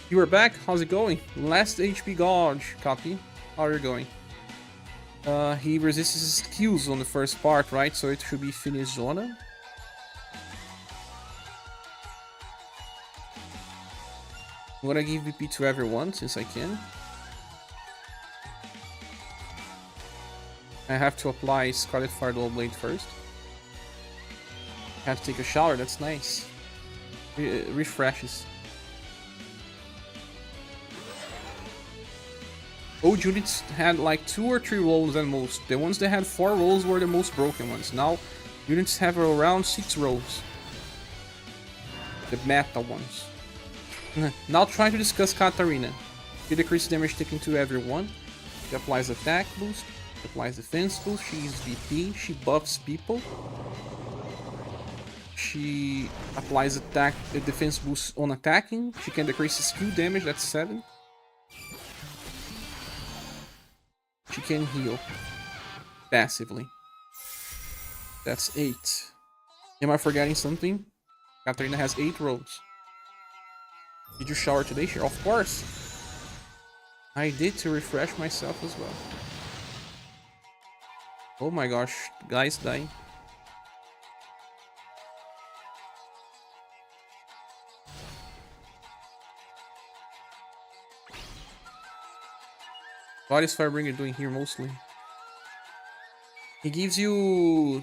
You are back. How's it going? Last HP gauge. Copy. How are you going? He resists his skills on the first part, right? So it should be Finish Zona. I'm gonna give VP to everyone since I can. I have to apply Scarlet Fire Dual Blade first. I have to take a shower, that's nice. Refreshes. Old units had like 2 or 3 rolls at most. The ones that had 4 rolls were the most broken ones. Now, units have around 6 rolls. The meta ones. Now try to discuss Katarina. She decreases damage taken to everyone. She applies attack boost. She applies defense boost. She uses VP. She buffs people. She applies defense boost on attacking. She can decrease skill damage, that's 7. She can heal passively. That's 8. Am I forgetting something? Katarina has 8 rolls. Did you shower today? Sure, of course. I did to refresh myself as well. Oh my gosh, guys dying. What is Firebringer doing here mostly? He gives you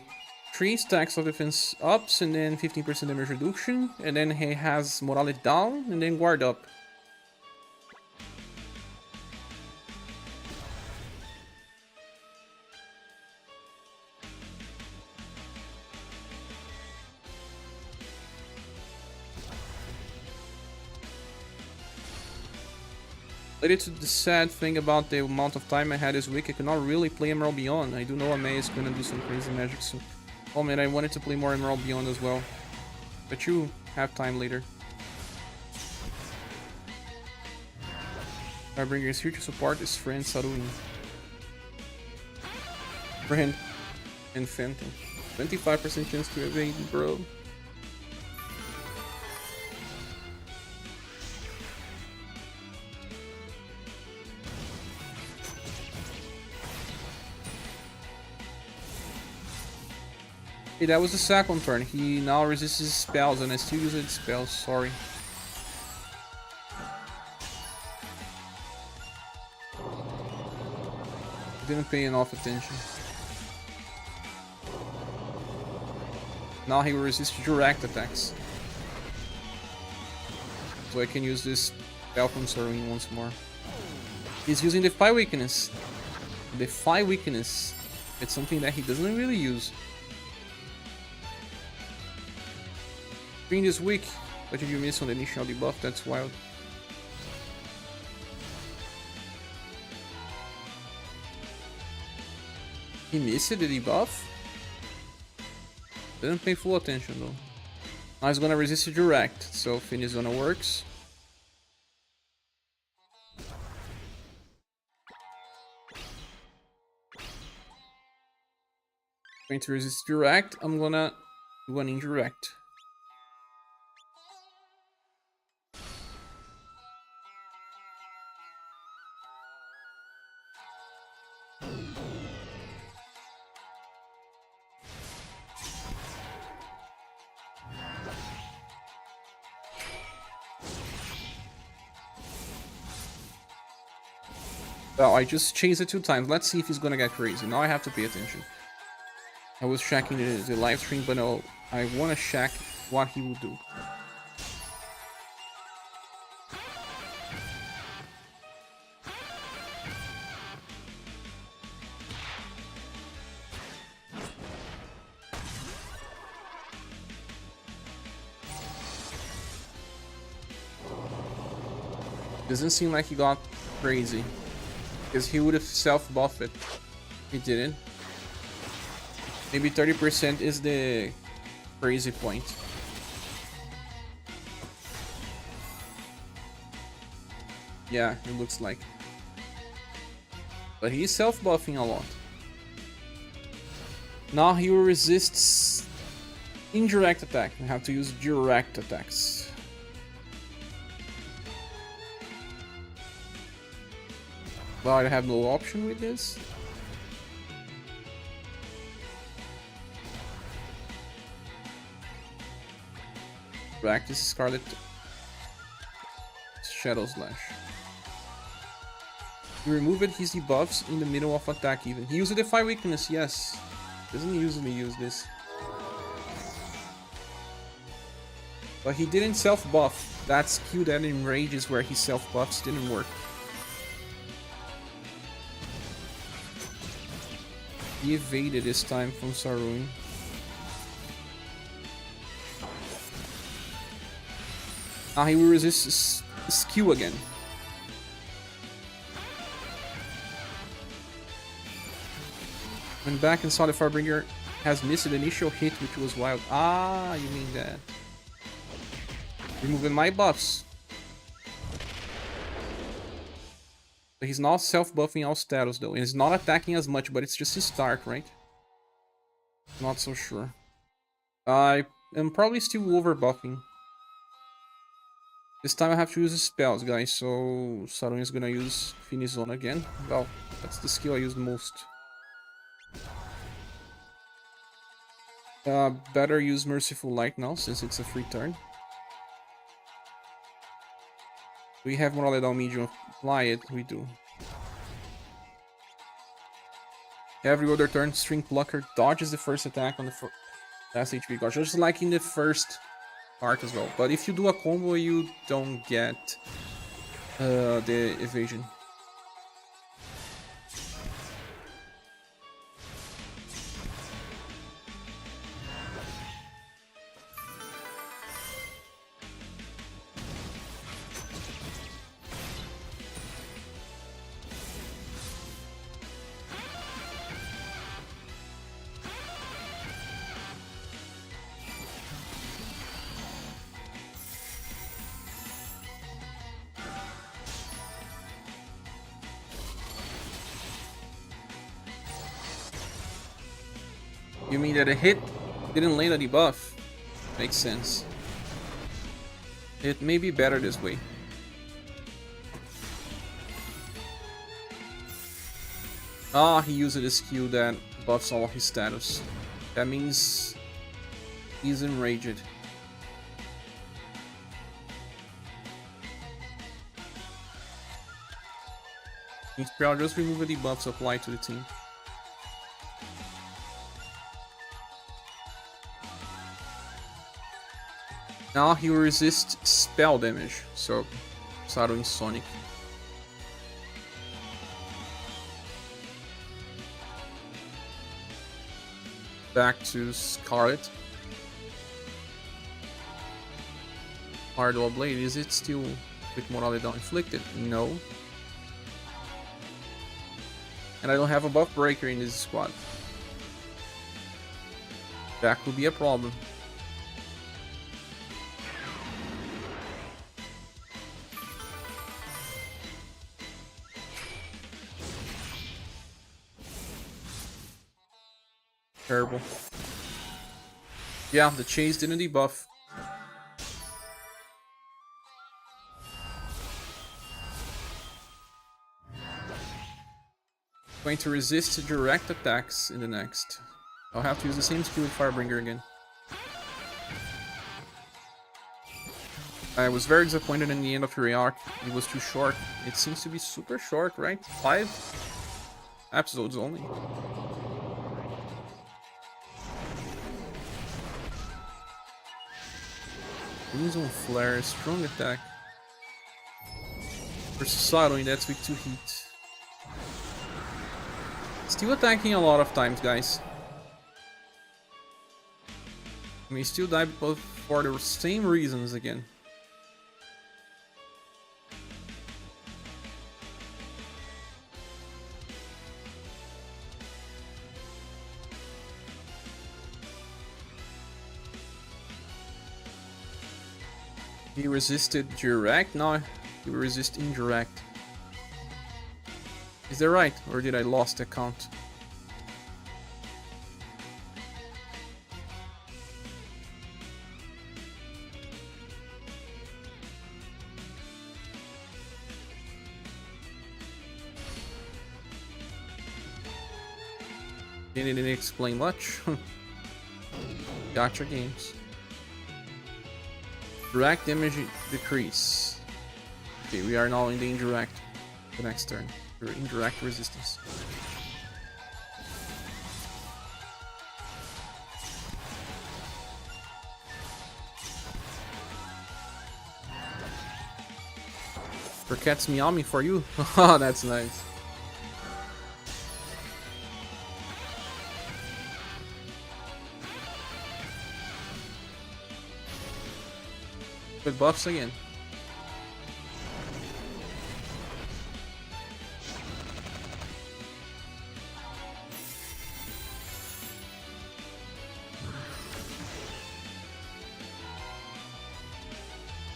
3 stacks of defense ups and then 15% damage reduction, and then he has morale down and then guard up. Related to the sad thing about the amount of time I had this week, I cannot really play Emerald Beyond. I do know Amei is gonna do some crazy magic soon. Oh man, I wanted to play more Emerald Beyond as well. But you have time later. Farbringer's here to support his friend Saruni. Friend and Phantom. 25% chance to evade, bro. Hey, that was the second turn. He now resists his spells and I still use his spells, sorry. Didn't pay enough attention. Now he will resist direct attacks. So I can use this spell from Saruni once more. He's using Defy Weakness. Defy Weakness. It's something that he doesn't really use. Being this weak, what did you miss on the initial debuff? That's wild. He missed the debuff? Didn't pay full attention though. Now he's gonna resist it direct, so Finish Zona works. Going to resist direct, I'm gonna do an indirect. Well, I just changed it 2 times. Let's see if he's gonna get crazy. Now I have to pay attention. I was checking the live stream, but no, I wanna check what he will do. Doesn't seem like he got crazy. Because he would have self-buffed it. He didn't. Maybe 30% is the crazy point. Yeah, it looks like. But he's self-buffing a lot. Now he will resist indirect attack. I have to use direct attacks. Well, I have no option with this. Practice Scarlet Shadow Slash. He removed his debuffs in the middle of attack even. He used the Defy Weakness, yes. Doesn't usually use this. But he didn't self-buff. That skill that enrages where he self-buffs didn't work. He evaded this time from Sarui. Now he will resist skill again. When back and saw the Firebringer has missed the initial hit, which was wild. Ah, you mean that. Removing my buffs. But he's not self-buffing all status though. And he's not attacking as much, but it's just his start, right? Not so sure. I am probably still over-buffing. This time I have to use spells, guys, so Sarun is gonna use Finish Zone again. Well, that's the skill I use most. Better use Merciful Light now, since it's a free turn. We have more Morale Down Medium. Apply it, we do. Every other turn, String Plucker dodges the first attack on the last HP card, just like in the first part as well. But if you do a combo, you don't get the evasion. You mean that a hit didn't land a debuff? Makes sense. It may be better this way. Ah, he used a skill that buffs all of his status. That means he's enraged. I'll just remove the debuffs applied to the team. Now he will resist spell damage, so Sarun Sonic. Back to Scarlet. Hard Wall Blade, is it still with mortality down inflicted? No. And I don't have a buff breaker in this squad. That could be a problem. Terrible. Yeah, the chase didn't debuff. Going to resist direct attacks in the next. I'll have to use the same skill with Firebringer again. I was very disappointed in the end of Fury Arc. It was too short. It seems to be super short, right? 5 episodes only. Crimson Flare, strong attack. Versus Sidling, that's weak to heat. Still attacking a lot of times, guys. I mean, still die both for the same reasons again. He resisted direct, now he will resist indirect. Is that right? Or did I lost the count? Didn't explain much. Gotcha games. Direct damage decrease. Okay, we are now in the indirect. The next turn. Indirect resistance. For Cat's Meowmy for you? Oh, that's nice. With buffs again.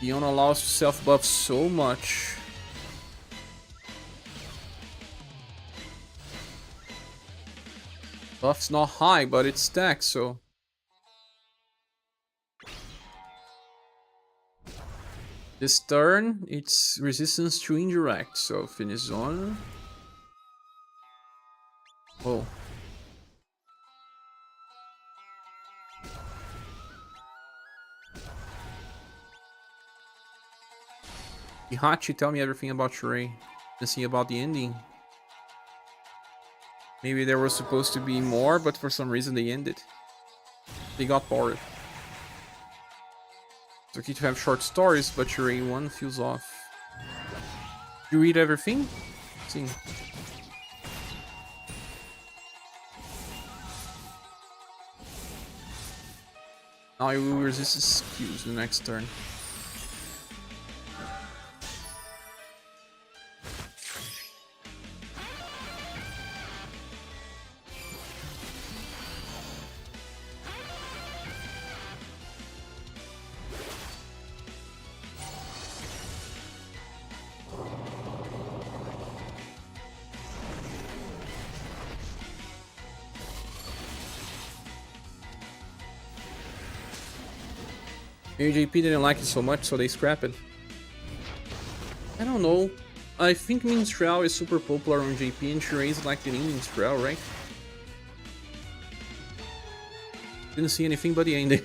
Dion allows self-buff so much. Buff's not high, but it stacks, so... This turn, it's resistance to indirect, so finish zone. Oh. Ihachi, tell me everything about Shrey. And see about the ending. Maybe there was supposed to be more, but for some reason they ended. They got bored. It's okay to have short stories, but Shrey 1 feels off. You read everything? See. Now I will resist his Qs the next turn. Maybe JP didn't like it so much, so they scrap it. I don't know. I think Minstrel is super popular on JP and Shrey is like the new Minstrel, right? Didn't see anything but the ending.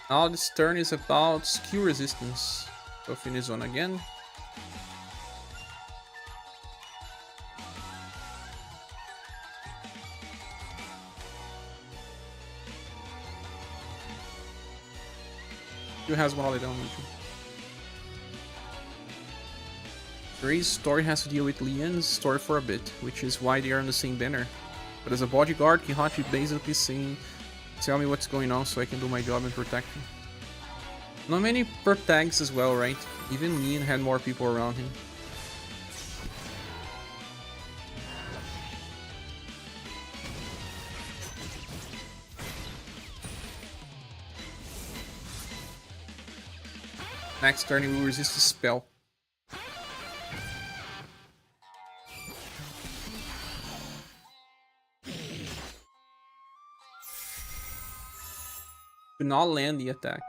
Now this turn is about skill resistance. So finish on again. Who has one all they don't need to? Gray's story has to deal with Leon's story for a bit, which is why they are on the same banner. But as a bodyguard, Kihachi basically saying, tell me what's going on so I can do my job and protect you. Not many protags as well, right? Even Leon had more people around him. Next turn he will resist the spell. Do not land the attack.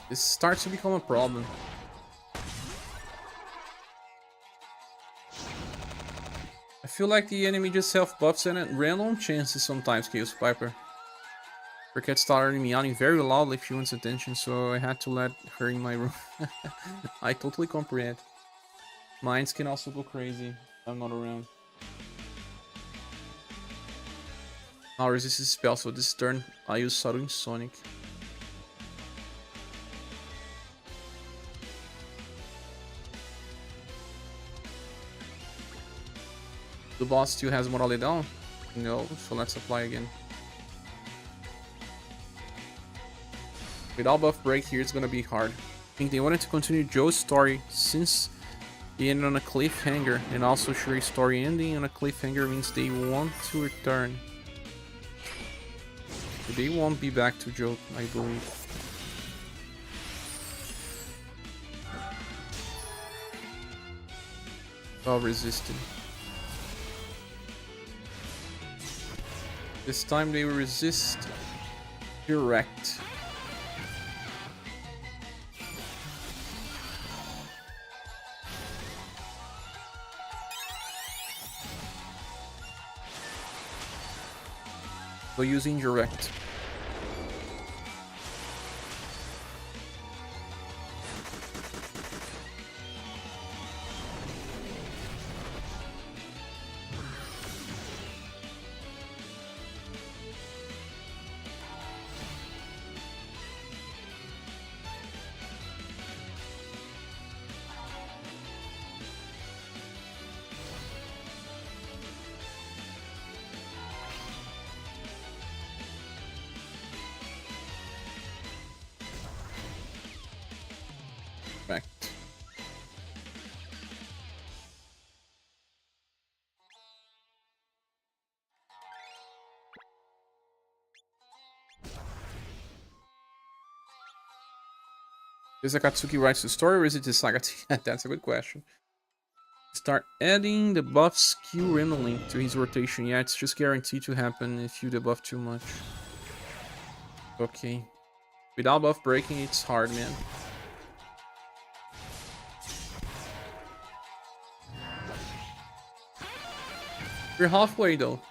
This starts to become a problem. I feel like the enemy just self-buffs and at random chances sometimes kills Piper. Her cat started meowing very loudly if she wants attention, so I had to let her in my room. I totally comprehend. Mines can also go crazy. I'm not around. Now resist his spell, so this turn I use Sudden Sonic. The boss still has morale down? No, so let's apply again. Without buff break here, it's gonna be hard. I think they wanted to continue Joe's story since he ended on a cliffhanger, and also Shuri's story ending on a cliffhanger means they want to return. But they won't be back to Joe, I believe. Well resisted. This time they will resist direct. So using direct. Correct. Is Akatsuki writes the story, or is it the SaGa? That's a good question. Start adding the buff skill randomly to his rotation. Yeah, it's just guaranteed to happen if you debuff too much. Okay. Without buff breaking, it's hard, man. We're halfway though.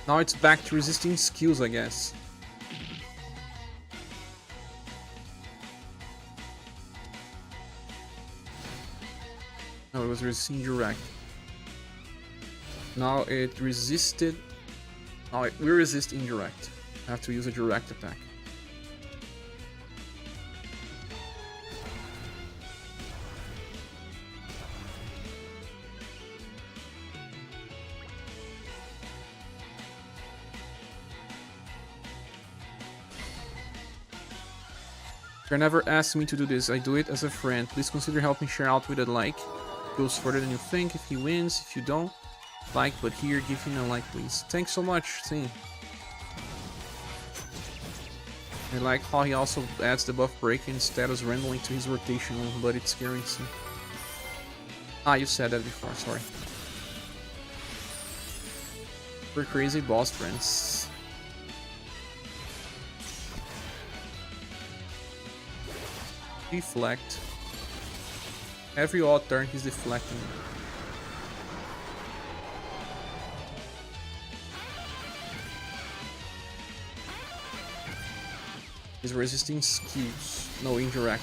Now it's back to resisting skills, I guess. No, it was resisting direct. Now it resisted. Now it will resist indirect. I have to use a direct attack. If you're never asked me to do this, I do it as a friend. Please consider helping share out with a like. It goes further than you think if he wins. If you don't like, but here, give him a like, please. Thanks so much, Sim. I like how he also adds the buff breaking status randomly to his rotational, but it's guaranteed. Ah, you said that before, sorry. Super crazy boss friends. Deflect. Every odd turn he's deflecting. He's resisting skews, no indirect.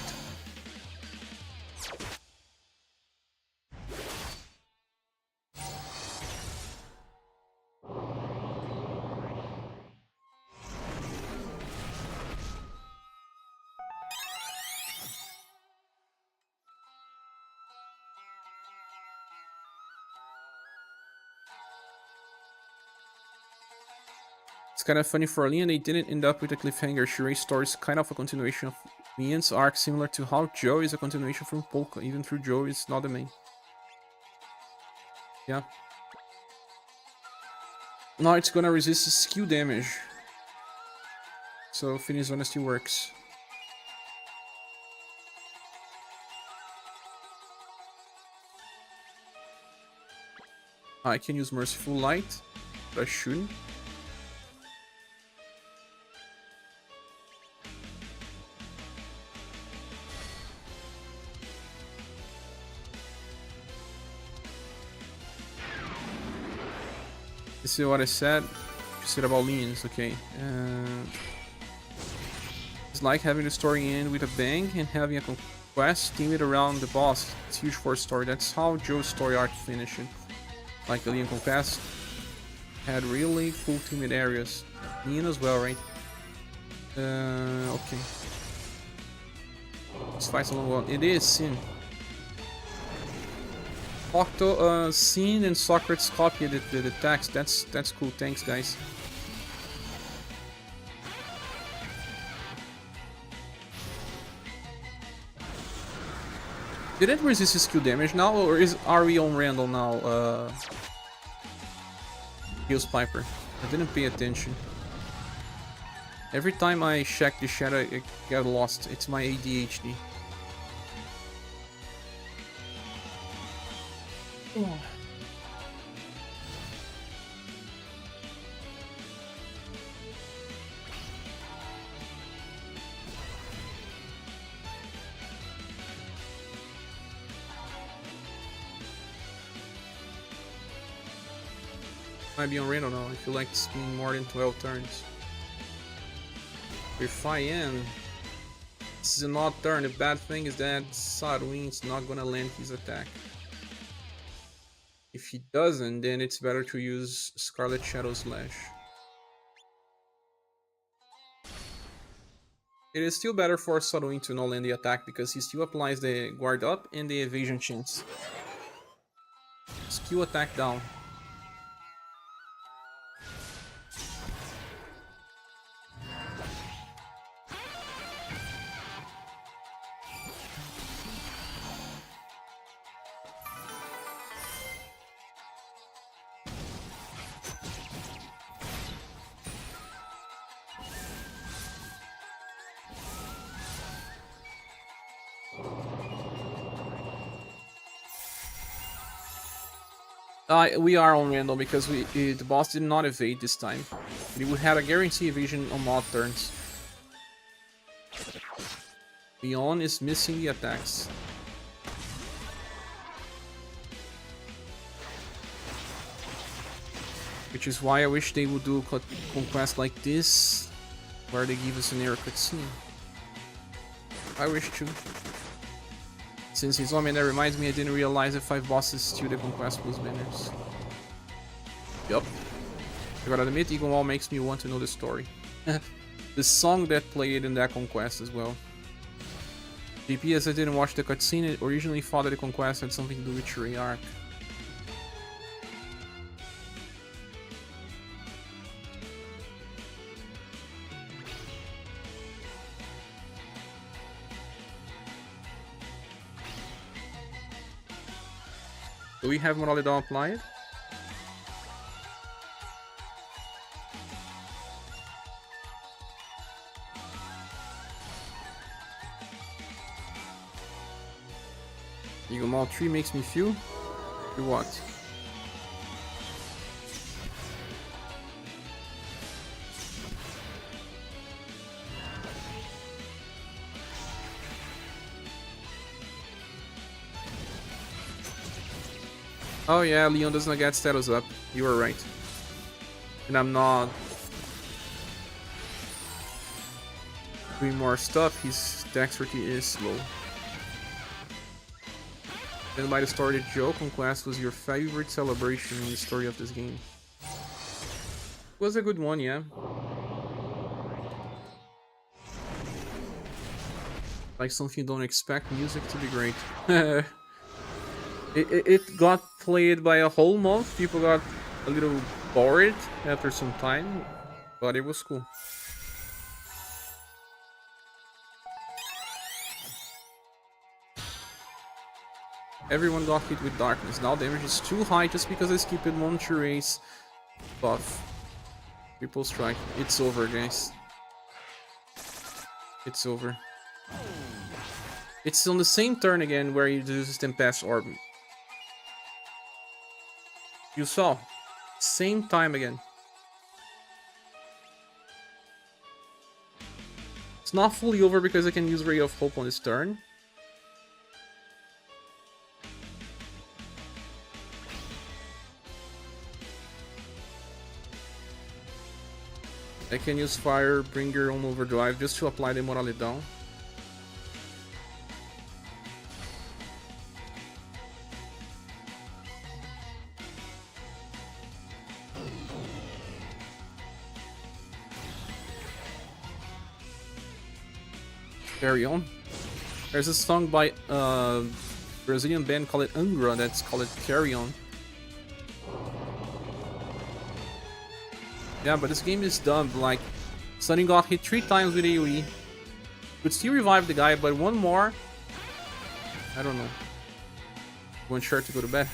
It's kind of funny for Leon, they didn't end up with a cliffhanger. Shiray's story is kind of a continuation of Leon's arc, similar to how Joe is a continuation from Polka, even though Joe is not the main. Yeah. Now it's gonna resist skill damage. So Finis Zona still works. I can use Merciful Light, but I shouldn't. You see what I said? You said about Leans, okay. It's like having the story end with a bang and having a quest themed around the boss. It's huge for a story. That's how Joe's story arc finished. Like the Leon Conquest had really cool themed areas. Leon as well, right? Okay. This fight's a long one. It is Sin. Octo, Sin and Socrates copied the text. That's cool. Thanks, guys. Did it resist skill damage now, or are we on Randall now? Heals Piper. I didn't pay attention. Every time I check the shadow, I get lost. It's my ADHD. Oh. Might be on Reno now if you like spinning more than 12 turns. If I am, this is an odd turn. The bad thing is that Sadwin's not gonna land his attack. If he doesn't, then it's better to use Scarlet Shadow Slash. It is still better for Sadwin to not land the attack because he still applies the guard up and the evasion chance. Skill attack down. We are on Randall because the boss did not evade this time. We had a guarantee evasion on all turns. Leon is missing the attacks. Which is why I wish they would do a conquest like this, where they give us an error cutscene. I wish to. Since he's on me, that reminds me I didn't realize that 5 bosses to the Conquest Plus banners. Yup. I gotta admit, Eagle Wall makes me want to know the story. The song that played in that Conquest as well. JP, as I didn't watch the cutscene, I originally thought that the Conquest had something to do with Shirei arc. Do we have Moralidon applied? Eagle Maul 3 makes me feel. Do what? Oh yeah, Leon does not get status up. You were right. And I'm not doing more stuff. His dexterity is slow. And by the story, the joke on class was your favorite celebration in the story of this game. It was a good one, yeah. Like something you don't expect music to be great. It got played by a whole month. People got a little bored after some time, but it was cool. Everyone got hit with darkness. Now damage is too high just because I skipped one race buff. Triple strike. It's over, guys. It's over. It's on the same turn again where you do this Tempest Orb. You saw. Same time again. It's not fully over because I can use Ray of Hope on this turn. I can use Firebringer on Overdrive just to apply the Morale down. Carry on. There's a song by Brazilian band called Angra that's called Carry On. Yeah, but this game is dumb. Like, Sunny got hit 3 times with AoE. Could still revive the guy, but one more. I don't know. One sure to go to bed.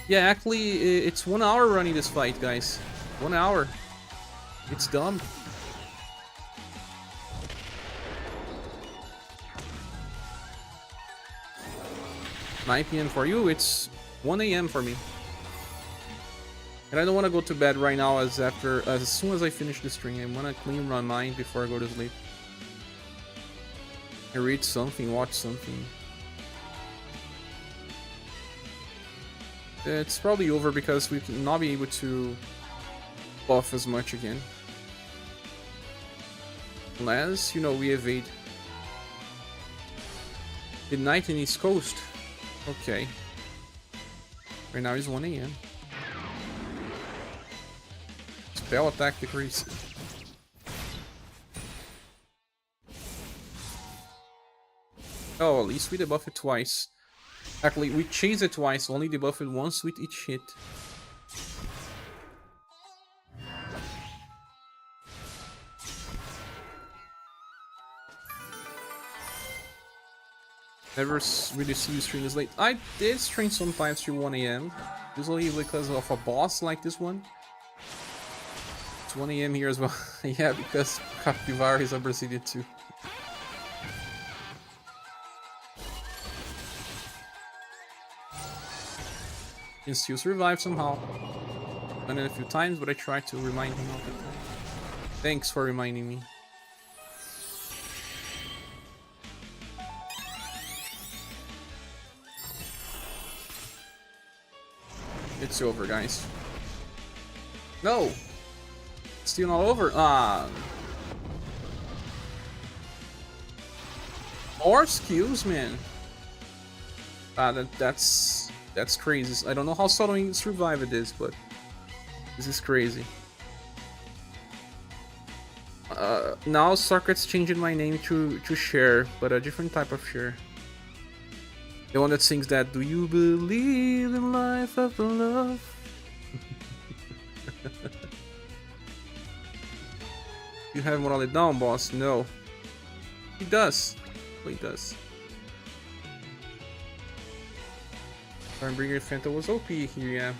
Yeah, actually, it's 1 hour running this fight, guys. 1 hour. It's dumb. "9 PM for you, it's 1 AM for me. And I don't want to go to bed right now as soon as I finish the stream. I want to clean my mind before I go to sleep. I read something, watch something. It's probably over because we can not be able to buff as much again. Unless, you know, we evade. Midnight in East Coast. Okay. Right now it's 1 AM. Spell attack decrease. Oh, at least we debuff it twice. Actually, we chase it twice, only debuff it once with each hit. Never really see you stream this late. I did stream sometimes through 1 AM. Usually because of a boss like this one. It's 1 AM here as well. Yeah, because Capivara is a Brazilian too. Can still survive somehow. Done it a few times, but I tried to remind him of it. Thanks for reminding me. It's over, guys. No! Still not over. More skills, man. That's crazy. I don't know how Sotoing survived this, but this is crazy. Now Sarkat's changing my name to Cher, but a different type of Cher. The one that sings that, "Do you believe in life after love?" You have Morale down, boss? No. He does. Oh, he does. Firebringer Fanta was OP here, yeah.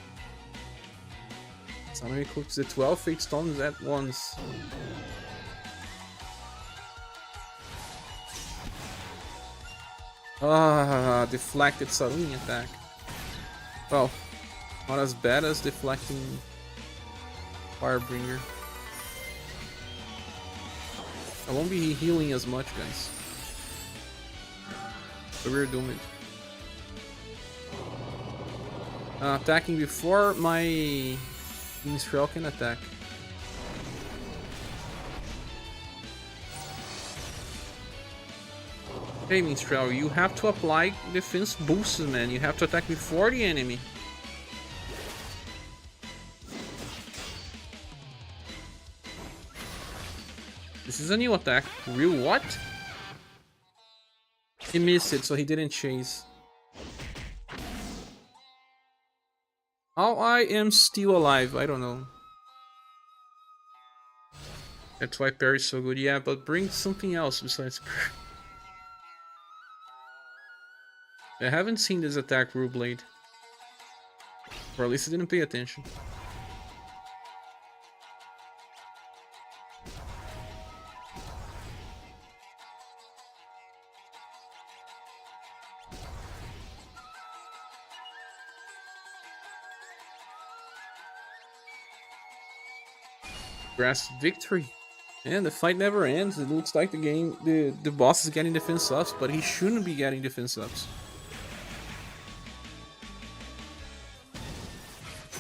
Somebody cooks the 12 Fate Stones at once. Ah, deflected Saruni attack. Well, not as bad as deflecting Firebringer. I won't be healing as much, guys. But we're doomed. Attacking before my Minstrel can attack. Hey Minstrel, you have to apply defense boosts, man. You have to attack before the enemy. This is a new attack. Real what? He missed it, so he didn't chase. How I am still alive, I don't know. That's why parry's so good. Yeah, but bring something else besides parry. I haven't seen this attack Rue Blade. Or at least I didn't pay attention. Grasp victory. And the fight never ends. It looks like the boss is getting defense ups, but he shouldn't be getting defense ups.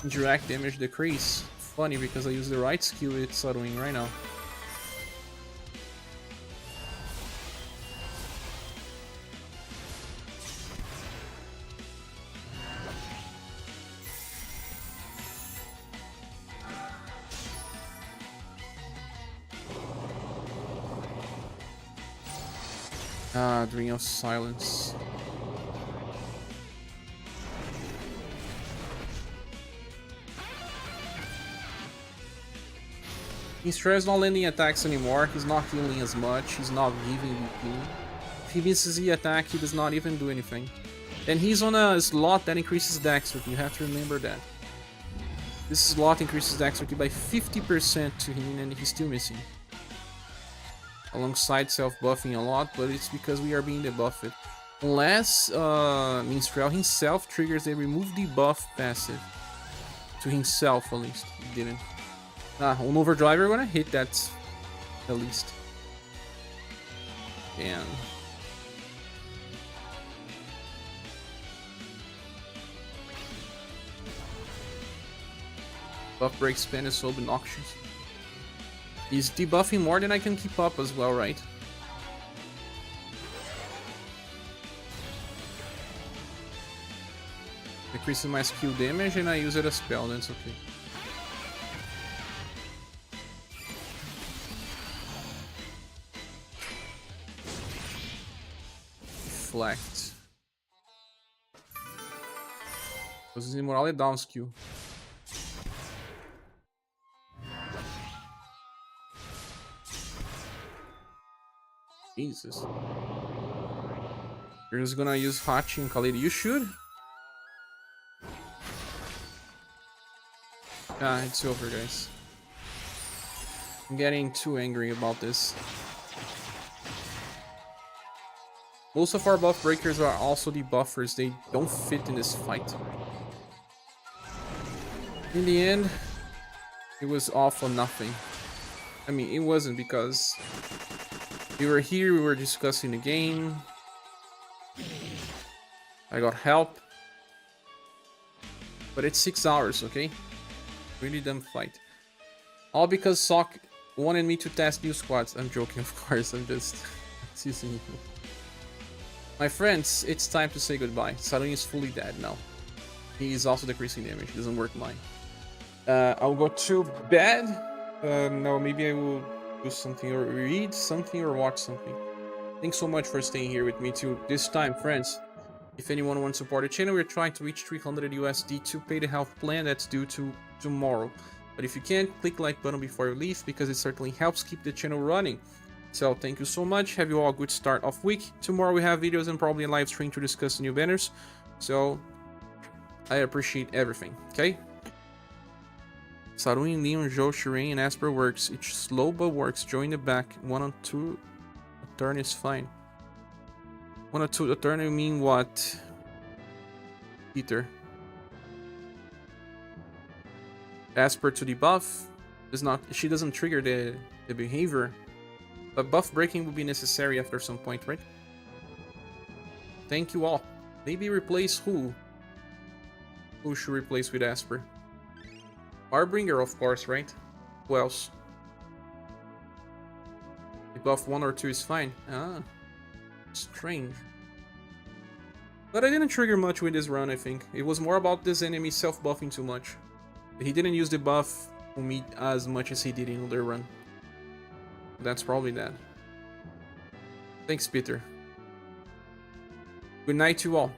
Direct damage decrease. Funny because I use the right skill with Sarwing right now. Ring of Silence. He's not landing attacks anymore, he's not healing as much, he's not giving VP. If he misses the attack, he does not even do anything. And he's on a slot that increases dexterity, you have to remember that. This slot increases dexterity by 50% to him and he's still missing. Alongside self-buffing a lot, but it's because we are being debuffed. Unless Minstrel himself triggers a remove debuff passive. To himself, at least. He didn't. On overdrive, we're gonna hit that at least. Damn. Buff break spin is so obnoxious. He's debuffing more than I can keep up as well, right? Decreases my skill damage and I use it as spell, that's okay. Deflect. Uses Immoral e down skill. Jesus. You're just gonna use Hachi and Khalid. You should. Ah, it's over, guys. I'm getting too angry about this. Most of our buff breakers are also debuffers. They don't fit in this fight. In the end, it was all for nothing. I mean, it wasn't because we were here, we were discussing the game. I got help. But it's 6 hours, okay? Really dumb fight. All because Sok wanted me to test new squads. I'm joking, of course, I'm just teasing you. My friends, it's time to say goodbye. Sarun is fully dead now. He is also decreasing damage, it doesn't work mine. I'll go to bed. No, maybe I will do something or read something or watch something. Thanks so much for staying here with me too this time, friends. If anyone wants to support the channel, we're trying to reach 300 USD to pay the health plan that's due to tomorrow. But if you can't, click the like button before you leave because it certainly helps keep the channel running. So thank you so much. Have you all a good start of week. Tomorrow we have videos and probably a live stream to discuss the new banners. So I appreciate everything. Okay. Sarun, Leon, Joe, Shireen, and Asper works. Each slow but works. Join the back. 1 on 2. A turn is fine. 1 or 2 a turn, you mean what? Peter. Asper to debuff. Does not, she doesn't trigger the behavior. But buff breaking will be necessary after some point, right? Thank you all. Maybe replace who? Who should replace with Asper? Harbinger, of course, right? Who else? Buff 1 or 2 is fine. Ah. Strange. But I didn't trigger much with this run, I think. It was more about this enemy self-buffing too much. He didn't use the buff on me as much as he did in other run. That's probably that. Thanks, Peter. Good night to all.